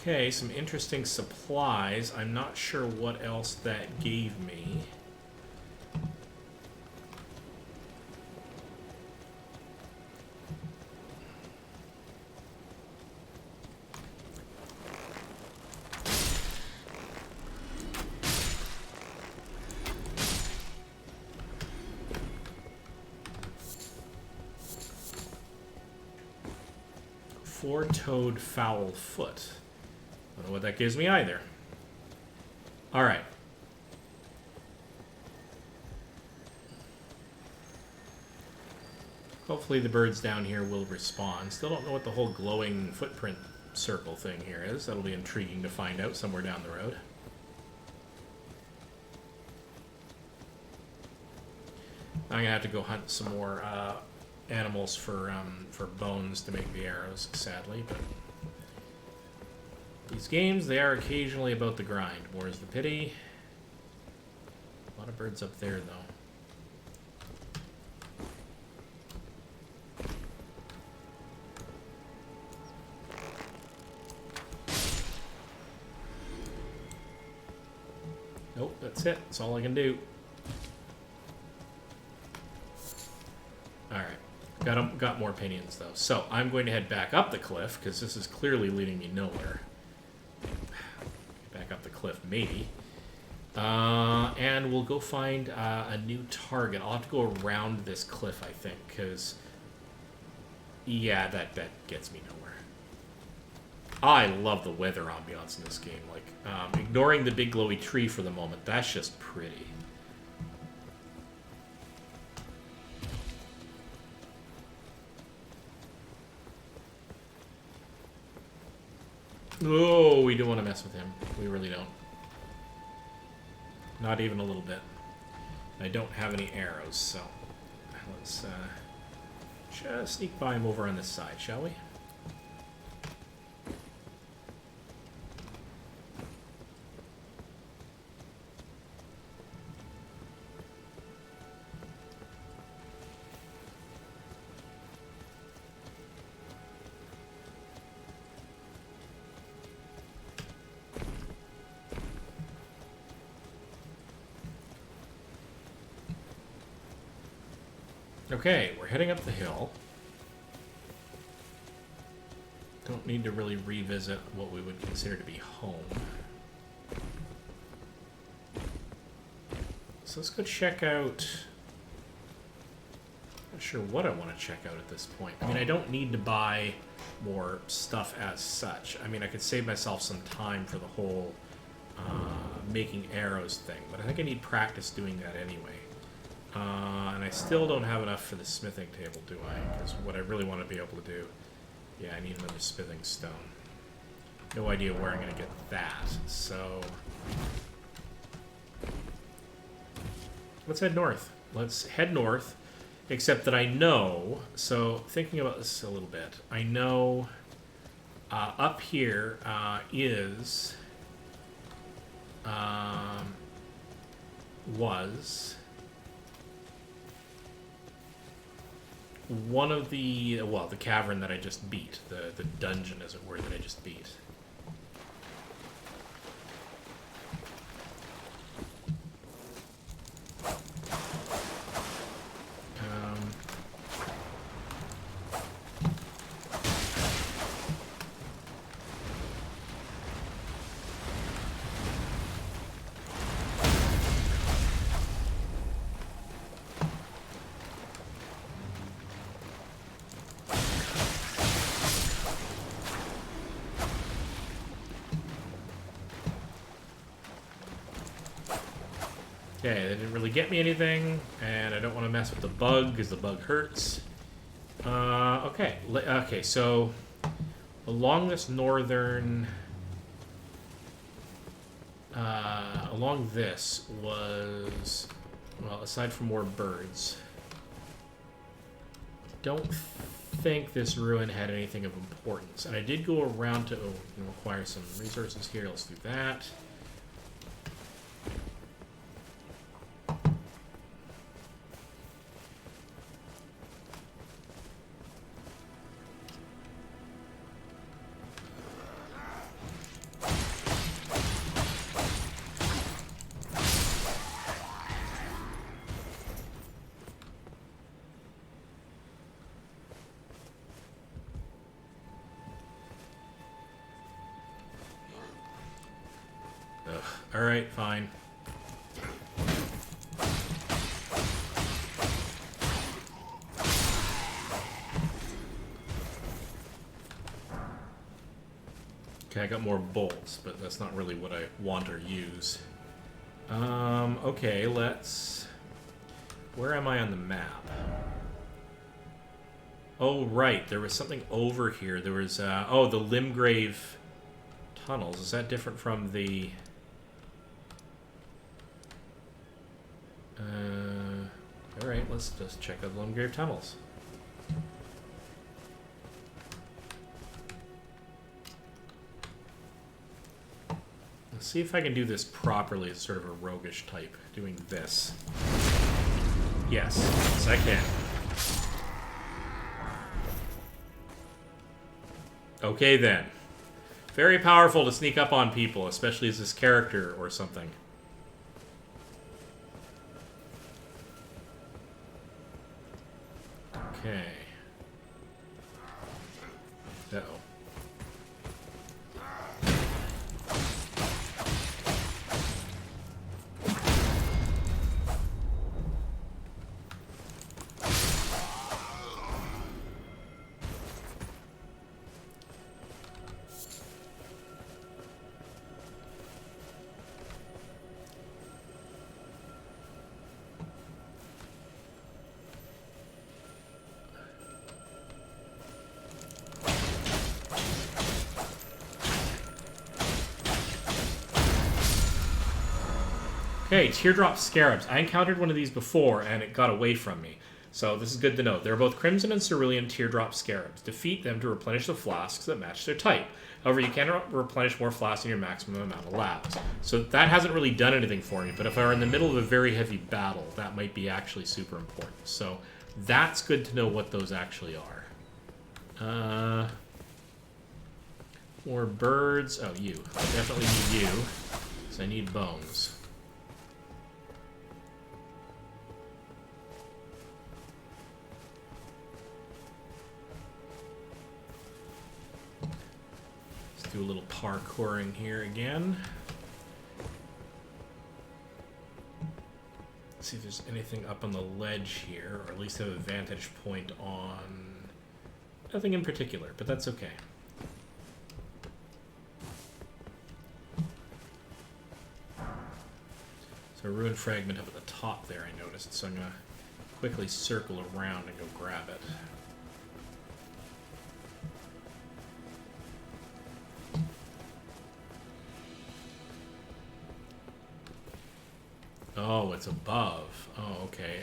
Okay, some interesting supplies. I'm not sure what else that gave me. Four-toed foul foot. Don't know what that gives me either. Alright. Hopefully the birds down here will respond. Still don't know what the whole glowing footprint circle thing here is. That'll be intriguing to find out somewhere down the road. I'm gonna have to go hunt some more animals for bones to make the arrows, sadly, but these games, they are occasionally about the grind. More's the pity. A lot of birds up there, though. Nope, that's it. That's all I can do. Alright. Got more opinions, though. So, I'm going to head back up the cliff, because this is clearly leading me nowhere. Back up the cliff, maybe. And we'll go find a new target. I'll have to go around this cliff, I think, because... Yeah, that gets me nowhere. I love the weather ambiance in this game. Like, ignoring the big glowy tree for the moment, that's just pretty. Oh, we don't want to mess with him. We really don't. Not even a little bit. I don't have any arrows, so let's just sneak by him over on this side, shall we? Okay, we're heading up the hill. Don't need to really revisit what we would consider to be home. So let's go check out... Not sure what I want to check out at this point. I mean, I don't need to buy more stuff as such. I mean, I could save myself some time for the whole making arrows thing, but I think I need practice doing that anyway. And I still don't have enough for the smithing table, do I? Because what I really want to be able to do... Yeah, I need another smithing stone. No idea where I'm going to get that, so... Let's head north. Let's head north, except that I know... So, thinking about this a little bit, I know up here is... was... one of the, well, the cavern that I just beat. The dungeon, as it were, that I just beat. Okay, they didn't really get me anything, and I don't want to mess with the bug, because the bug hurts. Okay, so along this northern... along this was... Well, aside from more birds, don't think this ruin had anything of importance. And I did go around to... Oh, we can acquire some resources here. Let's do that. Alright, fine. Okay, I got more bolts, but that's not really what I want or use. Okay, let's... Where am I on the map? Oh, right, there was something over here. There was, oh, the Limgrave tunnels. Is that different from the... Alright, let's just check out the Limgrave tunnels. Let's see if I can do this properly as sort of a roguish type, doing this. Yes, yes I can. Okay then. Very powerful to sneak up on people, especially as this character or something. Okay. Uh-oh. Okay, Teardrop Scarabs. I encountered one of these before, and it got away from me. So this is good to know. They're both Crimson and Cerulean Teardrop Scarabs. Defeat them to replenish the flasks that match their type. However, you can replenish more flasks than your maximum amount allows. So that hasn't really done anything for me, but if I were in the middle of a very heavy battle, that might be actually super important. So that's good to know what those actually are. More birds. Oh, you. I definitely need you, because I need bones. Do a little parkouring here again. See if there's anything up on the ledge here, or at least have a vantage point on... Nothing in particular, but that's okay. So a ruined fragment up at the top there, I noticed, so I'm going to quickly circle around and go grab it. Oh, it's above. Oh, okay.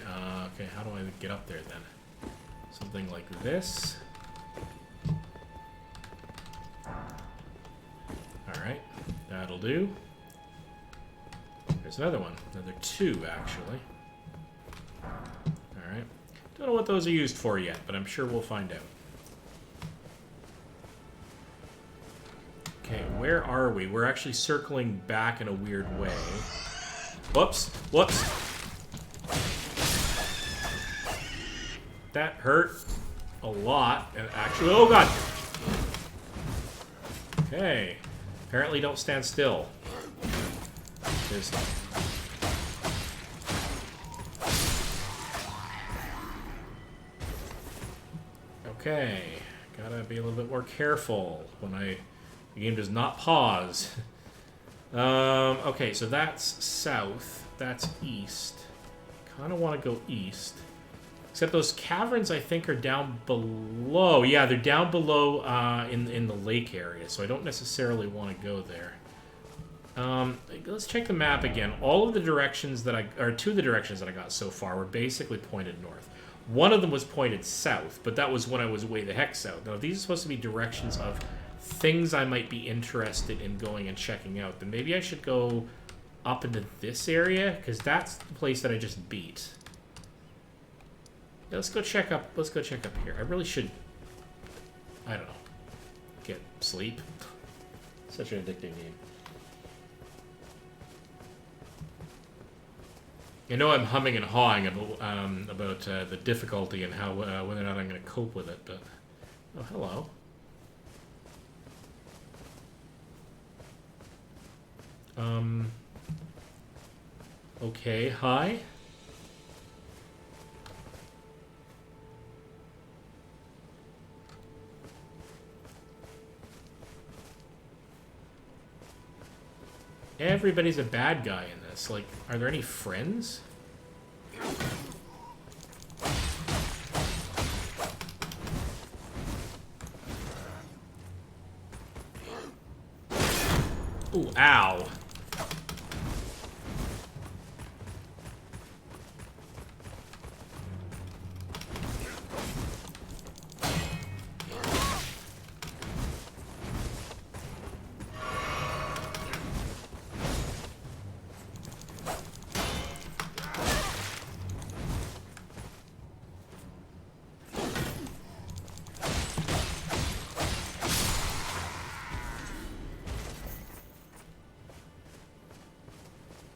Okay, how do I get up there then? Something like this. Alright, that'll do. There's another one. Another two, actually. Alright. Don't know what those are used for yet, but I'm sure we'll find out. Okay, where are we? We're actually circling back in a weird way. Whoops. Whoops. That hurt a lot. And actually, oh god. Okay. Apparently don't stand still. There's... Okay. Gotta be a little bit more careful when the game does not pause. Okay, so that's south. That's east. Kind of want to go east. Except those caverns, I think, are down below. Yeah, they're down below in the lake area, so I don't necessarily want to go there. Let's check the map again. All of the directions that two of the directions that I got so far were basically pointed north. One of them was pointed south, but that was when I was way the heck south. Now, if these are supposed to be directions of things I might be interested in going and checking out, then maybe I should go up into this area, because that's the place that I just beat. Yeah, let's go check up here. I really should, I don't know, get sleep. Such an addicting game. I know I'm humming and hawing about the difficulty and how whether or not I'm going to cope with it, but... Oh, hello. Okay, hi. Everybody's a bad guy in this. Like, are there any friends? Ooh, ow.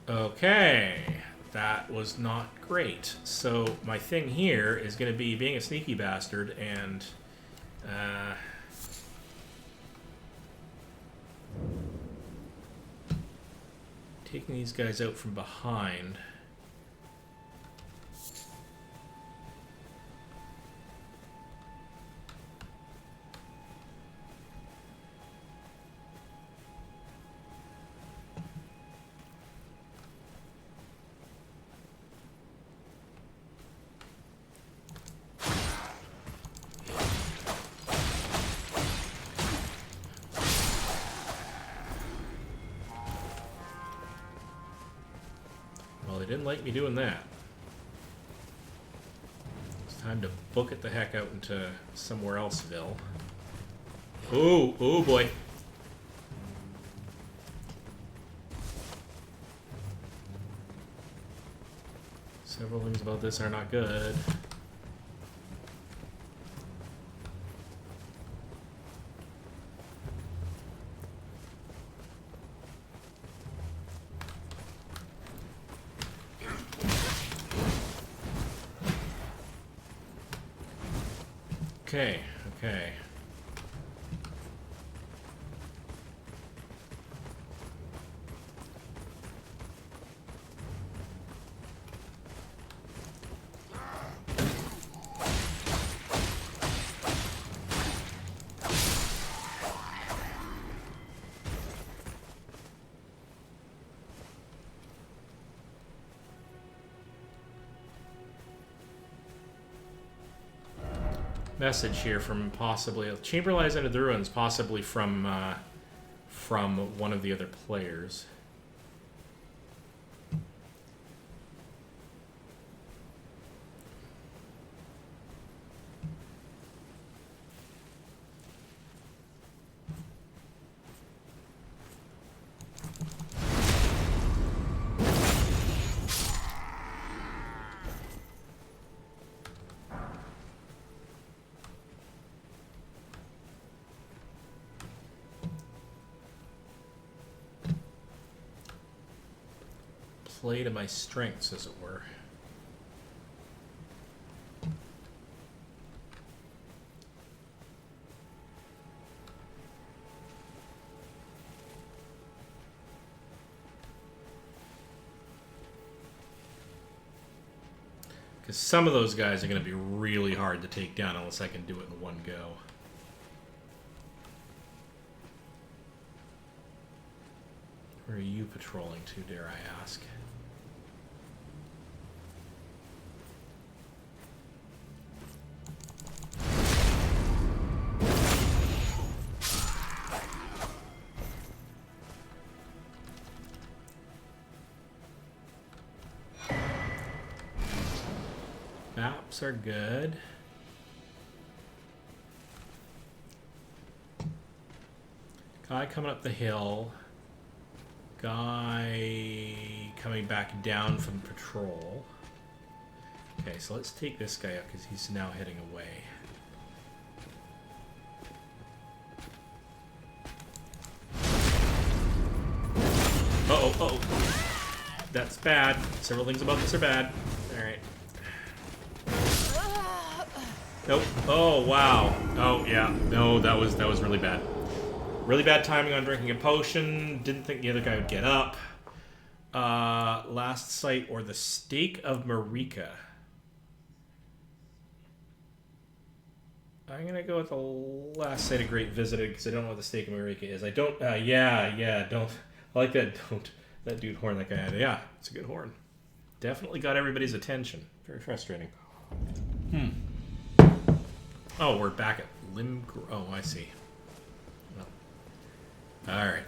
Okay, that was not great. So my thing here is going to be being a sneaky bastard and taking these guys out from behind. Well, they didn't like me doing that. It's time to book it the heck out into somewhere elseville. Oh, oh boy. Several things about this are not good. Okay, okay. Message here from possibly a Chamber lies under the ruins, possibly from one of the other players. Play to my strengths, as it were. Because some of those guys are going to be really hard to take down unless I can do it in one go. Where are you patrolling to, dare I ask? Maps are good. Guy coming up the hill. Guy coming back down from patrol. Okay, so let's take this guy up because he's now heading away. Uh-oh, uh-oh. That's bad. Several things about this are bad. Alright. Nope. Oh, wow. Oh, yeah. No, that was really bad. Really bad timing on drinking a potion. Didn't think the other guy would get up. Last Sight or the Stake of Marika. I'm gonna go with the Last Sight of Great Visited because I don't know what the Stake of Marika is. I don't. Yeah. Don't. I like that. Don't. That dude horn that guy had. Yeah, it's a good horn. Definitely got everybody's attention. Very frustrating. Oh, we're back at Limb. Oh, I see. Well, all right.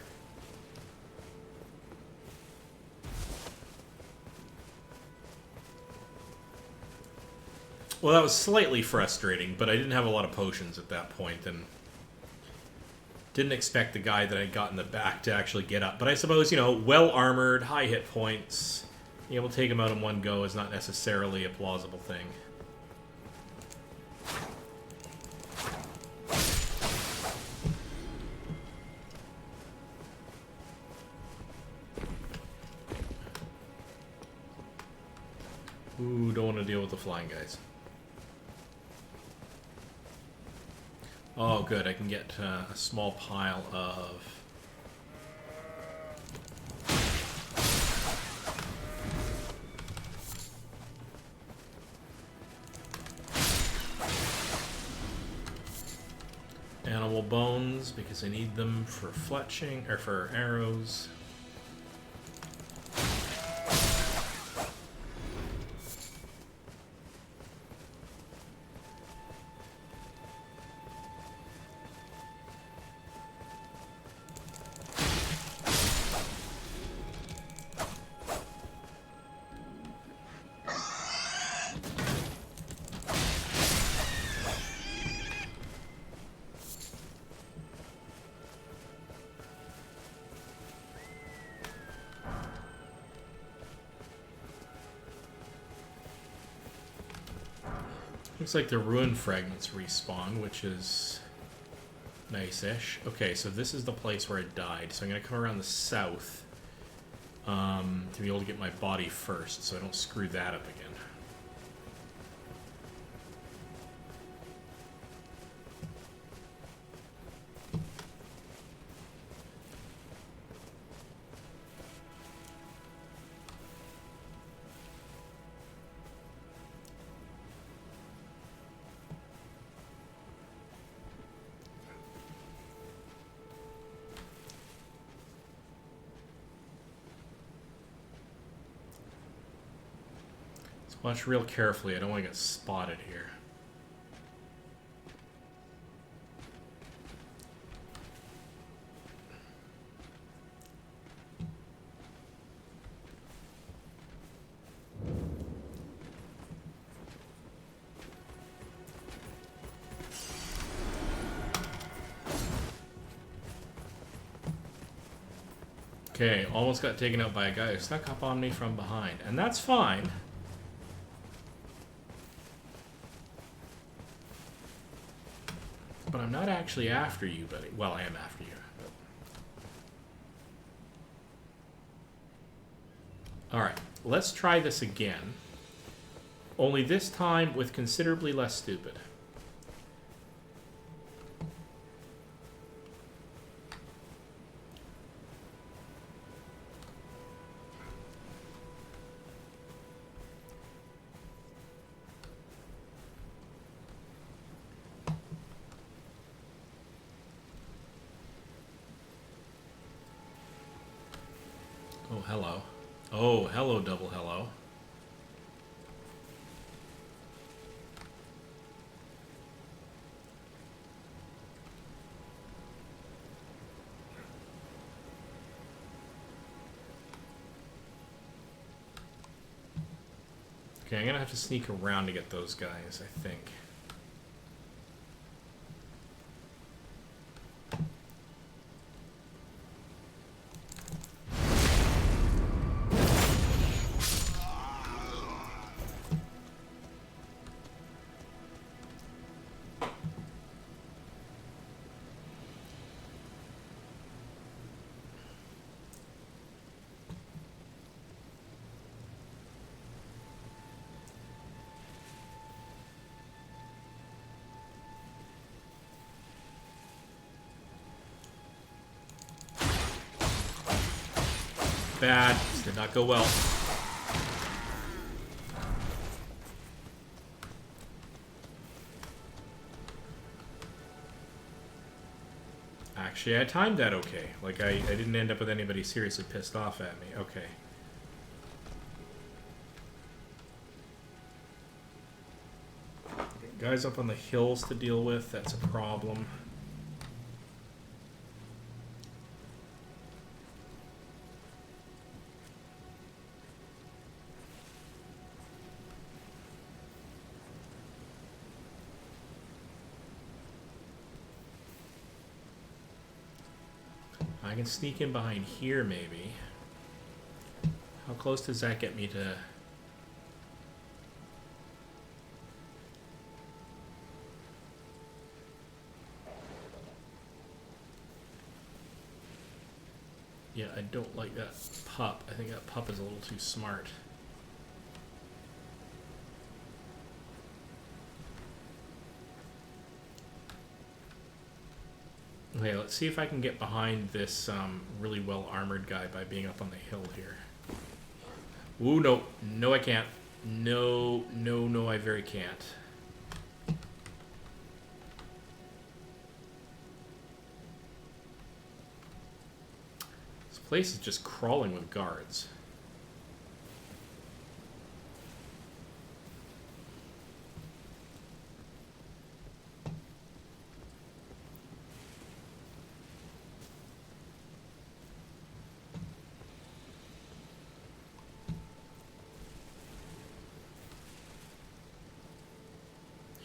Well, that was slightly frustrating, but I didn't have a lot of potions at that point, and didn't expect the guy that I got in the back to actually get up. But I suppose, you know, well-armored, high hit points, being able to take him out in one go is not necessarily a plausible thing. Ooh, don't want to deal with the flying guys. Oh, good. I can get a small pile of... animal bones because I need them for fletching or for arrows. Looks like the ruin fragments respawn, which is nice-ish. Okay, so this is the place where I died. So I'm going to come around the south to be able to get my body first, so I don't screw that up again. Watch real carefully. I don't want to get spotted here. Okay, almost got taken out by a guy who snuck up on me from behind. And that's fine. But I'm not actually after you, buddy. Well, I am after you. But... Alright, let's try this again. Only this time with considerably less stupid. Oh, hello. Oh, hello, double hello. Okay, I'm gonna have to sneak around to get those guys, I think. Bad. This did not go well. Actually, I timed that okay. Like, I didn't end up with anybody seriously pissed off at me. Okay. Guys up on the hills to deal with, that's a problem. I can sneak in behind here, maybe. How close does that get me to... Yeah, I don't like that pup. I think that pup is a little too smart. Okay, let's see if I can get behind this really well-armored guy by being up on the hill here. Ooh, no. No, I can't. No, no, no, I very can't. place is just crawling with guards.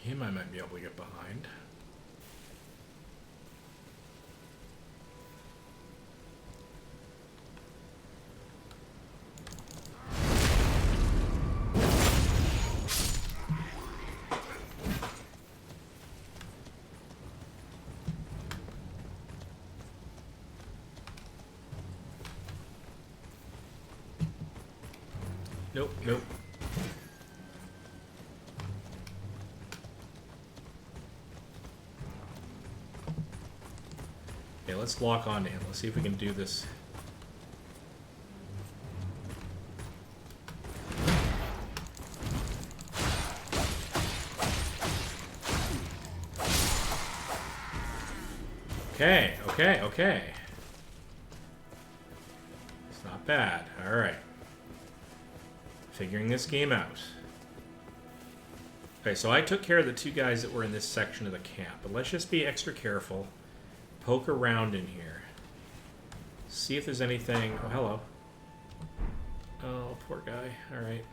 Him I might be able to get behind. Nope, nope. Okay, let's lock on to him. Let's see if we can do this. Okay, okay, okay. It's not bad. Alright. Figuring this game out. Okay, so I took care of the two guys that were in this section of the camp, but let's just be extra careful. Poke around in here. See if there's anything... Oh, hello. Oh, poor guy. Alright.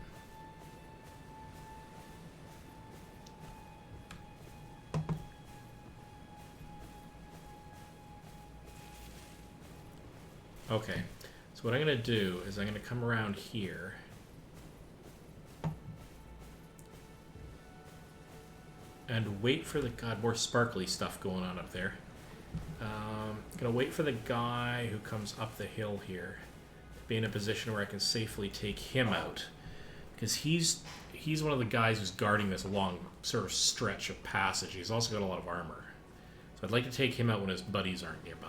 Okay. So what I'm going to do is I'm going to come around here. And wait for the... God, more sparkly stuff going on up there. Gonna wait for the guy who comes up the hill here to be in a position where I can safely take him out, because he's one of the guys who's guarding this long sort of stretch of passage. He's also got a lot of armor, so I'd like to take him out when his buddies aren't nearby.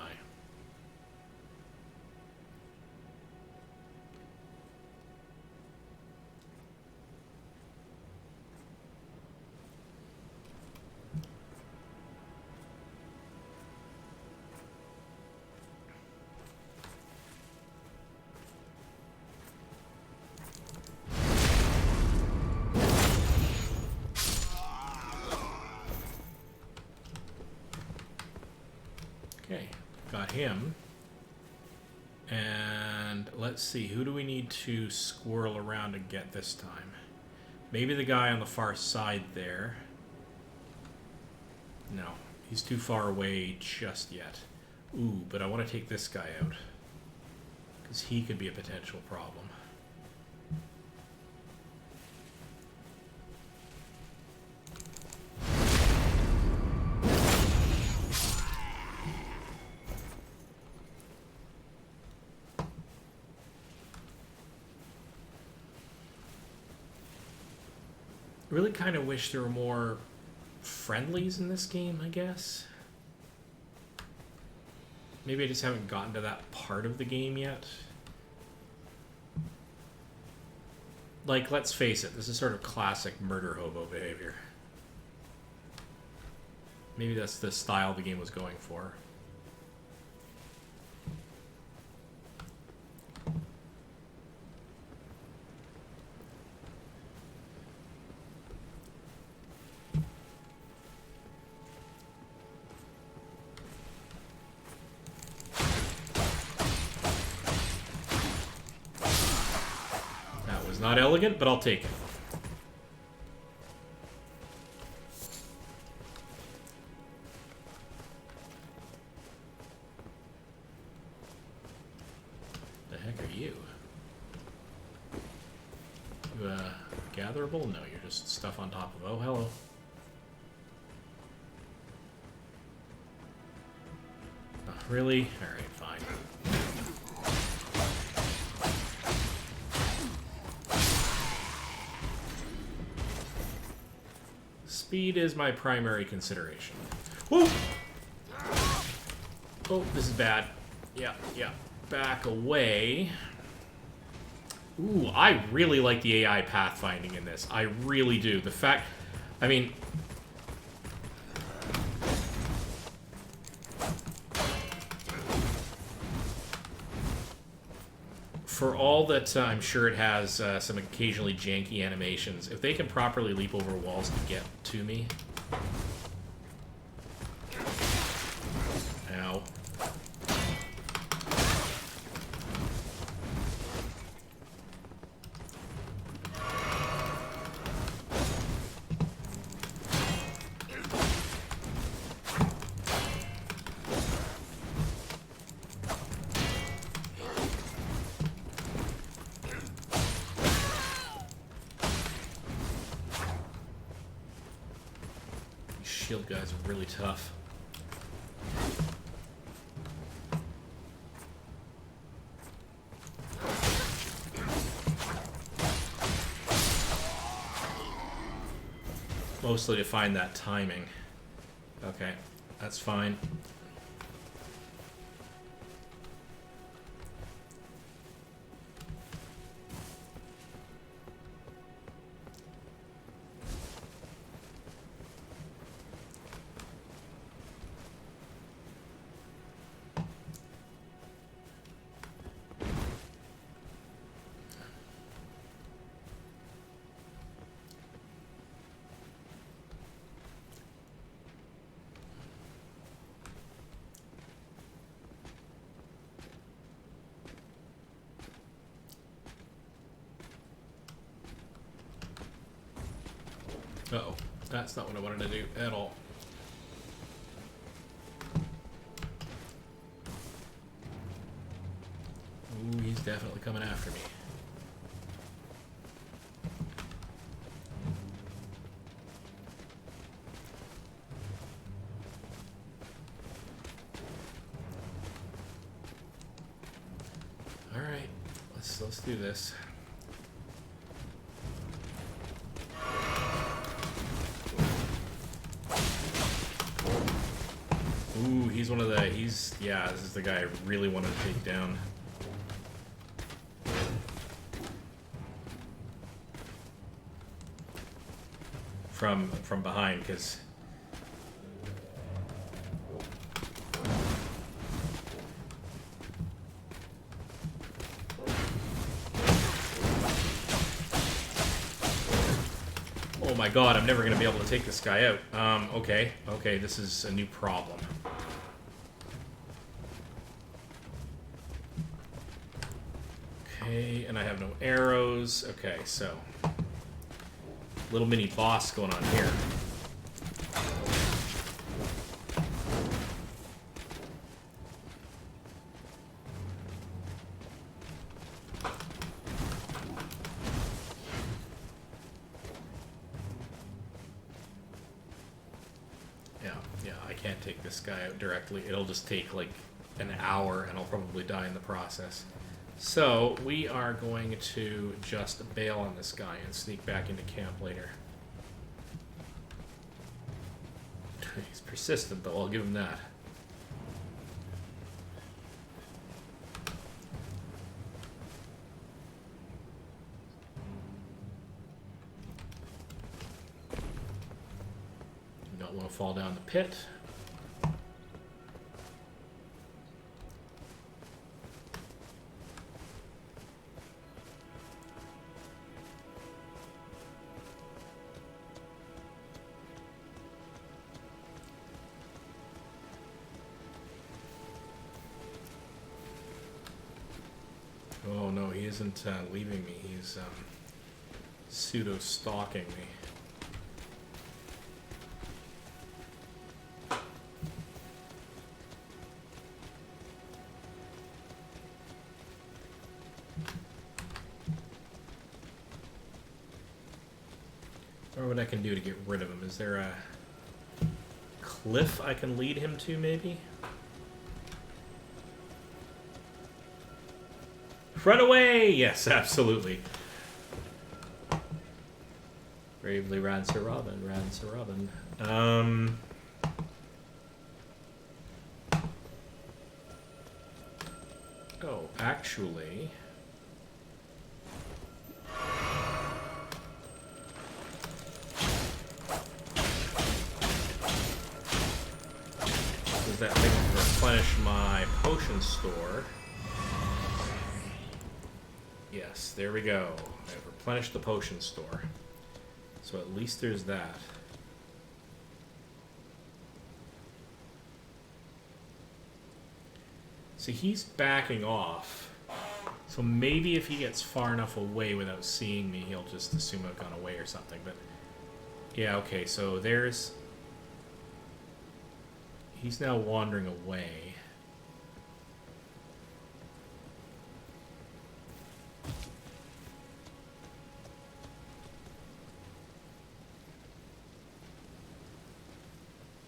Okay, got him. And let's see, who do we need to squirrel around to get this time? Maybe the guy on the far side there. No, he's too far away just yet. Ooh, but I want to take this guy out, because he could be a potential problem. Really kind of wish there were more friendlies in this game, I guess. Maybe I just haven't gotten to that part of the game yet. Like, let's face it, this is sort of classic murder hobo behavior. Maybe that's the style the game was going for. Not elegant, but I'll take it. The heck are you? You, gatherable? No, you're just stuff on top of... Oh, hello. Oh, really? Alright, fine. Speed is my primary consideration. Whoa! Oh, this is bad. Yeah, yeah. Back away. Ooh, I really like the AI pathfinding in this. I really do. The fact... I mean... For all that I'm sure it has some occasionally janky animations, if they can properly leap over walls to get to me... Ow. Shield guys are really tough. Mostly to find that timing. Okay, that's fine. Uh-oh. That's not what I wanted to do at all. Ooh, he's definitely coming after me. Alright, let's do this. Ooh, he's one of the, yeah, this is the guy I really wanted to take down. From behind, because... Oh my god, I'm never going to be able to take this guy out. Okay, this is a new problem. Okay, and I have no arrows. Okay, so... Little mini boss going on here. Yeah, I can't take this guy out directly. It'll just take like an hour and I'll probably die in the process. So, we are going to just bail on this guy and sneak back into camp later. He's persistent, though. I'll give him that. You don't want to fall down the pit. Oh no, he isn't leaving me. He's pseudo-stalking me. I wonder what I can do to get rid of him. Is there a cliff I can lead him to, maybe? Run away! Yes, absolutely. Bravely ran Sir Robin, ran Sir Robin. Oh, actually... Does that make me replenish my potion store? Yes, there we go. I've replenished the potion store. So at least there's that. So he's backing off. So maybe if he gets far enough away without seeing me, he'll just assume I've gone away or something. But yeah, okay, so there's... He's now wandering away.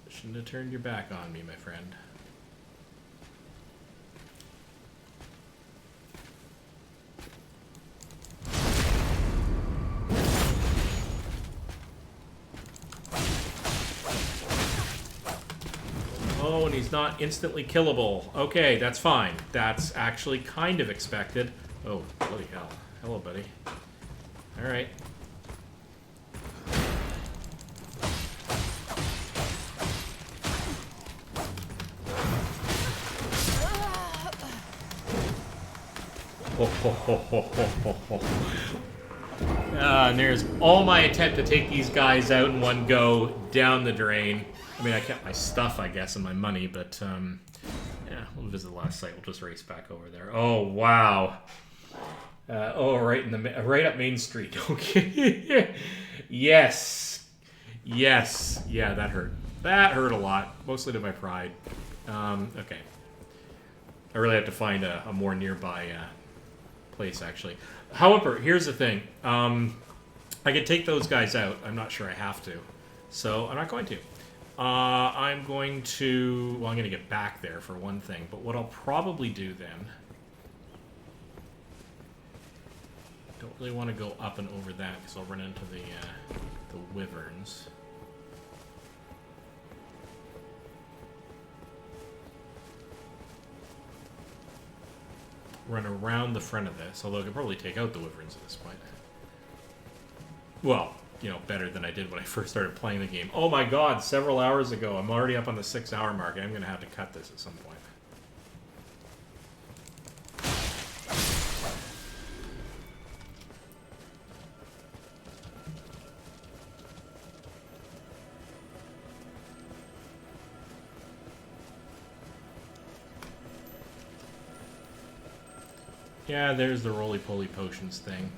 Shouldn't have turned your back on me, my friend. Oh, and he's not instantly killable. Okay, that's fine. That's actually kind of expected. Oh, bloody hell. Hello, buddy. Alright. And there's all my attempt to take these guys out in one go down the drain. I mean, I kept my stuff, I guess, and my money, but yeah, we'll visit the last site. We'll just race back over there. Oh wow! Oh, right up Main Street. Okay. Yes, yes, yeah, that hurt. That hurt a lot, mostly to my pride. Okay. I really have to find a more nearby place, actually. However, here's the thing. I could take those guys out. I'm not sure I have to. So, I'm not going to. I'm going to... Well, I'm going to get back there, for one thing. But what I'll probably do, then... Don't really want to go up and over that, because I'll run into the wyverns. Run around the front of this, although I could probably take out the wyverns at this point. Well, you know, better than I did when I first started playing the game. Oh my god, several hours ago. I'm already up on the 6-hour mark. I'm going to have to cut this at some point. Yeah, there's the roly-poly potions thing.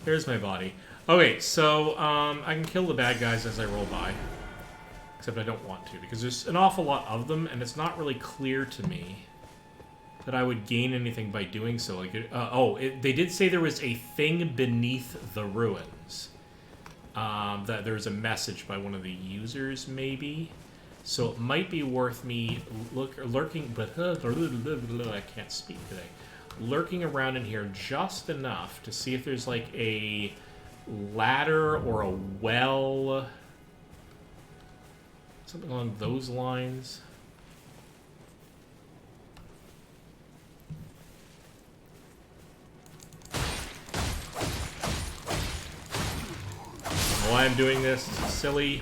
There's my body. Okay, so I can kill the bad guys as I roll by. Except I don't want to, because there's an awful lot of them, and it's not really clear to me that I would gain anything by doing so. Like, they did say there was a thing beneath the ruins. That there's a message by one of the users, maybe. So it might be worth me lurking, but I can't speak today. Lurking around in here just enough to see if there's like a ladder or a well, something along those lines. Why I'm doing this? This is silly.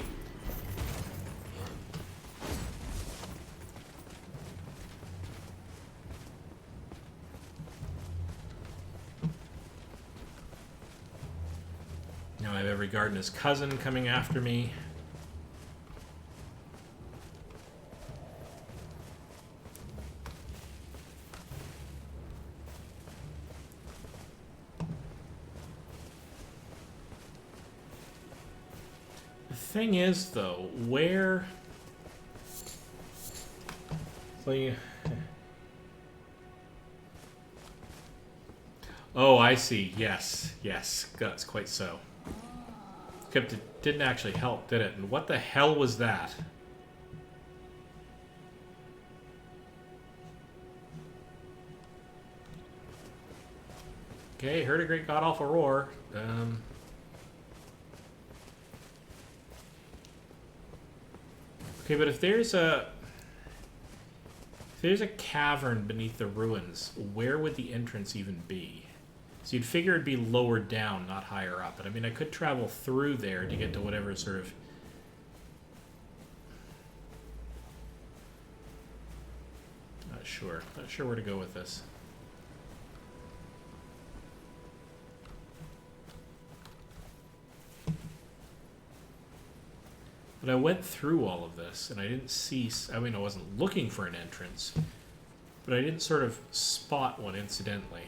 Now I have every gardener's cousin coming after me. The thing is, though, where... Oh, I see. Yes. Yes. That's quite so. Except it didn't actually help, did it? And what the hell was that? Okay, heard a great god-awful roar. Okay, but if there's a cavern beneath the ruins, where would the entrance even be? So you'd figure it'd be lower down, not higher up. But I mean, I could travel through there to get to whatever sort of... Not sure. Not sure where to go with this. But I went through all of this, and I didn't see... I mean, I wasn't looking for an entrance, but I didn't sort of spot one incidentally.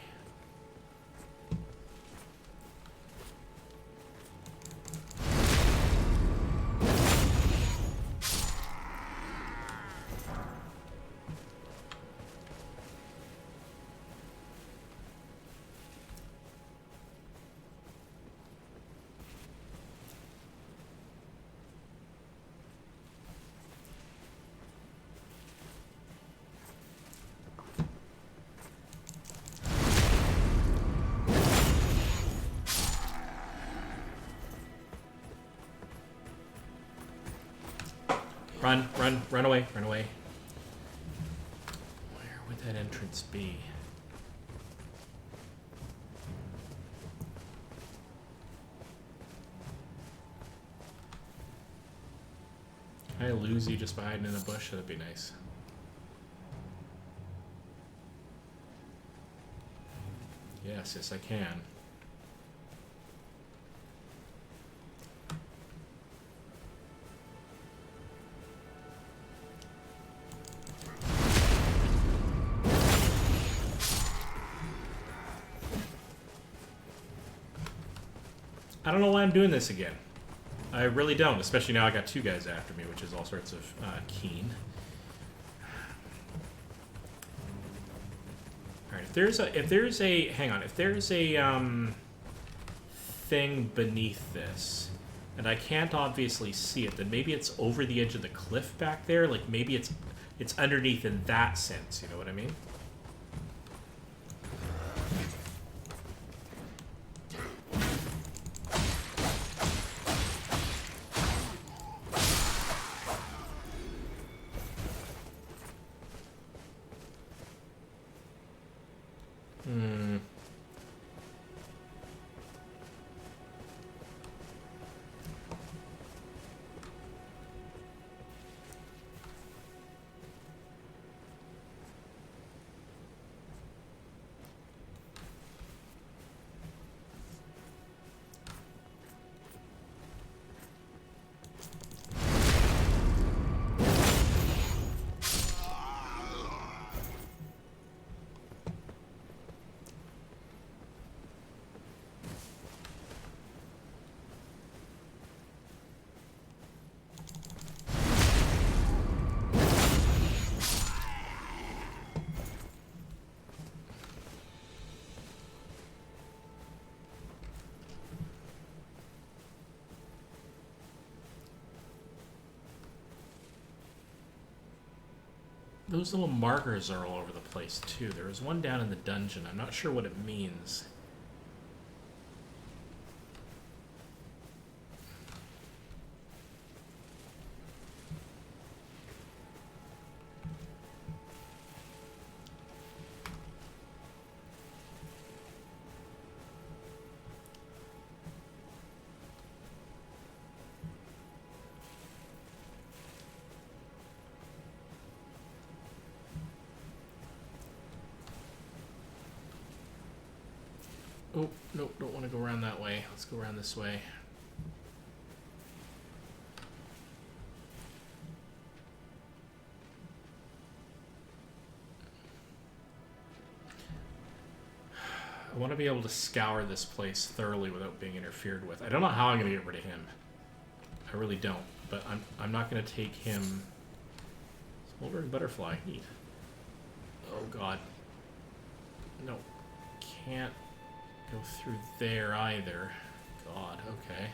Run, run, run away, run away. Where would that entrance be? Can I lose you just by hiding in a bush? That'd be nice. Yes, yes I can. I don't know why I'm doing this again. I really don't, especially now I got two guys after me, which is all sorts of keen. All right, if there's a thing beneath this, and I can't obviously see it, then maybe it's over the edge of the cliff back there. Like maybe it's underneath in that sense. You know what I mean? Those little markers are all over the place, too. There was one down in the dungeon. I'm not sure what it means. Oh, no, don't want to go around that way. Let's go around this way. I want to be able to scour this place thoroughly without being interfered with. I don't know how I'm going to get rid of him. I really don't. But I'm not going to take him... Smoldering butterfly. Neat. Oh, God. No. Can't go through there either. God, okay.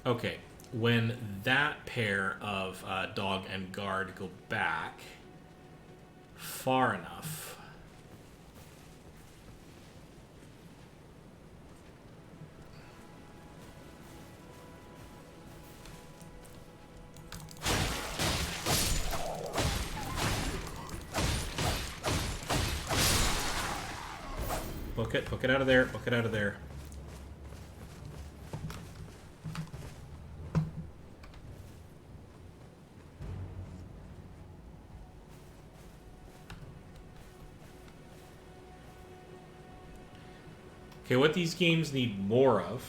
Okay, when that pair of dog and guard go back far enough, Book it. Book it out of there. Book it out of there. Okay, what these games need more of,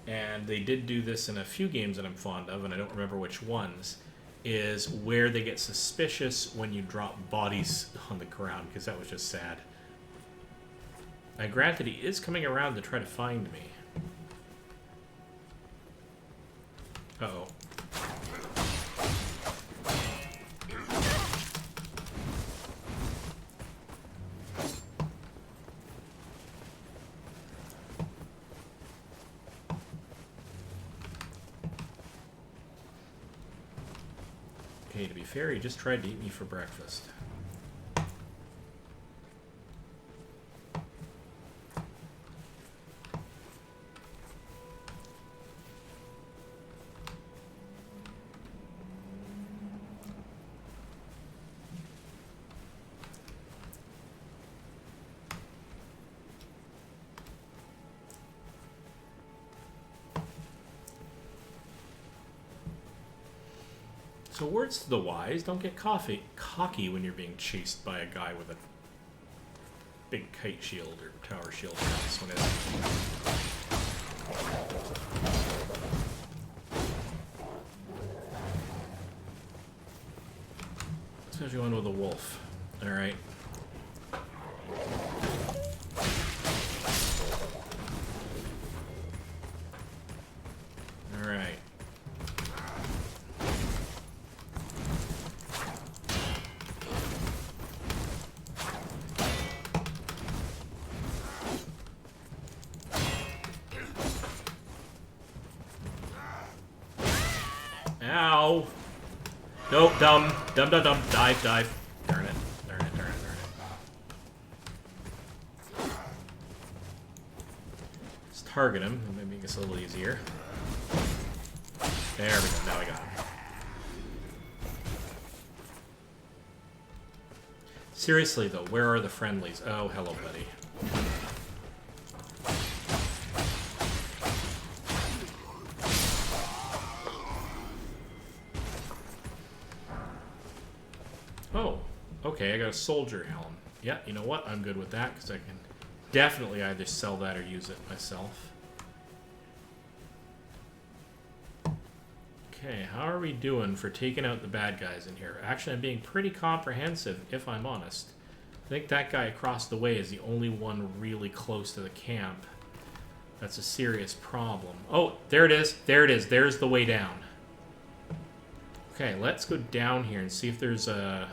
and they did do this in a few games that I'm fond of, and I don't remember which ones, is where they get suspicious when you drop bodies on the ground, because that was just sad. Granted, he is coming around to try to find me. Uh-oh. Okay, to be fair, he just tried to eat me for breakfast. So words to the wise, don't get cocky when you're being chased by a guy with a big kite shield or tower shield. This one is. Especially one with a wolf. Alright. Alright. Ow! Nope, dumb. Dumb. Dive. Darn it. Let's target him. That may make this a little easier. There we go. Now I got him. Seriously, though, where are the friendlies? Oh, hello, buddy. Oh, okay, I got a soldier helm. Yeah, you know what? I'm good with that, because I can definitely either sell that or use it myself. Okay, how are we doing for taking out the bad guys in here? Actually, I'm being pretty comprehensive, if I'm honest. I think that guy across the way is the only one really close to the camp. That's a serious problem. Oh, there it is. There it is. There's the way down. Okay, let's go down here and see if there's a...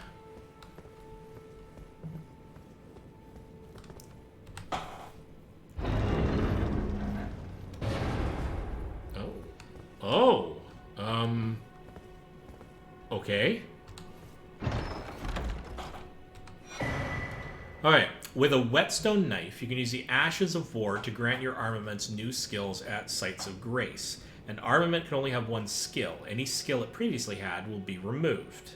Oh. Okay. Alright, with a whetstone knife, you can use the Ashes of War to grant your armaments new skills at Sites of Grace. An armament can only have one skill. Any skill it previously had will be removed.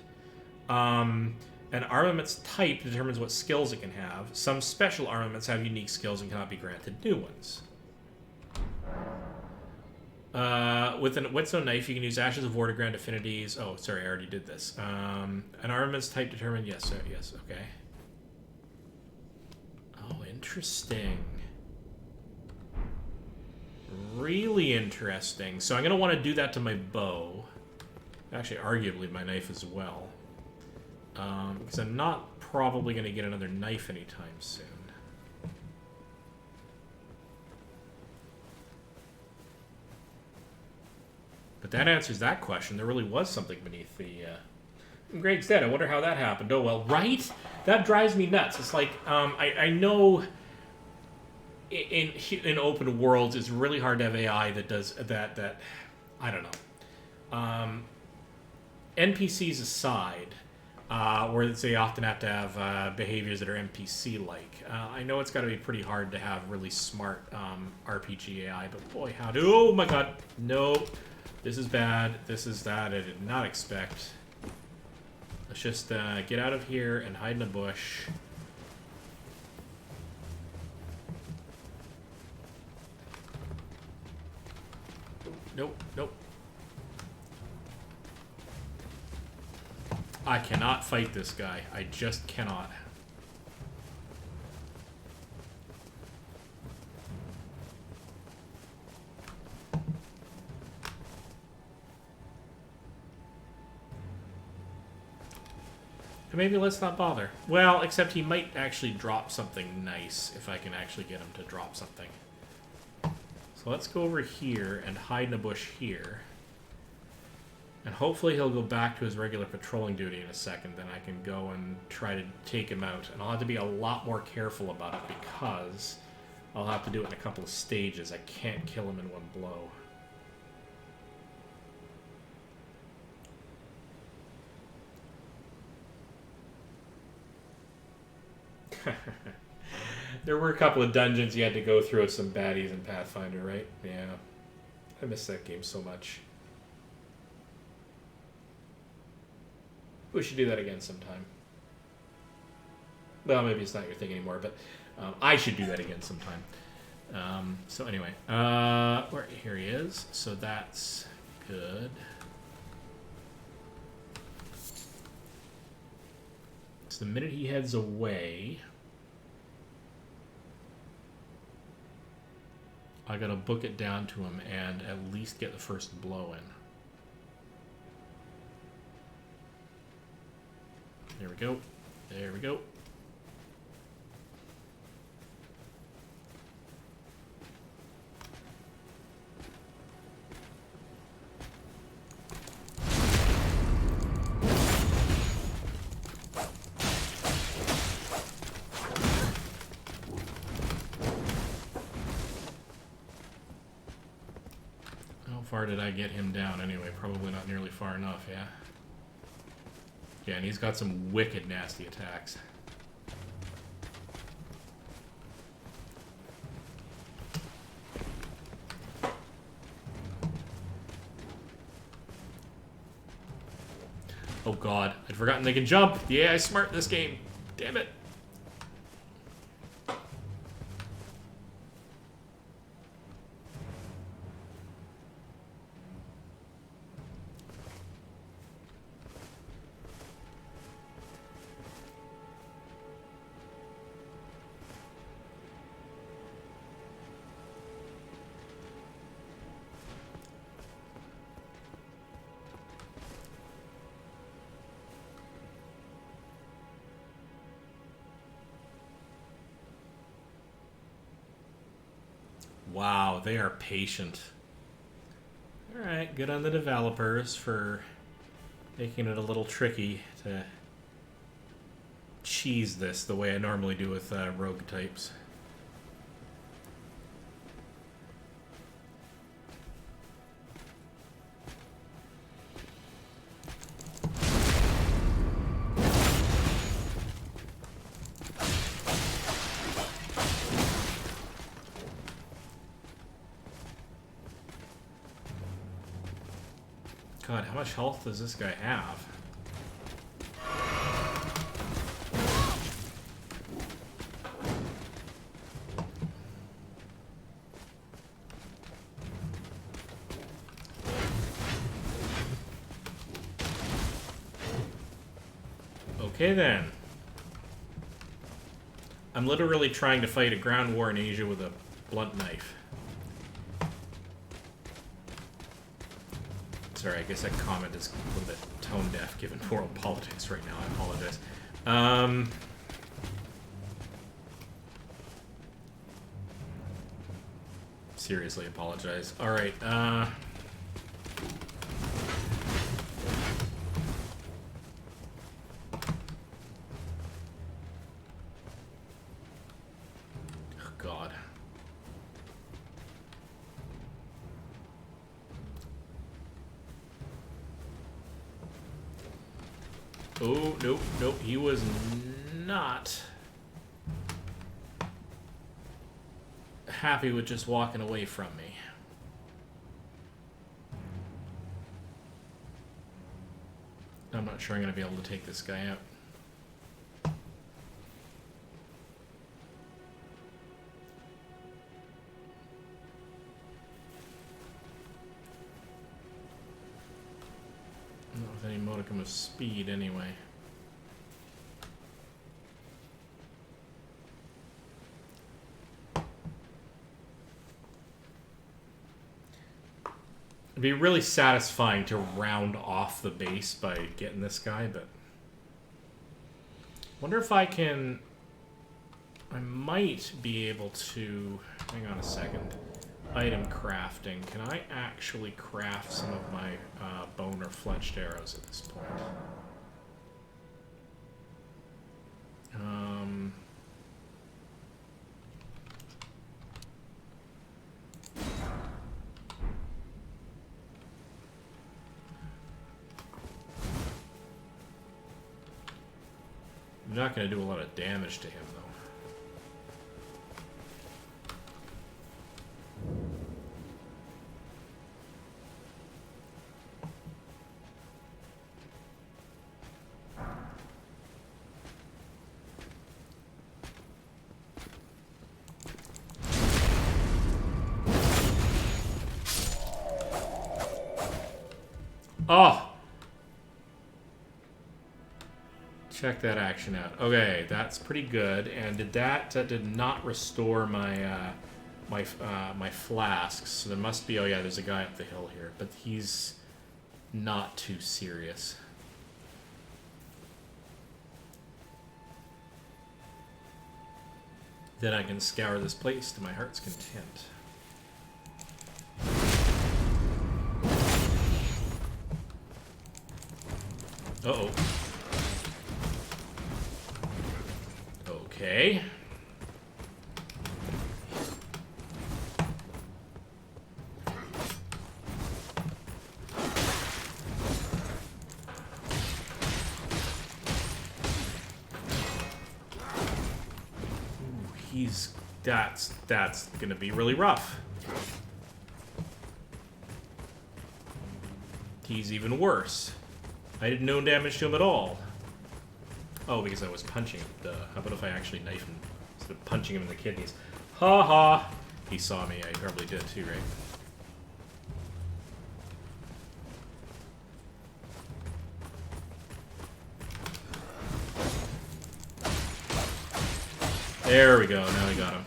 An armament's type determines what skills it can have. Some special armaments have unique skills and cannot be granted new ones. With a whetstone knife, you can use Ashes of War to grant affinities. Oh, sorry, I already did this. An armament's type determined. Yes, sir. Yes, okay. Oh, interesting. Really interesting. So I'm going to want to do that to my bow. Actually, arguably my knife as well. Because I'm not probably going to get another knife anytime soon. But that answers that question. There really was something beneath the... Greg's dead. I wonder how that happened. Oh, well, right? That drives me nuts. It's like, I know in open worlds it's really hard to have AI that does that I don't know. NPCs aside, where they often have to have behaviors that are NPC-like. I know it's got to be pretty hard to have really smart RPG AI, but boy, howdy. Oh my god. No. This is bad. This is that. I did not expect. Let's just get out of here and hide in a bush. nope, nope. I cannot fight this guy. I just cannot. Maybe let's not bother. Well, except he might actually drop something nice if I can actually get him to drop something. So let's go over here and hide in a bush here. And hopefully he'll go back to his regular patrolling duty in a second. Then I can go and try to take him out. And I'll have to be a lot more careful about it because I'll have to do it in a couple of stages. I can't kill him in one blow. There were a couple of dungeons you had to go through with some baddies in Pathfinder, right? Yeah. I miss that game so much. We should do that again sometime. Well, maybe it's not your thing anymore, but I should do that again sometime. So anyway, here he is. So that's good. So the minute he heads away, I gotta book it down to him and at least get the first blow in. There we go. There we go. How far did I get him down anyway? Probably not nearly far enough, yeah? Yeah, and he's got some wicked nasty attacks. Oh god, I'd forgotten they can jump! Yeah, I smart this game. Damn it. Wow, they are patient. Alright, good on the developers for making it a little tricky to cheese this the way I normally do with rogue types. God, how much health does this guy have? Okay then. I'm literally trying to fight a ground war in Asia with a blunt knife. Sorry, I guess that comment is a little bit tone deaf given world politics right now. I apologize. Seriously apologize. Alright, oh, God. Oh, nope, nope, he was not happy with just walking away from me. I'm not sure I'm going to be able to take this guy out. modicum of speed anyway. It'd be really satisfying to round off the base by getting this guy, but... wonder if I can... I might be able to... hang on a second. Item crafting. Can I actually craft some of my bone or fletched arrows at this point? I'm not going to do a lot of damage to him, though. Oh! Check that action out. Okay, that's pretty good. And that did not restore my my flasks. So there must be. Oh yeah, there's a guy up the hill here, but he's not too serious. Then I can scour this place to my heart's content. Uh-oh. Okay. Ooh, that's gonna be really rough. He's even worse. I did no damage to him at all. Oh, because I was punching him. Duh. How about if I actually knife him instead of punching him in the kidneys? Ha ha! He saw me. I probably did too, right? There we go. Now we got him.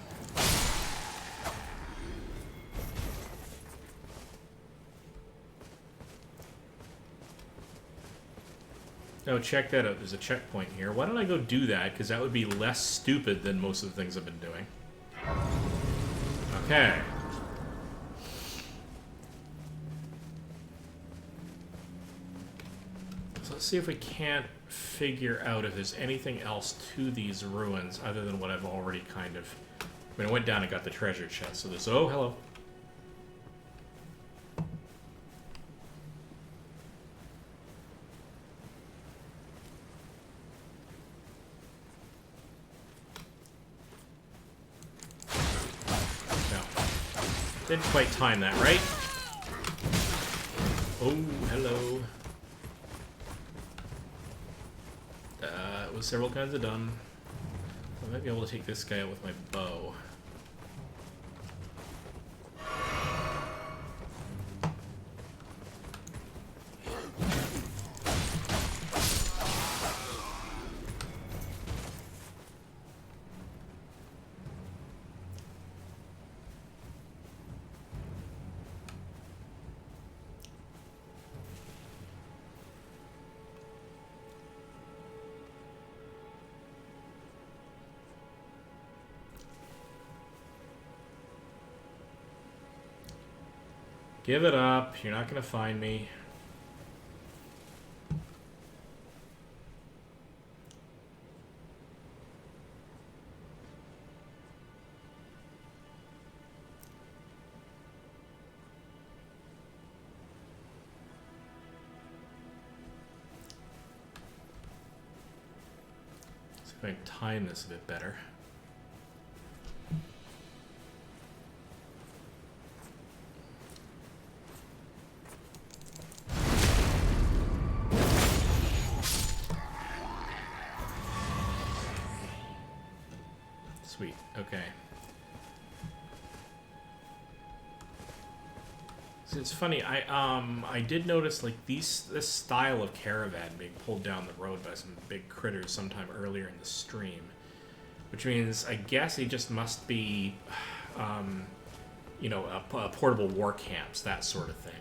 Oh, check that out. There's a checkpoint here. Why don't I go do that? Because that would be less stupid than most of the things I've been doing. Okay. So let's see if we can't figure out if there's anything else to these ruins other than what I've already kind of... I mean, I went down and got the treasure chest. So there's... Oh, hello. Didn't quite time that, right? Oh, hello. It was several kinds of done. I might be able to take this guy out with my bow. Give it up. You're not going to find me. See if I can time this a bit better. Sweet. Okay. So it's funny. I did notice like this style of caravan being pulled down the road by some big critters sometime earlier in the stream, which means I guess it just must be, you know, portable war camps, that sort of thing.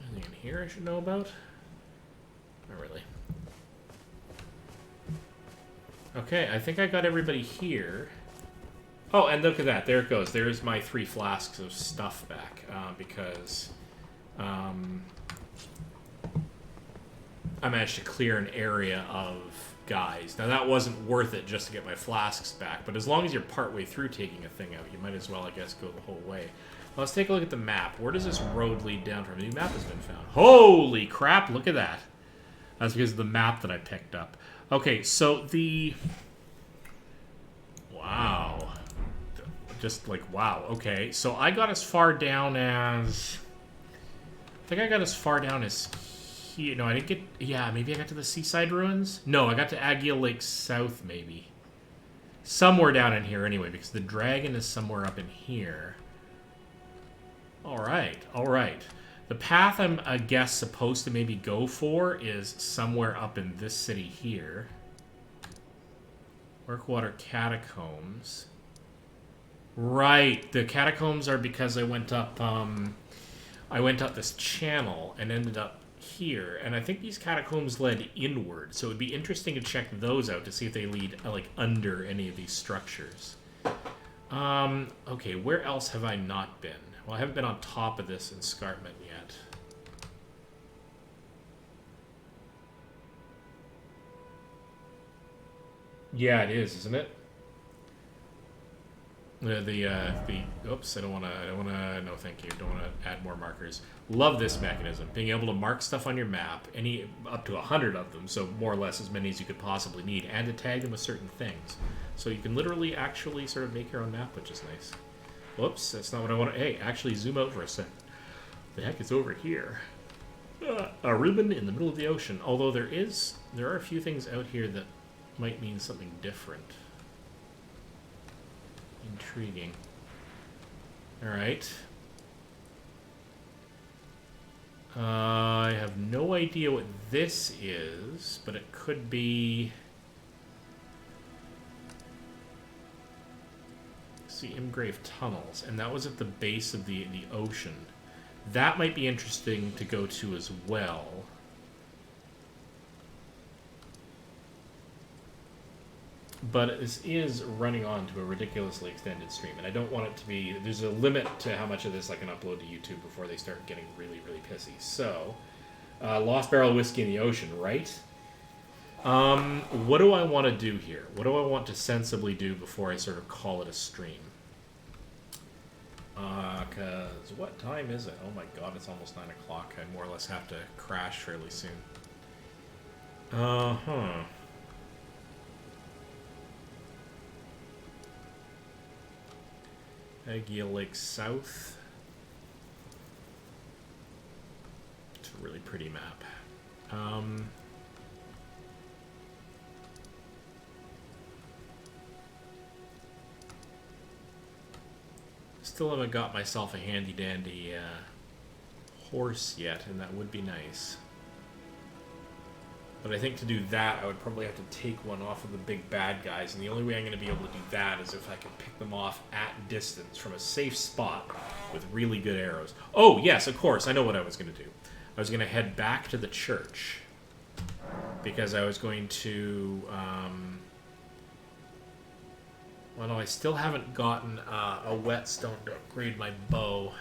Anything in here I should know about? Not really. Okay, I think I got everybody here. Oh, and look at that. There it goes. There's my 3 flasks of stuff back. Because I managed to clear an area of guys. Now, that wasn't worth it just to get my flasks back. But as long as you're partway through taking a thing out, you might as well, I guess, go the whole way. Well, let's take a look at the map. Where does this road lead down from? A new map has been found. Holy crap, look at that. That's because of the map that I picked up. Okay, so the... Wow. Just like, wow. Okay, so I got as far down as... I think I got as far down as here. No, I didn't get... Yeah, maybe I got to the Seaside Ruins? No, I got to Agia Lake South, maybe. Somewhere down in here anyway, because the dragon is somewhere up in here. Alright, alright. The path I'm, I guess, supposed to maybe go for is somewhere up in this city here. Workwater Catacombs. Right, the catacombs are because I went up this channel and ended up here, and I think these catacombs led inward, so it would be interesting to check those out to see if they lead, like, under any of these structures. Okay, where else have I not been? Well, I haven't been on top of this escarpment yet. Yeah, it is, isn't it? Oops, I don't wanna, no thank you, don't wanna add more markers. Love this mechanism, being able to mark stuff on your map, up to 100 of them, so more or less as many as you could possibly need, and to tag them with certain things. So you can literally actually sort of make your own map, which is nice. Whoops, that's not what I want to... Hey, actually zoom out for a second. The heck is over here? A ribbon in the middle of the ocean. Although there are a few things out here that might mean something different. Intriguing. Alright. I have no idea what this is, but it could be... See, Imgrave Tunnels, and that was at the base of the ocean. That might be interesting to go to as well. But this is running on to a ridiculously extended stream, and I don't want it to be... There's a limit to how much of this I can upload to YouTube before they start getting really, really pissy. So, Lost Barrel Whiskey in the Ocean, right? What do I want to do here? What do I want to sensibly do before I sort of call it a stream? Because what time is it? Oh my god, it's almost 9 o'clock. I more or less have to crash fairly soon. Uh-huh. Agia Lake South. It's a really pretty map. Still haven't got myself a handy-dandy horse yet, and that would be nice. But I think to do that, I would probably have to take one off of the big bad guys, and the only way I'm going to be able to do that is if I can pick them off at distance from a safe spot with really good arrows. Oh, yes, of course, I know what I was going to do. I was going to head back to the church, because I was going to... Well, no, I still haven't gotten a whetstone to upgrade my bow.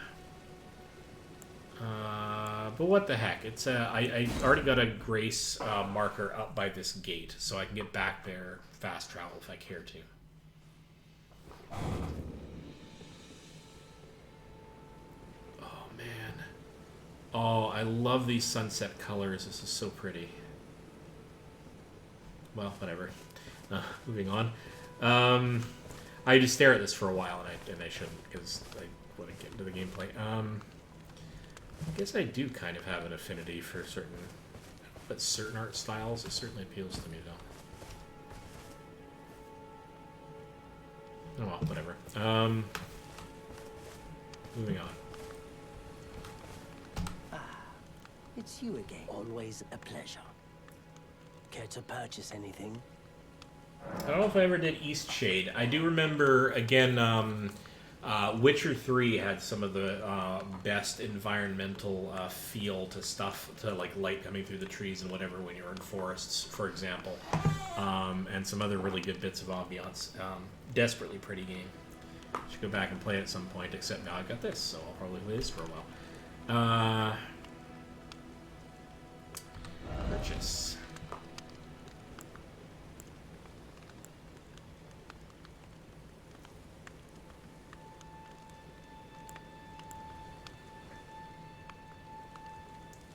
But what the heck? It's I already got a grace marker up by this gate, so I can get back there fast travel if I care to. Oh, man. Oh, I love these sunset colors. This is so pretty. Well, whatever. Moving on. I just stare at this for a while, and I shouldn't, because I want to get into the gameplay. I guess I do kind of have an affinity for certain art styles. It certainly appeals to me, though. Oh well, whatever. Moving on. It's you again. Always a pleasure. Care to purchase anything? I don't know if I ever did Eastshade. I do remember, again, Witcher 3 had some of the best environmental feel to stuff, to like light coming through the trees and whatever when you're in forests, for example. And some other really good bits of ambiance. Desperately pretty game. Should go back and play it at some point, except now I've got this, so I'll probably play this for a while. Purchase.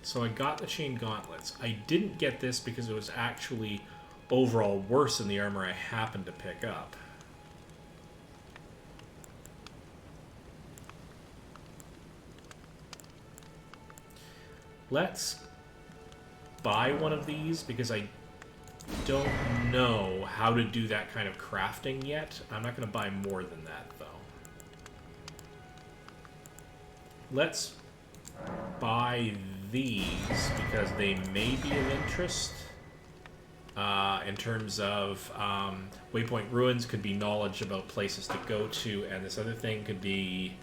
So I got the chain gauntlets. I didn't get this because it was actually overall worse than the armor I happened to pick up. Let's buy one of these because I don't know how to do that kind of crafting yet. I'm not going to buy more than that, though. Let's buy these because they may be of interest. In terms of Waypoint Ruins could be knowledge about places to go to, and this other thing could be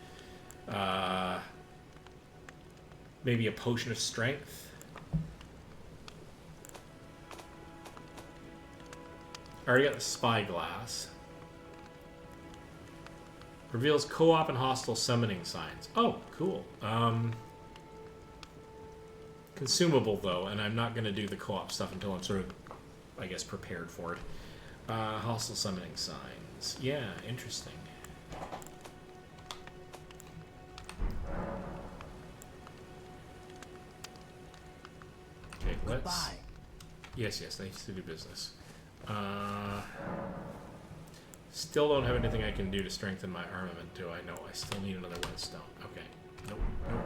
maybe a potion of strength. I already got the spyglass. Reveals co-op and hostile summoning signs. Oh, cool. Consumable, though, and I'm not going to do the co-op stuff until I'm sort of, I guess, prepared for it. Hostile summoning signs. Yeah, interesting. Okay, let's... Goodbye. Yes, thanks to do business. Still don't have anything I can do to strengthen my armament, do I? No, I still need another whetstone. Okay. Nope,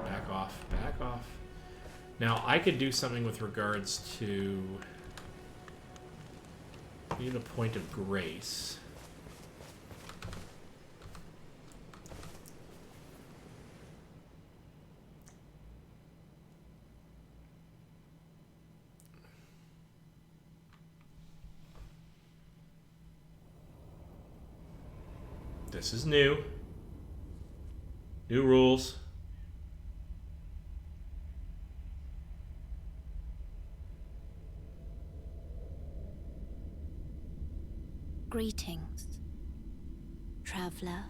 back off, back off. Now, I could do something with regards to... need a point of grace. This is new. New rules. Greetings, traveler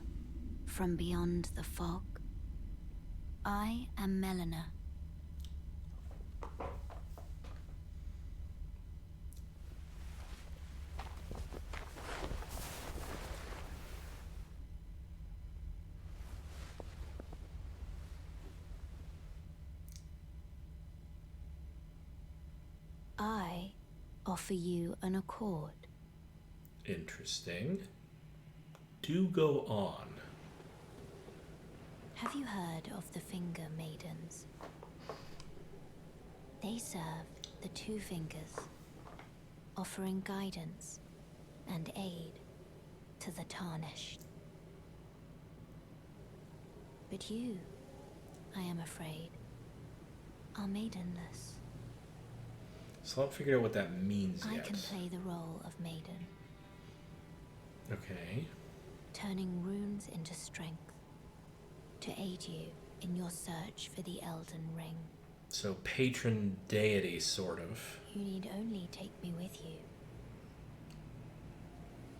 from beyond the fog. I am Melina. I offer you an accord. Interesting. Do go on. Have you heard of the Finger Maidens? They serve the Two Fingers, offering guidance and aid to the Tarnished. But you, I am afraid, are maidenless. So I haven't figured out what that means I yet. can play the role of maiden, Okay. turning runes into strength to aid you in your search for the Elden Ring. So patron deity, sort of. You need only take me with you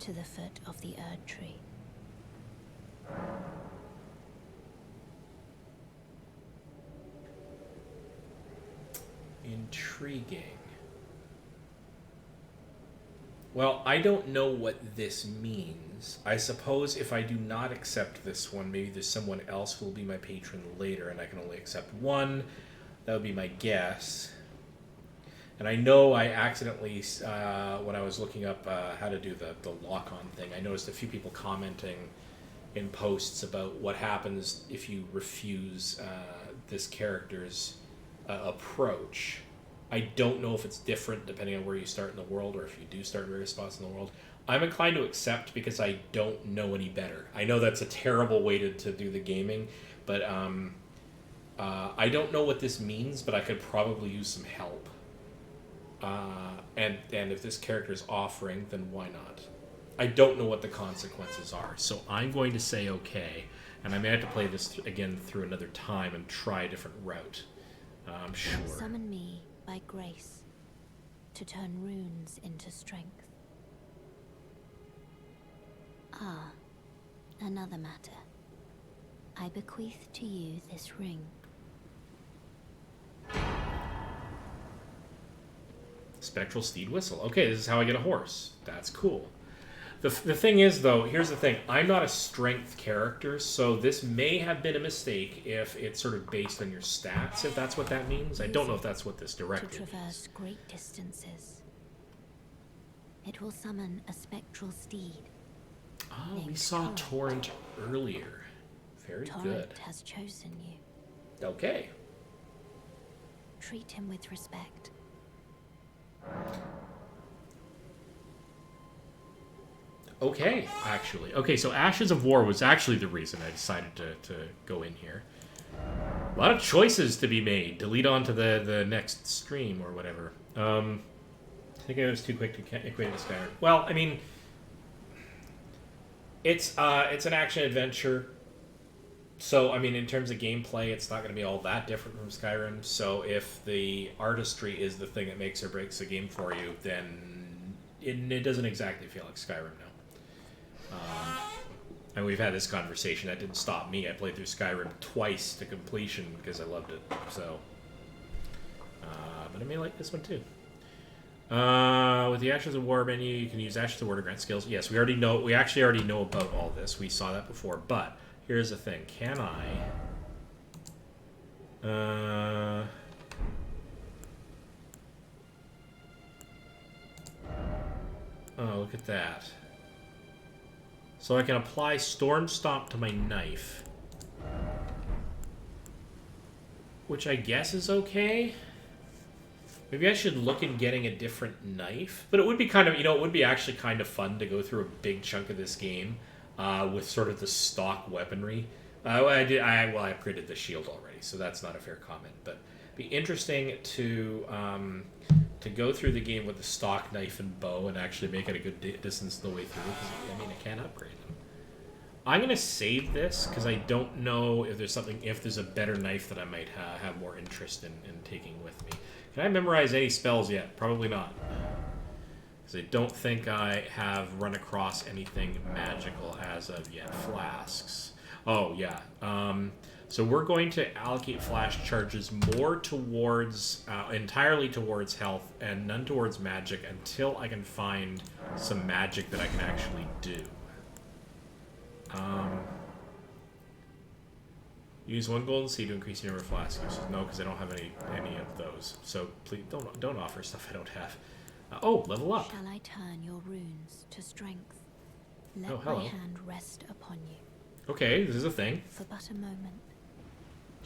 to the foot of the Erd Tree. Intriguing. Well, I don't know what this means. I suppose if I do not accept this one, maybe there's someone else who will be my patron later, and I can only accept one. That would be my guess. And I know I accidentally, when I was looking up how to do the lock-on thing, I noticed a few people commenting in posts about what happens if you refuse this character's approach. I don't know if it's different depending on where you start in the world, or if you do start various spots in the world. I'm inclined to accept because I don't know any better. I know that's a terrible way to do the gaming, but I don't know what this means, but I could probably use some help. And if this character is offering, then why not? I don't know what the consequences are, so I'm going to say okay, and I may have to play this again through another time and try a different route. I'm sure. Summon me by grace to turn runes into strength. Ah, another matter. I bequeath to you this ring. Spectral steed whistle. Okay, this is how I get a horse. That's cool. The thing is, though, here's the thing. I'm not a strength character, so this may have been a mistake if it's sort of based on your stats, if that's what that means. I don't know if that's what this directly To traverse means. great distances. It will summon a spectral steed. Oh, we named saw Torrent. Torrent earlier. Very Torrent good. has chosen you. Okay. Treat him with respect. Okay, actually. Okay, so Ashes of War was actually the reason I decided to go in here. A lot of choices to be made to lead on to the next stream or whatever. I think I was too quick to equate it to Skyrim. Well, I mean, it's an action adventure. So, I mean, in terms of gameplay, it's not going to be all that different from Skyrim. So, if the artistry is the thing that makes or breaks the game for you, then it doesn't exactly feel like Skyrim now. And we've had this conversation. That didn't stop me. I played through Skyrim twice to completion because I loved it. So, but I may like this one too. With the Ashes of War menu, you can use Ashes of War to grant skills. Yes, we already know. We actually already know about all this. We saw that before. But here's the thing: can I? Oh, look at that. So I can apply Storm Stomp to my knife. Which I guess is okay. Maybe I should look at getting a different knife. But it would be kind of, it would be actually kind of fun to go through a big chunk of this game with sort of the stock weaponry. I upgraded the shield already, so that's not a fair comment. But it'd be interesting to go through the game with the stock knife and bow and actually make it a good distance the way through. Because, I mean, I can't upgrade them. I'm going to save this because I don't know if there's a better knife that I might have more interest in taking with me. Can I memorize any spells yet? Probably not. Because I don't think I have run across anything magical as of yet. Flasks. Oh, yeah. So we're going to allocate flash charges more towards, entirely towards health and none towards magic until I can find some magic that I can actually do. Use one golden seed to increase the number of flask uses. No, because I don't have any of those. So please don't offer stuff I don't have. Level up. Shall I turn your runes to strength? Let Oh, hello. my hand rest upon you Okay, this is a thing. for but a moment.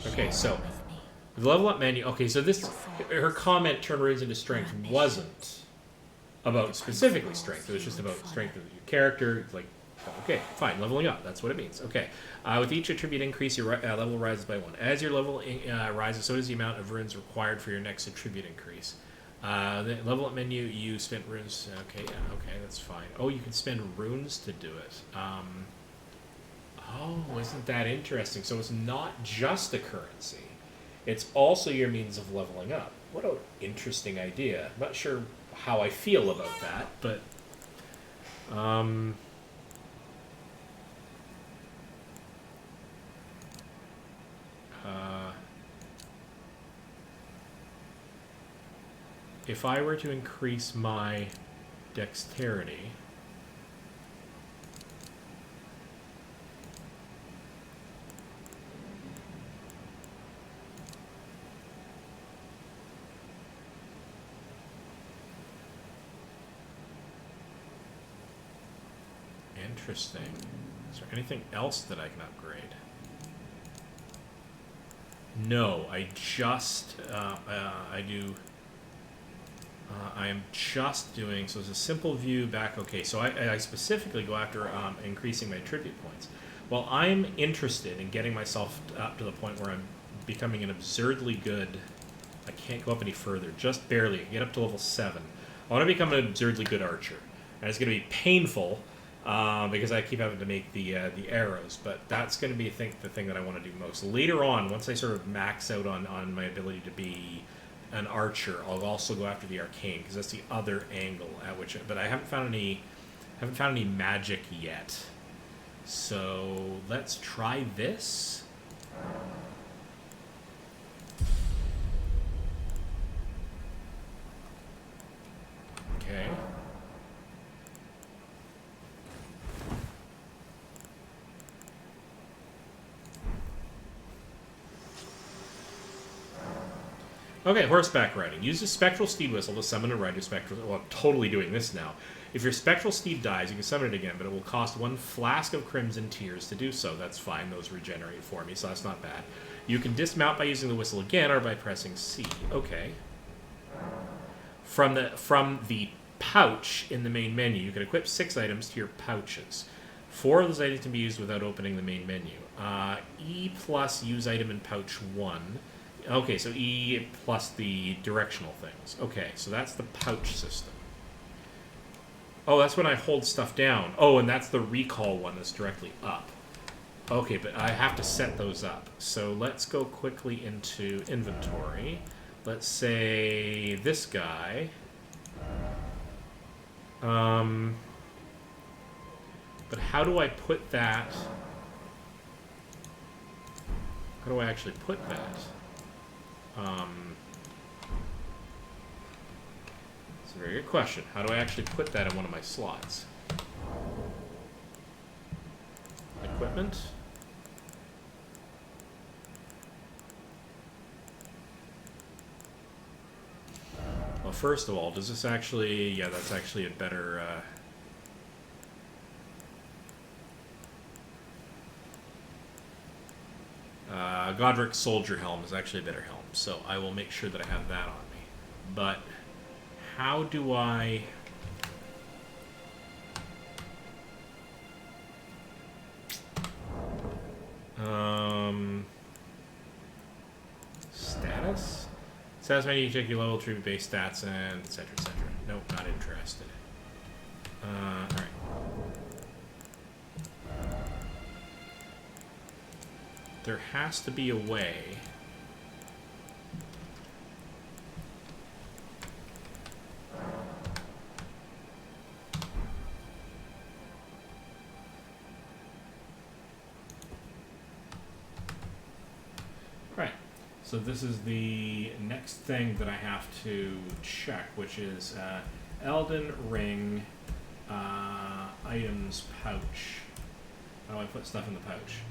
Okay, Share so it with me. the level up menu. Okay, so her comment turn runes into strength wasn't about specifically strength. It was just about strength of your character. Like, okay, fine, leveling up. That's what it means. Okay, with each attribute increase, your level rises by 1. As your level rises, so does the amount of runes required for your next attribute increase. The level up menu, you spent runes. Okay, yeah, okay, that's fine. Oh, you can spend runes to do it. Oh, isn't that interesting? So it's not just a currency. It's also your means of leveling up. What an interesting idea. I'm not sure how I feel about that, but... if I were to increase my dexterity... Interesting. Is there anything else that I can upgrade? No, I just, I do... I am just doing, so it's a simple view back. Okay, so I specifically go after increasing my tribute points. Well, I'm interested in getting myself up to the point where I'm becoming an absurdly good. I can't go up any further, just barely. Get up to level 7. I want to become an absurdly good archer, and it's going to be painful because I keep having to make the arrows. But that's going to be, I think, the thing that I want to do most. Later on, once I sort of max out on my ability to be an archer, I'll also go after the arcane because that's the other angle at which. But I haven't found any magic yet. So let's try this. Okay. Okay, horseback riding. Use a spectral steed whistle to summon and ride a spectral... Well, I'm totally doing this now. If your spectral steed dies, you can summon it again, but it will cost 1 flask of crimson tears to do so. That's fine. Those regenerate for me, so that's not bad. You can dismount by using the whistle again or by pressing C. Okay. From the pouch in the main menu, you can equip 6 items to your pouches. 4 of those items can be used without opening the main menu. E plus use item in pouch 1. Okay, so E plus the directional things. Okay, so that's the pouch system. Oh, that's when I hold stuff down. Oh, and that's the recall one that's directly up. Okay, but I have to set those up. So let's go quickly into inventory. Let's say this guy. But how do I put that? How do I actually put that? It's a very good question. How do I actually put that in one of my slots? Equipment? Well, first of all, does this actually... Yeah, that's actually a better... Godric's Soldier Helm is actually a better helm, so I will make sure that I have that on me. But how do I... Status? Status menu, you check your level, tribute-based stats, and etc, etc. Nope, not interested. Alright. There has to be a way. Right. So this is the next thing that I have to check, which is Elden Ring items pouch. How do I put stuff in the pouch?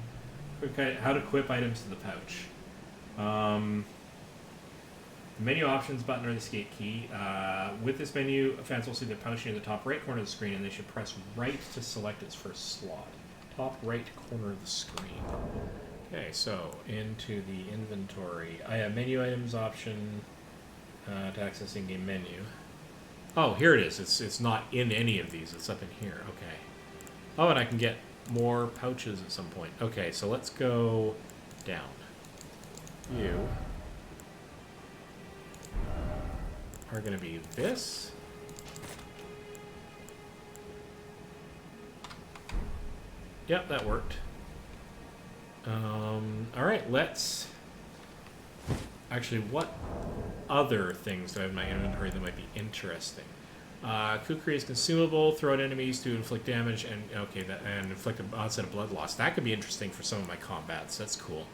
Okay, how to equip items to the pouch. The menu options button or the escape key. With this menu, fans will see the pouch near the top right corner of the screen, and they should press right to select its first slot. Top right corner of the screen. Okay, so into the inventory. I have menu items option to access in-game menu. Oh, here it is. It's not in any of these. It's up in here. Okay. Oh, and I can get more pouches at some point. Okay, so let's go down. You are going to be this. Yep, that worked. Alright, let's... Actually, what other things do I have in my inventory that might be interesting? Kukri is consumable, throw at enemies to inflict damage, and inflict an onset of blood loss. That could be interesting for some of my combats. That's cool.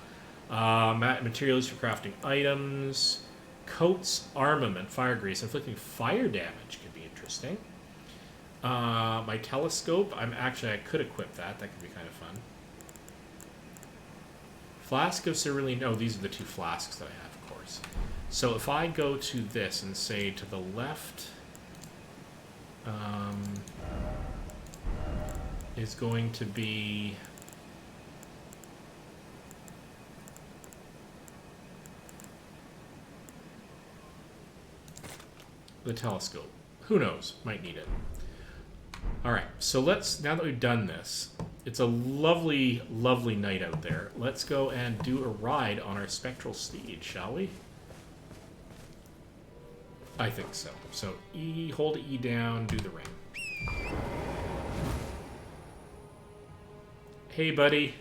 Materials for crafting items. Coats, armament, fire grease. Inflicting fire damage could be interesting. My telescope, I could equip that. That could be kind of fun. Flask of cerulean. Oh, these are the 2 flasks that I have, of course. So if I go to this and say to the left... is going to be the telescope. Who knows? Might need it. Alright, so let's, now that we've done this, it's a lovely, lovely night out there. Let's go and do a ride on our spectral steed, shall we? I think so. So E, hold E down, do the ring. Hey, buddy.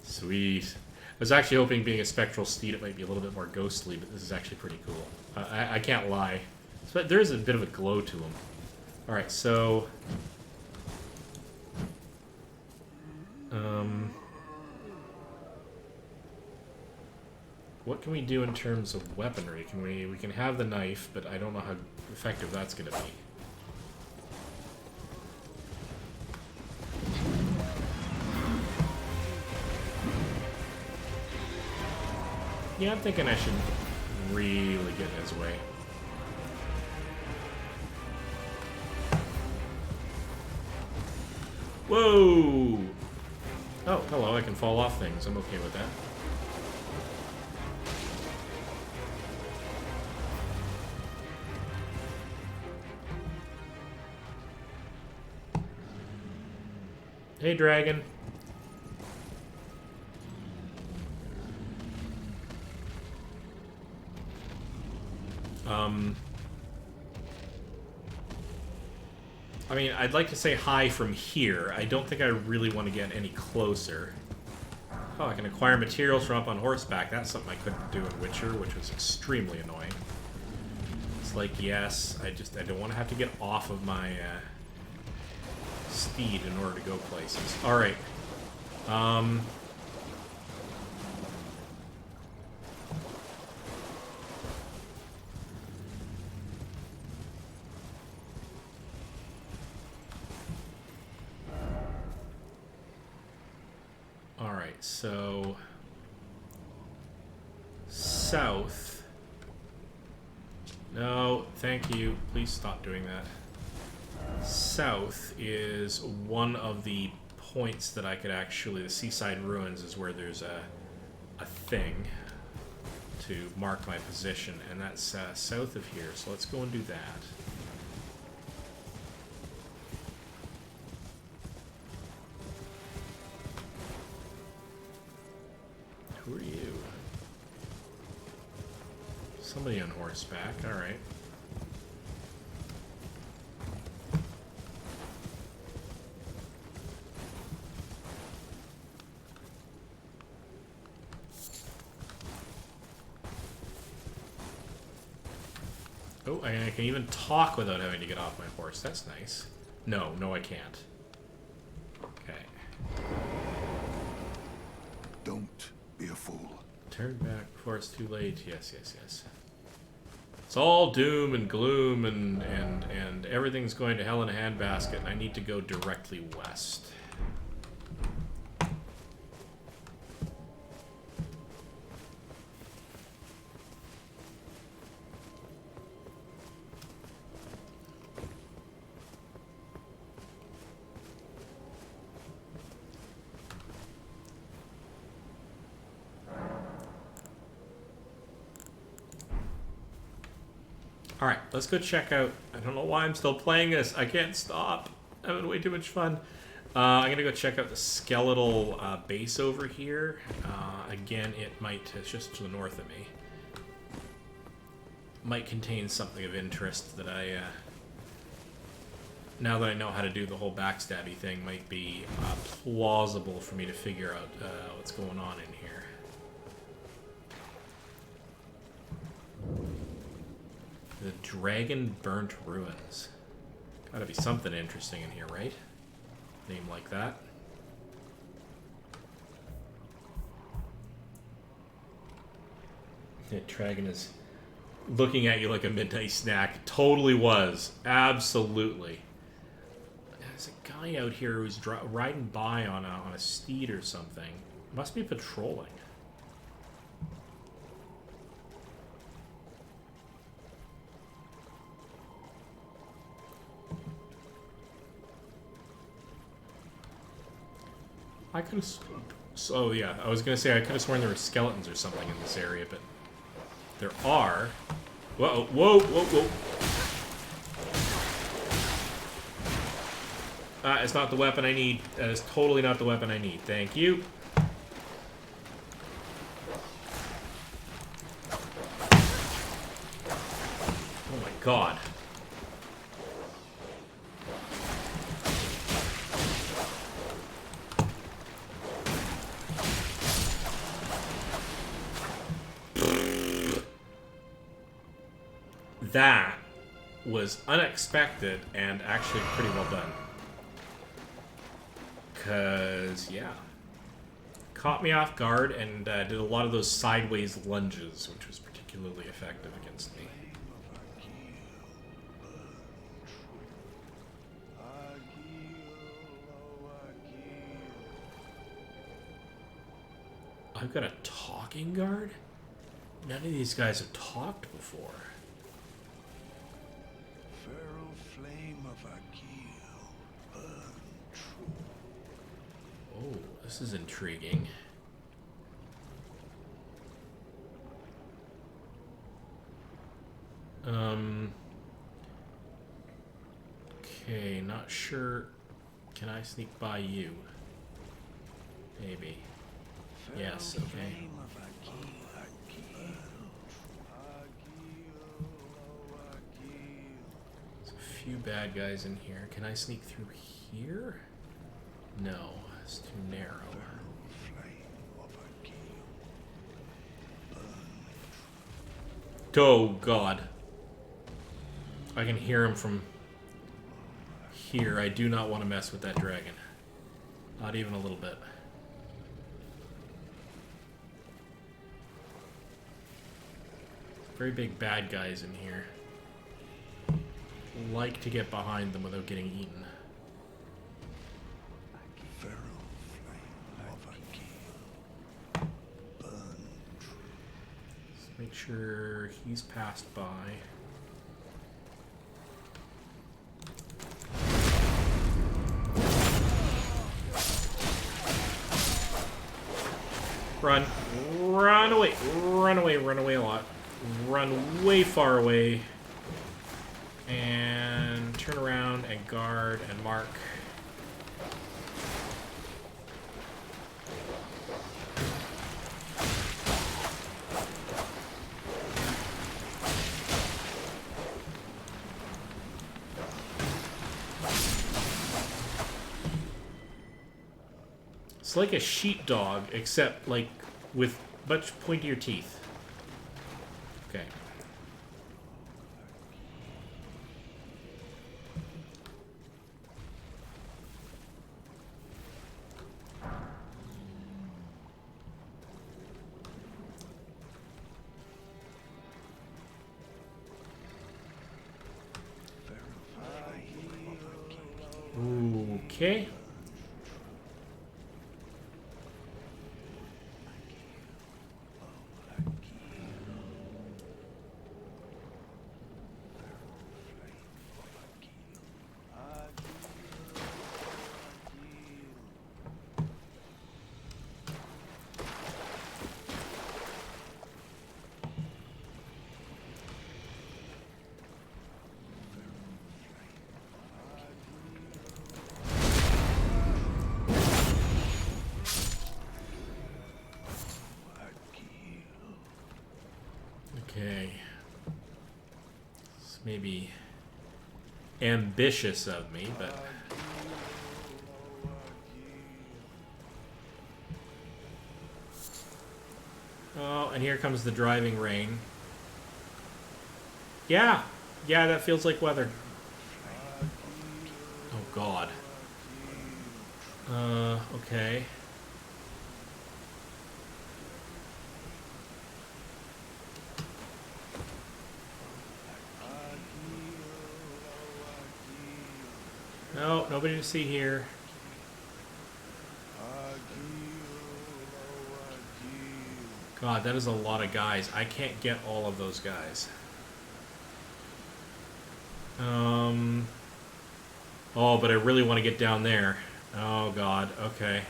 Sweet. I was actually hoping being a spectral steed it might be a little bit more ghostly, but this is actually pretty cool. I can't lie. But there is a bit of a glow to him. Alright, so... what can we do in terms of weaponry? We can have the knife, but I don't know how effective that's going to be. Yeah, I'm thinking I should really get in his way. Whoa! Oh, hello, I can fall off things. I'm okay with that. Hey, dragon. I mean, I'd like to say hi from here. I don't think I really want to get any closer. Oh, I can acquire materials from up on horseback. That's something I couldn't do in Witcher, which was extremely annoying. It's like, yes, I don't want to have to get off of my steed in order to go places. Alright. Alright, so... south. No, thank you. Please stop doing that. South is one of the points that I could actually... the seaside ruins is where there's a thing to mark my position, and that's south of here, so let's go and do that. Who are you? Somebody on horseback, alright. Oh, I can even talk without having to get off my horse. That's nice. No, I can't. Okay. Don't be a fool. Turn back before it's too late. Yes. It's all doom and gloom and everything's going to hell in a handbasket, and I need to go directly west. Alright, let's go check out... I don't know why I'm still playing this. I can't stop. I'm having way too much fun. I'm going to go check out the skeletal base over here. Again, it might... it's just to the north of me. Might contain something of interest that I... now that I know how to do the whole backstabby thing, might be plausible for me to figure out what's going on in here. The Dragon Burnt Ruins. Gotta be something interesting in here, right? Name like that. The dragon is looking at you like a midnight snack. Totally was. Absolutely. There's a guy out here who's riding by on a steed or something. Must be patrolling. I could have... so, yeah, I was going to say I could have sworn there were skeletons or something in this area, but there are. Whoa, whoa, whoa, whoa. It's not the weapon I need. That is totally not the weapon I need. Thank you. Oh my god. That was unexpected and actually pretty well done. Because, yeah. Caught me off guard and did a lot of those sideways lunges, which was particularly effective against me. I've got a talking guard? None of these guys have talked before. Feral flame of Akil, burn true. Oh, this is intriguing. Okay, not sure. Can I sneak by you? Maybe. Yes, okay. There's a few bad guys in here. Can I sneak through here? No, it's too narrow. Oh god. I can hear him from here. I do not want to mess with that dragon. Not even a little bit. Very big bad guys in here. Like to get behind them without getting eaten. Feral flame of Akil, burn true. Let's make sure he's passed by. Run. Run away. Run away. Run away a lot. Run way far away. And turn around and guard and mark. It's like a sheepdog, except like with much pointier teeth. Okay. Okay. Okay. It's maybe ambitious of me, but... Oh, and here comes the driving rain. Yeah! Yeah, that feels like weather. Oh, God. Okay. No, nobody to see here. God, that is a lot of guys. I can't get all of those guys. Oh, but I really want to get down there. Oh, God. Okay.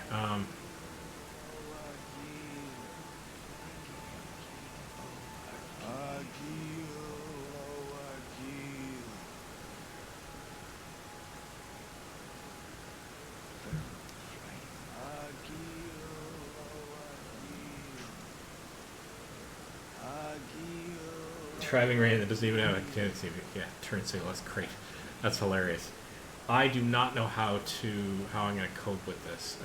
driving rain that doesn't even have a tendency to turn signal. That's great. That's hilarious. I do not know how I'm going to cope with this.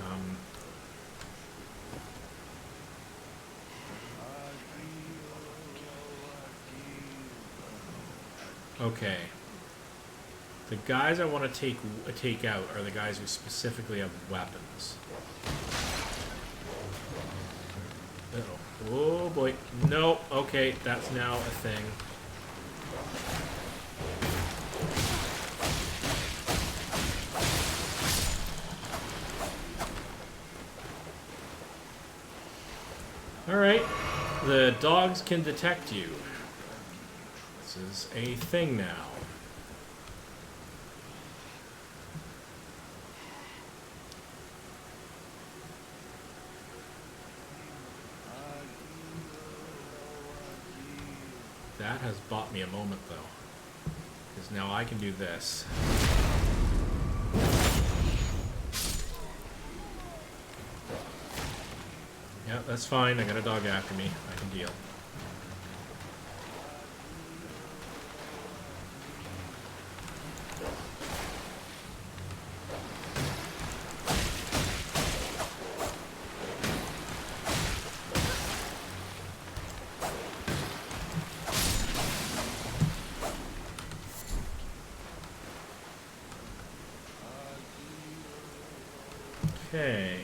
Okay. The guys I want to take out are the guys who specifically have weapons. Uh-oh. Oh boy. No. Okay, that's now a thing. Alright. The dogs can detect you. This is a thing now. That has bought me a moment, though. Because now I can do this. Yeah, that's fine. I got a dog after me. I can deal. Okay.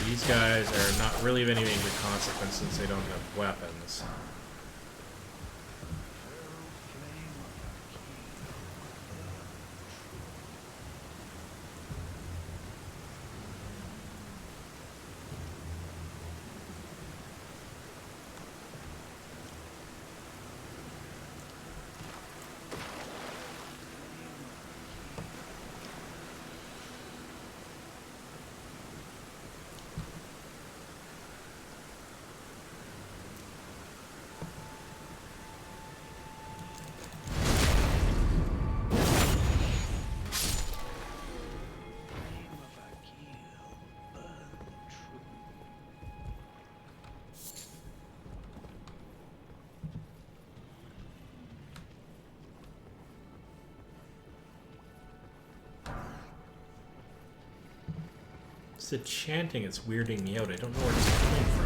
These guys are not really of any major consequence since they don't have weapons. It's the chanting, it's weirding me out. I don't know where it's coming from.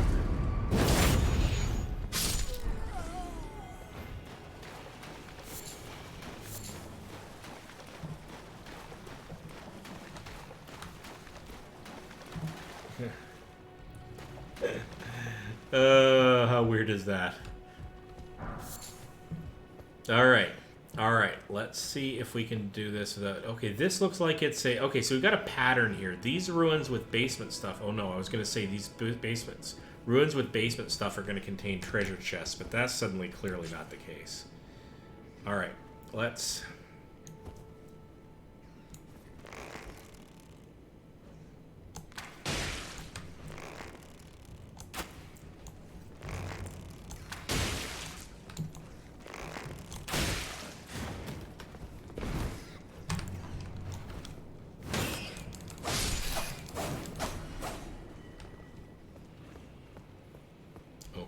How weird is that? Alright. Alright, let's see if we can do this without... Okay, this looks like it's a... Okay, so we've got a pattern here. These ruins with basement stuff... Oh no, I was going to say these basements. Ruins with basement stuff are going to contain treasure chests, but that's suddenly clearly not the case. Alright, let's...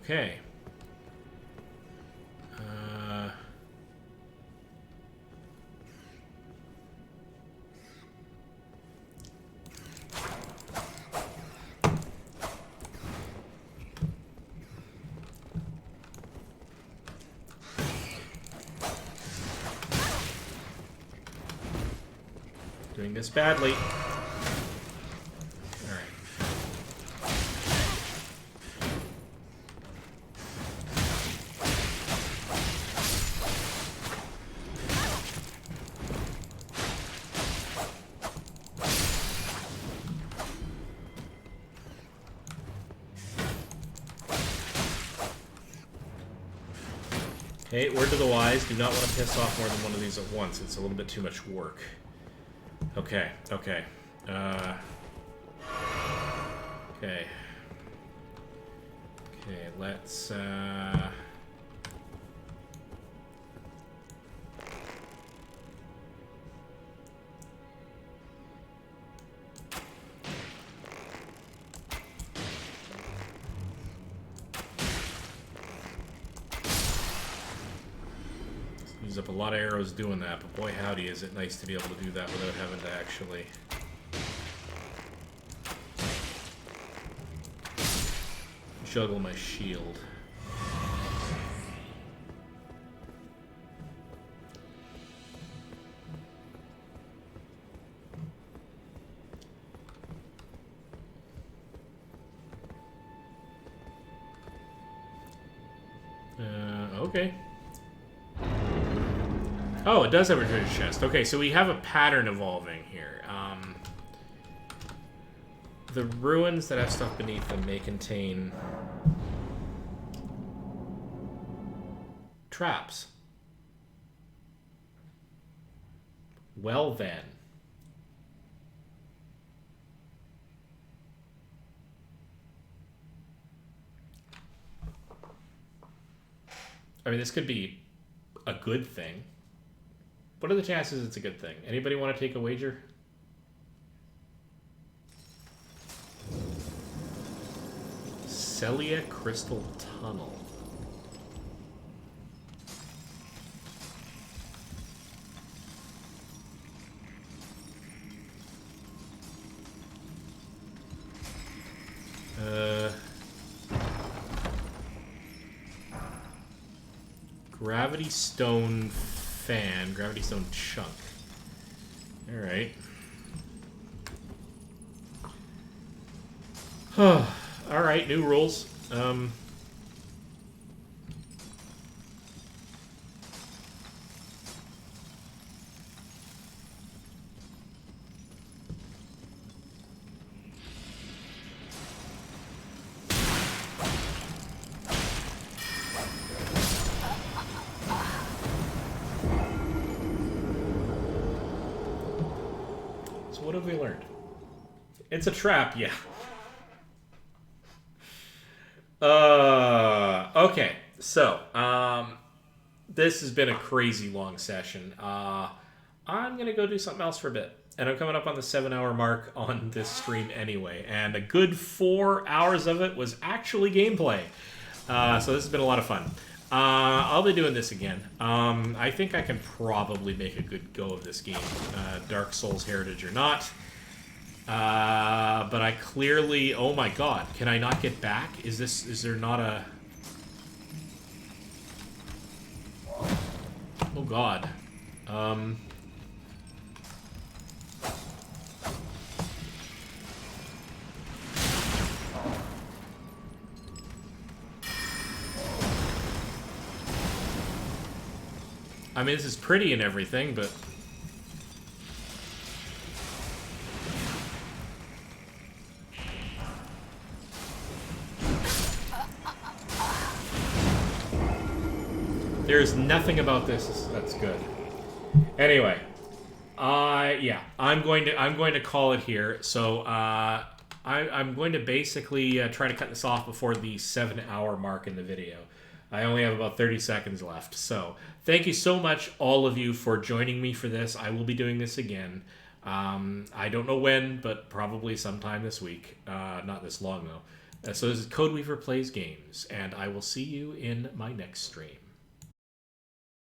Okay. Doing this badly. Hey, word to the wise, do not want to piss off more than one of these at once. It's a little bit too much work. Okay, okay. Okay. Okay, let's, use up a lot of arrows doing that, but boy howdy is it nice to be able to do that without having to actually juggle my shield. Okay. Oh, it does have a treasure chest. Okay, so we have a pattern evolving here. The ruins that have stuff beneath them may contain traps. Well then. I mean, this could be a good thing. What are the chances it's a good thing? Anybody want to take a wager? Celia Crystal Tunnel. Gravity Stone Fan, Gravity Stone Chunk. Alright. Alright, new rules. So what have we learned? It's a trap, yeah. Okay, so, this has been a crazy long session. I'm gonna go do something else for a bit. And I'm coming up on the 7-hour mark on this stream anyway. And a good 4 hours of it was actually gameplay. So this has been a lot of fun. I'll be doing this again. I think I can probably make a good go of this game. Dark Souls Heritage or not. But I clearly... Oh my god. Can I not get back? Is there not a... Oh god. I mean, this is pretty and everything, but... There's nothing about this that's good. Anyway, yeah, I'm going to call it here. So I'm going to basically try to cut this off before the 7-hour mark in the video. I only have about 30 seconds left. So thank you so much, all of you, for joining me for this. I will be doing this again. I don't know when, but probably sometime this week. Not this long though. So this is Codeweaver Plays Games, and I will see you in my next stream.